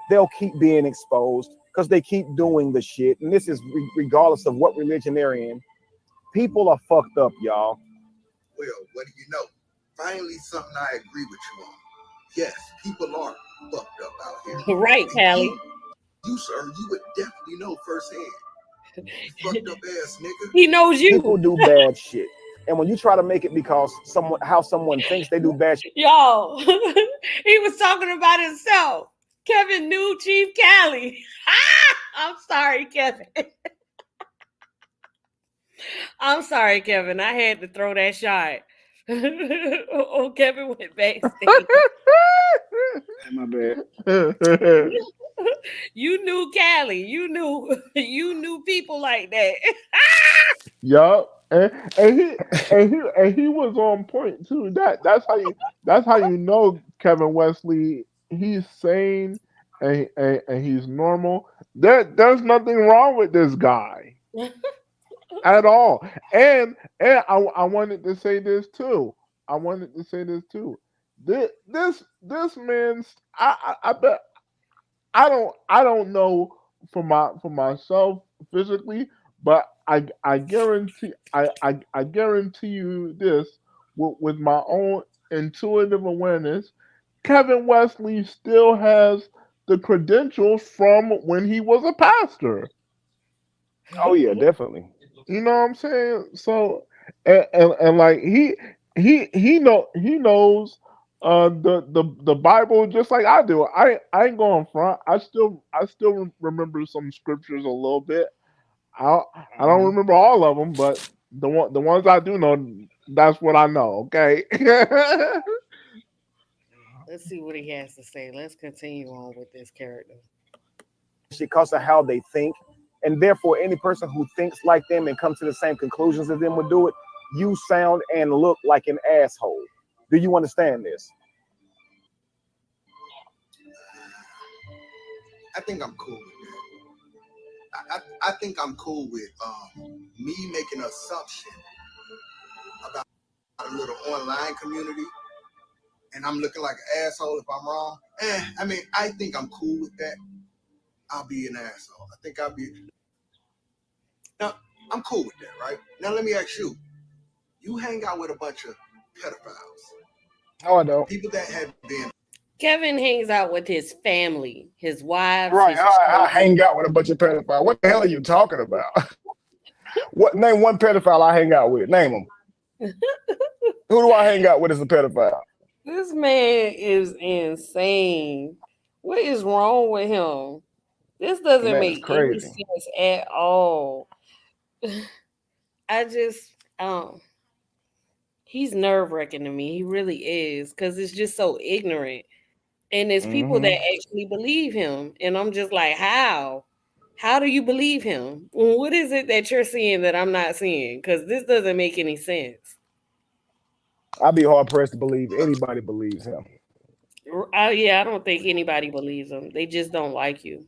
They'll keep being exposed because they keep doing the shit. And this is regardless of what religion they're in. People are fucked up, y'all. Well, what do you know? Finally, something I agree with you on. Yes, people are fucked up out here. Right, Cali. You, sir, you would definitely know firsthand. Fucked up ass nigga. He knows you. People do bad shit. And when you try to make it because how someone thinks they do bad shit. Yo, he was talking about himself. Kevin knew Cheif Cali. I'm sorry, Kevin. I'm sorry, Kevin. I had to throw that shot. Kevin went backstage. My bad. You knew Cali. You knew people like that. Yup. And he was on point too. That's how you know Kevin Wesley. He's sane and he's normal. There's nothing wrong with this guy at all. And I wanted to say this too. This man's I I don't know for myself physically, but I guarantee I guarantee you this with my own intuitive awareness, Kevin Wesley still has the credentials from when he was a pastor. Oh yeah, definitely. You know what I'm saying? So and like he knows the Bible just like I do. I ain't going front. I still remember some scriptures a little bit. I don't remember all of them, but the ones I do know, that's what I know. Okay. Let's see what he has to say. Let's continue on with this character. Because of how they think, and therefore any person who thinks like them and comes to the same conclusions as them would do it, you sound and look like an asshole. Do you understand this? I think I'm cool with that. I think I'm cool with me making an assumption about a little online community, and I'm looking like an asshole if I'm wrong. I mean, I think I'm cool with that. I'll be an asshole. I think I'll be. Now, I'm cool with that, right? Now, let me ask you. You hang out with a bunch of pedophiles. Oh, I don't. People that have been. Kevin hangs out with his family, his wives. Right. His I hang out with a bunch of pedophiles. What the hell are you talking about? What? Name one pedophile I hang out with. Name them. Who do I hang out with as a pedophile? This man is insane. What is wrong with him? This doesn't Man, it's make any crazy. sense at all. I just, he's nerve wracking to me. He really is, because it's just so ignorant. And there's people that actually believe him. And I'm just like, how? How do you believe him? What is it that you're seeing that I'm not seeing? Because this doesn't make any sense. I'd be hard pressed to believe anybody believes him. Yeah, I don't think anybody believes him. They just don't like you.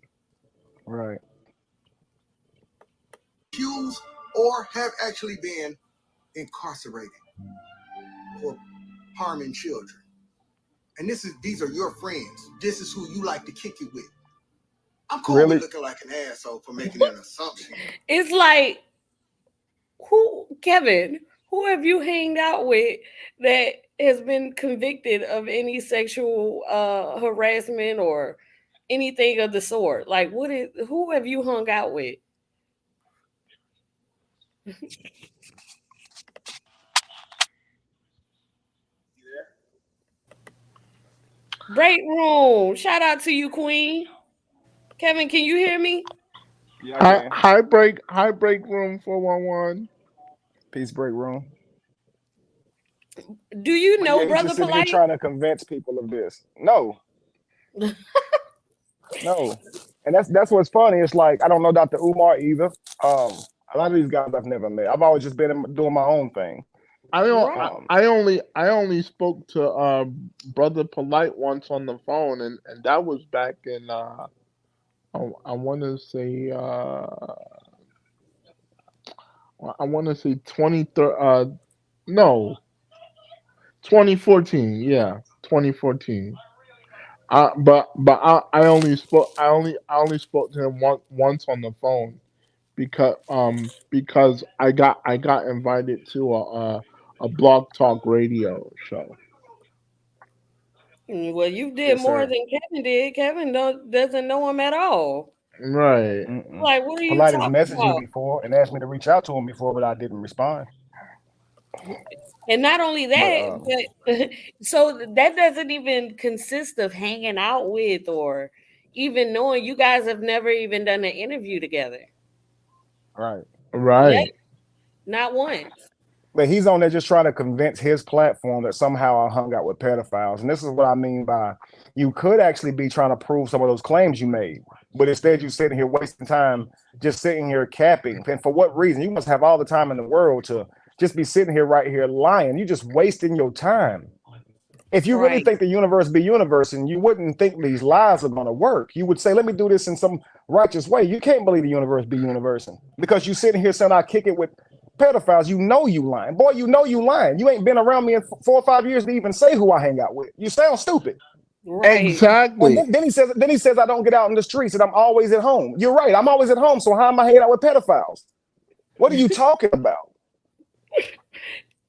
Right. Accused or have actually been incarcerated for harming children. And these are your friends. This is who you like to kick it with. I'm cool with looking like an asshole for making an assumption. It's like, Kevin, who have you hanged out with that has been convicted of any sexual harassment or anything of the sort? Like, who have you hung out with? Break room. Shout out to you, Queen. Kevin, can you hear me? Yeah, High break room 411. Peace break room. Do you know He's Brother just sitting here Polite? trying to convince people of this. No. No. And that's what's funny. It's like I don't know Dr. Umar either. A lot of these guys I've never met. I've always just been doing my own thing. I only spoke to Brother Polite once on the phone, and that was back in I want to say 2014. Yeah, 2014. But I only spoke to him once on the phone because I got invited to a blog talk radio show. Well, you did Yes, more sir. than Kevin did. Kevin doesn't know him at all. Right. Like, what are you Polite has talking messaged me about? before and asked me to reach out to him before, but I didn't respond. And not only that, But but so that doesn't even consist of hanging out with or even knowing. You guys have never even done an interview together. right. Yep, not once. But he's on there just trying to convince his platform that somehow I hung out with pedophiles. And this is what I mean by you could actually be trying to prove some of those claims you made. But instead, you're sitting here wasting time, just sitting here capping. And for what reason? You must have all the time in the world to just be sitting here right here lying. You're just wasting your time. If you really think the universe be universe and you wouldn't think these lies are going to work, you would say, let me do this in some righteous way. You can't believe the universe be universe because you sitting here saying I kick it with pedophiles. You know you lying. Boy, you know you lying. You ain't been around me in 4 or 5 years to even say who I hang out with. You sound stupid. Right. Exactly. Well, then he says I don't get out in the streets and I'm always at home. You're right. I'm always at home. So how am I hanging out with pedophiles? What are you talking about?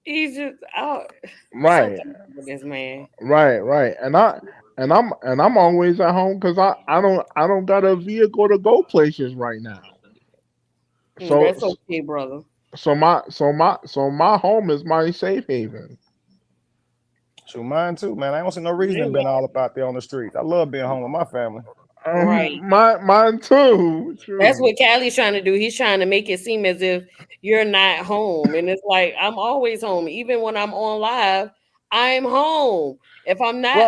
He's just out. Right. With this man. Right. And I'm always at home because I don't got a vehicle to go places right now. So That's okay, brother. so my home is my safe haven. So mine too, man. I don't see no reason to be all up out there on the streets. I love being home with my family. Right. Mine too. True. That's what Cali's trying to do. He's trying to make it seem as if you're not home. And it's like, I'm always home. Even when I'm on live, I'm home. If I'm not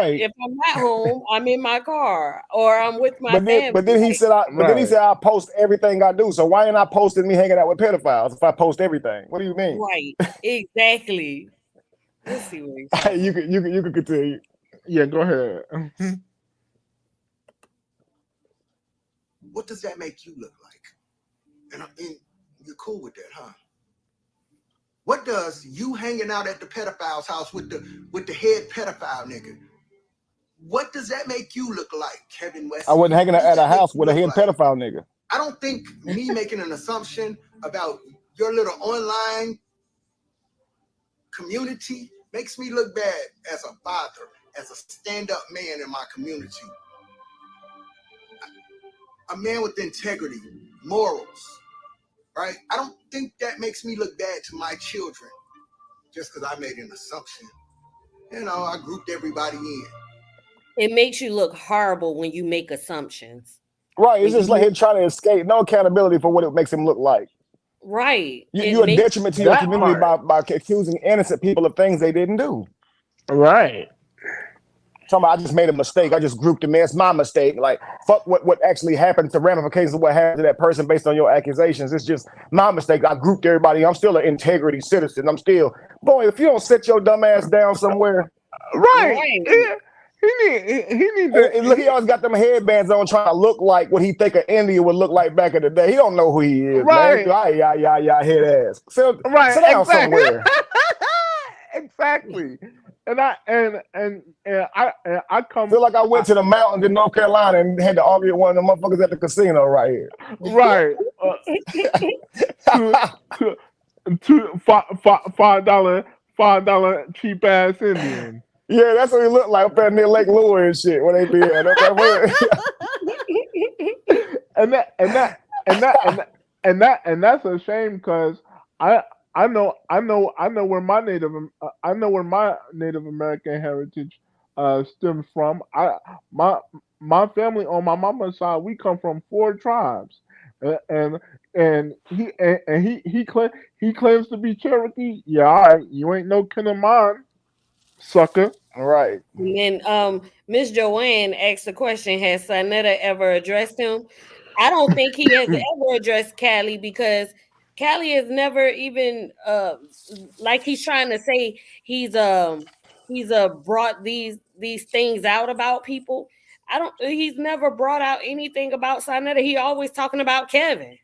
home, I'm in my car or I'm with my family. But then he said I post everything I do. So why ain't I posting me hanging out with pedophiles if I post everything? What do you mean? Right. Exactly. Let's see what he's saying. you can continue. Yeah, go ahead. What does that make you look like? And you're cool with that, huh? What does you hanging out at the pedophile's house with the head pedophile nigga? What does that make you look like, Kevin West? I wasn't hanging out at a house with a head pedophile nigga. I don't think me making an assumption about your little online community makes me look bad as a father, as a stand-up man in my community. A man with integrity, morals, right? I don't think that makes me look bad to my children just because I made an assumption. You know, I grouped everybody in. It makes you look horrible when you make assumptions. Right. It's just like him trying to escape. No accountability for what it makes him look like. Right. You're a detriment to your community by accusing innocent people of things they didn't do. Right. I just made a mistake. I just grouped them in. It's my mistake. Like, fuck what actually happened, the ramifications of what happened to that person based on your accusations. It's just my mistake. I grouped everybody. I'm still an integrity citizen. I'm still, boy, if you don't sit your dumb ass down somewhere. Right. Yeah. He need to look, he always got them headbands on trying to look like what he think an Indian would look like back in the day. He don't know who he is, right. Man. Yeah, head ass. Sit down somewhere. Exactly. And I come feel like I went to the mountains in North Carolina and had to argue with one of the motherfuckers at the casino right here. Right. $5 cheap ass Indian. Yeah, that's what he looked like up there near Lake Lure and shit. Where they be at? and that's a shame because I know where my Native American heritage stems from. My family on my mama's side, we come from 4 tribes, and he claims to be Cherokee. Yeah, all right, you ain't no kin of mine, sucker. All right. And then Miss Joanne asked the question: has Sanetta ever addressed him? I don't think he has ever addressed Cali because Cali has never even like he's trying to say he's brought these things out about people. He's never brought out anything about Sanetta. He always talking about Kevin.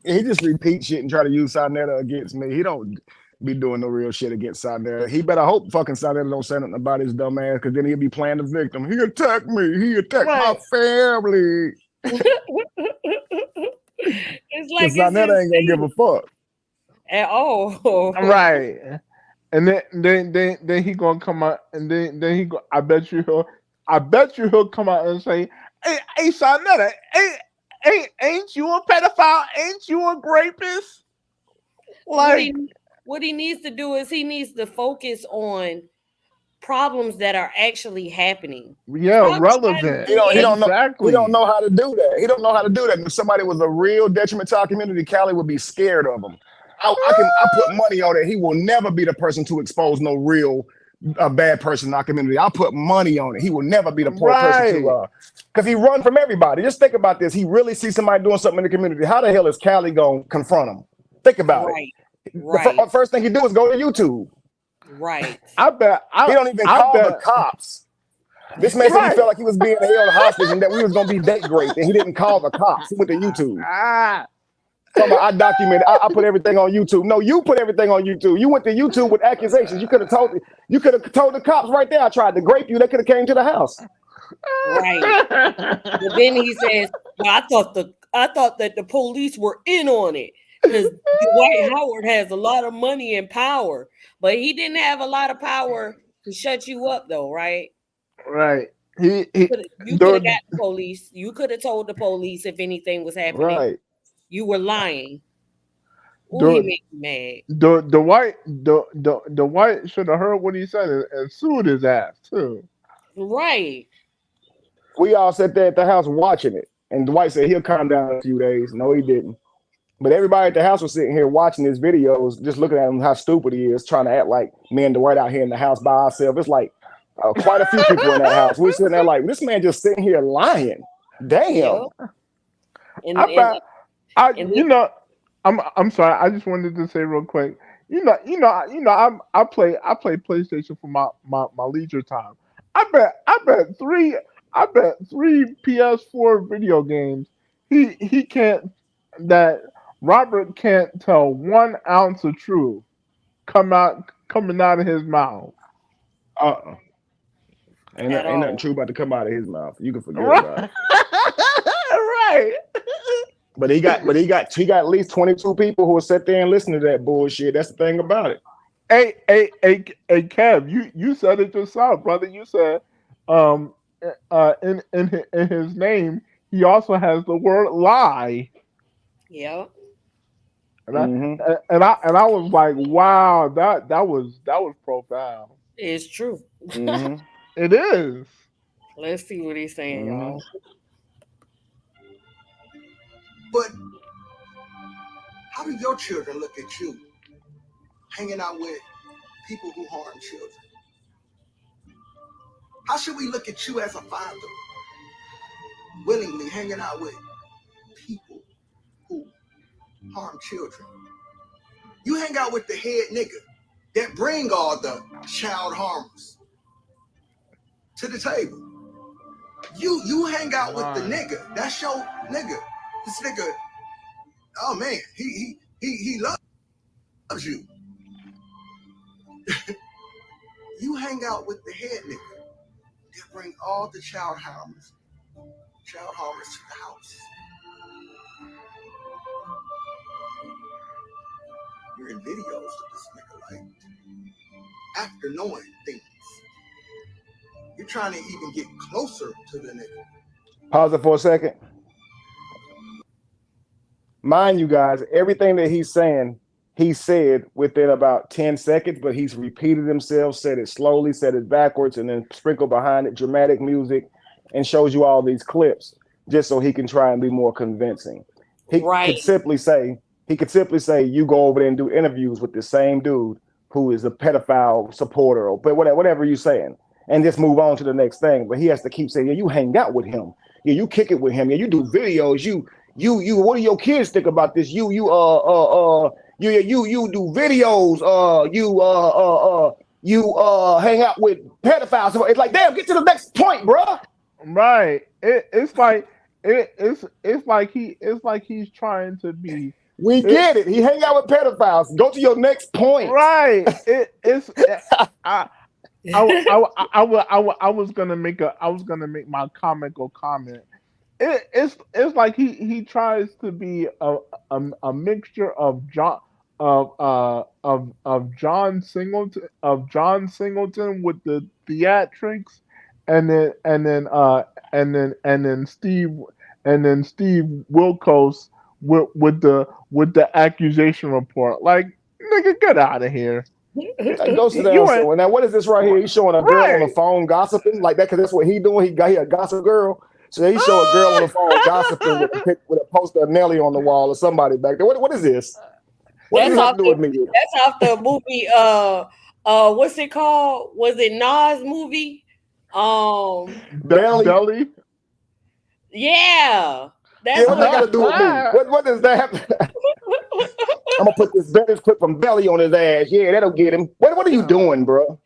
He just repeats shit and try to use Sanetta against me. He don't be doing no real shit against Sanetta. He better hope fucking Sanetta don't say nothing about his dumb ass because then he'll be playing the victim. He attacked me. He attacked my family. It's like Sanetta ain't gonna give a fuck at all. Right. And then he gonna come out and then he go. I bet you he'll come out and say, "Hey, Sanetta, ain't you a pedophile? Ain't you a rapist?" Like what he needs to do is he needs to focus on problems that are actually happening. Yeah, relevant. He don't know how to do that. He don't know how to do that. If somebody was a real detriment to our community, Cali would be scared of him. I put money on it. He will never be the person to expose no real bad person in our community. I'll put money on it. He will never be the poor person to because he run from everybody. Just think about this. He really sees somebody doing something in the community. How the hell is Cali gonna confront him? Think about it. The first thing he do is go to YouTube. Right. I bet he don't even call the cops. This man said he felt like he was being held hostage and that we was gonna be date raped, and he didn't call the cops. He went to YouTube. I documented. I put everything on YouTube. No, you put everything on YouTube. You went to YouTube with accusations. You could have told the cops right there. I tried to grape you. They could have came to the house. Right. But then he says, well, I thought that the police were in on it because Dwight Howard has a lot of money and power, but he didn't have a lot of power to shut you up, though, right? Right. You could have got the police. You could have told the police if anything was happening. Right. You were lying. Ooh, he made me mad. The white should have heard what he said and sued his ass too. Right. We all sat there at the house watching it, and Dwight said he'll calm down in a few days. No, he didn't. But everybody at the house was sitting here watching his videos, just looking at him how stupid he is, trying to act like me and Dwight out here in the house by ourselves. It's like quite a few people in that house. We're sitting there like, this man just sitting here lying. Damn. I'm sorry. I just wanted to say real quick. I play PlayStation for my leisure time. I bet three PS4 video games. He can't that Robert can't tell 1 ounce of truth coming out of his mouth. Ain't nothing true about to come out of his mouth. You can forget about it. Right. But he got at least 22 people who will sit there and listen to that bullshit. That's the thing about it. Hey, Kev, you said it yourself, brother. You said in his name he also has the word lie. Yeah. And I was like, wow, that was profound. It's true. Mm-hmm. It is. Let's see what he's saying, y'all. But how do your children look at you hanging out with people who harm children? How should we look at you as a father willingly hanging out with people who harm children? You hang out with the head nigga that bring all the child harmers to the table. You hang out with the nigga. That's your nigga. This nigga, oh man, he loves you. You hang out with the head nigga that bring all the child harmers to the house. You're in videos of this nigga, like, after knowing things. You're trying to even get closer to the nigga. Pause it for a second. Mind you guys, everything that he's saying, he said within about 10 seconds, but he's repeated himself, said it slowly, said it backwards, and then sprinkled behind it dramatic music and shows you all these clips just so he can try and be more convincing. He could simply say, you go over there and do interviews with the same dude who is a pedophile supporter or whatever you're saying, and just move on to the next thing. But he has to keep saying, yeah, you hang out with him. Yeah, you kick it with him. Yeah, you do videos. You what do your kids think about this? You do videos. You hang out with pedophiles. It's like, damn, get to the next point, bro. Right. It's like he's trying to be. We get it. He hang out with pedophiles. Go to your next point. Right. I was gonna make my comical comment. It's like he tries to be a mixture of John Singleton with the theatrics, and then Steve Wilkos with the accusation report. Like, nigga, get out of here. Go sit down somewhere. Now, what is this right here? He's showing a girl on the phone gossiping like that because that's what he doing. He a gossip girl. So he show a girl on the phone gossiping with a poster of Nelly on the wall or somebody back there. What is this? That's off the movie. What's it called? Was it Nas movie? Belly. Yeah. What that got to do with me? What does that have? I'm gonna put this clip from Belly on his ass. Yeah, that'll get him. What are you doing, bro?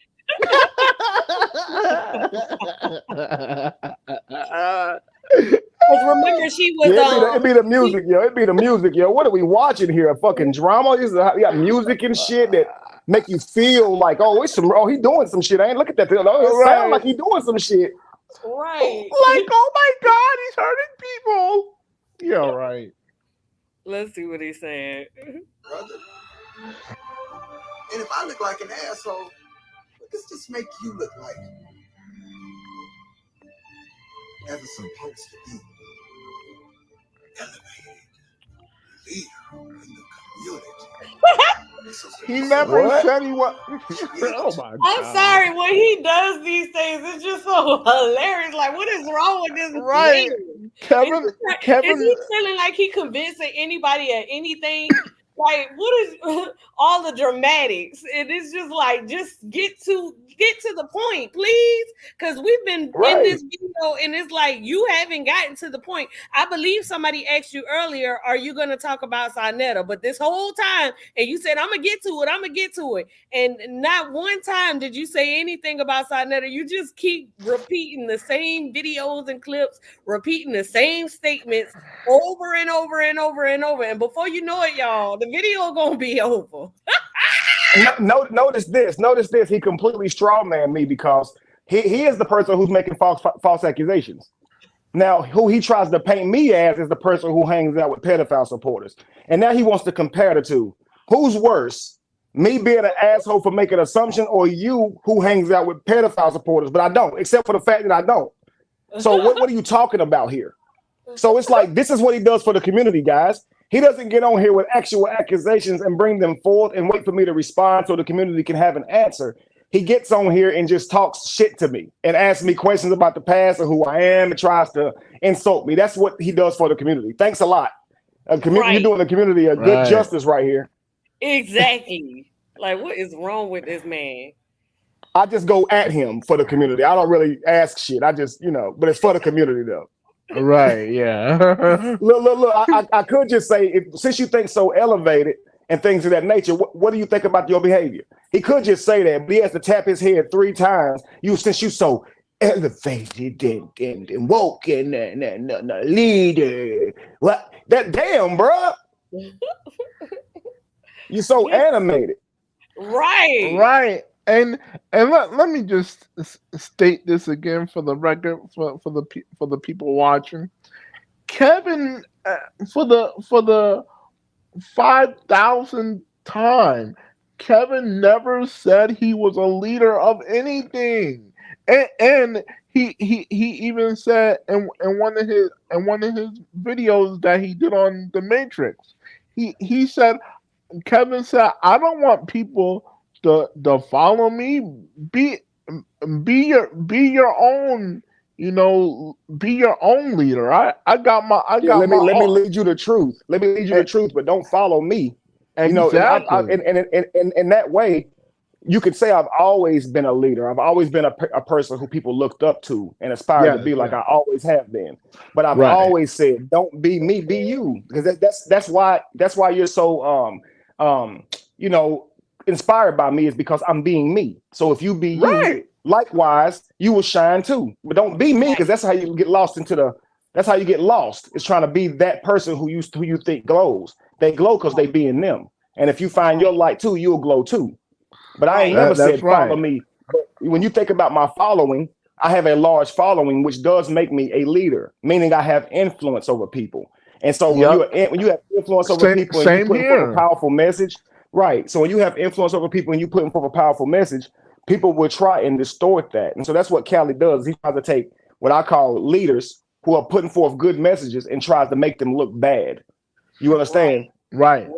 Remember, she was. It'd be the music, yo. It'd be the music, yo. What are we watching here? A fucking drama? You got music and shit that make you feel like, oh, he doing some shit. I ain't look at that. Oh, it sounds like he doing some shit. Right. Like, oh my God, he's hurting people. Yeah, right. Let's see what he said. Brother. And if I look like an asshole, what does this make you look like? As it's supposed to be. Elevated leader in the community. He never said he was. Oh my God. I'm sorry, when he does these things, it's just so hilarious. Like, what is wrong with this Right. man? Kevin, Is he feeling like he convincing anybody at anything? Like, what is all the dramatics? And it's just like, just get to the point, please. Because we've been in this video, and it's like you haven't gotten to the point. I believe somebody asked you earlier, are you going to talk about Sarnetta? But this whole time, and you said, I'm gonna get to it. And not one time did you say anything about Sarnetta. You just keep repeating the same videos and clips, repeating the same statements over and over and over and over. And before you know it, y'all, the video gonna be over. Notice this. He completely strawmanned me because he is the person who's making false accusations. Now, who he tries to paint me as is the person who hangs out with pedophile supporters. And now he wants to compare the two. Who's worse? Me being an asshole for making an assumption, or you who hangs out with pedophile supporters? But I don't, except for the fact that I don't. So what are you talking about here? So it's like, this is what he does for the community, guys. He doesn't get on here with actual accusations and bring them forth and wait for me to respond so the community can have an answer. He gets on here and just talks shit to me and asks me questions about the past and who I am and tries to insult me. That's what he does for the community. Thanks a lot. You're doing the community a good justice right here. Exactly. Like, what is wrong with this man? I just go at him for the community. I don't really ask shit. I just, but it's for the community though. Right, yeah. Look. I could just say, since you think so elevated and things of that nature, what do you think about your behavior? He could just say that, but he has to tap his head 3 times. Since you so elevated and woke and leader. What? That damn, bro. You're so animated. Right. Right. And let me just state this again for the record for the people watching. Kevin, for the 5,000th time, Kevin never said he was a leader of anything, and he even said in one of his videos that he did on the Matrix, he said, Kevin said, I don't want people to follow me. Be your own. Be your own leader. Let me lead you to truth. Let me lead you to truth, but don't follow me. Exactly. And in that way, you could say I've always been a leader. I've always been a person who people looked up to and aspired to be like I always have been. But I've always said, don't be me, be you. Because that's why you're so inspired by me, is because I'm being me. So if you be you, likewise, you will shine too. But don't be me, because that's how you get lost that's how you get lost. It's trying to be that person who you think glows. They glow because they be in them. And if you find your light too, you'll glow too. But I ain't never said follow me. But when you think about my following, I have a large following, which does make me a leader, meaning I have influence over people. And so when you have influence over people and you put forth a powerful message, right? So when you have influence over people and you put forth a powerful message, people will try and distort that. And so that's what Cali does. He tries to take what I call leaders who are putting forth good messages and tries to make them look bad. You understand? Right.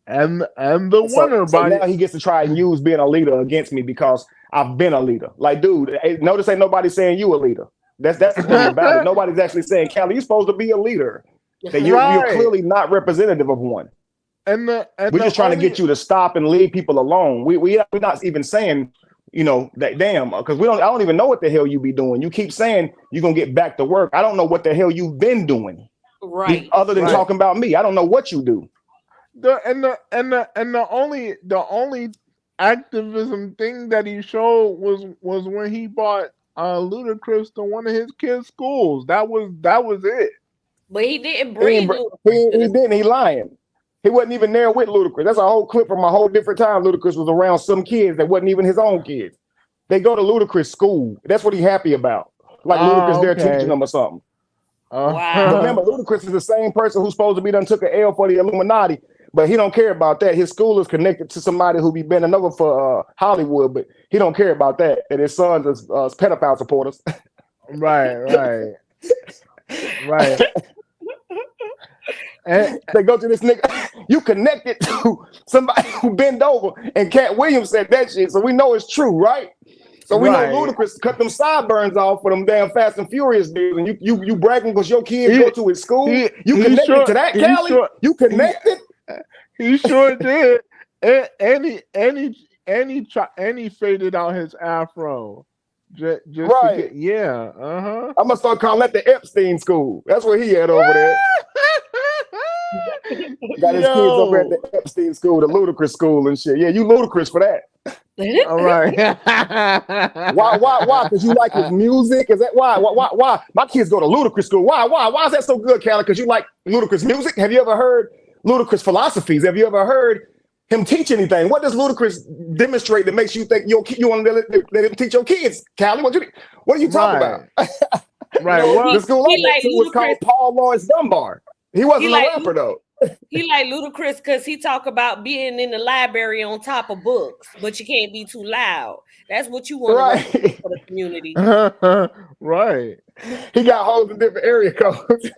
And the winner so now he gets to try and use being a leader against me because I've been a leader. Like, dude, notice ain't nobody saying you a leader. That's the thing about it. Nobody's actually saying, Cali, you're supposed to be a leader. That you're clearly not representative of one. And we're just trying to get you to stop and leave people alone. We're not even saying, that damn, because I don't even know what the hell you be doing. You keep saying you're gonna get back to work. I don't know what the hell you've been doing. Right. Other than talking about me. I don't know what you do. The only activism thing that he showed was when he bought Ludacris to one of his kids' schools. That was it. But he didn't bring He didn't. He lying. He wasn't even there with Ludacris. That's a whole clip from a whole different time. Ludacris was around some kids that wasn't even his own kids. They go to Ludacris' school. That's what he's happy about. like Ludacris there okay. teaching them or something. Wow. Remember, Ludacris is the same person who's supposed to be done took an L for the Illuminati, but he don't care about that. His school is connected to somebody who be bending over for Hollywood, but he don't care about that. And his sons is pedophile supporters. Right. And they go to this nigga. You connected to somebody who bend over, and Cat Williams said that shit, so we know it's true, right? So we know Ludacris cut them sideburns off for them damn Fast and Furious dudes, and you bragging because your kids go to his school. You connected to that, Cali? You connected? He sure did. And he faded out his afro. Just right. I'm gonna start calling that the Epstein school. That's where he at over there. Got his kids over at the Epstein school, the Ludacris school and shit. Yeah, you Ludacris for that. All right. Why? Because you like his music? Is that why? Why? My kids go to Ludacris school. Why is that so good, Cali? Because you like Ludacris music? Have you ever heard Ludacris philosophies? Have you ever heard him teach anything? What does Ludacris demonstrate that makes you think you want to let him teach your kids, Cali? What are you talking about? Right. The school I went to was called Paul Lawrence Dunbar. He wasn't a rapper though. He like Ludacris because he talk about being in the library on top of books, but you can't be too loud. That's what you want to do for the community. Right. He got holes in different area codes.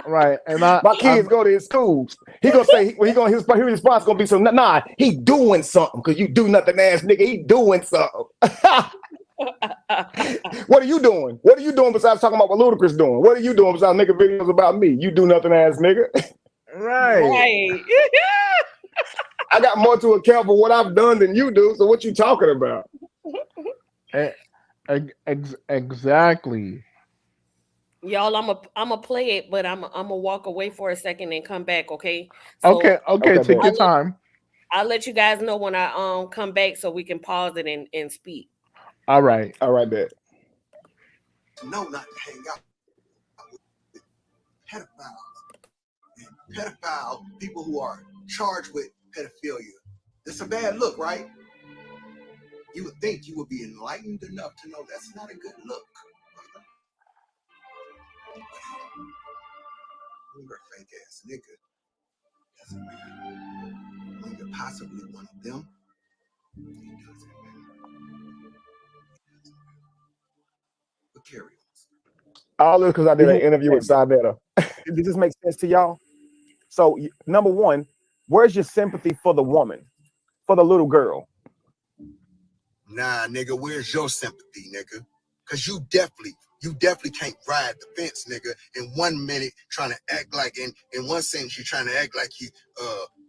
Right. And my kids go to his schools. He gonna say his response gonna be something. Nah, he doing something because you do nothing ass nigga. He doing something. What are you doing? What are you doing besides talking about what Ludacris doing? What are you doing besides making videos about me? You do nothing ass nigga. Right. I got more to account for what I've done than you do. So what you talking about? Exactly. Y'all, I'm a play it, but I'm a walk away for a second and come back. Okay. So, okay. Take your time. I'll let you guys know when I come back so we can pause it and speak. All right, bet. Know not to hang out with pedophiles and pedophile people who are charged with pedophilia. It's a bad look, right? You would think you would be enlightened enough to know that's not a good look. You're a fake ass nigga. Doesn't matter. When you're possibly one of them, it doesn't matter. But carry on. All this because I did an interview with Savetta. Does this make sense to y'all? So, number one, where's your sympathy for the woman, for the little girl? Nah, nigga, where's your sympathy, nigga? Because you definitely can't ride the fence, nigga. In 1 minute, trying to act like in one sentence, you're trying to act like you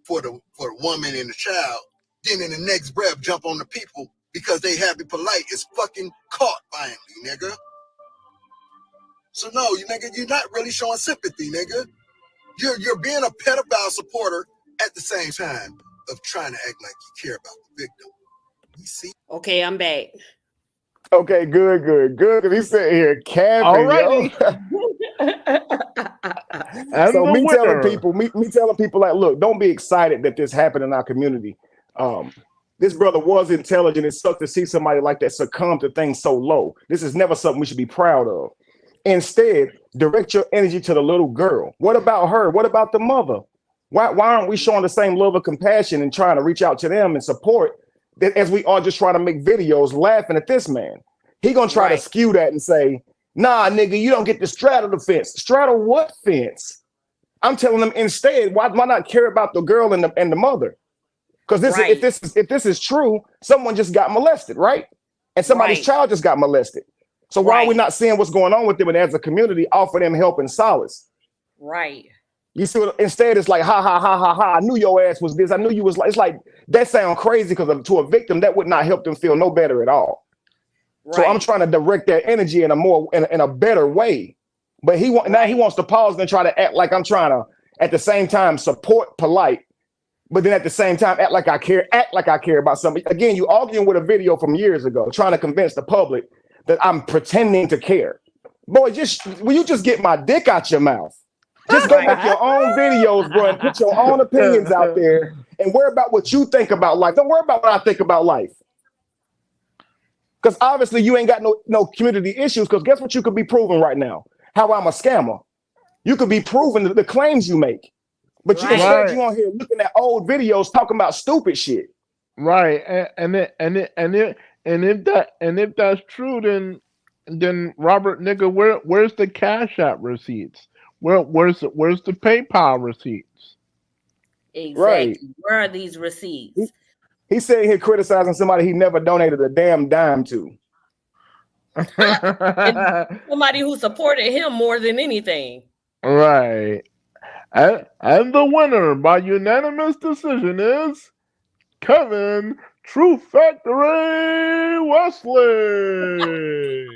for the woman and the child. Then in the next breath, jump on the people because they happy polite. It's fucking caught finally, nigga. So no, nigga, you're not really showing sympathy, nigga. You're being a pedophile supporter at the same time of trying to act like you care about the victim. You see? Okay, I'm back. Okay, good. Because he's sitting here capping, So me telling people like, look, don't be excited that this happened in our community. This brother was intelligent. It sucks to see somebody like that succumb to things so low. This is never something we should be proud of. Instead, direct your energy to the little girl. What about her? What about the mother? Why aren't we showing the same love and compassion and trying to reach out to them and support that as we are just trying to make videos laughing at this man? He gonna try to skew that and say, nah, nigga, you don't get to straddle the fence. Straddle what fence? I'm telling them instead, why not care about the girl and the mother? Because if this is true, someone just got molested, right? And somebody's child just got molested. So why are we not seeing what's going on with them and as a community offer them help and solace? Right. You see, instead it's like, ha, ha, ha, ha, ha. I knew your ass was this. I knew you was like, it's like, that sounds crazy because to a victim, that would not help them feel no better at all. Right. So I'm trying to direct that energy in a better way. But now he wants to pause and try to act like I'm trying to, at the same time, support polite, but then at the same time, act like I care about something. Again, you arguing with a video from years ago, trying to convince the public that I'm pretending to care. Boy, will you just get my dick out your mouth? Just go make your own videos, bro, and put your own opinions out there and worry about what you think about life. Don't worry about what I think about life. Because obviously you ain't got no community issues. Because guess what you could be proving right now? How I'm a scammer. You could be proving the claims you make. But you instead you on here looking at old videos talking about stupid shit. Right. If that's true, then Robert nigga, where's the Cash App receipts? Where's the PayPal receipts? Exactly. Right. Where are these receipts? He's sitting here criticizing somebody he never donated a damn dime to. And somebody who supported him more than anything. Right. And the winner by unanimous decision is Kevin Truth Factory Wesley.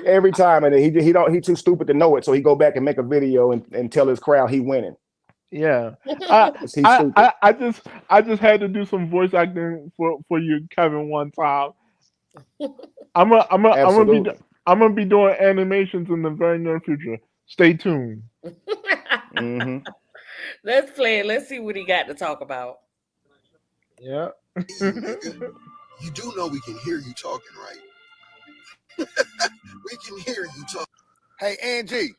every time, and he he too stupid to know it, so he go back and make a video and tell his crowd he winning. Yeah, I just had to do some voice acting for you, Kevin, one time. I'm gonna be doing animations in the very near future. Stay tuned. Let's play it. Let's see what he got to talk about. Yeah. You do know we can hear you talking, right? We can hear you talking. Hey, Angie,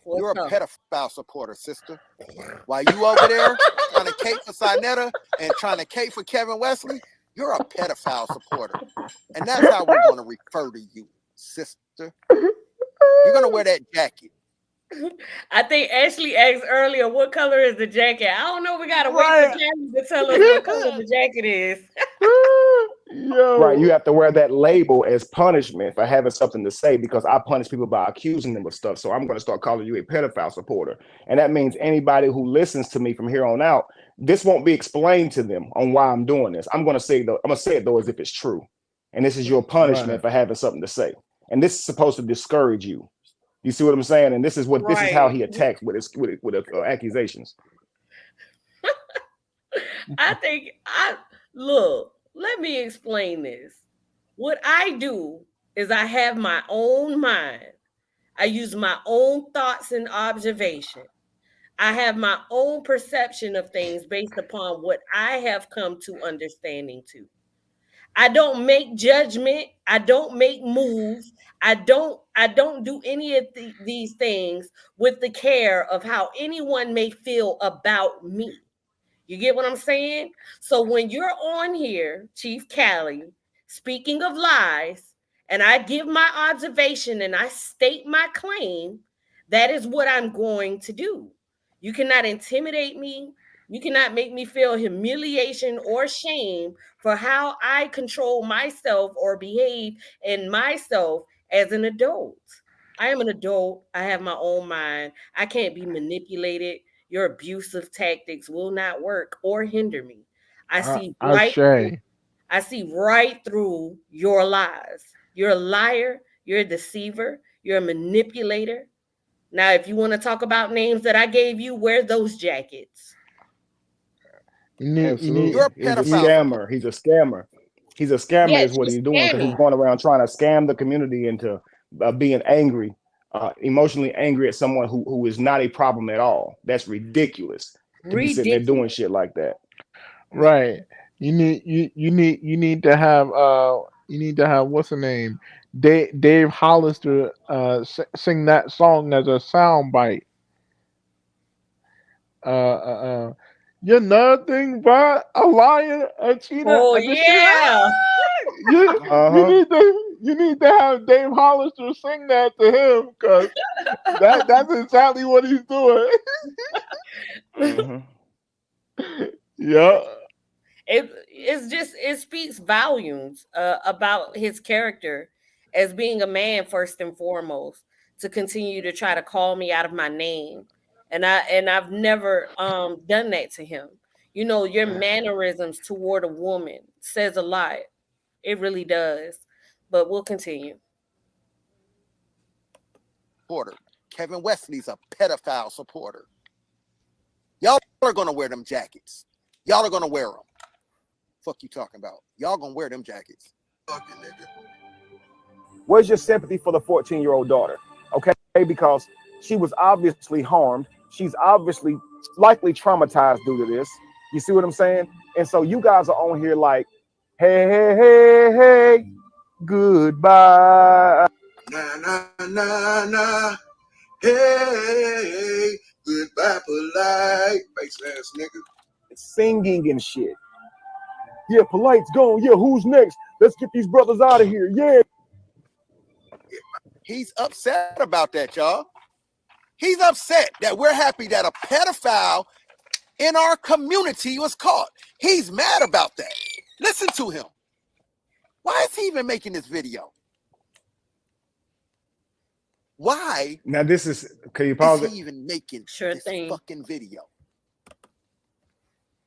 you're a pedophile supporter, sister. While you over there trying to cape for Sinetta and trying to cape for Kevin Wesley, you're a pedophile supporter. And that's how we're going to refer to you, sister. You're going to wear that jacket. I think Ashley asked earlier, what color is the jacket? I don't know. We got to wait for Candy to tell us what color the jacket is. Right, you have to wear that label as punishment for having something to say, because I punish people by accusing them of stuff. So I'm going to start calling you a pedophile supporter. And that means anybody who listens to me from here on out, this won't be explained to them on why I'm doing this. I'm going to say it though as if it's true. And this is your punishment for having something to say. And this is supposed to discourage you. You see what I'm saying? And this is how he attacks with accusations. Look, let me explain this. What I do is I have my own mind. I use my own thoughts and observation. I have my own perception of things based upon what I have come to understanding to. I don't make judgment. I don't make moves. I don't do any of these things with the care of how anyone may feel about me. You get what I'm saying? So when you're on here, Cheif Cali, speaking of lies, and I give my observation and I state my claim, that is what I'm going to do. You cannot intimidate me. You cannot make me feel humiliation or shame for how I control myself or behave in myself as an adult. I am an adult. I have my own mind. I can't be manipulated. Your abusive tactics will not work or hinder me. I see right through your lies. You're a liar. You're a deceiver. You're a manipulator. Now, if you want to talk about names that I gave you, wear those jackets. Absolutely. He's a scammer. He's a scammer. He's a scammer, Yes, is what he's he's doing, because he's scamming. going around trying to scam the community into being angry, emotionally angry at someone who is not a problem at all. That's ridiculous to be sitting there doing shit like that. Right. You need to have what's the name? Dave Hollister sing that song as a sound bite. You're nothing but a liar, a cheater, a deceiver. You need to have Dave Hollister sing that to him, because that's exactly what he's doing. Yeah. It speaks volumes about his character as being a man first and foremost, to continue to try to call me out of my name. And I've never done that to him. You know, your mannerisms toward a woman says a lot. It really does. But we'll continue. Supporter. Kevin Wesley's a pedophile supporter. Y'all are gonna wear them jackets. Y'all are gonna wear them. Fuck you talking about? Y'all gonna wear them jackets. Where's your sympathy for the 14-year-old daughter? Okay, because she was obviously harmed. She's obviously likely traumatized due to this. You see what I'm saying? And so you guys are on here like, hey, Goodbye. Nah, nah, nah, nah. Hey, goodbye, polite. Face ass nigga. Singing and shit. Yeah, Polite's gone. Yeah, who's next? Let's get these brothers out of here. Yeah. He's upset about that, y'all. He's upset that we're happy that a pedophile in our community was caught. He's mad about that. Listen to him. Why is he even making this video? Why? Now this is, can you pause is it? he even making this fucking video?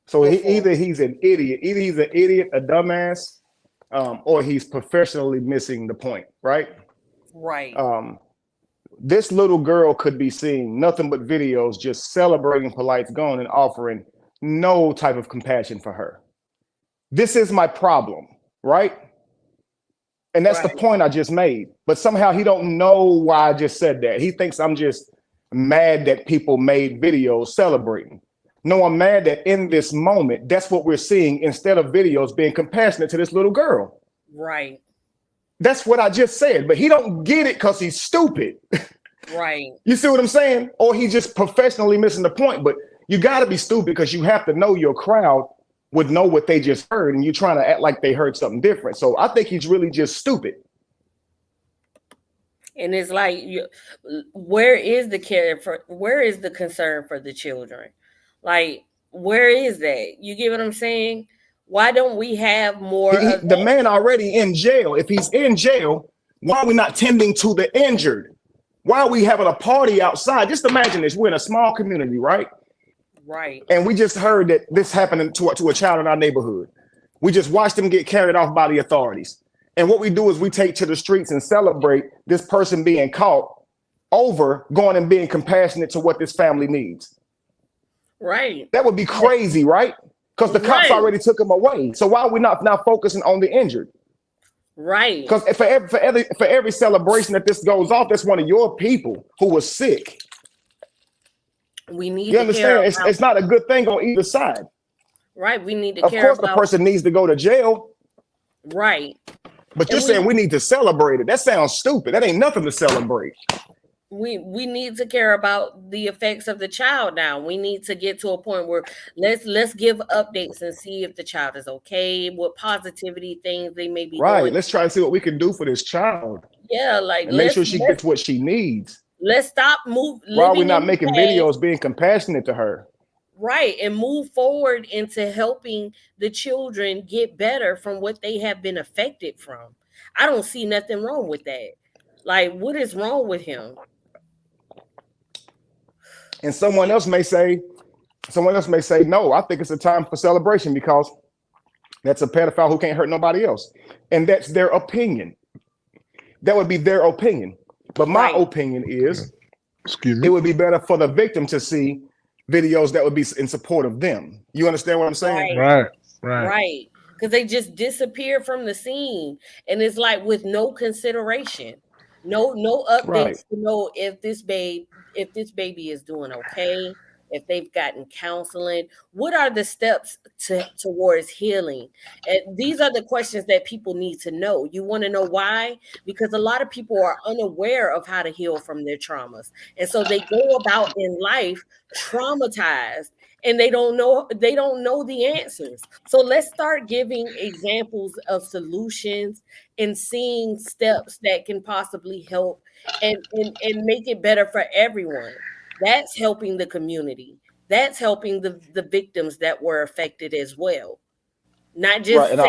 So either he's an idiot, a dumbass, or he's professionally missing the point, right? Right. This little girl could be seeing nothing but videos just celebrating Polite's gone and offering no type of compassion for her. This is my problem, right? And that's the point I just made. But somehow he don't know why I just said that. He thinks I'm just mad that people made videos celebrating. No, I'm mad that in this moment, that's what we're seeing instead of videos being compassionate to this little girl. Right. That's what I just said, but he don't get it because he's stupid. Right. You see what I'm saying? Or he's just professionally missing the point, but you got to be stupid because you have to know your crowd would know what they just heard and you're trying to act like they heard something different. So I think he's really just stupid. And it's like, where is the care for, where is the concern for the children? Like, where is that? You get what I'm saying? Why don't we have more? The man already in jail. If he's in jail, why are we not tending to the injured? Why are we having a party outside? Just imagine this. We're in a small community, right? Right. And we just heard that this happened to a child in our neighborhood. We just watched them get carried off by the authorities. And what we do is we take to the streets and celebrate this person being caught over going and being compassionate to what this family needs. Right. That would be crazy, right? Because the cops already took him away. So why are we not now focusing on the injured? Right. Because for every celebration that this goes off, that's one of your people who was sick. We need you understand? It's not a good thing on either side. Right. We need to of care course, about. The person needs to go to jail. Right. But you're saying we need to celebrate it. That sounds stupid. That ain't nothing to celebrate. We need to care about the effects of the child now. We need to get to a point where let's give updates and see if the child is okay, what positivity things they may be doing. Let's try and see what we can do for this child. Yeah, like and make sure she gets what she needs. Let's stop moving. Why are we not making videos being compassionate to her? Right, and move forward into helping the children get better from what they have been affected from. I don't see nothing wrong with that. Like, what is wrong with him? And someone else may say, no, I think it's a time for celebration because that's a pedophile who can't hurt nobody else. And that's their opinion. That would be their opinion. But my opinion is, it would be better for the victim to see videos that would be in support of them. You understand what I'm saying? Right. Because they just disappear from the scene. And it's like with no consideration. No updates to know if this baby is doing okay, if they've gotten counseling. What are the steps towards healing? And these are the questions that people need to know. You want to know why? Because a lot of people are unaware of how to heal from their traumas. And so they go about in life traumatized and they don't know the answers. So let's start giving examples of solutions and seeing steps that can possibly help and make it better for everyone. That's helping the community. That's helping the victims that were affected as well. Not just and I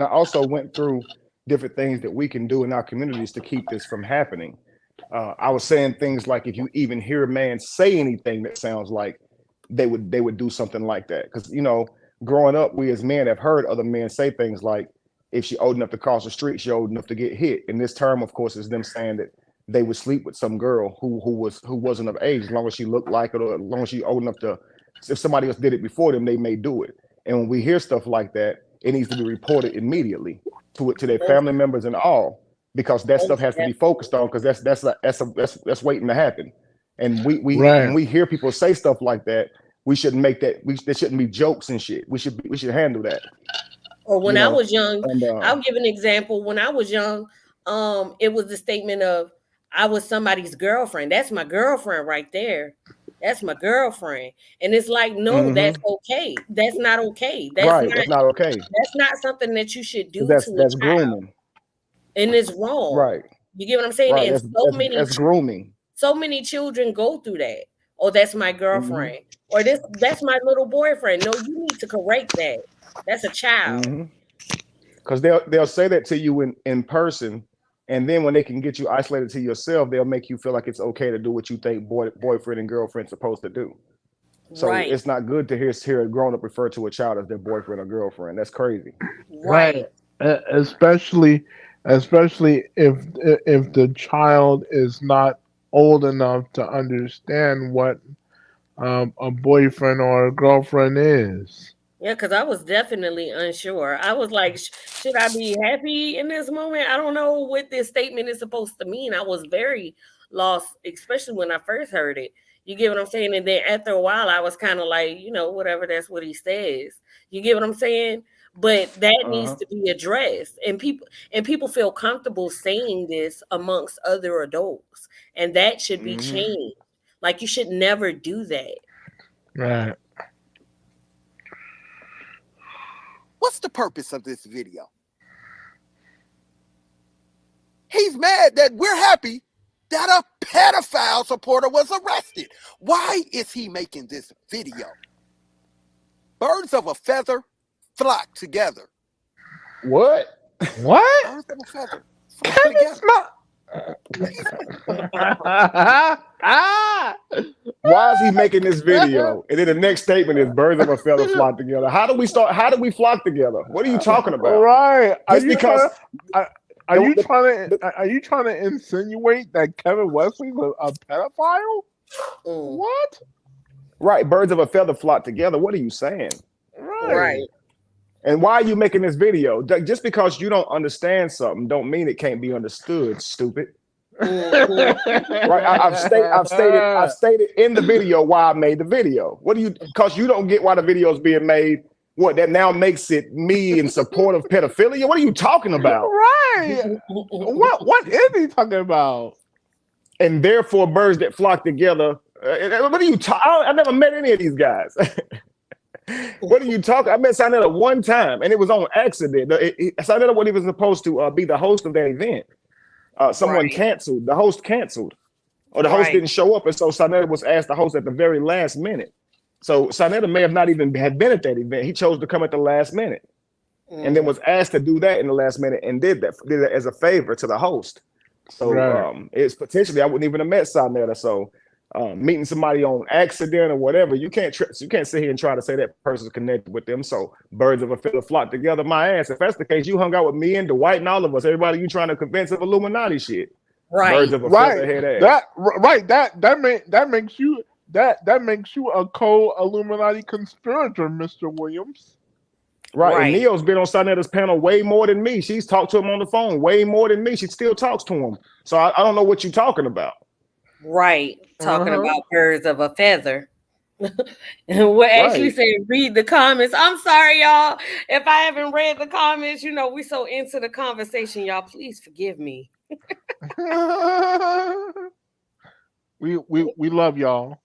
also went through different things that we can do in our communities to keep this from happening. I was saying things like, if you even hear a man say anything that sounds like they would do something like that. Because, growing up, we as men have heard other men say things like, if she old enough to cross the street, she old enough to get hit. And this term, of course, is them saying that they would sleep with some girl who wasn't of age, as long as she looked like it, or as long as she old enough to, if somebody else did it before them, they may do it. And when we hear stuff like that, it needs to be reported immediately to their family members and all, because that stuff has to be focused on, because that's waiting to happen. And when we hear people say stuff like that, we shouldn't make that. There shouldn't be jokes and shit. We should handle that. Or when I was young, and I'll give an example. When I was young, it was the statement of I was somebody's girlfriend. That's my girlfriend right there. That's my girlfriend. And it's like, no, that's okay. That's not okay. right, that's not okay. That's not something that you should 'Cause do to a that's child. grooming. And it's wrong. Right. You get what I'm saying? Right. And That's grooming. so many children go through that. Oh, that's my girlfriend. Or that's my little boyfriend. No, you need to correct that. That's a child. Because they'll say that to you in person, and then when they can get you isolated to yourself, they'll make you feel like it's okay to do what you think boyfriend and girlfriend supposed to do. So Right. it's not good to hear a grown up refer to a child as their boyfriend or girlfriend. That's crazy. Right. Especially if the child is not old enough to understand what a boyfriend or a girlfriend is. Yeah, because I was definitely unsure. I was like, should I be happy in this moment? I don't know what this statement is supposed to mean. I was very lost, especially when I first heard it. You get what I'm saying? And then after a while, I was kind of like, whatever, that's what he says. You get what I'm saying? But that needs to be addressed. And people feel comfortable saying this amongst other adults. And that should be changed. Like, you should never do that. Right. What's the purpose of this video? He's mad that we're happy that a pedophile supporter was arrested. Why is he making this video? Birds of a feather flock together. What? What? Birds of a feather flock together. Why is he making this video? And then the next statement is birds of a feather flock together. How do we flock together? What are you talking about? Right. Are Just you because trying to insinuate that Kevin Wesley's a pedophile? What? Right. Birds of a feather flock together. What are you saying? Right. And why are you making this video? Just because you don't understand something don't mean it can't be understood, stupid. Right. I've stated in the video why I made the video. Because you don't get why the video is being made. What, that now makes it me in support of pedophilia? What are you talking about? Right. What is he talking about? And therefore, birds that flock together. What are you talking? I never met any of these guys. What are you talking? I met Sanetta one time, and it was on accident. Sanetta wasn't even supposed to be the host of that event. Someone canceled. The host canceled, or the host didn't show up, and so Sanetta was asked to host at the very last minute. So Sanetta may have not even had been at that event. He chose to come at the last minute, and then was asked to do that in the last minute, and did that as a favor to the host. So it's potentially I wouldn't even have met Sanetta. So meeting somebody on accident or whatever, you can't sit here and try to say that person's connected with them. So birds of a feather flock together. My ass. If that's the case, you hung out with me and Dwight and all of us. Everybody you trying to convince of Illuminati shit. Right. Birds of a feather head ass. That makes you a co-Illuminati conspirator, Mr. Williams. Right. And Neo's been on Sanetta's panel way more than me. She's talked to him on the phone way more than me. She still talks to him. So I don't know what you're talking about. Right. Talking about birds of a feather. We're actually saying read the comments. I'm sorry, y'all. If I haven't read the comments, we so into the conversation, y'all. Please forgive me. We love y'all.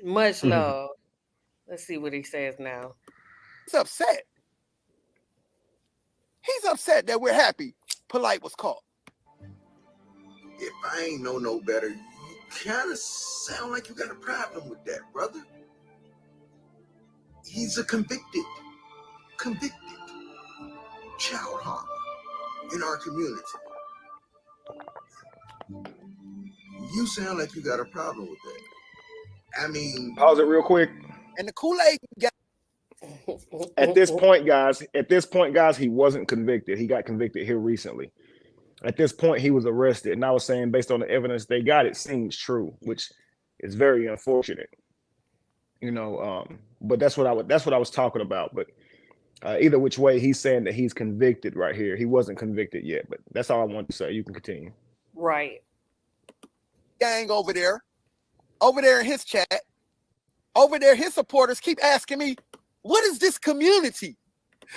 Much love. Let's see what he says now. He's upset. He's upset that we're happy Polite was caught. If I ain't know no better, you kind of sound like you got a problem with that, brother. He's a convicted child harm in our community. You sound like you got a problem with that. I mean, pause it real quick. And the Kool-Aid got at this point, guys, he wasn't convicted. He got convicted here recently. At this point, he was arrested, and I was saying, based on the evidence they got, it seems true, which is very unfortunate. But that's what I was talking about. But either which way, he's saying that he's convicted right here. He wasn't convicted yet, but that's all I want to say. You can continue. Right. Gang over there in his chat, over there, his supporters keep asking me, what is this community?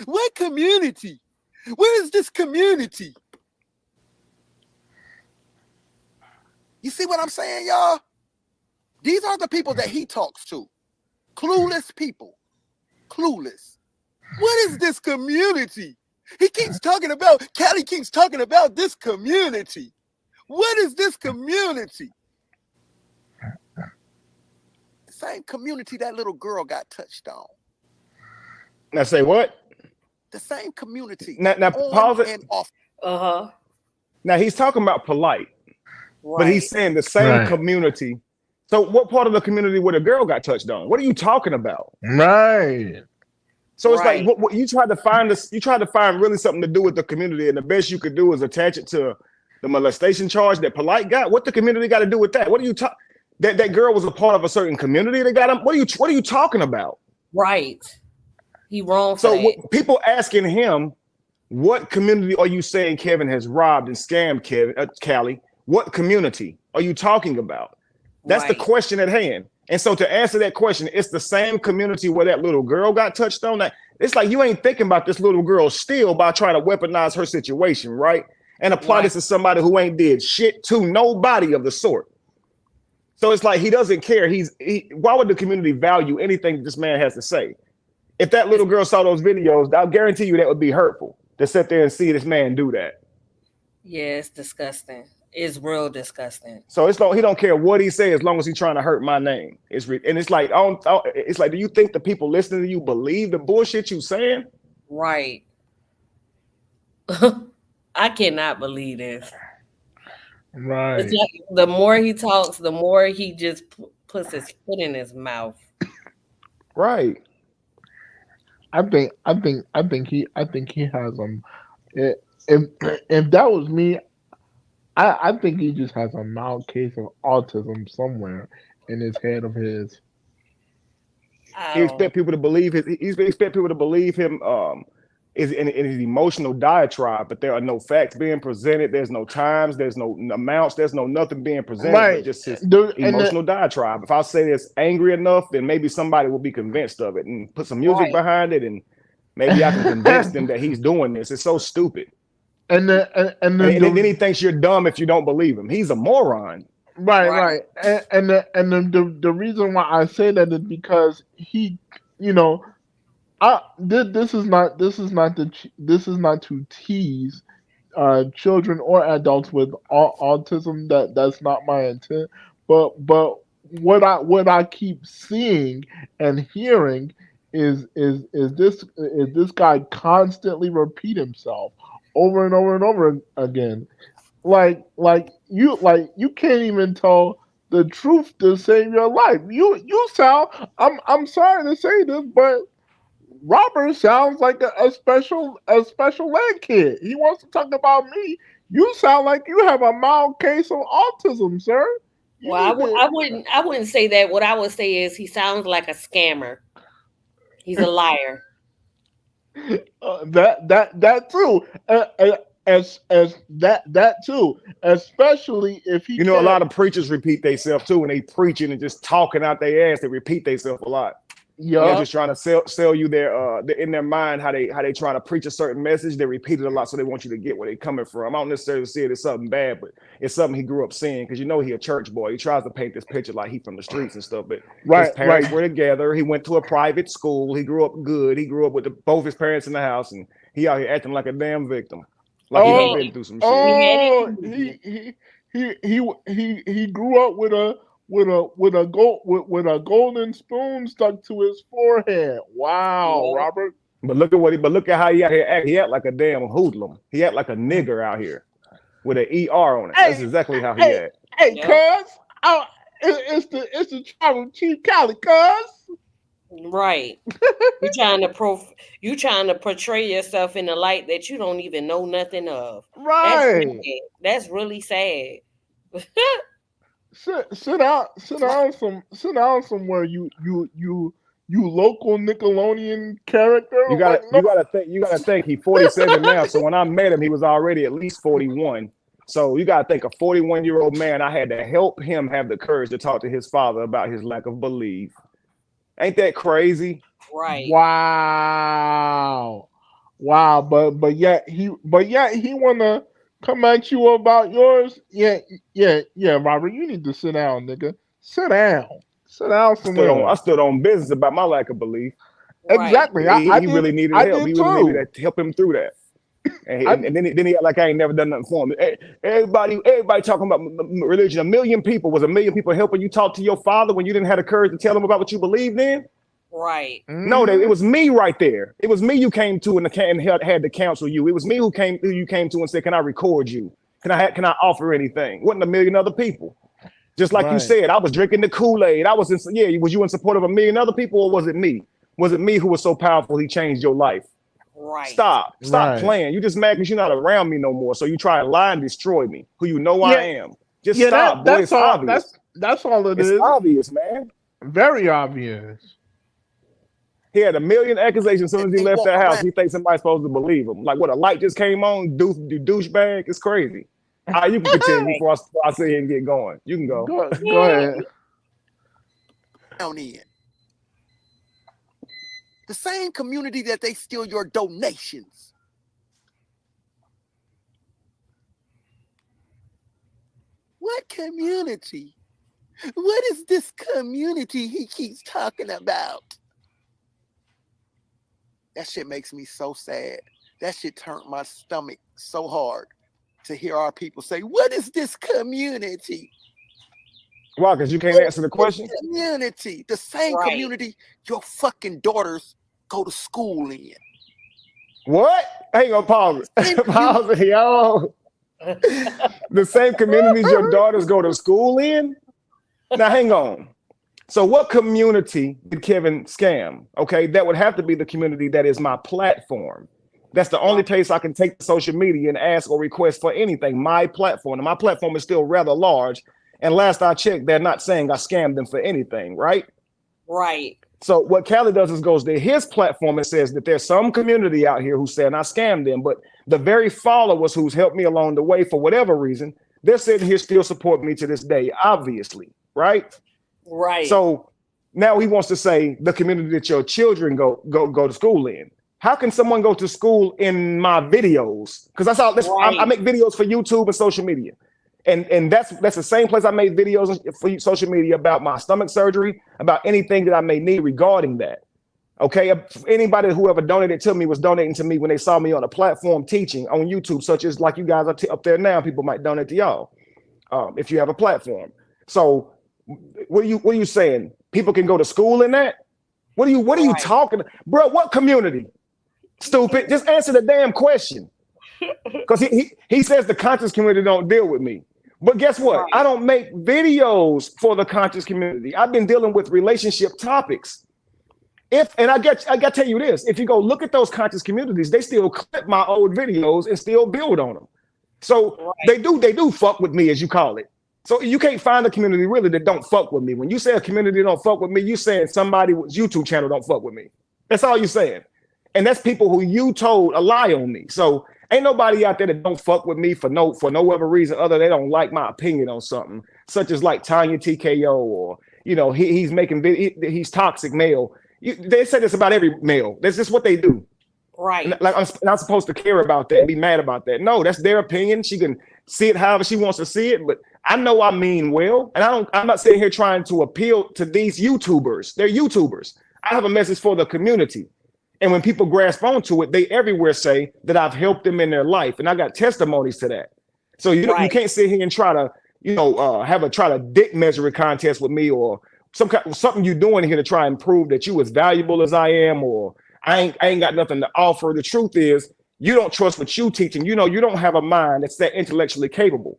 What community? Where is this community? You see what I'm saying, y'all? These are the people that he talks to. Clueless people. Clueless. What is this community? He keeps talking about, Cali keeps talking about this community. What is this community? The same community that little girl got touched on. Now say what? The same community. Now pause it. And off. Now he's talking about polite, but he's saying the same community. So what part of the community where the girl got touched on? What are you talking about? Right. So it's like what you tried to find this. You tried to find really something to do with the community, and the best you could do is attach it to the molestation charge that Polite got. What the community got to do with that? What are you talking? That girl was a part of a certain community that got him. What are you talking about? Right. He wrong. So people asking him, what community are you saying Kevin has robbed and scammed Cali? What community are you talking about? That's the question at hand. And so to answer that question, it's the same community where that little girl got touched on. It's like you ain't thinking about this little girl still by trying to weaponize her situation, right? And apply this to somebody who ain't did shit to nobody of the sort. So it's like he doesn't care. Why would the community value anything this man has to say? If that little girl saw those videos, I'll guarantee you that would be hurtful to sit there and see this man do that. Yeah, it's disgusting. It's real disgusting. So it's like he don't care what he says as long as he's trying to hurt my name. It's like do you think the people listening to you believe the bullshit you saying? Right. I cannot believe this. Right. It's like the more he talks, the more he just puts his foot in his mouth. Right. I think he has if that was me, I think he just has a mild case of autism somewhere in his head of his. He expect people to believe him is in his emotional diatribe, but there are no facts being presented. There's no times, there's no amounts, there's no nothing being presented, but just his emotional diatribe. If I say it's angry enough, then maybe somebody will be convinced of it and put some music behind it, and maybe I can convince them that he's doing this. It's so stupid. And then he thinks you're dumb if you don't believe him. He's a moron. Right. And the reason why I say that is because he, this is not to tease children or adults with autism. That's not my intent. But what I keep seeing and hearing is this guy constantly repeat himself over and over and over again. Like you can't even tell the truth to save your life. You sound, I'm sorry to say this, but Robert sounds like a special ed kid. He wants to talk about me. You sound like you have a mild case of autism, sir. I wouldn't say that. What I would say is he sounds like a scammer. He's a liar. That too. As that too, especially if he. A lot of preachers repeat themselves too when they preaching and just talking out their ass. They repeat themselves a lot. They're just trying to sell you their in their mind how they trying to preach a certain message. They repeat it a lot, so they want you to get where they're coming from. I don't necessarily see it as something bad, but it's something he grew up seeing because he a church boy. He tries to paint this picture like he from the streets and stuff, but his parents were together. He went to a private school. He grew up good. He grew up with both his parents in the house, and he out here acting like a damn victim. Like he been through some shit. He grew up with a golden spoon stuck to his forehead. Wow, Robert. But look at how he out here act. He act like a damn hoodlum. He act like a nigger out here with an ER on it. That's exactly how he act. Hey, cuz, it's the child of Cheif Cali, cuz. Right. You trying to portray yourself in a light that you don't even know nothing of. Right. That's really sad. Sit down somewhere. You local Nickelodeon character. You gotta think he's 47 now. So when I met him, he was already at least 41. So you gotta think a 41-year-old man. I had to help him have the courage to talk to his father about his lack of belief. Ain't that crazy? Right. Wow. Wow, but yet he wanna come at you about yours. Yeah, Robert, you need to sit down, nigga. Sit down somewhere. I stood on business about my lack of belief. Exactly. He really needed I help. did He really needed too. to help him through that. And then he act like I ain't never done nothing for him. Everybody talking about religion. 1 million people. Was 1 million people helping you talk to your father when you didn't have the courage to tell him about what you believed in? Right. No, it was me right there. It was me you came to and had to counsel you. It was me who you came to and said, "Can I record you? Can I offer anything?" Wasn't 1 million other people. Just like you said, I was drinking the Kool-Aid. Was you in support of 1 million other people, or was it me? Was it me who was so powerful he changed your life? Right. Stop playing. You just mad because you're not around me no more. So you try to lie and destroy me, who you know I am. Just stop, boy. It's obvious. That's all it is. It's obvious, man. Very obvious. He had 1 million accusations as soon as he left that house. He thinks somebody's supposed to believe him. Like, what, a light just came on? Douchebag? It's crazy. All right, you can continue before I sit here and get going. You can go. Go ahead. Down in the same community that they steal your donations. What community? What is this community he keeps talking about? That shit makes me so sad. That shit turned my stomach so hard to hear our people say, "What is this community?" Why? Because you can't answer the question? Community. The same community your fucking daughters go to school in. What? Hang on, pause it. Pause it, yo. The same communities your daughters go to school in? Now, hang on. So what community did Kevin scam? Okay, that would have to be the community that is my platform. That's the only place I can take social media and ask or request for anything. My platform. And my platform is still rather large. And last I checked, they're not saying I scammed them for anything, right? Right. So what Cali does is goes to his platform and says that there's some community out here who's saying I scammed them, but the very followers who's helped me along the way for whatever reason, they're sitting here still supporting me to this day, obviously, right? Right. So now he wants to say the community that your children go to school in. How can someone go to school in my videos? Because that's how I make videos for YouTube and social media. And that's the same place I made videos for social media about my stomach surgery, about anything that I may need regarding that. Okay, anybody who ever donated to me was donating to me when they saw me on a platform teaching on YouTube, such as like you guys are up there now. People might donate to y'all if you have a platform. So what are you saying? People can go to school in that? What are you talking, bro? What community? Stupid. Just answer the damn question. Because he says the conscious community don't deal with me. But guess what? I don't make videos for the conscious community. I've been dealing with relationship topics. And I got to tell you this, if you go look at those conscious communities, they still clip my old videos and still build on them. So they do fuck with me, as you call it. So you can't find a community really that don't fuck with me. When you say a community don't fuck with me, you saying somebody's YouTube channel don't fuck with me. That's all you're saying. And that's people who you told a lie on me. So ain't nobody out there that don't fuck with me for no other reason other they don't like my opinion on something, such as like Tanya TKO or he's toxic male. They say this about every male. That's just what they do. Right. And like I'm not supposed to care about that and be mad about that. No, that's their opinion. She can see it however she wants to see it, but I know I mean well, and I'm not sitting here trying to appeal to these YouTubers. They're YouTubers. I have a message for the community. And when people grasp onto it, they everywhere say that I've helped them in their life. And I got testimonies to that. So you can't sit here and try to, try to dick measuring contest with me or something you're doing here to try and prove that you as valuable as I am, or I ain't got nothing to offer. The truth is you don't trust what you teach, and you don't have a mind that's that intellectually capable.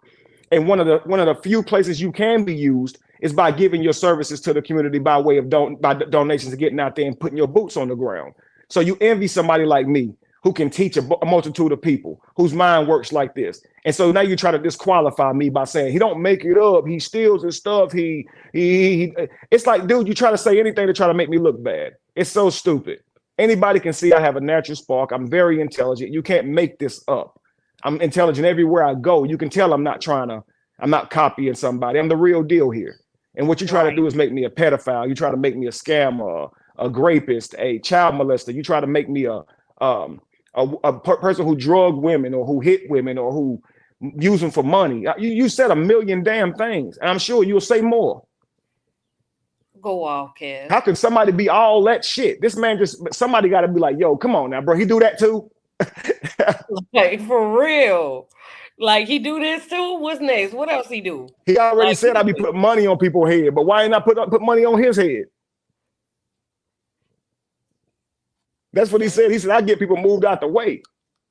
And one of the few places you can be used is by giving your services to the community by way of donations and getting out there and putting your boots on the ground. So you envy somebody like me who can teach a multitude of people whose mind works like this. And so now you try to disqualify me by saying he don't make it up, he steals his stuff, he it's like, dude, you try to say anything to try to make me look bad. It's so stupid. Anybody can see I have a natural spark. I'm very intelligent. You can't make this up. I'm intelligent everywhere I go. You can tell I'm not copying somebody. I'm the real deal here. And what you try to do is make me a pedophile. You try to make me a scammer, a rapist, a child molester. You try to make me a person who drugged women or who hit women or who use them for money. You said a million damn things. And I'm sure you'll say more. Go off, Kev. How can somebody be all that shit? This man somebody got to be like, yo, come on now, bro. He do that too? Like, for real. Like, he do this too? What's next? What else he do? He already said I be putting money on people's head, but why ain't I put money on his head? That's what he said. He said, I get people moved out the way.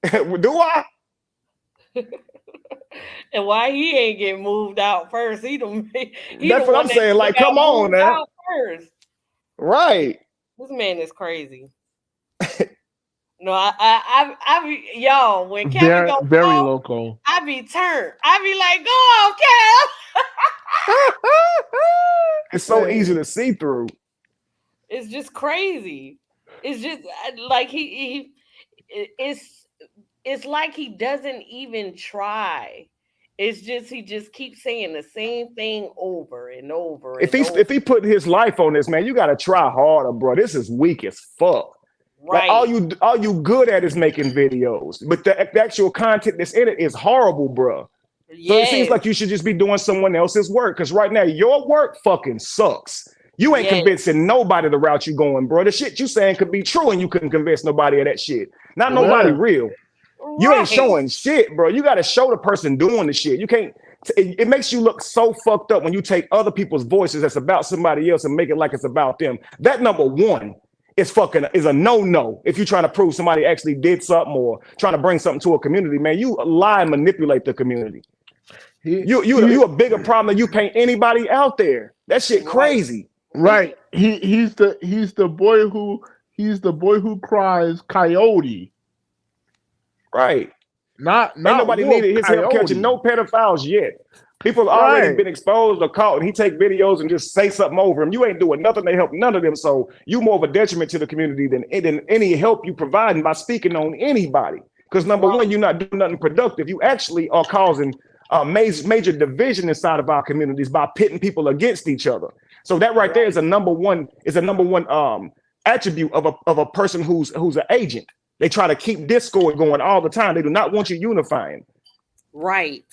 Do I? And why he ain't get moved out first? That's what I'm saying. Like, come on now. First. Right. This man is crazy. No, I y'all, when Kevin goes very local. I be turned. I be like, go on, Kev. It's so easy to see through. It's just crazy. It's just like it's like he doesn't even try. It's just he just keeps saying the same thing over and over. If he put his life on this, man, you gotta try harder, bro. This is weak as fuck. Right. Like all you good at is making videos, but the actual content that's in it is horrible, bro. Yes. So it seems like you should just be doing someone else's work, because right now your work fucking sucks. You ain't convincing nobody the route you going, bro. The shit you saying could be true, and you couldn't convince nobody of that shit. Not nobody real. You ain't showing shit, bro. You got to show the person doing the shit. You can't. It makes you look so fucked up when you take other people's voices that's about somebody else and make it like it's about them. That number one is a no. If you're trying to prove somebody actually did something or trying to bring something to a community, man, you lie and manipulate the community. You a bigger problem than you paint anybody out there. That shit crazy. Right. He's the boy who cries coyote. Right. Not Ain't nobody needed his help catching no pedophiles yet. People have already been exposed or caught, and he take videos and just say something over them. You ain't doing nothing to help none of them. So you more of a detriment to the community than any help you providing by speaking on anybody. Because number one, you're not doing nothing productive. You actually are causing major division inside of our communities by pitting people against each other. So that right there is a number one attribute of a person who's an agent. They try to keep discord going all the time. They do not want you unifying. Right.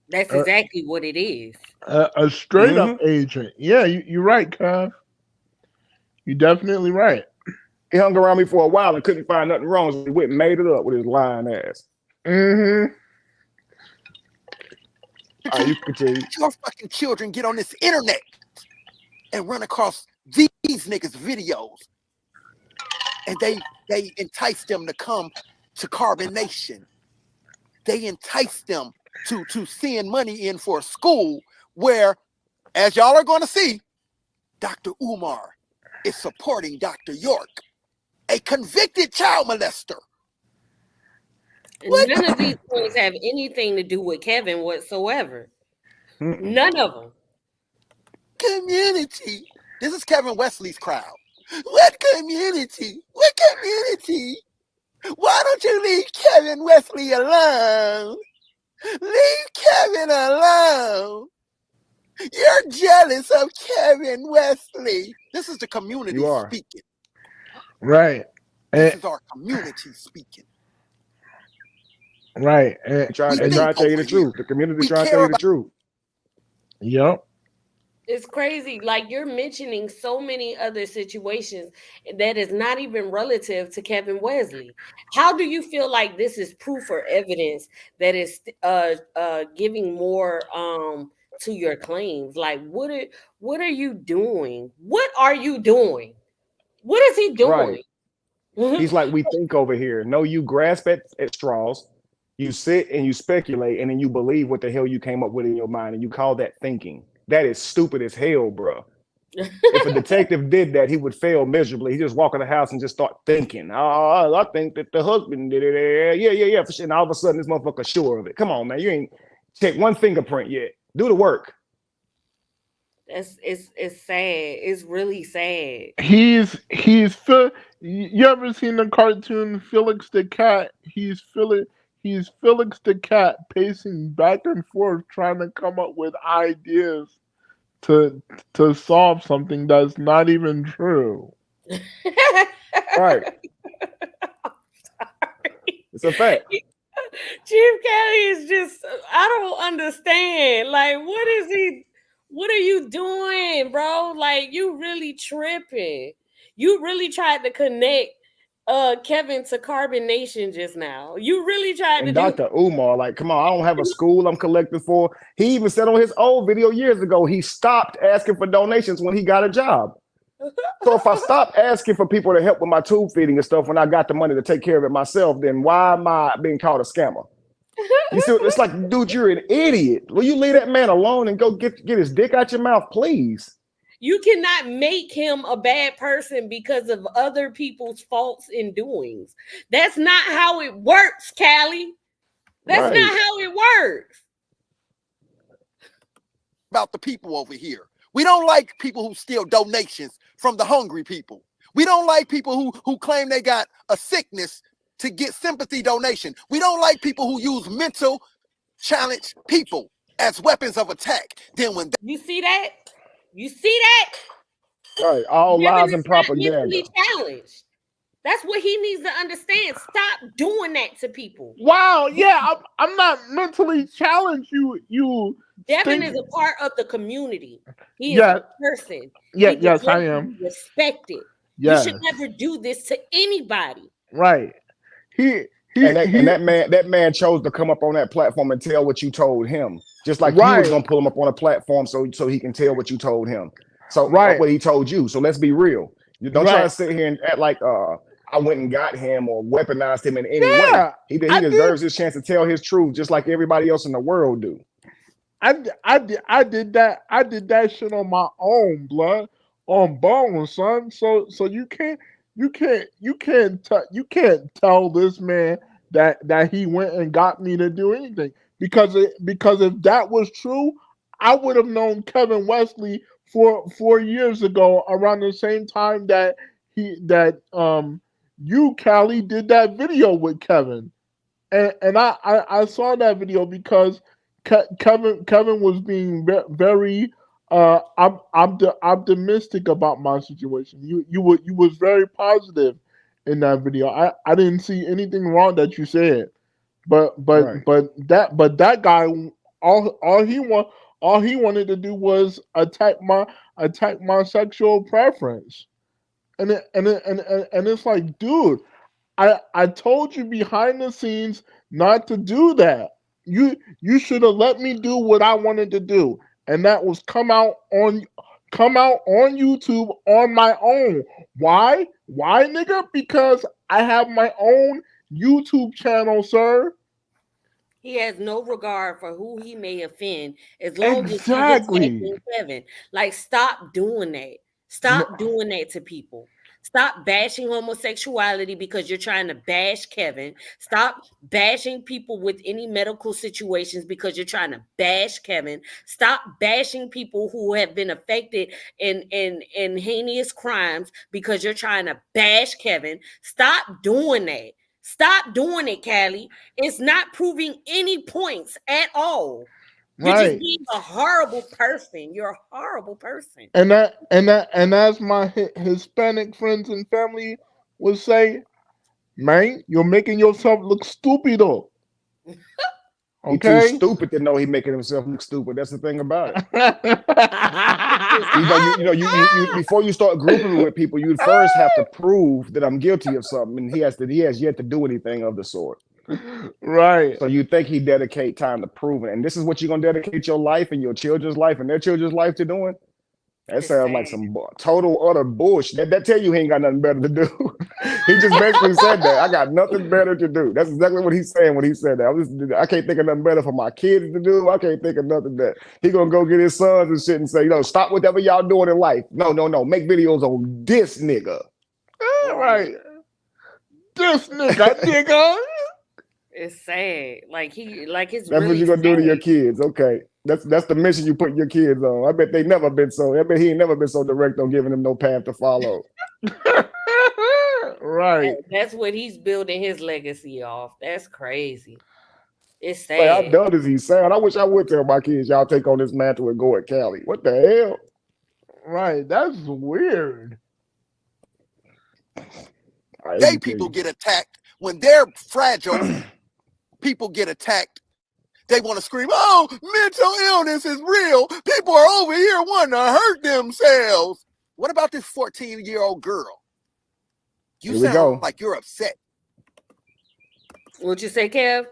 That's exactly what it is. A straight up agent. Yeah, you're right, Kev. You're definitely right. He hung around me for a while and couldn't find nothing wrong, so he went and made it up with his lying ass. You continue. Your fucking children get on this internet and run across these niggas' videos, and they entice them to come to Carbon Nation. They entice them to send money in for a school where, as y'all are going to see, Dr. Umar is supporting Dr. York, a convicted child molester. None of these points have anything to do with Kevin whatsoever. None of them. Community. This is Kevin Wesley's crowd. What community? What community? Why don't you leave Kevin Wesley alone? Leave Kevin alone. You're jealous of Kevin Wesley. This is the community speaking. Right. This is our community speaking. Right. They try to tell you the truth. The community trying to tell you the truth. Yep. It's crazy. Like, you're mentioning so many other situations that is not even relative to Kevin Wesley. How do you feel like this is proof or evidence that is giving more to your claims? Like, what are you doing? What are you doing? What is he doing? Right. He's like, we think over here. No, you grasp at straws. You sit and you speculate, and then you believe what the hell you came up with in your mind, and you call that thinking. That is stupid as hell, bro. If a detective did that, he would fail miserably. He just walk in the house and just start thinking. Oh, I think that the husband did it. Yeah, for sure. And all of a sudden, this motherfucker sure of it. Come on, man. You ain't checked one fingerprint yet. Do the work. It's sad. It's really sad. He's you ever seen the cartoon Felix the Cat? He's Felix the Cat pacing back and forth trying to come up with ideas to solve something that's not even true. Right. It's a fact. Chief Cali is just, I don't understand. Like, what are you doing, bro? Like, you really tripping. You really tried to connect Kevin to Carbon Nation just now. You really tried to And do Dr. Umar, like, come on, I don't have a school I'm collecting for. He even said on his old video years ago, he stopped asking for donations when he got a job. So if I stop asking for people to help with my tube feeding and stuff when I got the money to take care of it myself, then why am I being called a scammer? You see, it's like, dude, you're an idiot. Will you leave that man alone and go get his dick out your mouth, please? You cannot make him a bad person because of other people's faults and doings. That's not how it works, Cali. That's not how it works. About the people over here. We don't like people who steal donations from the hungry people. We don't like people who claim they got a sickness to get sympathy donation. We don't like people who use mental challenge people as weapons of attack. Then when you see that? You see that? Right, all Devin lies is and not propaganda. mentally challenged. That's what he needs to understand. Stop doing that to people. Wow, yeah, I'm not mentally challenged. You Devin is a part of the community. He is Yeah. a person. Yeah, He yes, I deserves to am. be respected. Yes. You should never do this to anybody. Right. That man chose to come up on that platform and tell what you told him, just like you was gonna pull him up on a platform so he can tell what you told him. So what he told you. So let's be real. You don't try to sit here and act like I went and got him or weaponized him in any way. He deserves his chance to tell his truth, just like everybody else in the world do. I did that shit on my own, blood, on bone, son. So you can't tell this man that he went and got me to do anything, because if that was true, I would have known Kevin Wesley 4 years ago around the same time that you, Cali, did that video with Kevin, and I saw that video because Kevin was being very optimistic about my situation. You was very positive in that video. I didn't see anything wrong that you said, but that guy, all he wanted to do was attack my sexual preference, and it's like, dude, I told you behind the scenes not to do that. You should have let me do what I wanted to do, and that was come out on YouTube on my own. Why, nigga? Because I have my own YouTube channel, sir. He has no regard for who he may offend, as long as he's attacking Kevin. Like, stop doing that. Stop doing that to people. Stop bashing homosexuality because you're trying to bash Kevin. Stop bashing people with any medical situations because you're trying to bash Kevin. Stop bashing people who have been affected in heinous crimes because you're trying to bash Kevin. Stop doing that. Stop doing it, Cali. It's not proving any points at all. You're just being a horrible person. You're a horrible person. And as my Hispanic friends and family would say, man, you're making yourself look stupid though. He's too stupid to know he's making himself look stupid. That's the thing about it. you before you start grouping with people, you first have to prove that I'm guilty of something, and he has yet to do anything of the sort. Right. So you think he dedicate time to prove it, and this is what you're gonna dedicate your life and your children's life and their children's life to doing? That sounds like some total utter bullshit. That tell you he ain't got nothing better to do. He just basically said that. I got nothing better to do. That's exactly what he's saying when he said that. I can't think of nothing better for my kids to do. I can't think of nothing that he gonna go get his sons and shit and say, stop whatever y'all doing in life. No. Make videos on this nigga. Right. This nigga. It's sad. Like it's That's really what you're gonna do to sad. your kids. Okay. That's the mission you put your kids on. I bet he ain't never been so direct on giving them no path to follow. Right. That's what he's building his legacy off. That's crazy. It's sad. Like, how dumb does he sound? I wish I would tell my kids, y'all take on this mantle and go at Cali. What the hell? Right. That's weird. Gay people get attacked when they're fragile, people get attacked. They want to scream, oh, mental illness is real. People are over here wanting to hurt themselves. What about this 14-year-old girl? You sound like you're upset. What you say, Kev?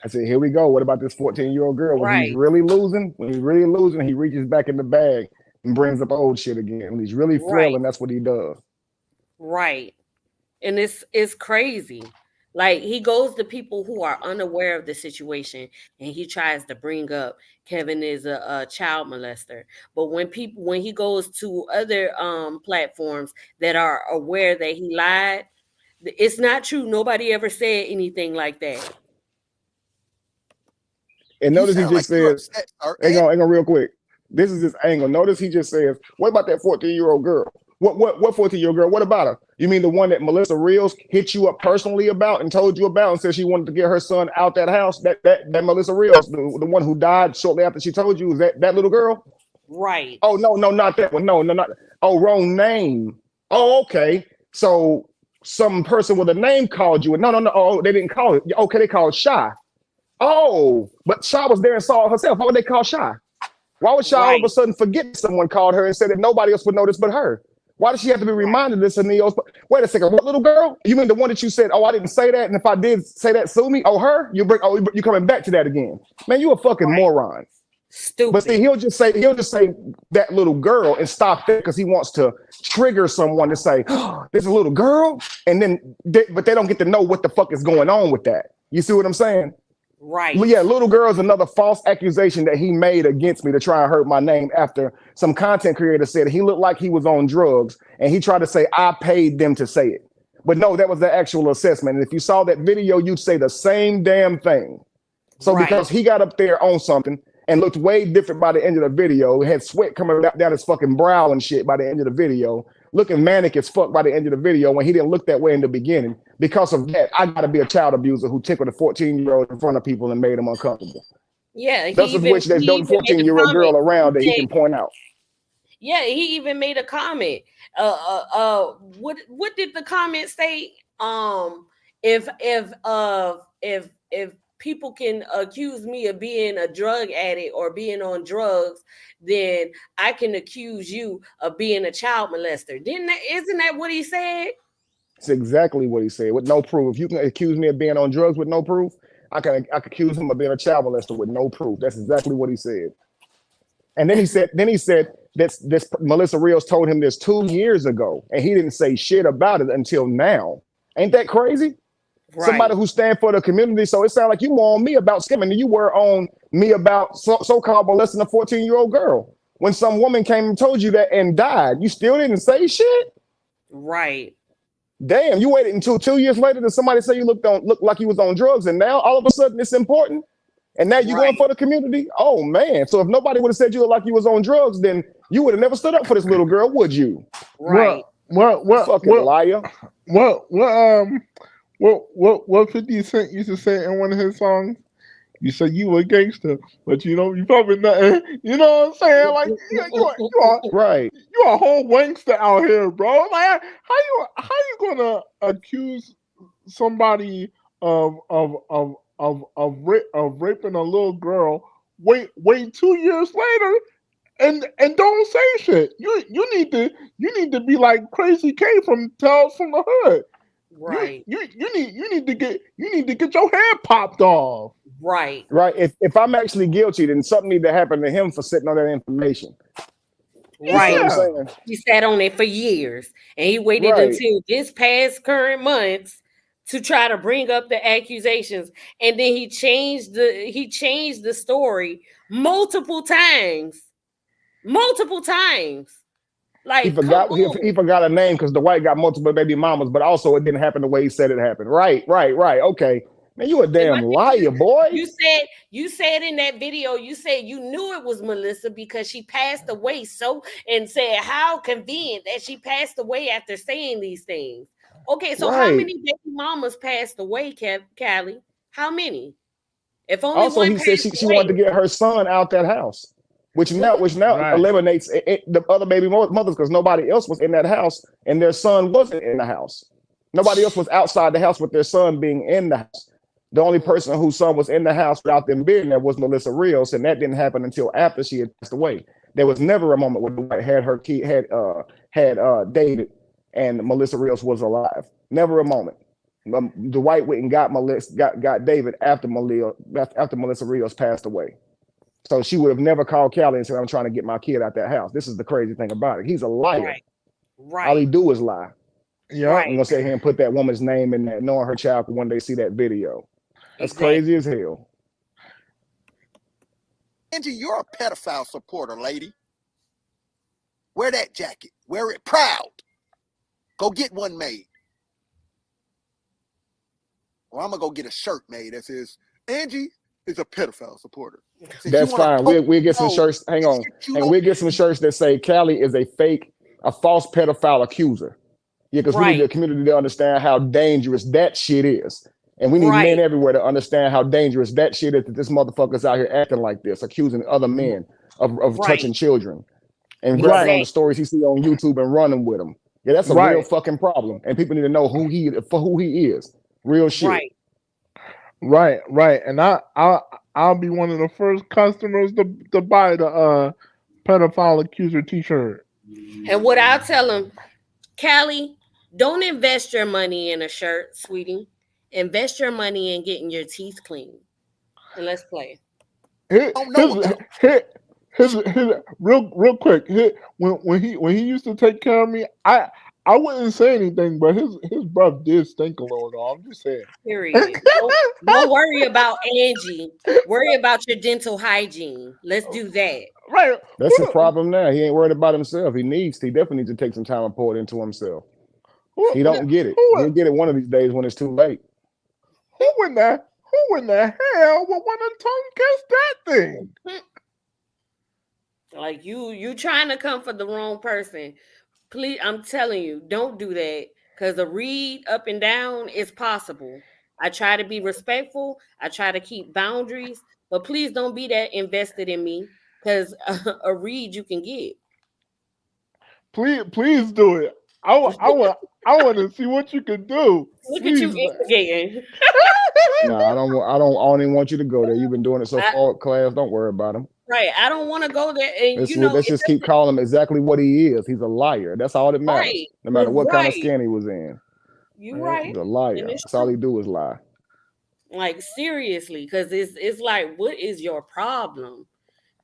I said, here we go. What about this 14-year-old girl? When he's really losing, he reaches back in the bag and brings up old shit again. When he's really flailing, that's what he does. Right. And it's crazy. Like, he goes to people who are unaware of the situation and he tries to bring up Kevin is a child molester. But when he goes to other platforms that are aware that he lied, it's not true. Nobody ever said anything like that. And notice he just says, hang on real quick. This is his angle. Notice he just says, what about that 14-year-old girl? What 14-year-old girl? What about her? You mean the one that Melissa Reels hit you up personally about and told you about and said she wanted to get her son out that house? That Melissa Reels, the one who died shortly after she told you, is that little girl? Right. Oh, no, not that one. No, not. Oh, wrong name. Oh, okay. So some person with a name called you. No. Oh, they didn't call it. Okay, they called Shy. Oh, but Shy was there and saw it herself. Why would they call Shy? Why would Shy all of a sudden forget someone called her and said that nobody else would notice but her? Why does she have to be reminded this and the wait a second, what little girl? You mean the one that you said, oh, I didn't say that, and if I did say that, sue me? Oh, her? You coming back to that again. Man, you a fucking moron. Stupid. But see, he'll just say that little girl and stop there because he wants to trigger someone to say, oh, there's a little girl, and then but they don't get to know what the fuck is going on with that. You see what I'm saying? Right. Yeah, little girl is another false accusation that he made against me to try and hurt my name after some content creator said he looked like he was on drugs and he tried to say I paid them to say it. But no, that was the actual assessment. And if you saw that video, you'd say the same damn thing. So because he got up there on something and looked way different by the end of the video, had sweat coming down his fucking brow and shit by the end of the video, looking manic as fuck by the end of the video when he didn't look that way in the beginning. Because of that, I gotta be a child abuser who tickled a 14-year-old in front of people and made him uncomfortable. Yeah, those of which there's no 14-year-old girl around that he can point out. Yeah, he even made a comment. What did the comment say? If people can accuse me of being a drug addict or being on drugs, then I can accuse you of being a child molester. Isn't that what he said? It's exactly what he said, with no proof. If you can accuse me of being on drugs with no proof, I can accuse him of being a child molester with no proof. That's exactly what he said. And then he said this Melissa Reels told him this 2 years ago, and he didn't say shit about it until now. Ain't that crazy? Right. Somebody who stand for the community. So it sounds like you more on me about scamming than you were on me about so-called molesting a 14-year-old girl. When some woman came and told you that and died, you still didn't say shit? Right. Damn, you waited until 2 years later that somebody say you looked like you was on drugs, and now all of a sudden it's important? And now you're going for the community? Oh, man. So if nobody would have said you looked like you was on drugs, then you would have never stood up for this little girl, would you? Right. Fucking liar. What 50 Cent used to say in one of his songs? You say you a gangster, but you probably not. You know what I'm saying? Like you are right. You are a whole gangster out here, bro. Like how you gonna accuse somebody of raping a little girl? Wait 2 years later, and don't say shit. You need to be like Crazy K from Tales from the Hood. Right. You need to get your head popped off. Right. Right. If I'm actually guilty, then something need to happen to him for sitting on that information. Right. He sat on it for years, and he waited until this past current months to try to bring up the accusations, and then he changed the story multiple times. Like he forgot a name because the white got multiple baby mamas, but also it didn't happen the way he said it happened. Right. Okay. Man, you a damn liar, boy. You said in that video, you said you knew it was Melissa because she passed away. And said how convenient that she passed away after saying these things. Okay, so how many baby mamas passed away, Cali? How many? If only also, one he said she wanted to get her son out that house, which now eliminates the other baby mothers because nobody else was in that house and their son wasn't in the house. Nobody else was outside the house with their son being in the house. The only person whose son was in the house without them being there was Melissa Rios, and that didn't happen until after she had passed away. There was never a moment where Dwight had her kid had David and Melissa Rios was alive. Never a moment. Dwight went and got David after Melissa Rios passed away. So she would have never called Cali and said, "I'm trying to get my kid out that house." This is the crazy thing about it. He's a liar. Right. All he do is lie. Yeah, Right. I'm gonna sit here and put that woman's name in there, knowing her child could one day see that video. That's crazy as hell. Angie, you're a pedophile supporter, lady. Wear that jacket. Wear it proud. Go get one made. Or I'm gonna go get a shirt made that says Angie is a pedophile supporter. That's fine. We'll get some shirts. Hang on. And we'll get some shirts that say Cali is a false pedophile accuser. Yeah, because we need the community to understand how dangerous that shit is. And we need men everywhere to understand how dangerous that shit is, that this motherfucker's out here acting like this, accusing other men of touching children and grabbing on the stories he see on YouTube and running with them. Yeah, that's a real fucking problem. And people need to know who he is. Real shit. Right. And I'll be one of the first customers to buy the pedophile accuser t-shirt. And what I'll tell him, Cali, don't invest your money in a shirt, sweetie. Invest your money in getting your teeth clean. And let's play. Real quick. When he used to take care of me, I wouldn't say anything, but his breath did stink a little. Though. I'm just saying. Period. Don't worry about Angie. Worry about your dental hygiene. Let's do that. Right. That's the problem now. He ain't worried about himself. He definitely needs to take some time and pour it into himself. He don't get it. He'll get it one of these days when it's too late. Who in the hell would want to tongue kiss that thing? Like you trying to come for the wrong person. Please, I'm telling you, don't do that. Because a read up and down is possible. I try to be respectful. I try to keep boundaries. But please don't be that invested in me. Because a read you can get. Please do it. I want to see what you can do. Look at you instigating. No, I don't even want you to go there. You've been doing it so far, class. Don't worry about him. Right. I don't want to go there. And Let's just keep calling him exactly what he is. He's a liar. That's all that matters. Right. No matter what kind of skin he was in. You're right. He's a liar. That's all he do is lie. Like seriously, because it's like, what is your problem?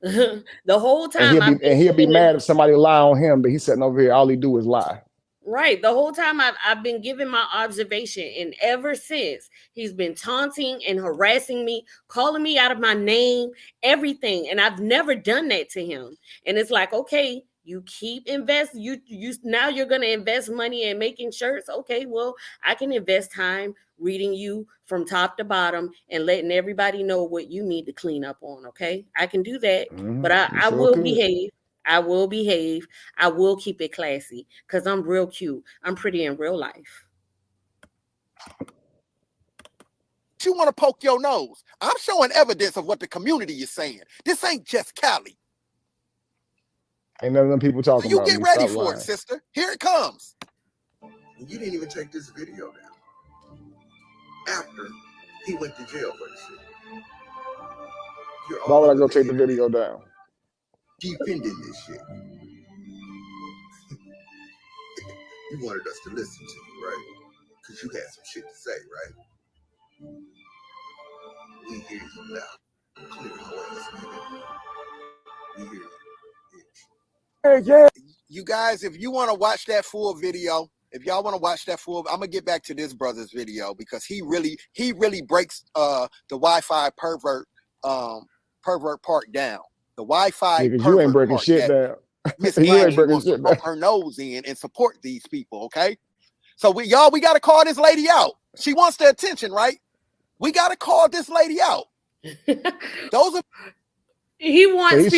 The whole time he'll be mad if somebody lie on him, but he's sitting over here, all he do is lie. Right. The whole time I've been giving my observation, and ever since he's been taunting and harassing me, calling me out of my name, everything. And I've never done that to him. And it's like, okay, you keep investing. You now you're gonna invest money in making shirts. Okay, well, I can invest time reading you from top to bottom and letting everybody know what you need to clean up on. Okay, I can do that, but I will behave. I will behave. I will keep it classy because I'm real cute. I'm pretty in real life. You want to poke your nose? I'm showing evidence of what the community is saying. This ain't just Cali. Ain't none of them people talking about you get ready for it, sister. Here it comes. You didn't even take this video down. After he went to jail for this shit. Why would I go take the video down? Defending this shit. You wanted us to listen to you, right? Because you had some shit to say, right? We hear you loud. Clear voice, nigga. We hear you. Yeah. You guys, if you want to watch that full video, if y'all want to watch that full, I'm gonna get back to this brother's video because he really breaks the Wi-Fi pervert Park down. The Wi-Fi. You ain't breaking shit down. Miss You ain't breaking wants to shit down. poke her nose in and support these people, okay? So we got to call this lady out. She wants the attention, right? We got to call this lady out. Those are. He wants. He's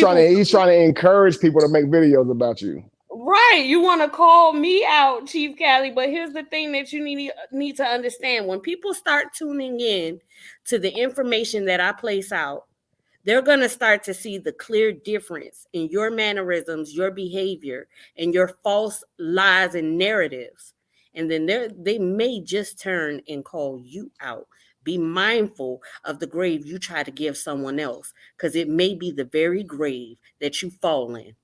trying to encourage people to make videos about you. Right. You want to call me out, Chief Cali, but here's the thing that you need to understand. When people start tuning in to the information that I place out, they're going to start to see the clear difference in your mannerisms, your behavior, and your false lies and narratives. and then they may just turn and call you out. Be mindful of the grave you try to give someone else, because it may be the very grave that you fall in.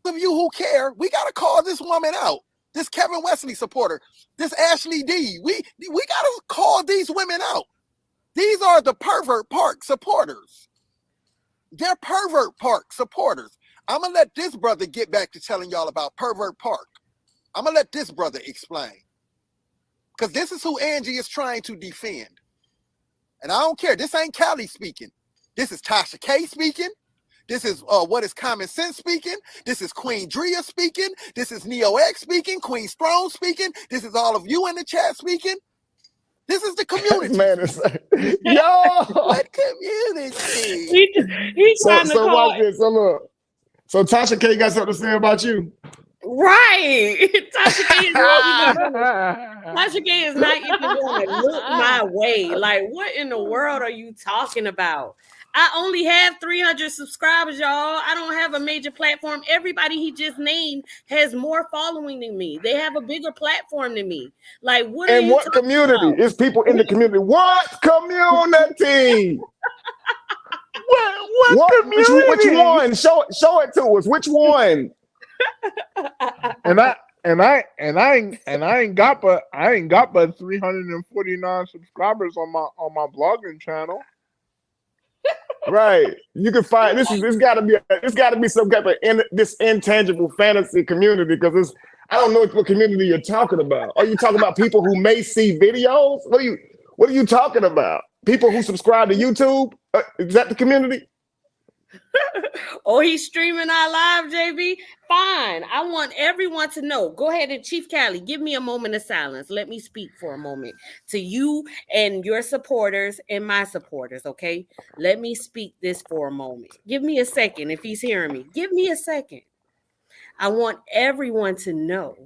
Of you who care, we gotta call this woman out. This Kevin Wesley supporter, this Ashley D. We gotta call these women out. These are the Pervert Park supporters. They're Pervert Park supporters. I'm gonna let this brother get back to telling y'all about Pervert Park. I'm gonna let this brother explain. Because this is who Angie is trying to defend. And I don't care. This ain't Cali speaking. This is Tasha K speaking. This is What is Common Sense speaking. This is Queen Drea speaking. This is Neo X speaking. Queen Strong speaking. This is all of you in the chat speaking. This is the community. Man, it's yo. What community? He's trying to call. Watch this. So look. So Tasha K got something to say about you. Right. Tasha K is not even going to look my way. Like, what in the world are you talking about? I only have 300 subscribers, y'all. I don't have a major platform. Everybody he just named has more following than me. They have a bigger platform than me. Like, what are you what community? about? It's people in the community. What community? What community? Which one? Show it to us. Which one? And I ain't got but 349 subscribers on my blogging channel. Right. You can find it's gotta be some type of this intangible fantasy community, because I don't know what community you're talking about. Are you talking about people who may see videos? What are you talking about? People who subscribe to YouTube? Is that the community? Oh, he's streaming our live, JB. Fine. I want everyone to know. Go ahead and Chief Cali, give me a moment of silence. Let me speak for a moment to you and your supporters and my supporters, okay? Let me speak this for a moment. Give me a second if he's hearing me. Give me a second. I want everyone to know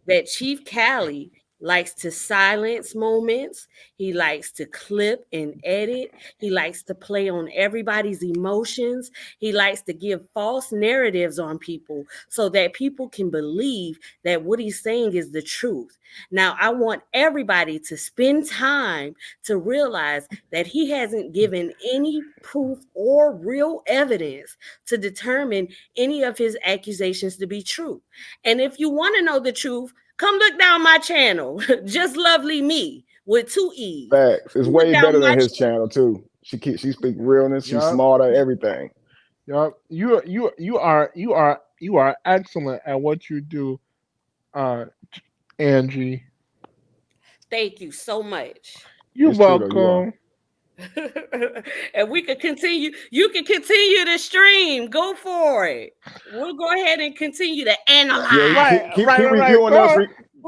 that Chief Cali likes to silence moments. He likes to clip and edit. He likes to play on everybody's emotions. He likes to give false narratives on people so that people can believe that what he's saying is the truth. Now, I want everybody to spend time to realize that he hasn't given any proof or real evidence to determine any of his accusations to be true. And if you want to know the truth, come look down my channel, Just Lovely Me with 2 E's. Facts. It's way better than his channel too. She speak realness. She's smart at everything. Yup. You are excellent at what you do, Angie. Thank you so much. You're welcome. And we could continue. You can continue to stream. Go for it. We'll go ahead and continue to analyze. Yeah, keep reviewing us.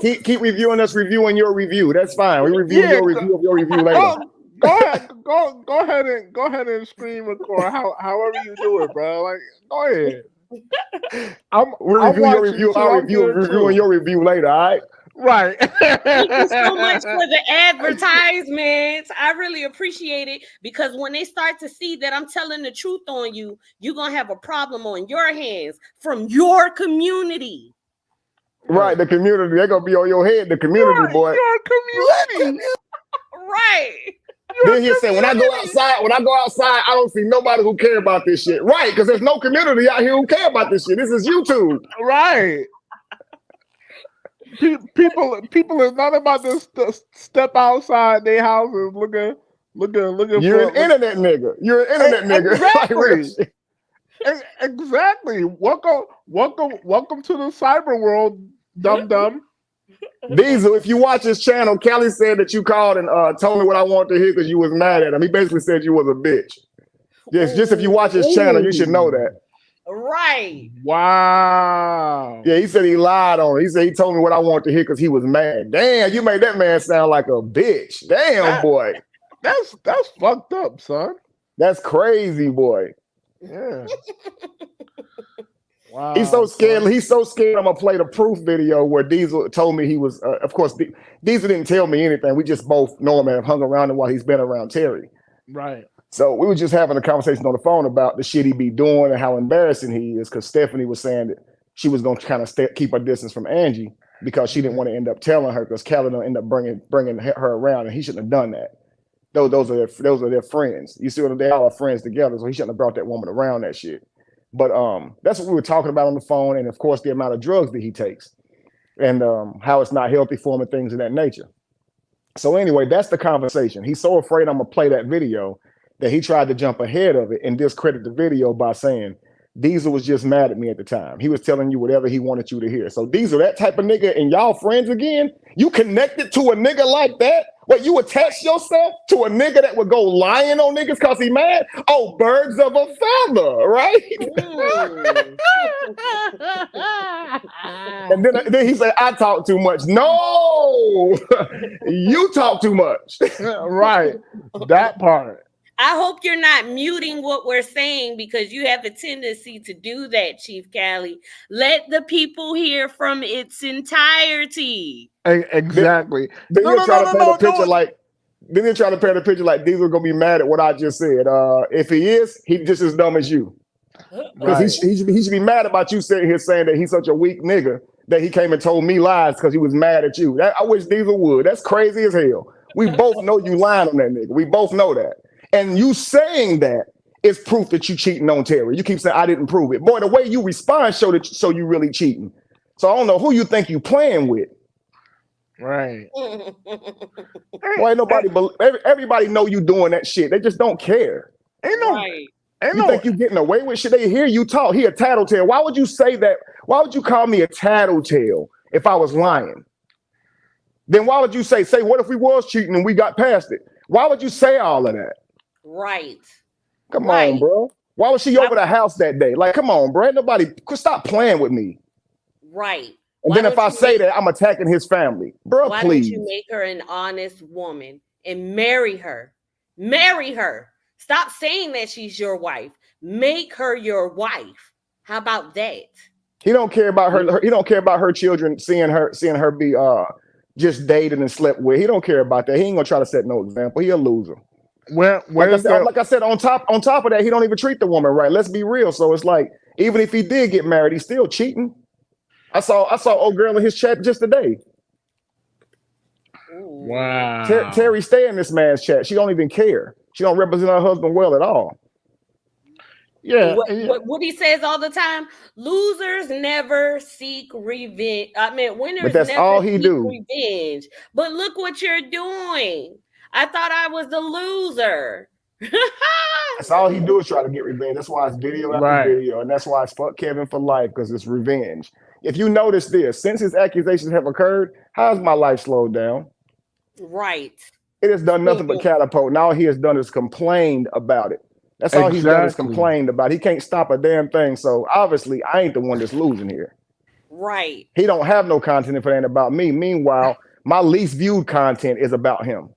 Keep reviewing us. Reviewing your review. That's fine. We review your review of your review later. Go ahead and screen record. However you do it, bro. Like, go ahead. We'll review your review. I'll reviewing your review later. All right. Right. Thank you so much for the advertisements. I really appreciate it, because when they start to see that I'm telling the truth on you, you're going to have a problem on your hands from your community. Right. The community. They're going to be on your head. The community, boy. Your community. Right. Then he said, when I go outside, I don't see nobody who care about this shit. Right. Because there's no community out here who care about this shit. This is YouTube. Right. People is not about to step outside their houses looking. You're an internet nigga. You're an internet nigga. Exactly. Exactly. Welcome to the cyber world, dum. Diesel, if you watch his channel, Cali said that you called and told me what I wanted to hear because you was mad at him. He basically said you was a bitch. Just if you watch his channel, you should know that. Right. Wow. Yeah, he said he lied on it. He said he told me what I wanted to hear because he was mad. Damn, you made that man sound like a bitch. Damn, boy. That's fucked up, son. That's crazy, boy. Yeah. Wow. He's so scared. He's so scared. I'm gonna play the proof video where Diesel told me he was. Of course, Diesel didn't tell me anything. We just both know him and have hung around him while he's been around Terry. Right. So we were just having a conversation on the phone about the shit he be doing and how embarrassing he is. Because Stephanie was saying that she was gonna kind of keep her distance from Angie. because she didn't want to end up telling her because Cali don't end up bringing her around, and he shouldn't have done that. Those are their friends. You see what they all are friends together, so he shouldn't have brought that woman around that shit. But that's what we were talking about on the phone, and of course the amount of drugs that he takes, and how it's not healthy for him and things of that nature. So anyway, that's the conversation. He's so afraid I'm gonna play that video that he tried to jump ahead of it and discredit the video by saying Diesel was just mad at me at the time. He was telling you whatever he wanted you to hear. So Diesel, that type of nigga, and y'all friends again? You connected to a nigga like that? What, you attach yourself to a nigga that would go lying on niggas because he mad? Oh, birds of a feather, right? And then he said, I talk too much. No, you talk too much. Right, that part. I hope you're not muting what we're saying because you have a tendency to do that, Cheif Cali. Let the people hear from its entirety. Exactly. Then you're trying to paint a picture like. Then you're trying to paint a picture like Diesel gonna be mad at what I just said. If he is, he's just as dumb as you. Because he should be mad about you sitting here saying that he's such a weak nigga that he came and told me lies because he was mad at you. I wish Diesel would. That's crazy as hell. We both know you lying on that nigga. We both know that. And you saying that is proof that you cheating on Terry. You keep saying I didn't prove it. Boy, the way you respond show you really cheating. So I don't know who you think you playing with. Right. Boy, everybody know you doing that shit. They just don't care. You think you getting away with shit? They hear you talk. He a tattletale. Why would you say that? Why would you call me a tattletale if I was lying? Then why would you say what if we was cheating and we got past it? Why would you say all of that? Right. Come on, bro. Why was she over the house that day? Like, come on, bro. Nobody could stop playing with me. Right. And then if I say that, I'm attacking his family. Bro, why please. don't you make her an honest woman and marry her? Marry her. Stop saying that she's your wife. Make her your wife. How about that? He don't care about her. He don't care about her children seeing her be just dated and slept with. He don't care about that. He ain't gonna try to set no example. He a loser. Like I said, on top of that, he don't even treat the woman right. Let's be real. So it's like, even if he did get married, he's still cheating. I saw old girl in his chat just today. Wow. Terry stay in this man's chat. She don't even care. She don't represent her husband well at all. Yeah. What he says all the time, losers never seek revenge. I mean, winners but that's never all he seek do. revenge. But look what you're doing. I thought I was the loser. That's all he do is try to get revenge. That's why it's video after video. And that's why it's fuck Kevin for life, because it's revenge. If you notice this, since his accusations have occurred, how's my life slowed down? Right. It has done nothing but catapult. And all he has done is complained about it. That's all he's done is complained about it. He can't stop a damn thing. So obviously, I ain't the one that's losing here. Right. He don't have no content if it ain't about me. Meanwhile, my least viewed content is about him.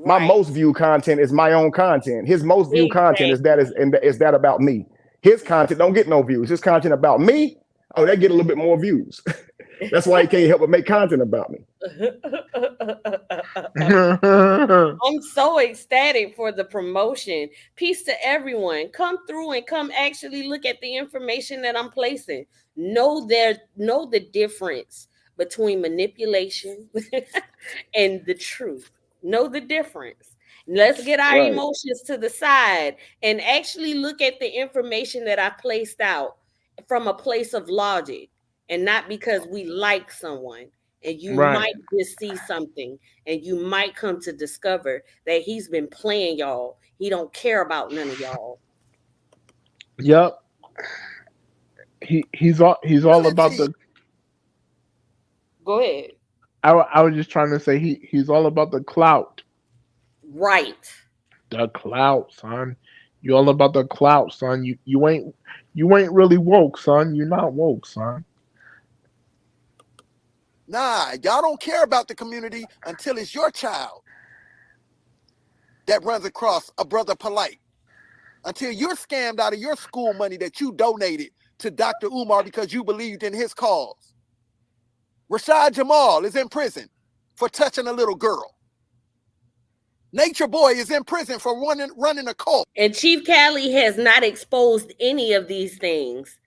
My most viewed content is my own content. His most viewed content is that about me. His content don't get no views. His content about me, oh, they get a little bit more views. That's why he can't help but make content about me. I'm so ecstatic for the promotion. Peace to everyone. Come through and come actually look at the information that I'm placing. Know the difference between manipulation and the truth. Know the difference. Let's get our emotions to the side and actually look at the information that I placed out from a place of logic and not because we like someone. And you might just see something and you might come to discover that he's been playing y'all. He don't care about none of y'all. Yep. He's all about the. Go ahead. I was just trying to say he's all about the clout. Right. The clout, son. You all about the clout, son. You ain't really woke, son. You're not woke, son. Nah, y'all don't care about the community until it's your child that runs across a brother polite. Until you're scammed out of your school money that you donated to Dr. Umar because you believed in his cause. Rashad Jamal is in prison for touching a little girl. Nature Boy is in prison for running a cult. And Cheif Cali has not exposed any of these things.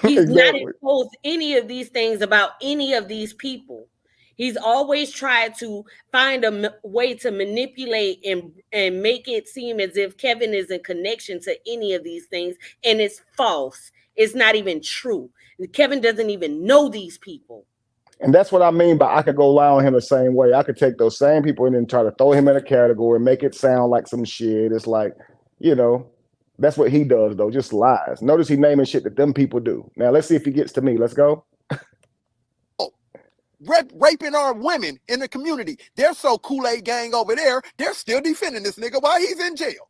He's not Exactly. exposed any of these things about any of these people. He's always tried to find a way to manipulate and make it seem as if Kevin is in connection to any of these things, and it's false. It's not even true. Kevin doesn't even know these people. And that's what I mean by I could go lie on him the same way. I could take those same people and then try to throw him in a category, make it sound like some shit. It's like, you know, that's what he does though, just lies. Notice he naming shit that them people do. Now let's see if he gets to me. Let's go. Raping our women in the community. They're so Kool-Aid gang over there, they're still defending this nigga while he's in jail.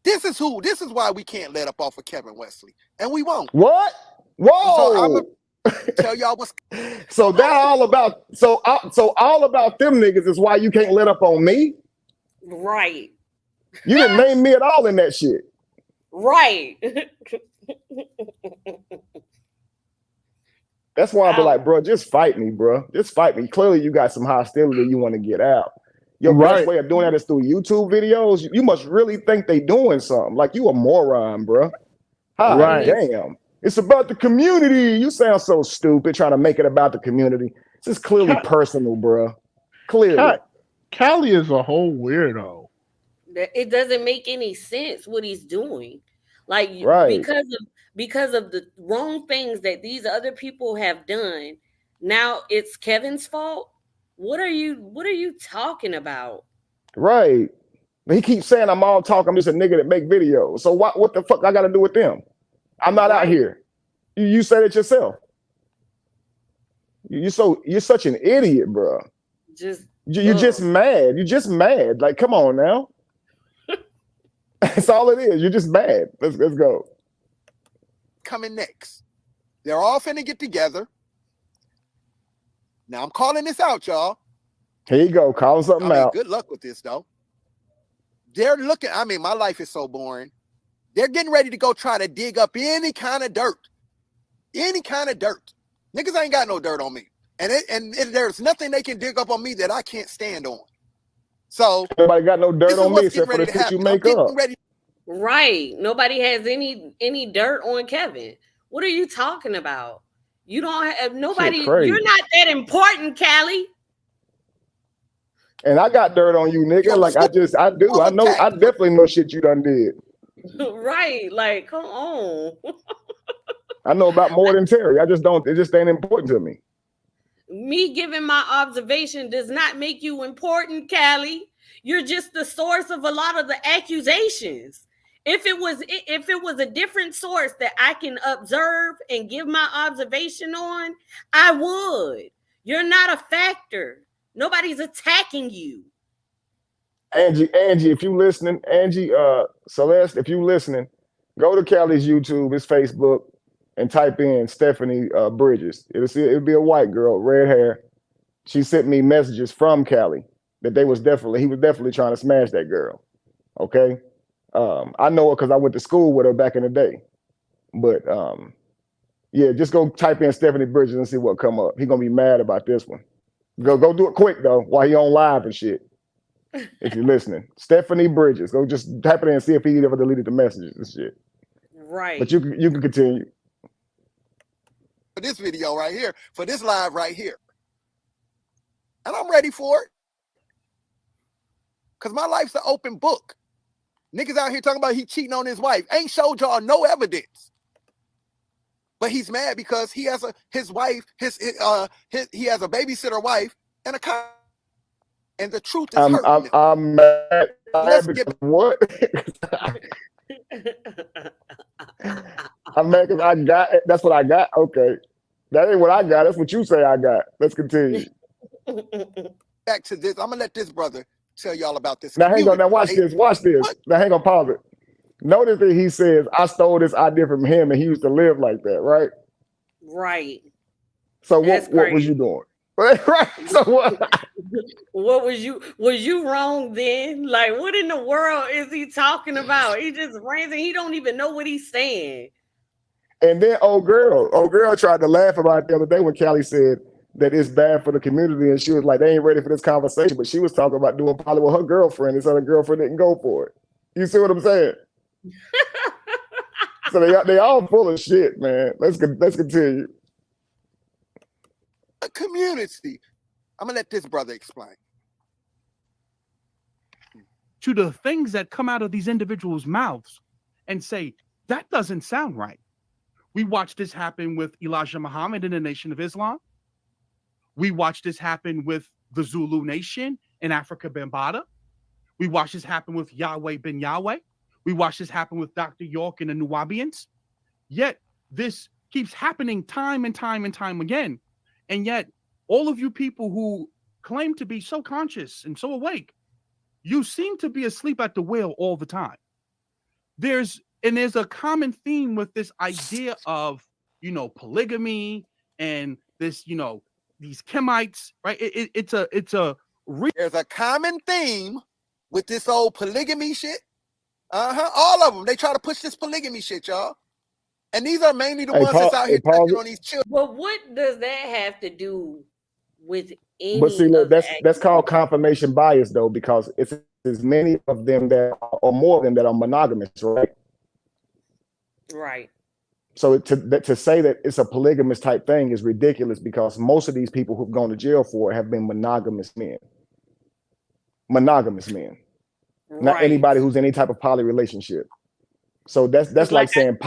This is why we can't let up off of Kevin Wesley. And we won't. What? Whoa. So I'm gonna tell y'all what's so that all about so all about them niggas is why you can't let up on me? Right. You didn't name me at all in that shit. Right. That's why I be like, bro, just fight me, bro. Just fight me. Clearly, you got some hostility you want to get out. Your best way of doing that is through YouTube videos. You must really think they doing something. Like you a moron, bro. Hi, damn. It's about the community. You sound so stupid trying to make it about the community. This is clearly personal, bro. Clearly. Cali is a whole weirdo. It doesn't make any sense what he's doing. Like because of the wrong things that these other people have done, now it's Kevin's fault. What are you talking about? Right. He keeps saying I'm all talk. I'm just a nigga that make videos. So what the fuck I got to do with them? I'm not out here. You said it yourself. You're such an idiot, bro. You're just mad. You're just mad. Like, come on now. That's all it is. You're just mad. Let's go. Coming next. They're all finna get together. Now I'm calling this out, y'all. Here you go. Call something out. Good luck with this, though. They're looking. I mean, my life is so boring. They're getting ready to go try to dig up any kind of dirt. Any kind of dirt. Niggas ain't got no dirt on me. And there's nothing they can dig up on me that I can't stand on. So nobody got no dirt on me except for the shit you make up. Right. Nobody has any dirt on Kevin. What are you talking about? You don't have nobody. You're not that important, Cali. And I got dirt on you, nigga. Like I do. I know. I definitely know shit you done did. Right. Like, come on. I know about more than Terry. It just ain't important to me. Me giving my observation does not make you important, Cali. You're just the source of a lot of the accusations. If it was a different source that I can observe and give my observation on, I would. You're not a factor. Nobody's attacking you. Angie, if you listening, Celeste, if you listening, go to Cali's YouTube, his Facebook, and type in Stephanie Bridges. It'll be a white girl, red hair. She sent me messages from Cali that he was definitely trying to smash that girl. Okay. I know her because I went to school with her back in the day. But yeah, just go type in Stephanie Bridges and see what come up. He gonna be mad about this one. Go do it quick though, while he on live and shit. If you're listening, Stephanie Bridges. Go just type it in and see if he ever deleted the messages and shit. Right. But you can continue. For this video right here, for this live right here. And I'm ready for it. Because my life's an open book. Niggas out here talking about he cheating on his wife. Ain't showed y'all no evidence. But he's mad because he has his wife, he has a babysitter wife and a cop. And the truth is hurting. I'm mad. Let's get what? I'm mad because I got it. That's what I got. Okay. That ain't what I got. That's what you say I got. Let's continue. Back to this. I'm gonna let this brother tell y'all about this. Now hang on. Now watch this. Watch this. Now hang on. Pause it. Notice that he says, I stole this idea from him and he used to live like that, right? Right. So what was you doing? Right. So what? What was you wrong then? Like, what in the world is he talking about? He just rants and he don't even know what he's saying. And then old girl tried to laugh about it the other day when Cali said that it's bad for the community, and she was like, they ain't ready for this conversation. But she was talking about doing poly with her girlfriend, and so the girlfriend didn't go for it. You see what I'm saying? So they all full of shit, man. Let's continue. A community. I'm gonna let this brother explain. To the things that come out of these individuals' mouths and say, that doesn't sound right. We watched this happen with Elijah Muhammad in the Nation of Islam. We watched this happen with the Zulu Nation in Africa Bambaataa. We watched this happen with Yahweh bin Yahweh. We watched this happen with Dr. York and the Nuwabians. Yet this keeps happening time and time and time again. And yet all of you people who claim to be so conscious and so awake, you seem to be asleep at the wheel all the time. There's a common theme with this idea of, polygamy and this, these Kemites, right? There's a common theme with this old polygamy shit. All of them. They try to push this polygamy shit, y'all. And these are mainly the ones that's out here touching on these children. But what does that have to do with any? But see, look, that's called confirmation bias, though, because it's as many of them that or more of them that are monogamous, right? Right. So to say that it's a polygamous type thing is ridiculous because most of these people who've gone to jail for it have been monogamous men. Monogamous men, not anybody who's in any type of poly relationship. So that's like saying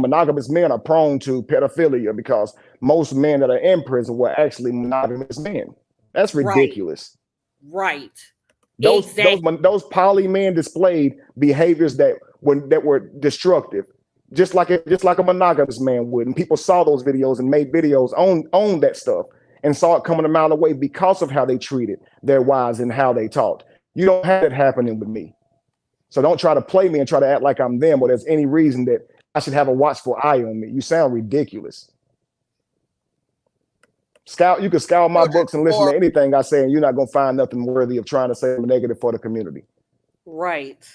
monogamous men are prone to pedophilia because most men that are in prison were actually monogamous men. That's ridiculous. Right. Those poly men displayed behaviors that were destructive, just like a monogamous man would. And people saw those videos and made videos on that stuff and saw it coming a mile away because of how they treated their wives and how they talked. You don't have it happening with me. So don't try to play me and try to act like I'm them or there's any reason that I should have a watchful eye on me. You sound ridiculous. You can scour my books and listen to anything I say, and you're not going to find nothing worthy of trying to say negative for the community. Right.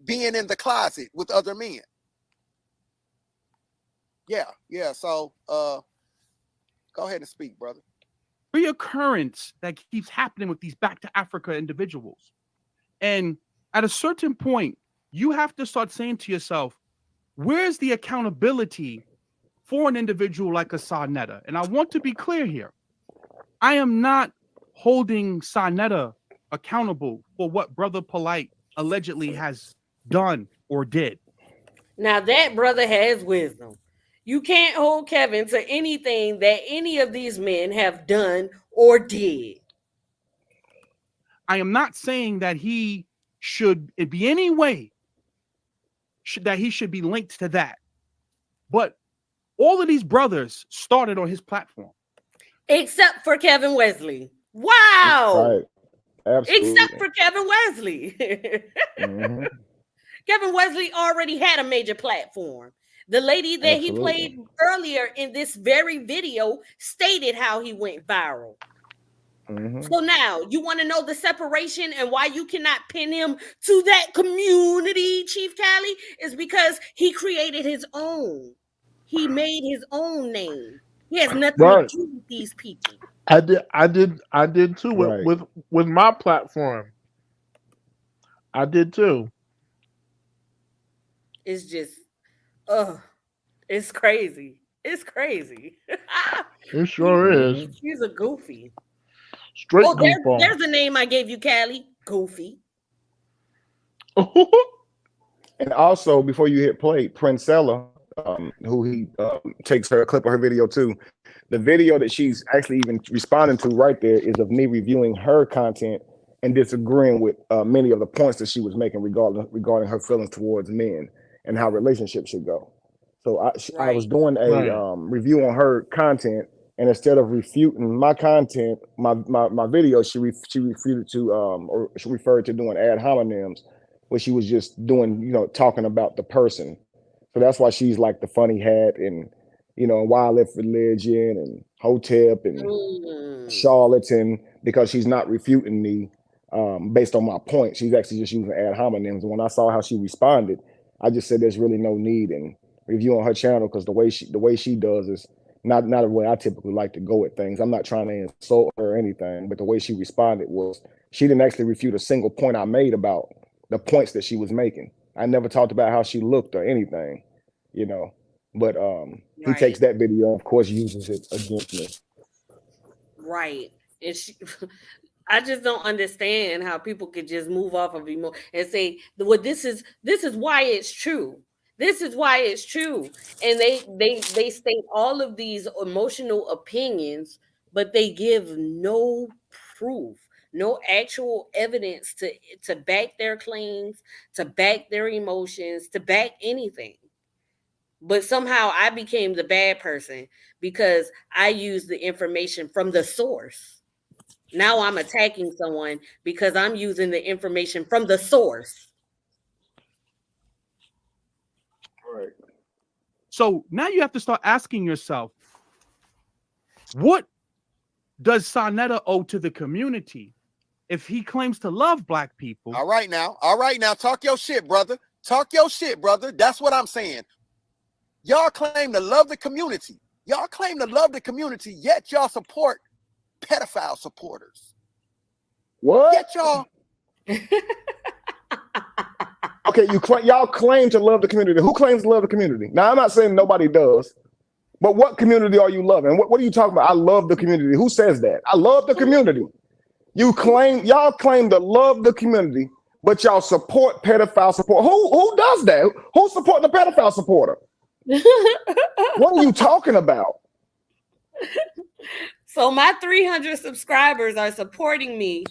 Being in the closet with other men. Yeah. So go ahead and speak, brother. Reoccurrence that keeps happening with these back to Africa individuals. And at a certain point, you have to start saying to yourself, where's the accountability for an individual like a Sarnetta? And I want to be clear here. I am not holding Sarnetta accountable for what Brother Polite allegedly has done or did. Now that brother has wisdom. You can't hold Kevin to anything that any of these men have done or did. I am not saying that he should be any way that he should be linked to that. But all of these brothers started on his platform. Except for Kevin Wesley. Wow. Right. Absolutely. Except for Kevin Wesley. Mm-hmm. Kevin Wesley already had a major platform. The lady that he played earlier in this very video stated how he went viral. Mm-hmm. So now you want to know the separation and why you cannot pin him to that community, Cheif Cali, is because he created his own. He made his own name. He has nothing to do with these people. I did too with my platform. I did too. It's just, it's crazy. It's crazy. It sure is. He's a goofy. Straight goofball. There's the name I gave you, Cali. Goofy. And also, before you hit play, Princella, who he takes a clip of her video too. The video that she's actually even responding to right there is of me reviewing her content and disagreeing with many of the points that she was making regarding her feelings towards men and how relationships should go. So I was doing a review on her content, and instead of refuting my content, my video, she refuted to or she referred to doing ad hominems, where she was just doing, talking about the person. So that's why she's like the funny hat and, wildlife religion and hotep and charlatan, because she's not refuting me based on my point. She's actually just using ad hominems. And when I saw how she responded, I just said there's really no need in reviewing her channel, because the way she does is not the way I typically like to go at things. I'm not trying to insult her or anything, but the way she responded was she didn't actually refute a single point I made about the points that she was making. I never talked about how she looked or anything, you know. But he Right. takes that video, and of course, uses it against me. Right. And she, I just don't understand how people could just move off of emotion and say, "Well, this is why it's true. This is why it's true." And they state all of these emotional opinions, but they give no proof, no actual evidence to back their claims, to back their emotions, to back anything. But somehow I became the bad person because I used the information from the source. Now I'm attacking someone because I'm using the information from the source. Right. So now you have to start asking yourself, what does Sonetta owe to the community if he claims to love black people? All right now. Talk your shit, brother. Talk your shit, brother. That's what I'm saying. Y'all claim to love the community. Yet y'all support pedophile supporters. What? Yet y'all. Okay, y'all claim to love the community. Who claims to love the community? Now, I'm not saying nobody does, but what community are you loving? What are you talking about? I love the community. Who says that? I love the community. Y'all claim to love the community, but y'all support pedophile support. Who does that? Who's supporting the pedophile supporter? What are you talking about? So my 300 subscribers are supporting me,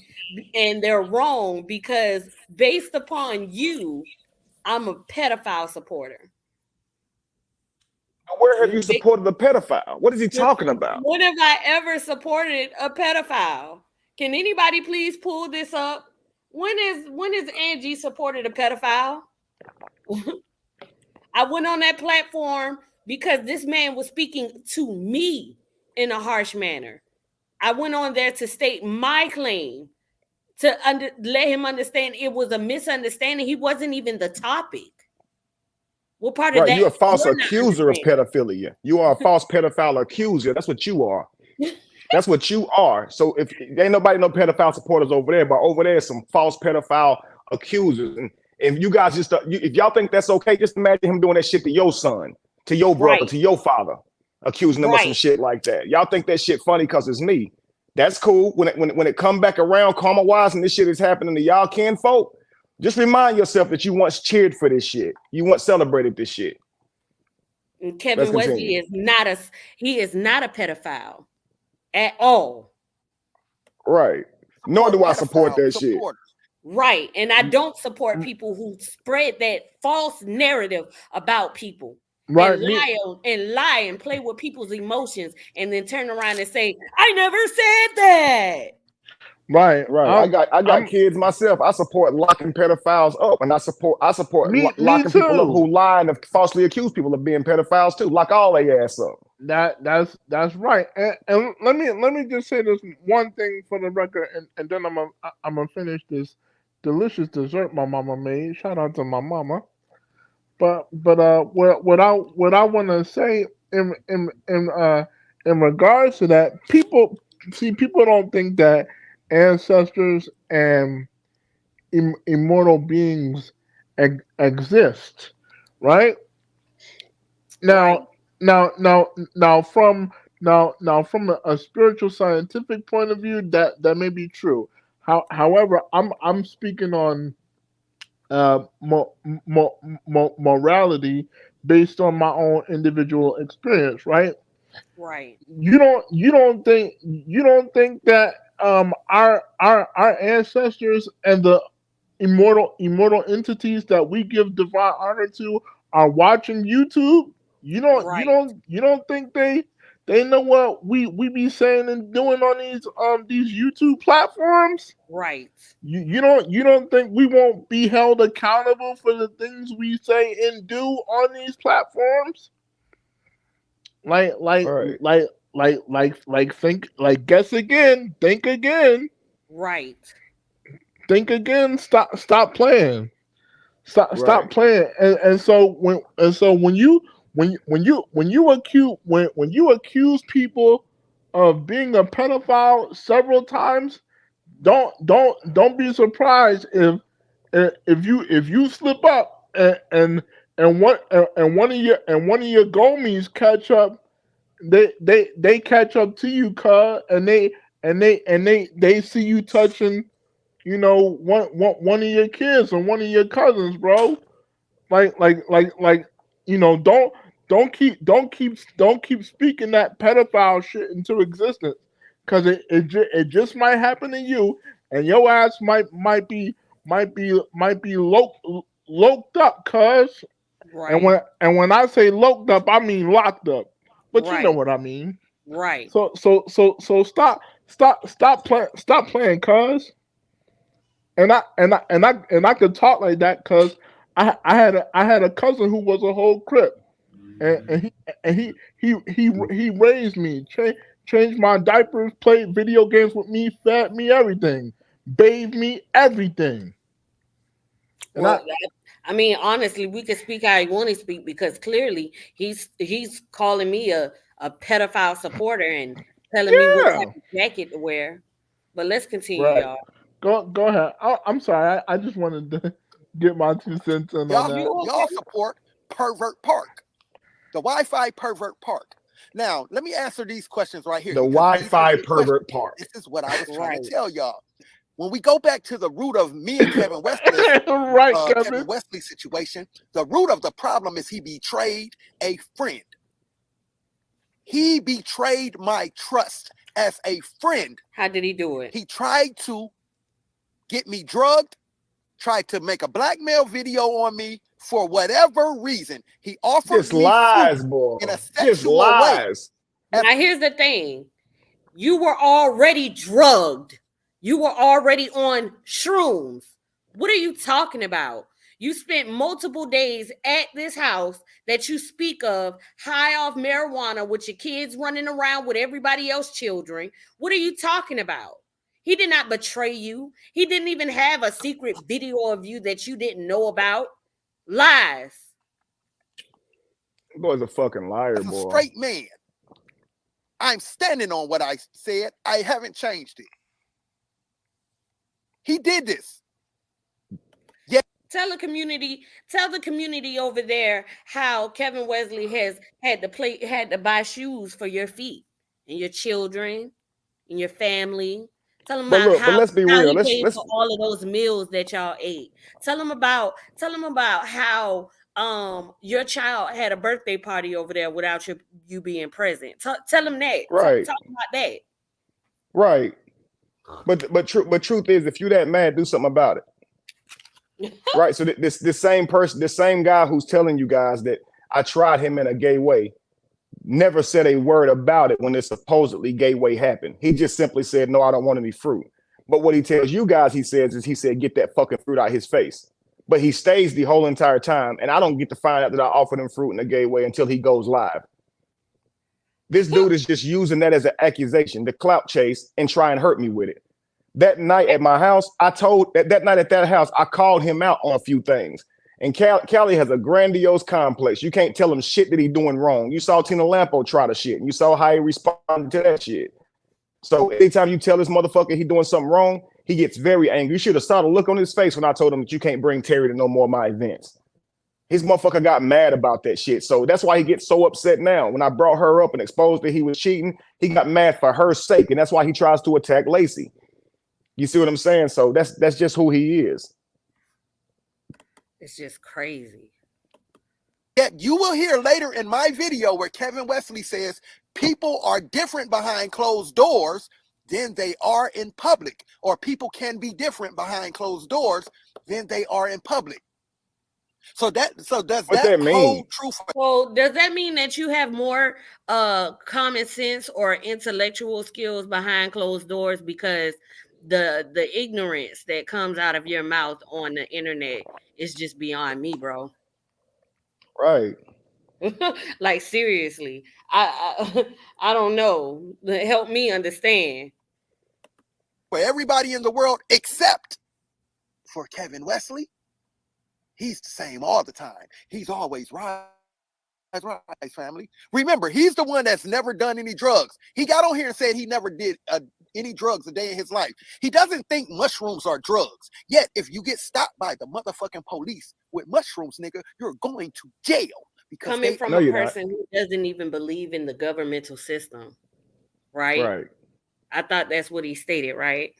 and they're wrong because based upon you, I'm a pedophile supporter. Where have you supported a pedophile? What is he talking about? When have I ever supported a pedophile? Can anybody please pull this up? When is Angie supported a pedophile? I went on that platform because this man was speaking to me in a harsh manner. I went on there to state my claim, to let him understand it was a misunderstanding. He wasn't even the topic. What part of that? You're a false accuser of pedophilia. You are a false pedophile accuser. That's what you are. That's what you are. So if ain't nobody no pedophile supporters over there, but over there some false pedophile accusers. And if you guys just if y'all think that's okay, just imagine him doing that shit to your son, to your brother, to your father, accusing them of some shit like that. Y'all think that shit funny because it's me. That's cool. When it come back around karma wise and this shit is happening to y'all kinfolk, just remind yourself that you once cheered for this shit. You once celebrated this shit. And Kevin Wesley is not a pedophile at all. Right. Nor do I support that shit. Right. And I don't support people who spread that false narrative about people. Right. And lie and play with people's emotions and then turn around and say, I never said that. Right. I got kids myself. I support locking pedophiles up, and I support locking people up who lie and falsely accuse people of being pedophiles too. Lock all their ass up. That's right. And let me just say this one thing for the record, and then I'm gonna finish this delicious dessert my mama made. Shout out to my mama. But what I want to say in regards to that, people don't think that ancestors and immortal beings exist, right? Now from a spiritual scientific point of view, that may be true. However, I'm speaking on morality based on my own individual experience, right? Right. You don't think that our ancestors and the immortal entities that we give divine honor to are watching YouTube? You don't think they know what we be saying and doing on these YouTube platforms? Right. You don't think we won't be held accountable for the things we say and do on these platforms? Think again. Right. Think again. Stop playing. Stop playing. And so when you accuse people of being a pedophile several times, don't be surprised if you slip up and one of your gomies catch up. They catch up to you, cuz, and they see you touching, one of your kids or one of your cousins, bro. Like, don't keep speaking that pedophile shit into existence, because it just might happen to you, and your ass might be loked up, cuz. Right. And when I say loked up, I mean locked up. But you know Right. what I mean. Right. So stop playing, cuz. And I could talk like that because I had a cousin who was a whole crip, and he raised me, changed my diapers, played video games with me, fed me everything, bathed me everything. And Well, I mean, honestly, we can speak how you want to speak, because clearly he's calling me a pedophile supporter and telling me what type yeah, of jacket to wear. But let's continue, right. y'all. Go ahead. I'm sorry. I just wanted to get my 2 cents in on that. Y'all support Pervert Park, the Wi-Fi Pervert Park. Now, let me answer these questions right here. The because these are Wi-Fi good questions. Pervert Park. This is what I was trying Right. to tell y'all. When we go back to the root of me and Kevin Wesley's right, Kevin Wesley situation, the root of the problem is he betrayed a friend. He betrayed my trust as a friend. How did he do it? He tried to get me drugged, tried to make a blackmail video on me for whatever reason. He offered Just me lies, food boy. in a Just sexual way. lies. Now, here's the thing. You were already drugged. You were already on shrooms. What are you talking about? You spent multiple days at this house that you speak of, high off marijuana, with your kids running around with everybody else's children. What are you talking about? He did not betray you. He didn't even have a secret video of you that you didn't know about. Lies. Boy's a fucking liar, As a boy. straight man, I'm standing on what I said. I haven't changed it. He did this. Yeah. Tell the community over there how Kevin Wesley has had to buy shoes for your feet and your children and your family. Tell them But about look, but let's be how real. he Let's paid for all of those meals that y'all ate. Tell them about how your child had a birthday party over there without you being present. Tell them that. right, Talk about that. right. But truth is, if you that mad, do something about it. Right. So this same person, this same guy who's telling you guys that I tried him in a gay way, never said a word about it when this supposedly gay way happened. He just simply said, no, I don't want any fruit. But what he tells you guys, he said, get that fucking fruit out his face. But he stays the whole entire time, and I don't get to find out that I offered him fruit in a gay way until he goes live. This dude is just using that as an accusation to clout chase and try and hurt me with it. That night at my house, that night at that house, I called him out on a few things. And Cali has a grandiose complex. You can't tell him shit that he's doing wrong. You saw Tina Lampo try the shit, and you saw how he responded to that shit. So anytime you tell this motherfucker he's doing something wrong, he gets very angry. You should have saw the look on his face when I told him that you can't bring Terry to no more of my events. His motherfucker got mad about that shit. So that's why he gets so upset now. When I brought her up and exposed that he was cheating, he got mad for her sake. And that's why he tries to attack Lacey. You see what I'm saying? So that's just who he is. It's just crazy. Yet you will hear later in my video where Kevin Wesley says people are different behind closed doors than they are in public, or people can be different behind closed doors than they are in public. So does that hold true for? Well, does that mean that you have more common sense or intellectual skills behind closed doors, because the ignorance that comes out of your mouth on the internet is just beyond me, bro? Right. Like, seriously, I don't know. Help me understand. For everybody in the world except for Kevin Wesley, he's the same all the time. He's always right. rights, family. Remember, he's the one that's never done any drugs. He got on here and said he never did any drugs a day in his life. He doesn't think mushrooms are drugs. Yet, if you get stopped by the motherfucking police with mushrooms, nigga, you're going to jail. Because coming from a person who doesn't even believe in the governmental system, right? Right. I thought that's what he stated, right?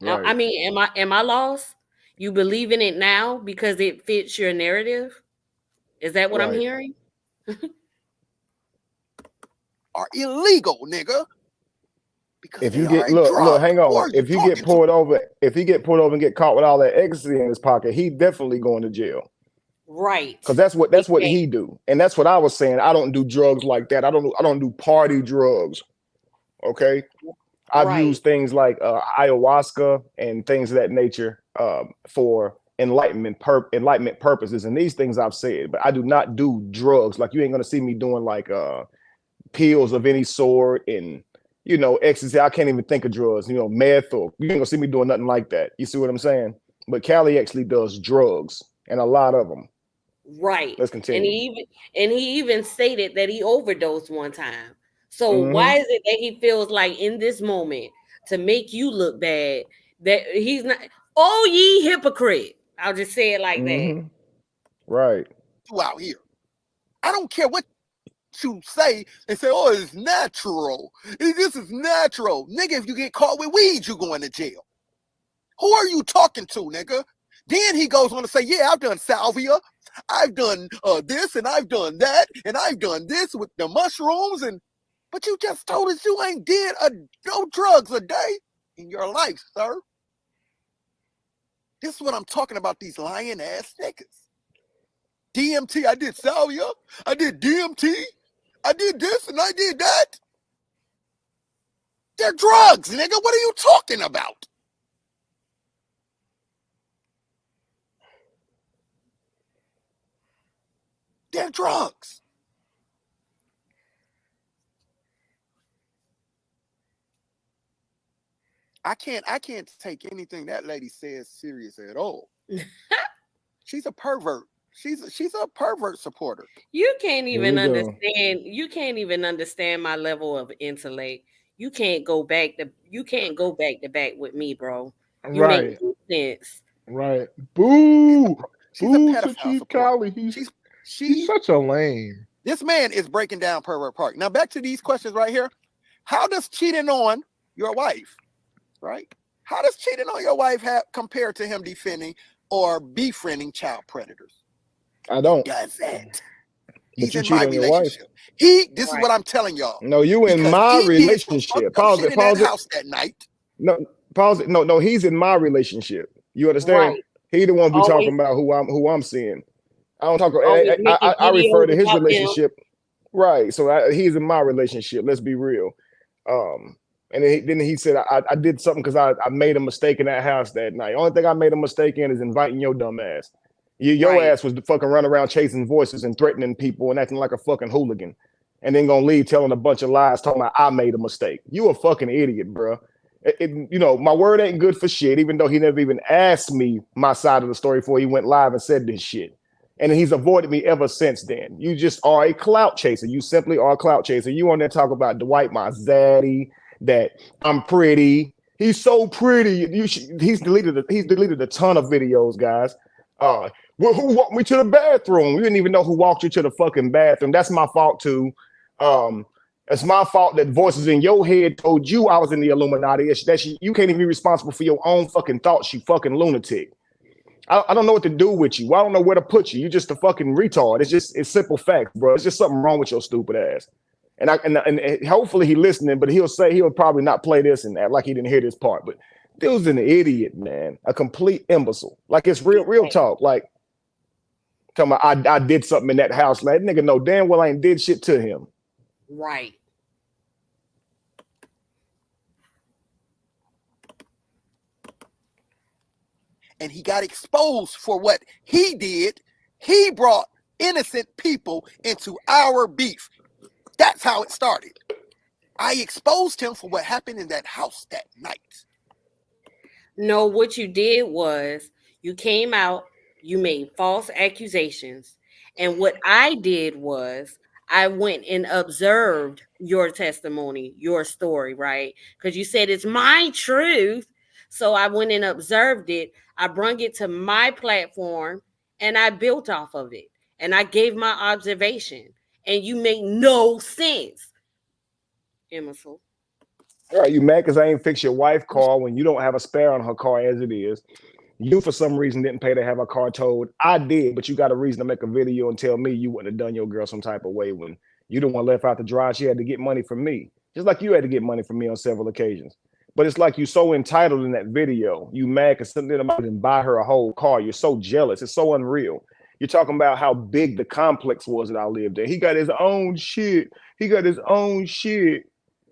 Right. I mean, am I lost? You believe in it now because it fits your narrative? Is that what I'm Right. hearing? Are illegal, nigga. Because If you get look, hang on. If you get pulled over, and get caught with all that ecstasy in his pocket, he definitely going to jail. Right. Because that's what he do, and that's what I was saying. I don't do drugs like that. I don't do party drugs. Okay, I've used things like ayahuasca and things of that nature for enlightenment purposes, and these things I've said. But I do not do drugs. Like you ain't gonna see me doing like pills of any sort and ecstasy. I can't even think of drugs. Meth, or you ain't gonna see me doing nothing like that. You see what I'm saying? But Cali actually does drugs, and a lot of them. Right. Let's continue. And he even stated that he overdosed one time. So why is it that he feels like in this moment to make you look bad that he's not? Oh, ye hypocrite! I'll just say it like that. Right. You out here. I don't care what you say and say, oh, it's natural. This is natural. Nigga, if you get caught with weed, you going to jail. Who are you talking to, nigga? Then he goes on to say, yeah, I've done salvia. I've done this and I've done that. And I've done this with the mushrooms. But you just told us you ain't did no drugs a day in your life, sir. This is what I'm talking about, these lying ass niggas. DMT, I did salvia. I did DMT. I did this and I did that. They're drugs, nigga. What are you talking about? They're drugs. I can't take anything that lady says serious at all. She's a pervert. She's a pervert supporter. You can't even understand. You can't even understand my level of intellect. You can't go back to back with me, bro. You make no sense. Right. Boo. She's Boo a to pedophile Cheif supporter. Cali. He's such a lame. This man is breaking down Pervert Park. Now back to these questions right here. How does cheating on your wife, right? How does cheating on your wife compare to him defending or befriending child predators? I don't. He does that. He's in my relationship. This is what I'm telling y'all. No, you in my relationship. Pause it. Pause it. House that night. No, pause it. No, he's in my relationship. You understand? Right. He the one be talking about who I'm seeing. I don't talk. I refer videos to his about relationship. Right. So he's in my relationship. Let's be real. And then he said I did something because I made a mistake in that house that night. Only thing I made a mistake in is inviting your dumb ass. Your ass was fucking running around chasing voices and threatening people and acting like a fucking hooligan, and then gonna leave telling a bunch of lies talking about I made a mistake. You a fucking idiot, bro. My word ain't good for shit. Even though he never even asked me my side of the story before he went live and said this shit, and he's avoided me ever since then. You just are a clout chaser. You simply are a clout chaser. You on there talk about Dwight, my zaddy, that I'm pretty. He's so pretty. He's deleted a ton of videos, guys. Who walked me to the bathroom? You didn't even know who walked you to the fucking bathroom. That's my fault too. It's my fault that voices in your head told you I was in the Illuminati. You can't even be responsible for your own fucking thoughts, you fucking lunatic. I don't know what to do with you. I don't know where to put you. You're just a fucking retard. It's simple facts, bro. It's just something wrong with your stupid ass. And hopefully he's listening, but he'll probably not play this and act like he didn't hear this part. But dude's an idiot, man. A complete imbecile. Like it's real talk. Like talking about I did something in that house. Like that nigga know damn well I ain't did shit to him. Right. And he got exposed for what he did. He brought innocent people into our beef. That's how it started. I exposed him for what happened in that house that night. No, what you did was you came out, you made false accusations, And what I did was I went and observed your testimony, your story, right? Because you said it's my truth. So I went and observed it. I brung it to my platform and I built off of it. And I gave my observation. And you make no sense. Emerson. All right, you mad because I ain't fix your wife car when you don't have a spare on her car as it is. You, for some reason, didn't pay to have her car towed. I did, but you got a reason to make a video and tell me you wouldn't have done your girl some type of way when you the one left out to dry. She had to get money from me, just like you had to get money from me on several occasions. But it's like you so entitled in that video. You mad because something about didn't buy her a whole car. You're so jealous. It's so unreal. You're talking about how big the complex was that I lived in. He got his own shit. He got his own shit.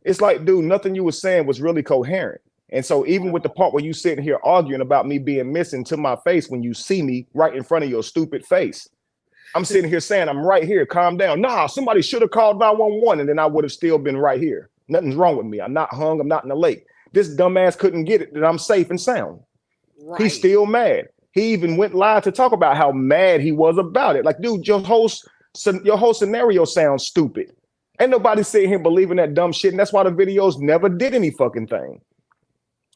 It's like, dude, nothing you were saying was really coherent. And so even with the part where you sitting here arguing about me being missing to my face when you see me right in front of your stupid face, I'm sitting here saying, I'm right here, calm down. Nah, somebody should have called 911 and then I would have still been right here. Nothing's wrong with me. I'm not hung, I'm not in the lake. This dumbass couldn't get it that I'm safe and sound. Right. He's still mad. He even went live to talk about how mad he was about it. Like, dude, your whole scenario sounds stupid. Ain't nobody sitting here believing that dumb shit, and that's why the videos never did any fucking thing.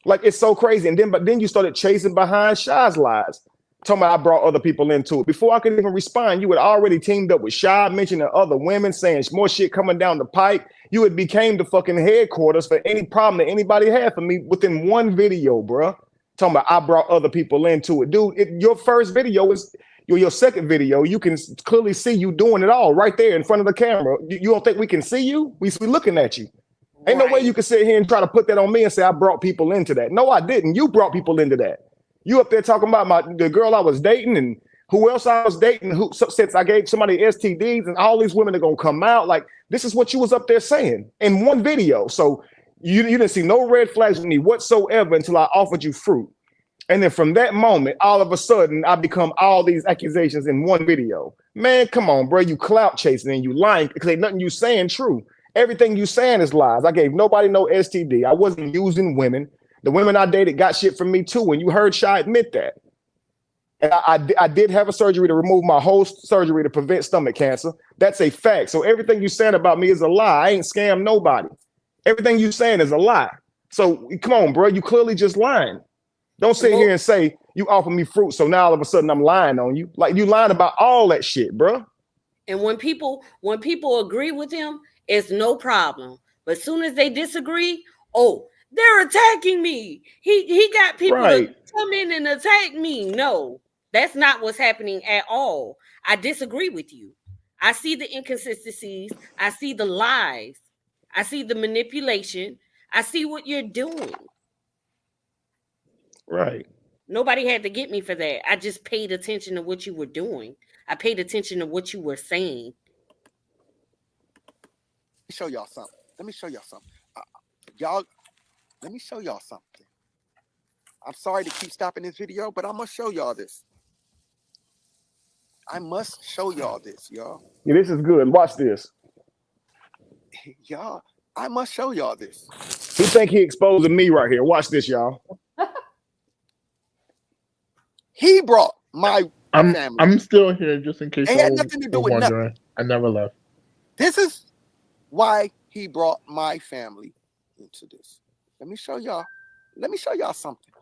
Like, it's so crazy. And then you started chasing behind Shy's lies. Talking about I brought other people into it. Before I could even respond, you had already teamed up with Shy, mentioning other women, saying more shit coming down the pipe. You had became the fucking headquarters for any problem that anybody had for me within one video, bro. Talking about I brought other people into it. Dude, your first video is your second video. You can clearly see you doing it all right there in front of the camera. You don't think we can see you? We looking at you. Ain't no way you can sit here and try to put that on me and say I brought people into that. No, I didn't. You brought people into that. You up there talking about the girl I was dating and who else I was dating, who since I gave somebody STDs and all these women are gonna come out. Like, this is what you was up there saying in one video. So you didn't see no red flags with me whatsoever until I offered you fruit. And then from that moment, all of a sudden, I become all these accusations in one video. Man, come on, bro. You clout chasing and you lying because ain't nothing you saying true. Everything you saying is lies. I gave nobody no STD. I wasn't using women. The women I dated got shit from me too. And you heard Shy admit that. And I did have a surgery to remove my whole surgery to prevent stomach cancer. That's a fact. So everything you saying about me is a lie. I ain't scammed nobody. Everything you saying is a lie. So come on, bro. You clearly just lying. Don't sit here and say you offer me fruit. So now all of a sudden I'm lying on you. Like, you lying about all that shit, bro. And when people agree with him, it's no problem. But as soon as they disagree, oh, they're attacking me. He got people to come in and attack me. No, that's not what's happening at all. I disagree with you. I see the inconsistencies. I see the lies. I see the manipulation. I see what you're doing. Right. Nobody had to get me for that. I just paid attention to what you were doing. I paid attention to what you were saying. Show y'all something. Let me show y'all something. Y'all, let me show y'all something. I'm sorry to keep stopping this video, but I must show y'all this. I must show y'all this, y'all. Yeah, this is good. Watch this. Y'all, I must show y'all this. He think he exposing me right here. Watch this, y'all. He brought my family. I'm still here just in case. It had nothing to do with nothing. I never left. This is why he brought my family into this. Let me show y'all. Let me show y'all something.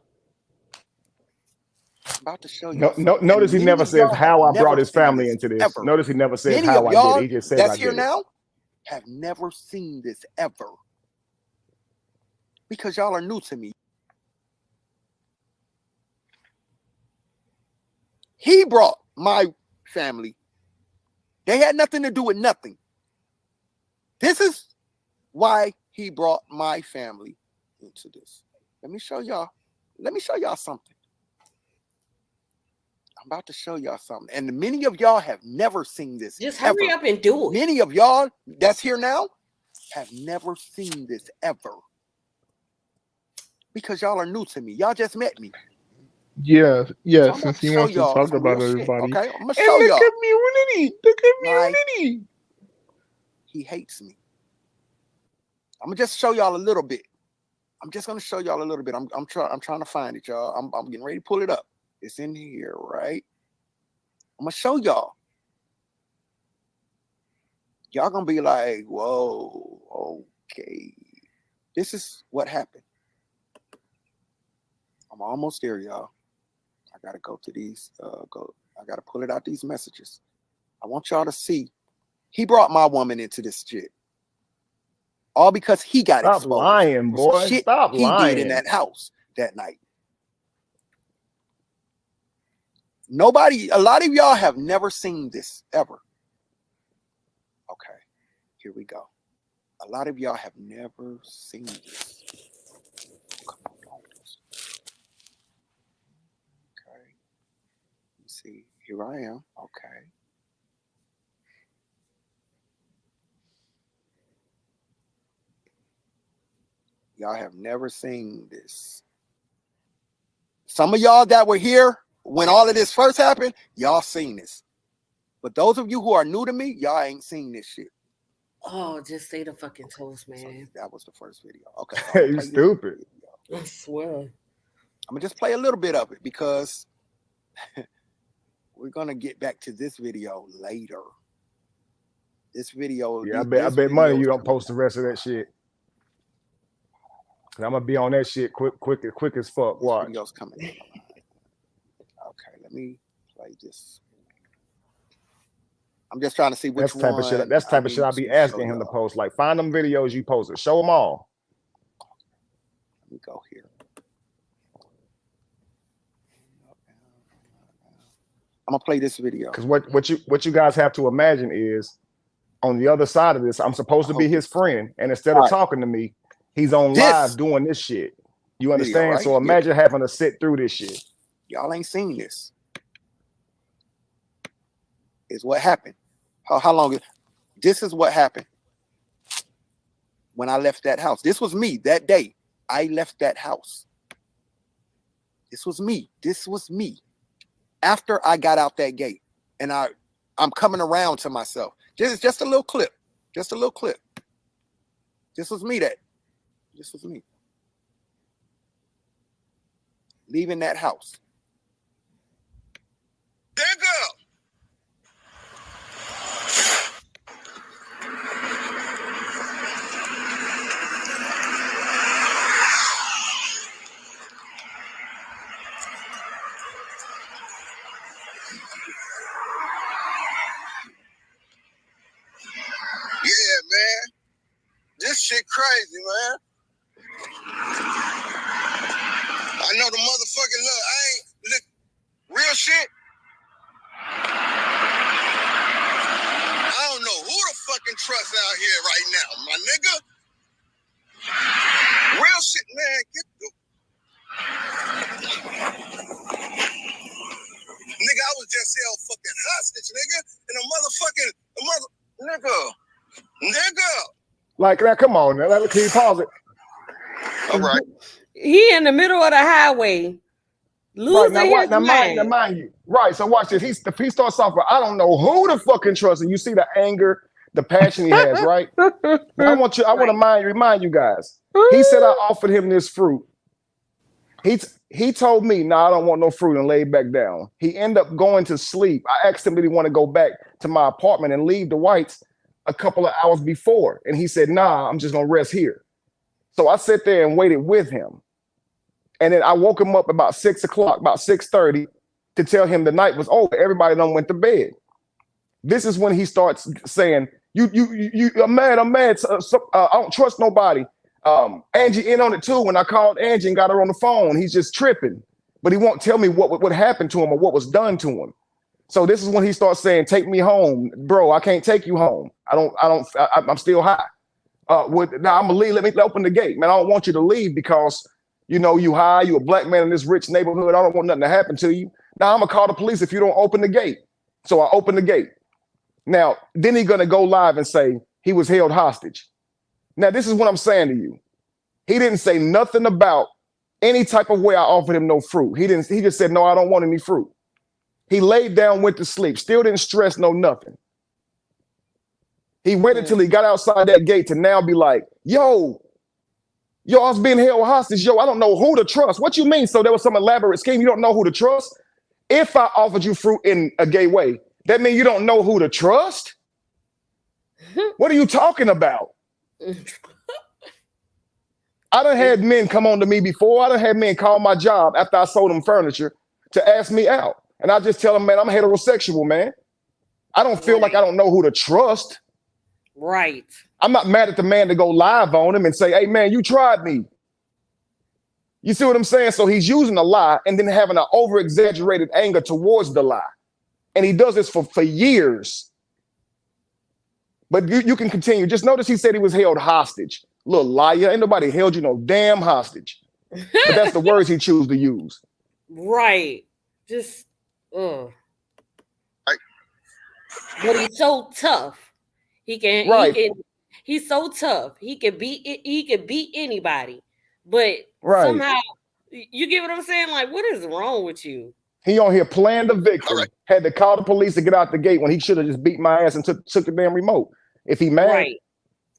I'm about to show you. Notice he never says how I brought his family into this. Ever. Notice he never says Many how of I did it. He just says that's I here did now have never seen this ever. Because y'all are new to me. He brought my family. They had nothing to do with nothing. This is why he brought my family into this. Let me show y'all. Let me show y'all something. I'm about to show y'all something. And many of y'all have never seen this. Just hurry up and do it. Many of y'all that's here now have never seen this ever. Because y'all are new to me. Y'all just met me. Yeah, So since he wants to talk about everybody. Okay, I'm gonna Hey, show look y'all. at Munity. Look at Munity. He hates me. I'm gonna just show y'all a little bit. I'm just gonna show y'all a little bit. I'm trying to find it, y'all. I'm getting ready to pull it up. It's in here, right? I'm gonna show y'all. y'all gonna be like, whoa, okay. This is what happened. I'm almost there, y'all. I gotta go to these, I gotta pull it out these messages. I want y'all to see. He brought my woman into this shit. All because he got Stop exposed. lying, boy. Shit Stop he lying. did in that house that night. Nobody, a lot of y'all have never seen this ever. Okay, here we go. A lot of y'all have never seen this. Come on, okay. You see, here I am. Okay. Y'all have never seen this. Some of y'all that were here when all of this first happened, y'all seen this. But those of you who are new to me, y'all ain't seen this shit. Oh, just say the fucking toast, man. So that was the first video. Okay. So You stupid. I swear. I'm gonna just play a little bit of it because we're gonna get back to this video later. This video. Yeah, I bet money you don't post the rest of that shit. I'm gonna be on that shit quick as fuck. Watch. Video's coming. Okay, let me play this. I'm just trying to see which type one. of shit. That's type of shit I be asking him to post. Like, find them videos you posted. Show them all. Let me go here. I'm gonna play this video. Because what you guys have to imagine is, on the other side of this, I'm supposed to be his friend, and instead of talking to me, he's on live doing this shit. You understand? Right? So imagine having to sit through this shit. Y'all ain't seen this. Is what happened. How long? This is what happened when I left that house. This was me that day. I left that house. This was me. This was me. After I got out that gate, and I'm coming around to myself. Just a little clip. Just a little clip. This was me. This was me. Leaving that house. Yeah, man. This shit crazy, man. I know the motherfucking look. I ain't real shit. I don't know who to fucking trust out here right now, my nigga. Real shit, man. Get the nigga. I was just held fucking hostage, nigga, and nigga. Like, now, come on, now, can you pause it? All right. He in the middle of the highway, losing his mind. Now, mind you, right? So watch this. He starts off with, I don't know who to fucking trust, and you see the anger, the passion he has, right? I want to remind you guys. He said I offered him this fruit. He told me, no, I don't want no fruit, and laid back down. He ended up going to sleep. I asked him, did he want to go back to my apartment and leave the whites a couple of hours before? And he said, nah, I'm just gonna rest here. So I sat there and waited with him. And then I woke him up about 6 o'clock, about 6:30, to tell him the night was over. Everybody done went to bed. This is when he starts saying, I'm mad. I don't trust nobody. Angie in on it too. When I called Angie and got her on the phone, he's just tripping, but he won't tell me what happened to him or what was done to him. So this is when he starts saying, take me home. Bro, I can't take you home. I'm still high. Now I'm gonna leave. Let me open the gate. Man, I don't want you to leave because you high, you a black man in this rich neighborhood. I don't want nothing to happen to you. Now I'm gonna call the police if you don't open the gate. So I open the gate. Now, then he's gonna go live and say he was held hostage. Now, this is what I'm saying to you. He didn't say nothing about any type of way I offered him no fruit. He just said, no, I don't want any fruit. He laid down, went to sleep, still didn't stress no nothing. He waited till he got outside that gate to now be like, yo, I was being held hostage. Yo, I don't know who to trust. What you mean? So there was some elaborate scheme. You don't know who to trust? If I offered you fruit in a gay way, that means you don't know who to trust? What are you talking about? I done had men come on to me before. I done had men call my job after I sold them furniture to ask me out. And I just tell them, man, I'm heterosexual, man. I don't feel like I don't know who to trust. Right. I'm not mad at the man to go live on him and say, hey, man, you tried me. You see what I'm saying? So he's using a lie and then having an over-exaggerated anger towards the lie. And he does this for years. But you can continue. Just notice he said he was held hostage. Little liar. Ain't nobody held you no damn hostage. But that's the words he chose to use. Right. Just, But he's so tough. He's so tough. He can beat anybody. But somehow, you get what I'm saying? Like, what is wrong with you? He on here playing the victim. Had to call the police to get out the gate when he should have just beat my ass and took the damn remote. If he mad,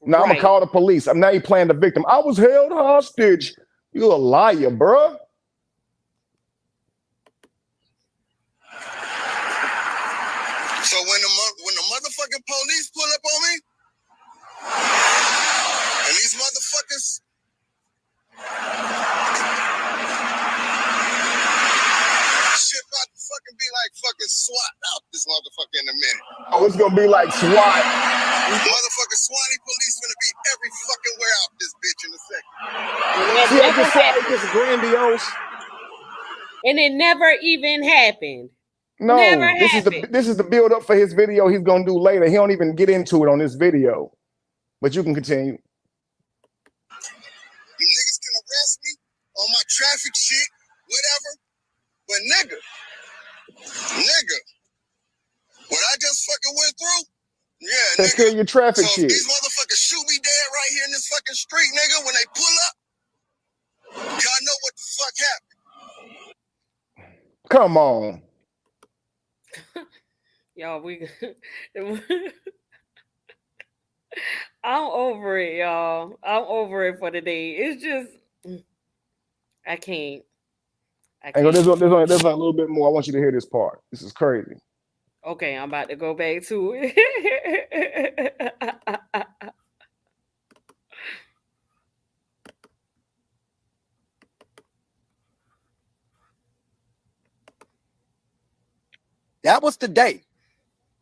now I'm gonna call the police. Now he playing the victim. I was held hostage. You a liar, bruh. So when the motherfucking police pull up on me, and these motherfuckers shit about to fucking be like fucking SWAT out this motherfucker in a minute. Oh, it's gonna be like SWAT. Motherfucking SWAT police gonna be every fucking where out this bitch in a second. See, I just said it's grandiose. And it never even happened. No, this is the build up for his video he's gonna do later. He don't even get into it on this video. But you can continue. You niggas can arrest me on my traffic shit, whatever. But nigga, what I just fucking went through, yeah, Take care of your traffic so shit. if these motherfuckers shoot me dead right here in this fucking street, nigga, when they pull up, y'all know what the fuck happened. Come on. Y'all, I'm over it, y'all. I'm over it for the day. It's just, I can't. There's a little bit more. I want you to hear this part. This is crazy. Okay, I'm about to go back to it. That was the day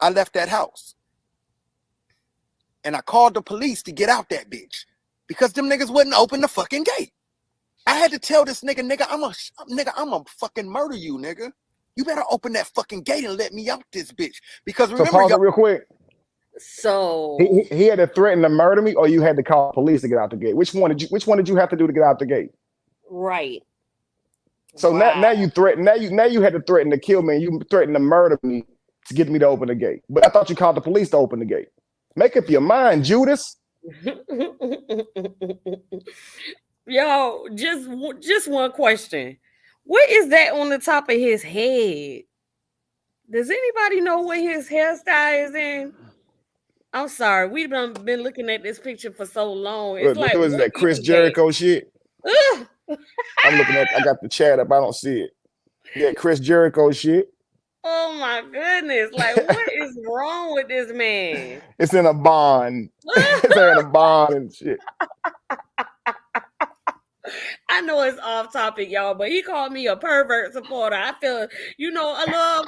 I left that house. And I called the police to get out that bitch because them niggas wouldn't open the fucking gate. I had to tell this nigga, I'm a fucking murder you, nigga. You better open that fucking gate and let me out this bitch. Because remember, so pause it real quick. So he had to threaten to murder me, or you had to call police to get out the gate. Which one did you have to do to get out the gate? Right. So now you threaten. Now you had to threaten to kill me. And you threatened to murder me to get me to open the gate. But I thought you called the police to open the gate. Make up your mind, Judas. Yo, just one question. What is that on the top of his head? Does anybody know what his hairstyle is in? I'm sorry, we've been looking at this picture for so long. It's What is that Chris Jericho shit? I'm looking at. I got the chat up. I don't see it. Yeah, Chris Jericho shit. Oh my goodness! Like, what is wrong with this man? It's in a bond. It's in a bond and shit. I know it's off topic, y'all, but he called me a pervert supporter. I feel, a little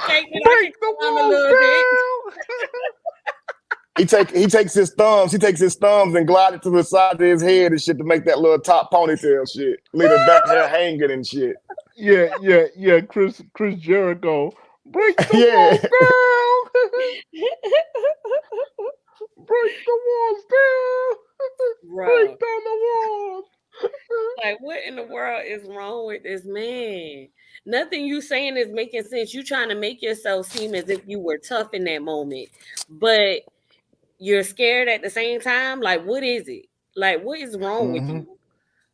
fake that I can come a little bit. He takes his thumbs and glide it to the side of his head and shit to make that little top ponytail shit. Leave the back hair hanging and shit. Yeah. Chris Jericho. Break the walls down. Break the walls down. Break down the walls. Like, what in the world is wrong with this man? Nothing you saying is making sense. You trying to make yourself seem as if you were tough in that moment, but you're scared at the same time. Like, what is it? Like, what is wrong with you?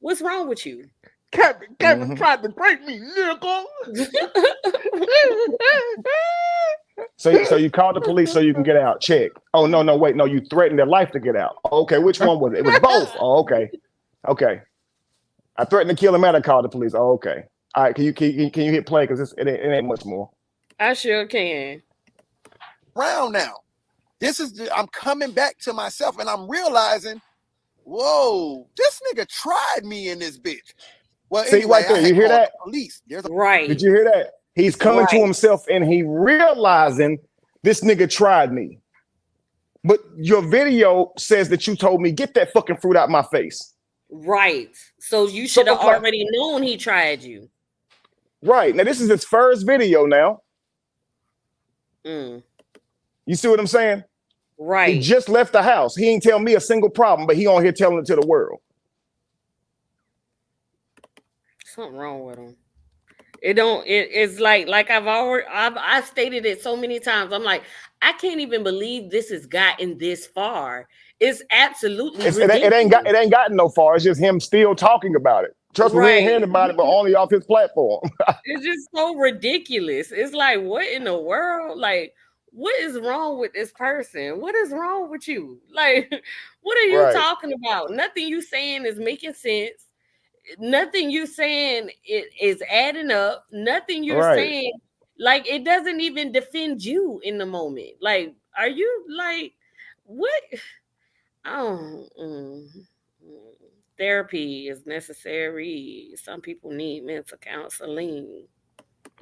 What's wrong with you? Kevin tried to break me, nigga. So you called the police so you can get out. Check. Oh, no, wait. No, you threatened their life to get out. Okay, which one was it? It was both. Oh, okay. I threatened to kill him and I called the police. Oh, okay. All right, can you hit play? Because it ain't much more. I sure can. Round now. I'm coming back to myself and I'm realizing, whoa, this nigga tried me in this bitch. Well, See, anyway, right there, I had you hear called that? the police. Did you hear that? He's coming to himself and he realizing this nigga tried me. But your video says that you told me, get that fucking fruit out my face. Right. So you should have already known he tried you. Right. Now, this is his first video now. Mm. You see what I'm saying? Right. He just left the house. He ain't tell me a single problem, but he on here telling it to the world. Something wrong with him. It's like I've stated it so many times. I'm like, I can't even believe this has gotten this far. It's absolutely ridiculous. It ain't gotten no far. It's just him still talking about it. Trust me, we ain't hearing about it, but only off his platform. It's just so ridiculous. It's like, what in the world? Like, what is wrong with this person? What is wrong with you? Like, what are you talking about? Nothing you saying is making sense. Nothing you saying is adding up. Nothing you're saying, like, it doesn't even defend you in the moment. Like, are you like, what? Oh, therapy is necessary. Some people need mental counseling.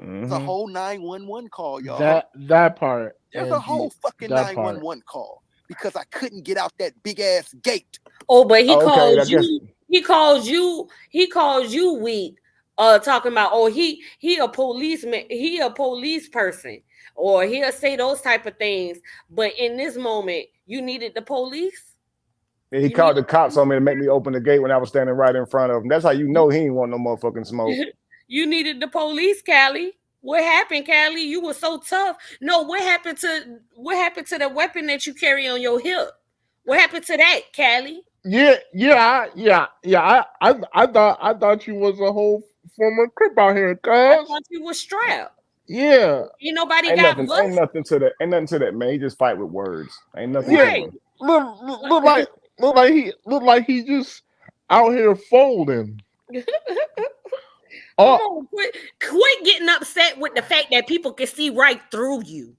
There's a whole 911 call, y'all. That part. There's a whole fucking 911 call because I couldn't get out that big ass gate. Oh, but he calls you. He calls you. He calls you weak. Talking about he a policeman. He a police person, or he'll say those type of things. But in this moment, you needed the police. He called the cops on me to make me open the gate when I was standing right in front of him. That's how you know he ain't want no motherfucking smoke. You needed the police, Cali. What happened, Cali? You were so tough. No, what happened to the weapon that you carry on your hip? What happened to that, Cali? I thought you was a whole former Crip out here, cuz. I thought you was strapped. Yeah. Ain't nobody got bust. Ain't nothing to that, man. He just fight with words. Ain't nothing Yeah. to him. Look like he just out here folding. Come on, quit getting upset with the fact that people can see right through you.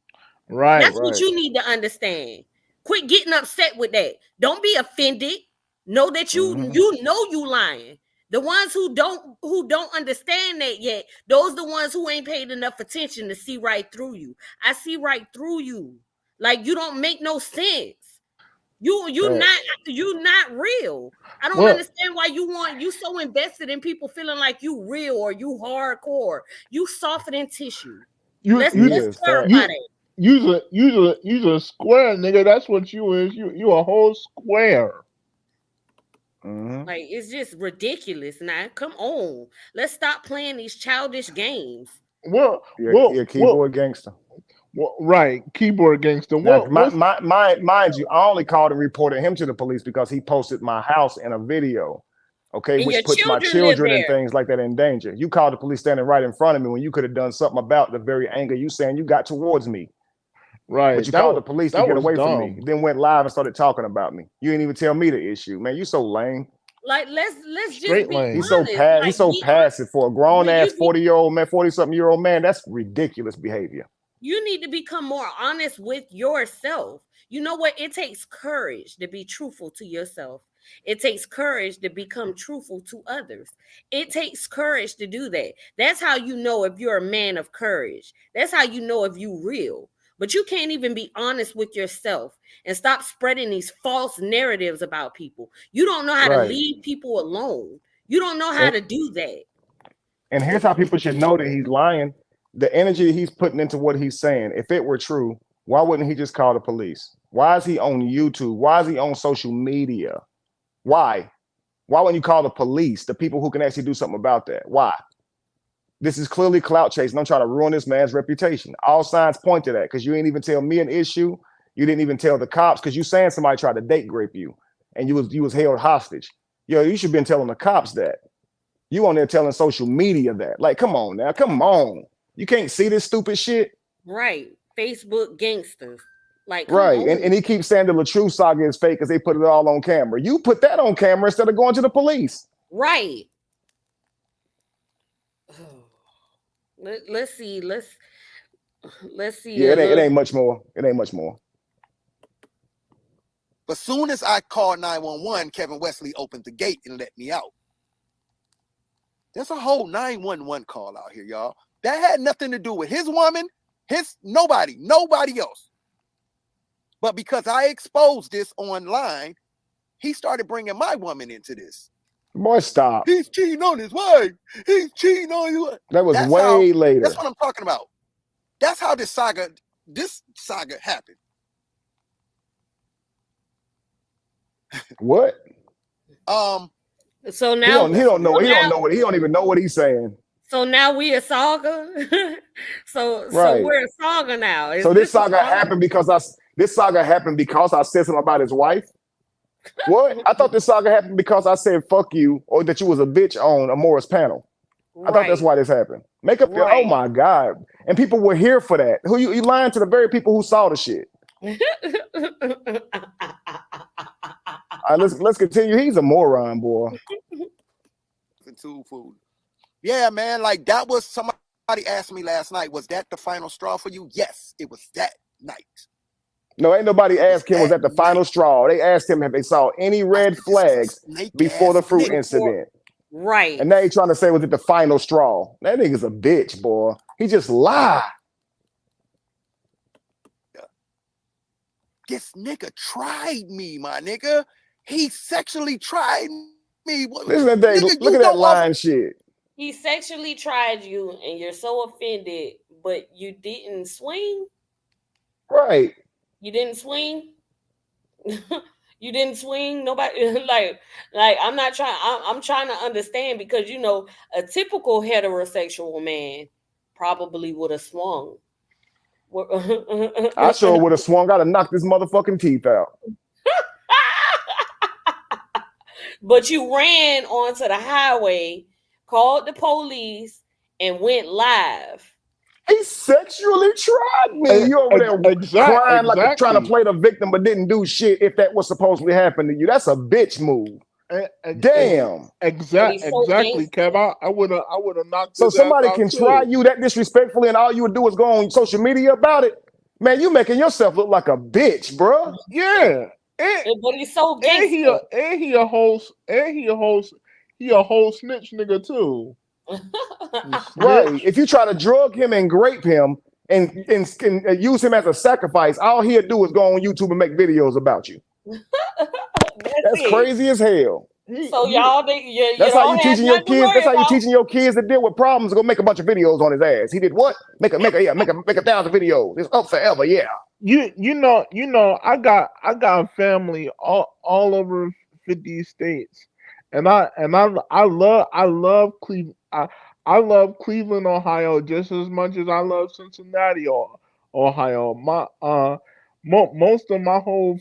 Right. That's what you need to understand. Quit getting upset with that. Don't be offended. Know that you know you lying. The ones who don't understand that yet, those the ones who ain't paid enough attention to see right through you. I see right through you. Like, you don't make no sense. You not real. I don't understand why you so invested in people feeling like you real or you hardcore. You softer than tissue. Let's clarify that. You's a square, nigga. That's what you is. You a whole square. Like, it's just ridiculous. Now, come on. Let's stop playing these childish games. You're a keyboard gangster. Well, right, keyboard gangster. Mind you, I only called and reported him to the police because he posted my house in a video, and which puts my children and things like that in danger. You called the police standing right in front of me when you could have done something about the very anger you saying you got towards me. Right. But you called the police to get away from me. Then went live and started talking about me. You didn't even tell me the issue, man. You so lame. Like, let's just be honest. He's so passive for a grown ass 40-year-old man, 40-something-year-old man. That's ridiculous behavior. You need to become more honest with yourself. You know what? It takes courage to be truthful to yourself. It takes courage to become truthful to others. It takes courage to do that. That's how you know if you're a man of courage. That's how you know if you're real. But you can't even be honest with yourself and stop spreading these false narratives about people. You don't know how to leave people alone. You don't know how to do that. And here's how people should know that he's lying. The energy he's putting into what he's saying, if it were true, why wouldn't he just call the police? Why is he on YouTube? Why is he on social media? Why? Why wouldn't you call the police, the people who can actually do something about that? Why? This is clearly clout chasing. I'm trying to ruin this man's reputation. All signs point to that because you ain't even tell me an issue. You didn't even tell the cops because you saying somebody tried to date rape you and you was held hostage. Yo, you should have been telling the cops that. You on there telling social media that. Like, come on now, come on. You can't see this stupid shit. Right. Facebook gangsters. Like, right. And he keeps saying the LaTrue saga is fake because they put it all on camera. You put that on camera instead of going to the police. Right. Let's see. Yeah, it ain't much more. It ain't much more. But soon as I called 911, Kevin Wesley opened the gate and let me out. There's a whole 911 call out here, y'all. That had nothing to do with his woman, nobody else. But because I exposed this online, he started bringing my woman into this. Boy, stop. He's cheating on his wife. He's cheating on his wife. That was way later. That's what I'm talking about. That's how this saga happened. What? So now he don't know. He don't even know what he's saying. So now we a saga. so Right. we're a saga now. So this saga happened because I said something about his wife. What? I thought this saga happened because I said fuck you or that you was a bitch on a Morris panel. I thought that's why this happened. Make up your, oh my God. And people were here for that. Who you lying to the very people who saw the shit. All right, let's continue. He's a moron, boy. Yeah, man, like that was somebody asked me last night, was that the final straw for you? Yes, it was that night. No, ain't nobody asked him was that the final straw. They asked him if they saw any red flags before the fruit incident. Right. And now he's trying to say, was it the final straw? That nigga's a bitch, boy. He just lied. This nigga tried me, my nigga. He sexually tried me. Listen to that, look at that lying shit. He sexually tried you and you're so offended, but you didn't swing? Right. You didn't swing? You didn't swing? Nobody like I'm not trying, I'm trying to understand because you know a typical heterosexual man probably would have swung. I sure would have swung. I'd have knocked his motherfucking teeth out. But you ran onto the highway, called the police, and went live. He sexually tried me. You over there crying like trying to play the victim, but didn't do shit if that was supposedly happen to you. That's a bitch move. Damn. Exactly, Kev. I would have knocked. So somebody can try you that disrespectfully, and all you would do is go on social media about it. Man, you making yourself look like a bitch, bro. Yeah. But he's so gangster. And he a whole snitch nigga too. Right. If you try to drug him and grape him and use him as a sacrifice, all he'll do is go on YouTube and make videos about you. That's crazy as hell. So y'all think that's how you teaching your kids. That's how you teaching your kids to deal with problems. Go make a bunch of videos on his ass. He did what? Make a 1,000 videos. It's up forever. Yeah. You know. I got family all over 50 states, and I love Cleveland. I love Cleveland, Ohio, just as much as I love Cincinnati, Ohio. Most of my whole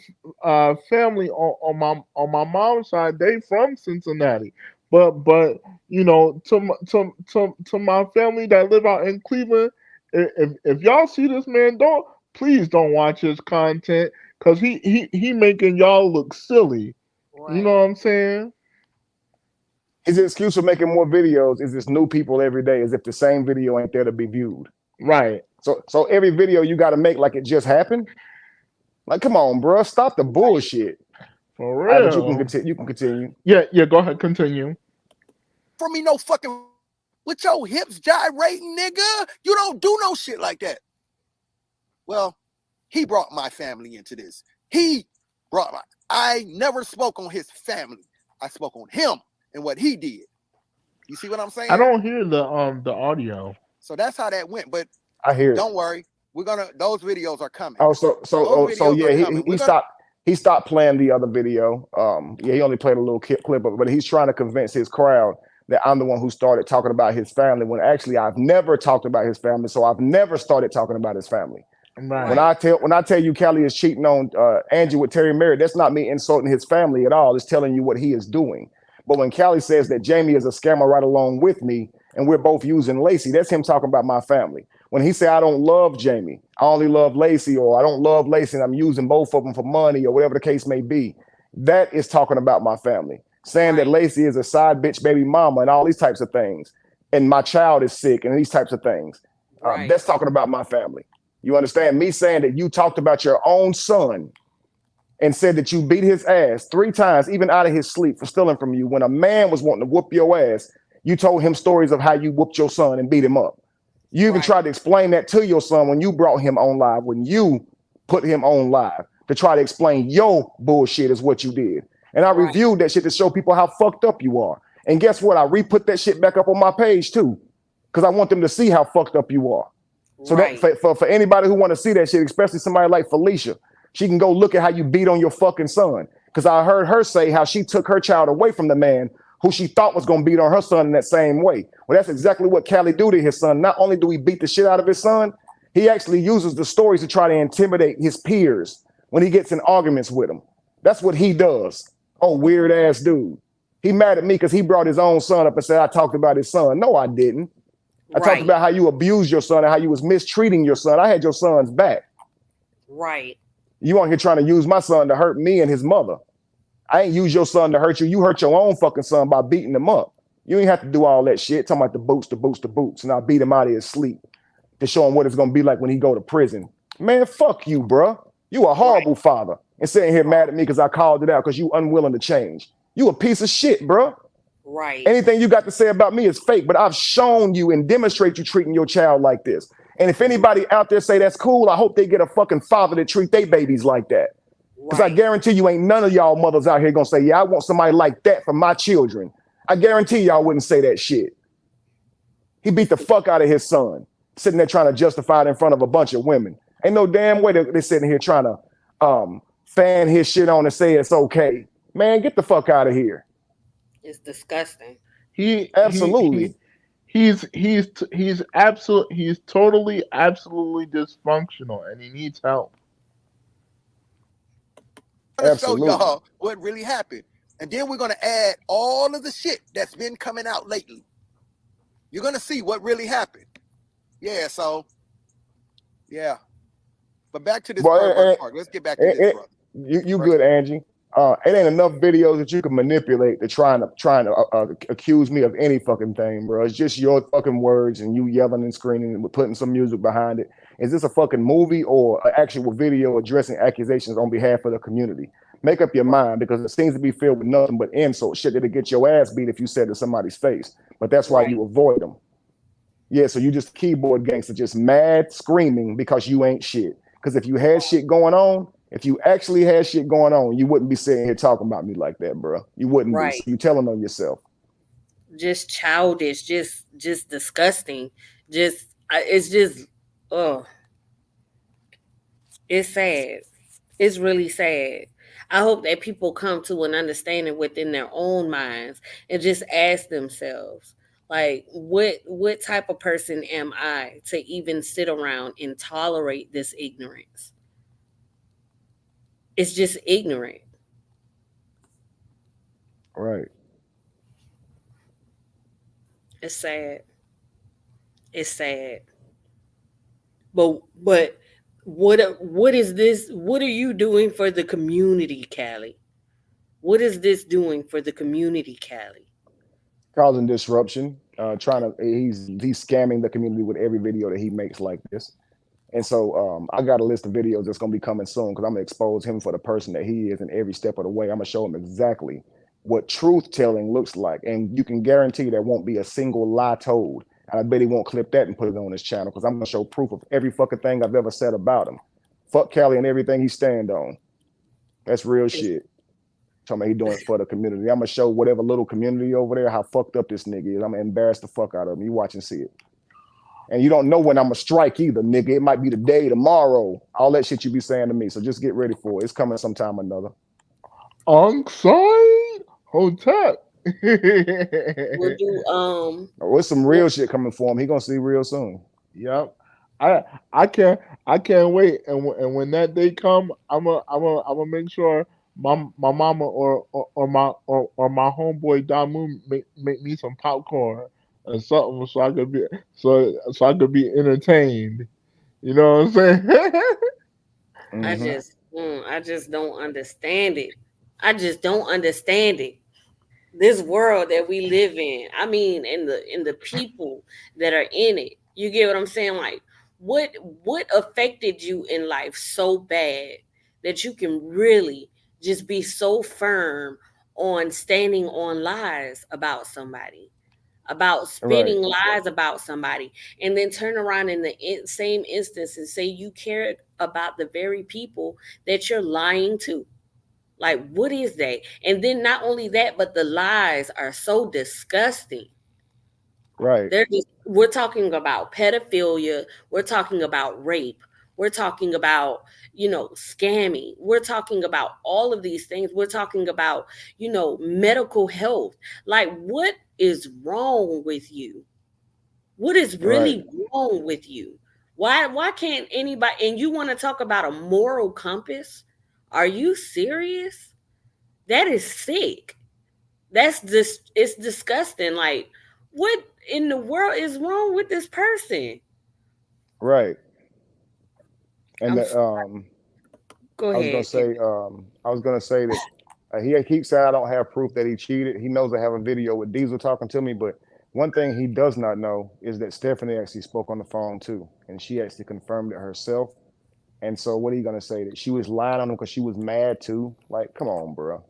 family on my mom's side, they from Cincinnati. But you know, to my family that live out in Cleveland, if y'all see this man, please don't watch his content because he making y'all look silly. Right. You know what I'm saying? His excuse for making more videos is this new people every day, as if the same video ain't there to be viewed. Right. So every video you got to make like it just happened. Like, come on, bro, stop the bullshit. For real. But you can continue. Yeah. Go ahead, continue. For me, no fucking with your hips gyrating, nigga. You don't do no shit like that. Well, he brought my family into this. I never spoke on his family. I spoke on him and what he did. You see what I'm saying? I don't hear the audio. So that's how that went. But I hear. Don't worry, those videos are coming. Oh, so yeah, he stopped playing the other video. Yeah, he only played a little clip of it, but he's trying to convince his crowd that I'm the one who started talking about his family when actually I've never talked about his family. So I've never started talking about his family. Right. When I tell you Cali is cheating on Angie with Terry Merritt, that's not me insulting his family at all. It's telling you what he is doing. But when Cali says that Jamie is a scammer right along with me, and we're both using Lacey, that's him talking about my family. When he say I don't love Jamie, I only love Lacey, or I don't love Lacey and I'm using both of them for money, or whatever the case may be, that is talking about my family. Saying that Lacey is a side bitch baby mama and all these types of things, and my child is sick and these types of things. That's talking about my family. You understand? Me saying that you talked about your own son and said that you beat his ass 3 times, even out of his sleep, for stealing from you. When a man was wanting to whoop your ass, you told him stories of how you whooped your son and beat him up. You even tried to explain that to your son when you brought him on live, when you put him on live, to try to explain your bullshit is what you did. And I reviewed that shit to show people how fucked up you are. And guess what? I re-put that shit back up on my page too, because I want them to see how fucked up you are. So that for anybody who want to see that shit, especially somebody like Felicia, she can go look at how you beat on your fucking son. Because I heard her say how she took her child away from the man who she thought was going to beat on her son in that same way. Well, that's exactly what Cali do to his son. Not only do he beat the shit out of his son, he actually uses the stories to try to intimidate his peers when he gets in arguments with them. That's what he does. Oh, weird ass dude. He mad at me because he brought his own son up and said I talked about his son. No, I didn't. I talked about how you abused your son and how you was mistreating your son. I had your son's back. Right. You on here trying to use my son to hurt me and his mother. I ain't use your son to hurt you. You hurt your own fucking son by beating him up. You ain't have to do all that shit. Talking about the boots. And I beat him out of his sleep to show him what it's going to be like when he go to prison. Man, fuck you, bro. You a horrible father. And sitting here mad at me because I called it out because you unwilling to change. You a piece of shit, bro. Right. Anything you got to say about me is fake, but I've shown you and demonstrate you treating your child like this. And if anybody out there say that's cool, I hope they get a fucking father that treat their babies like that. Because I guarantee you ain't none of y'all mothers out here gonna say, yeah, I want somebody like that for my children. I guarantee y'all wouldn't say that shit. He beat the fuck out of his son, sitting there trying to justify it in front of a bunch of women. Ain't no damn way they're sitting here trying to fan his shit on and say it's okay. Man, get the fuck out of here. It's disgusting. He's totally absolutely dysfunctional, and he needs help. I'm gonna show y'all what really happened, and then we're gonna add all of the shit that's been coming out lately. You're gonna see what really happened. Yeah. So, yeah. But back to this Pervert Park. Let's get back to this, brother. You good, Angie? It ain't enough videos that you can manipulate to trying to accuse me of any fucking thing, bro. It's just your fucking words and you yelling and screaming and putting some music behind it. Is this a fucking movie or an actual video addressing accusations on behalf of the community? Make up your mind, because it seems to be filled with nothing but insults, shit that'll get your ass beat if you said to somebody's face. But that's why you avoid them. Yeah, so you just a keyboard gangster, just mad screaming because you ain't shit. Because if you had shit going on, if you actually had shit going on, you wouldn't be sitting here talking about me like that, bro. You wouldn't be. So you telling on yourself. Just childish, just disgusting. It's just, it's sad. It's really sad. I hope that people come to an understanding within their own minds and just ask themselves, like, what type of person am I to even sit around and tolerate this ignorance? It's just ignorant. Right. It's sad. It's sad. But what is this? What are you doing for the community, Cali? What is this doing for the community, Cali? Causing disruption. He's scamming the community with every video that he makes like this. And so I got a list of videos that's going to be coming soon, because I'm going to expose him for the person that he is in every step of the way. I'm going to show him exactly what truth telling looks like. And you can guarantee there won't be a single lie told. And I bet he won't clip that and put it on his channel, because I'm going to show proof of every fucking thing I've ever said about him. Fuck Cali and everything he stand on. That's real shit. Talking about he doing it for the community. I'm going to show whatever little community over there how fucked up this nigga is. I'm going to embarrass the fuck out of him. You watch and see it. And you don't know when I'm going to strike either, nigga. It might be today, tomorrow. All that shit you be saying to me. So just get ready for it. It's coming sometime or another. Onside Hotep. We'll do There's some real shit coming for him. He gonna see real soon. Yep. I can't wait. And when that day come, I'm gonna make sure my mama or my homeboy Damu make me some popcorn or something, so I could be entertained. You know what I'm saying? I just don't understand it. I just don't understand it. This world that we live in. I mean, in the people that are in it. You get what I'm saying? Like, what affected you in life so bad that you can really just be so firm on standing on lies about somebody, about Right. spinning lies about somebody, and then turn around in the same instance and say you care about the very people that you're lying to. Like, what is that? And then not only that, but the lies are so disgusting. Right. We're talking about pedophilia, we're talking about rape, we're talking about, scamming, we're talking about all of these things, we're talking about, medical health. Like, what is wrong with you? What is Right. really wrong with you? Why can't anybody, and you want to talk about a moral compass? Are you serious? That is sick. That's just, it's disgusting. Like, what in the world is wrong with this person? Right. And I'm that, Go I was gonna ahead. say, that he keeps saying I don't have proof that he cheated. He knows I have a video with Diesel talking to me, but one thing he does not know is that Stephanie actually spoke on the phone too, and she actually confirmed it herself. And so, what are you gonna say? That she was lying on him because she was mad too? Like, come on, bro.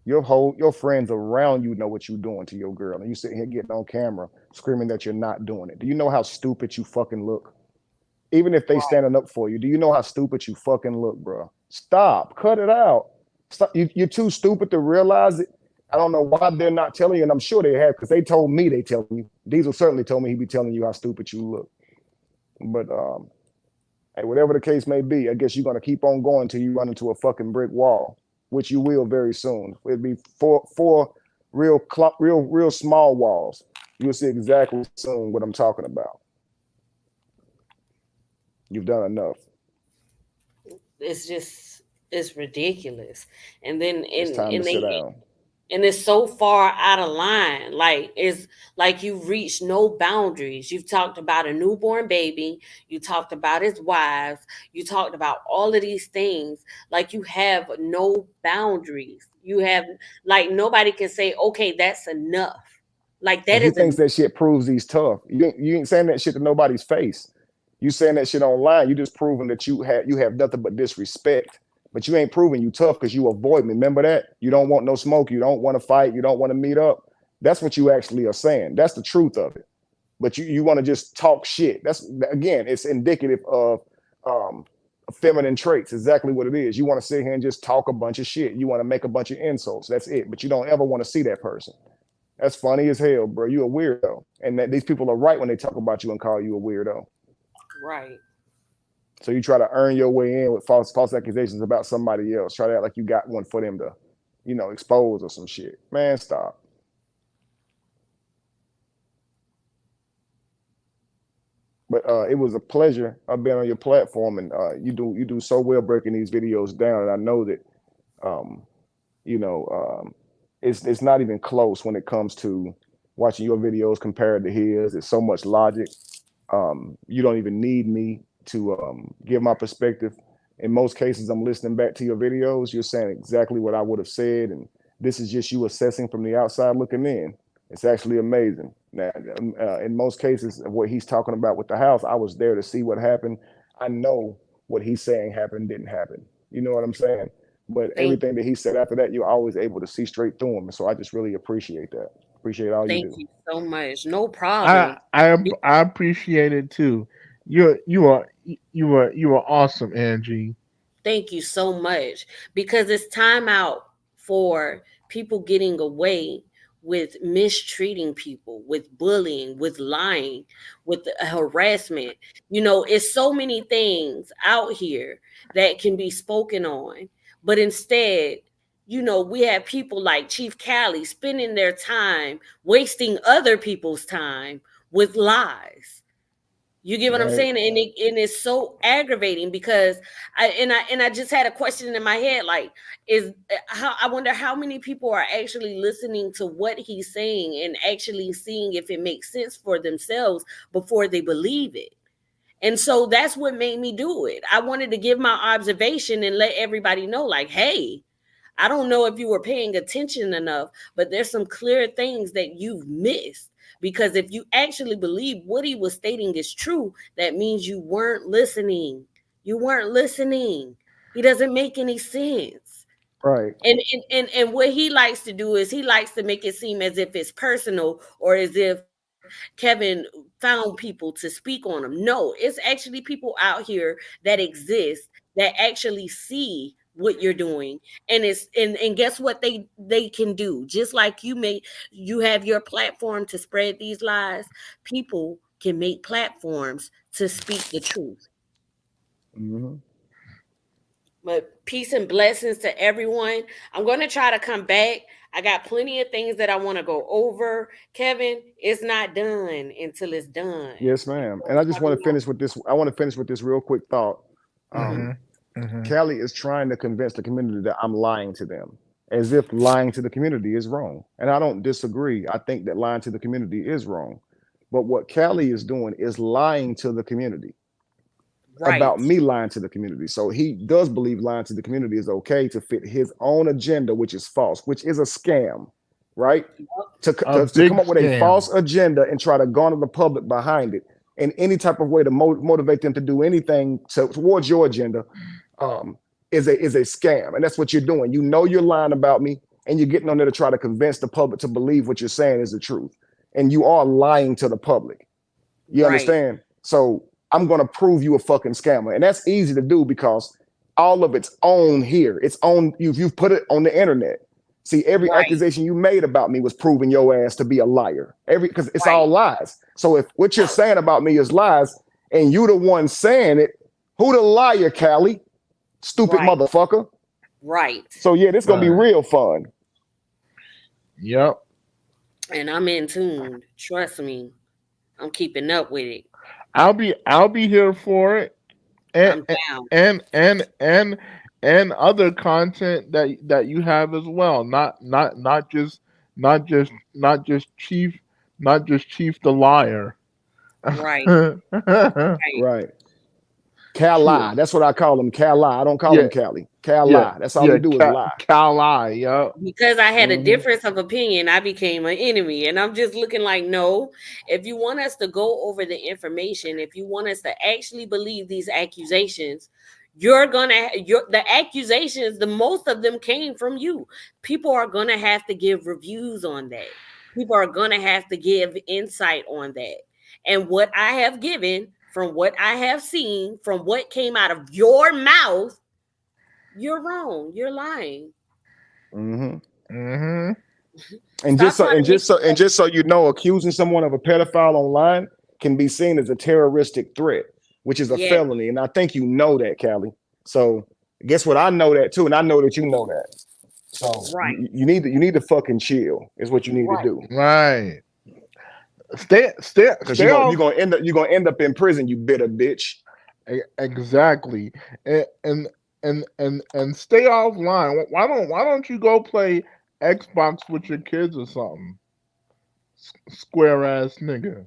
Your friends around you know what you're doing to your girl, and you sitting here getting on camera screaming that you're not doing it. Do you know how stupid you fucking look? Even if they standing up for you, do you know how stupid you fucking look, bro? Stop. Cut it out. Stop. You're too stupid to realize it. I don't know why they're not telling you, and I'm sure they have because they told me they telling you. Diesel certainly told me he'd be telling you how stupid you look. But hey, whatever the case may be, I guess you're gonna keep on going until you run into a fucking brick wall, which you will very soon. It'll be four real small walls. You'll see exactly soon what I'm talking about. You've done enough. It's just, it's ridiculous. And then It's time to sit down. and it's so far out of line. Like, it's like you've reached no boundaries. You've talked about a newborn baby, you talked about his wives, you talked about all of these things. Like, you have no boundaries. You have, like, nobody can say, okay, that's enough. Like, And that he is thinks enough. that shit proves he's tough. You ain't saying that shit to nobody's face. You saying that shit online. You just proving that you have nothing but disrespect. But you ain't proving you tough because you avoid me. Remember that? You don't want no smoke. You don't want to fight. You don't want to meet up. That's what you actually are saying. That's the truth of it. But you want to just talk shit. That's, again, it's indicative of um, feminine traits. Exactly what it is. You want to sit here and just talk a bunch of shit. You want to make a bunch of insults. That's it. But you don't ever want to see that person. That's funny as hell, bro. You a weirdo. And that these people are right when they talk about you and call you a weirdo. Right. So you try to earn your way in with false accusations about somebody else. Try to act like you got one for them to, expose or some shit. Man, stop. But it was a pleasure being on your platform, and you do so well breaking these videos down. And I know that um, you know, it's not even close when it comes to watching your videos compared to his. It's so much logic. You don't even need me to give my perspective. In most cases, I'm listening back to your videos. You're saying exactly what I would have said, and this is just you assessing from the outside looking in. It's actually amazing. Now, in most cases, what he's talking about with the house, I was there to see what happened. I know what he's saying happened didn't happen. You know what I'm saying? But Thank everything that he said after that, you're always able to see straight through him. So I just really appreciate that. Appreciate all you Thank do. you so much. No I problem. I I appreciate it too. You are awesome, Angie. Thank you so much, because it's time out for people getting away with mistreating people, with bullying, with lying, with harassment. It's so many things out here that can be spoken on, but instead, we have people like Chief Cali spending their time wasting other people's time with lies. You get what I'm Right. saying? And it's so aggravating, because I just had a question in my head, like, is how, I wonder how many people are actually listening to what he's saying and actually seeing if it makes sense for themselves before they believe it. And so that's what made me do it. I wanted to give my observation and let everybody know, like, hey, I don't know if you were paying attention enough, but there's some clear things that you've missed. Because if you actually believe what he was stating is true, that means you weren't listening. You weren't listening. He doesn't make any sense. Right. And what he likes to do is he likes to make it seem as if it's personal or as if Kevin found people to speak on him. No, it's actually people out here that exist that actually see what you're doing, and and guess what they can do. Just like you have your platform to spread these lies, people can make platforms to speak the truth. Mm-hmm. But peace and blessings to everyone. I'm going to try to come back. I got plenty of things that I want to go over. Kevin, it's not done until it's done. Yes, ma'am. And I just want to finish with this. I want to finish with this real quick thought. Cali is trying to convince the community that I'm lying to them, as if lying to the community is wrong. And I don't disagree. I think that lying to the community is wrong. But what Cali is doing is lying to the community about me lying to the community. So he does believe lying to the community is okay to fit his own agenda, which is false, which is a scam, right? To come up with a false agenda and try to garner the public behind it in any type of way to motivate them to do anything towards your agenda is a scam. And that's what you're doing. You know you're lying about me, and you're getting on there to try to convince the public to believe what you're saying is the truth. And you are lying to the public. You understand? So I'm going to prove you a fucking scammer. And that's easy to do because all of it's on here. It's on, you've put it on the internet. See, every accusation you made about me was proving your ass to be a liar. Because it's all lies. So if what you're saying about me is lies and you the one saying it, who the liar, Cali? Stupid motherfucker. Right. So yeah, this is going to be real fun. Yep. And I'm in tune. Trust me. I'm keeping up with it. I'll be here for it. And and other content that you have as well. Not just Cheif the liar. Right. Right. Cali. That's what I call him. Cali. I don't call him Cali. Cali. That's all he do is lie. Cali, yeah. Because I had a difference of opinion, I became an enemy. And I'm just looking like, no, if you want us to go over the information, if you want us to actually believe these accusations, the accusations, the most of them came from you. People are gonna have to give reviews on that. People are gonna have to give insight on that. And what I have given, from what I have seen, from what came out of your mouth, you're wrong. You're lying. And just so you know, accusing someone of a pedophile online can be seen as a terroristic threat, which is a felony. And I think you know that, Cali. So guess what? I know that too, and I know that you know that. So you need to fucking chill. Is what you need to do. Right. Stay. Because you're gonna end up in prison, you bitter bitch. Exactly. And stay offline. Why don't you go play Xbox with your kids or something? Square ass nigga.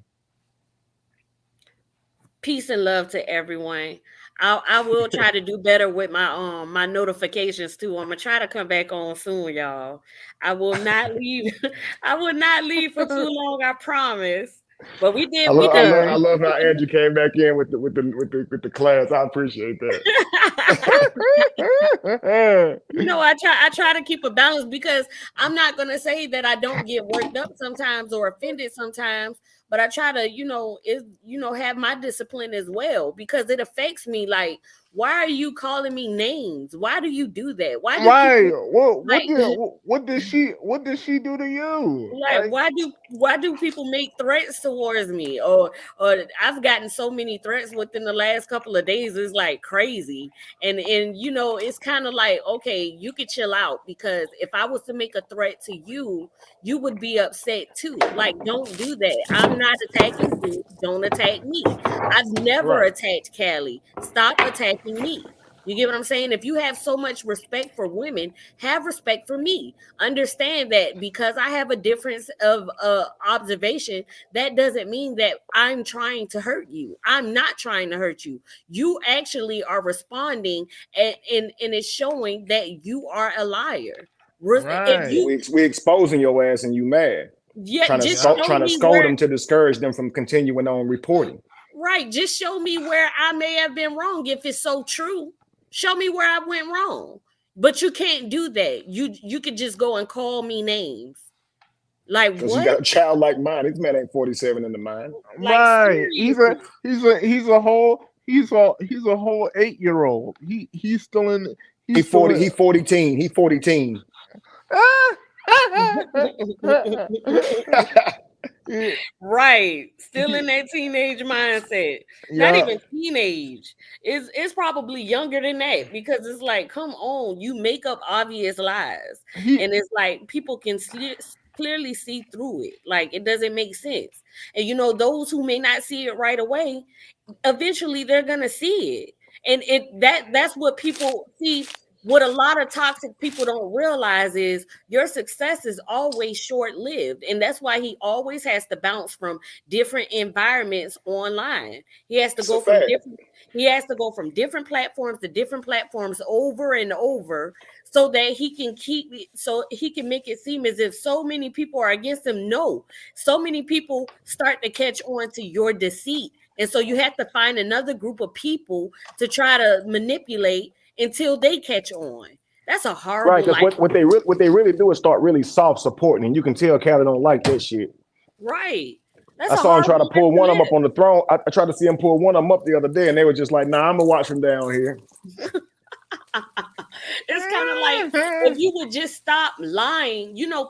Peace and love to everyone. I will try to do better with my my notifications too. I'm gonna try to come back on soon, y'all. I will not leave. I will not leave for too long. I promise. But we did. I love how Andrew came back in with the class. I appreciate that. You know, I try to keep a balance because I'm not gonna say that I don't get worked up sometimes or offended sometimes, but I try to, have my discipline as well because it affects me. Like, why are you calling me names? Why do you do that? Why do what did she do to you? Like, why do people make threats towards me? Or I've gotten so many threats within the last couple of days. It's like crazy. And it's kind of like, okay, you could chill out because if I was to make a threat to you, you would be upset too. Like, don't do that. I'm not attacking you. Don't attack me. I've never attacked Cali. Stop attacking me. You get what I'm saying? If you have so much respect for women, have respect for me. Understand that because I have a difference of observation, that doesn't mean that I'm trying to hurt you. I'm not trying to hurt you. You actually are responding and it's showing that you are a liar. We exposing your ass and you mad. Yeah, trying to scold them to discourage them from continuing on reporting. Right. Just show me where I may have been wrong. If it's so true, show me where I went wrong. But you can't do that. You could just go and call me names. Like Because you what? got a child like mine. This man ain't 47 in the mind. Like Right. seriously. He's a whole 8-year-old. He's still in He 40, he 40 teen. He 40 teen. Right. Still in that teenage mindset. Not Yeah. even teenage. It's probably younger than that because it's like, come on, you make up obvious lies. And it's like people can clearly see through it. Like it doesn't make sense. And you know, those who may not see it right away, eventually they're gonna see it. And that's what people see. What a lot of toxic people don't realize is your success is always short-lived, and that's why he always has to bounce from different environments online. He has to It's a go from fact. different platforms to different platforms over and over so that he can make it seem as if so many people are against him. No, so many people start to catch on to your deceit, and so you have to find another group of people to try to manipulate until they catch on. That's a Right, horrible because life. what they really do is start really soft supporting, and you can tell Cali don't like that shit. Right. That's I a saw him try to horrible life pull to one of them live. up on the throne. I tried to see him pull one of them up the other day, and they were just like, "Nah, I'm gonna watch him down here." It's kind of like if you would just stop lying. You know,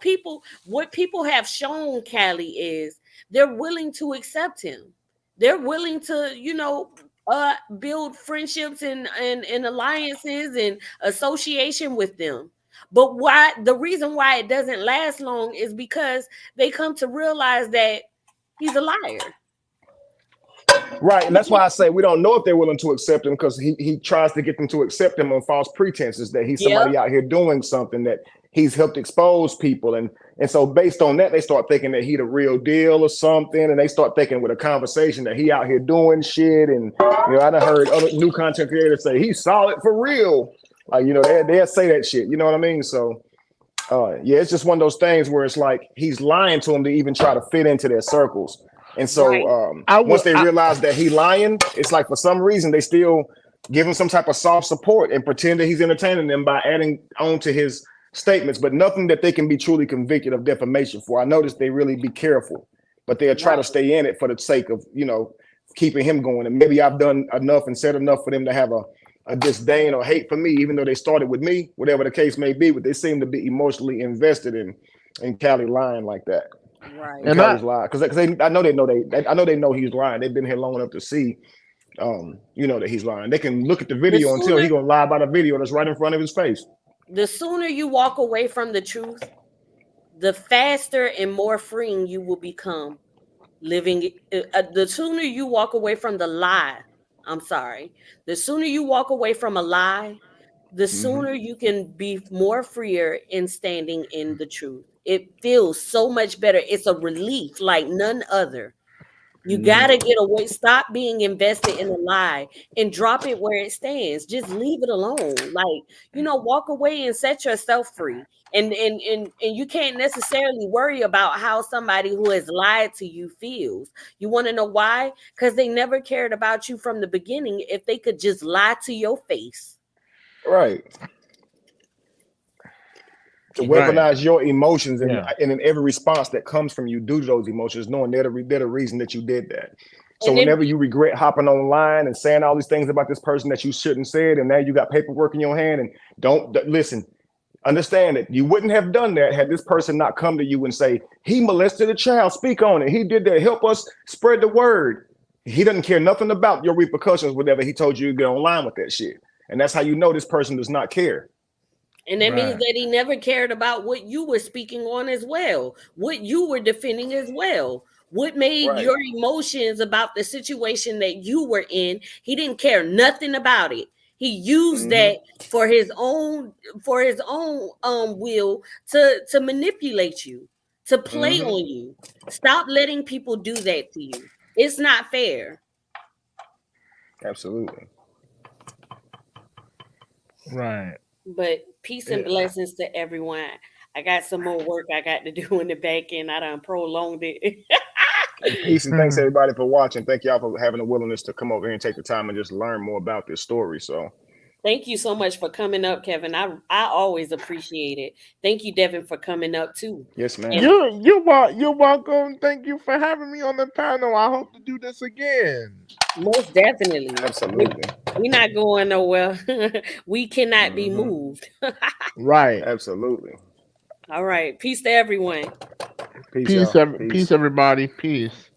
what people have shown Cali is they're willing to accept him. They're willing to, build friendships and alliances and association with them. But why the reason why it doesn't last long is because they come to realize that he's a liar. Right, and that's why I say we don't know if they're willing to accept him because he tries to get them to accept him on false pretenses that he's Yep. somebody out here doing something that he's helped expose people, and so based on that they start thinking that he the real deal or something, and they start thinking with a conversation that he out here doing shit, and I done heard other new content creators say he's solid for real, like they'll say that shit, you know what I mean? So yeah, it's just one of those things where it's like he's lying to them to even try to fit into their circles. And so once they realize that he lying, it's like for some reason they still give him some type of soft support and pretend that he's entertaining them by adding on to his statements, but nothing that they can be truly convicted of defamation for. I noticed they really be careful, but they'll try to stay in it for the sake of, keeping him going. And maybe I've done enough and said enough for them to have a disdain or hate for me, even though they started with me, whatever the case may be, but they seem to be emotionally invested in Cali lying like that. Right. And Cali's lying because I know they know he's lying. They've been here long enough to see, that he's lying. They can look at the video and tell he's gonna lie about a video that's right in front of his face. The sooner you walk away from the truth, the faster and more freeing you will become living. The sooner you walk away from the lie, the sooner you walk away from a lie, the sooner you can be more freer in standing in the truth. It feels so much better. It's a relief like none other. You got to get away. Stop being invested in a lie and drop it where it stands. Just leave it alone. Walk away and set yourself free. And you can't necessarily worry about how somebody who has lied to you feels. You want to know why? Because they never cared about you from the beginning. If they could just lie to your face. Right. To weaponize your emotions and in every response that comes from you due to those emotions, knowing they're the reason that you did that. So whenever you regret hopping online and saying all these things about this person that you shouldn't said, and now you got paperwork in your hand, and don't listen, understand that you wouldn't have done that had this person not come to you and say, he molested a child, speak on it. He did that, help us spread the word. He doesn't care nothing about your repercussions, whatever he told you to get online with that shit. And that's how you know this person does not care. And that means that he never cared about what you were speaking on as well, what you were defending as well, what made your emotions about the situation that you were in. He didn't care nothing about it. He used that for his own will to manipulate you, to play on you. Stop letting people do that to you. It's not fair. Absolutely. Right. But peace and blessings to everyone. I got some more work I got to do in the back end. I done prolonged it. Peace and thanks everybody for watching. Thank y'all for having the willingness to come over here and take the time and just learn more about this story. So Thank you so much for coming up, Kevin. I always appreciate it. Thank you, Devin, for coming up too. Yes, ma'am. You're welcome. Thank you for having me on the panel. I hope to do this again. Most definitely. Absolutely. We're not going nowhere. We cannot be moved. Right. Absolutely. All right. Peace to everyone. Peace, Peace, y'all. peace, everybody. Peace.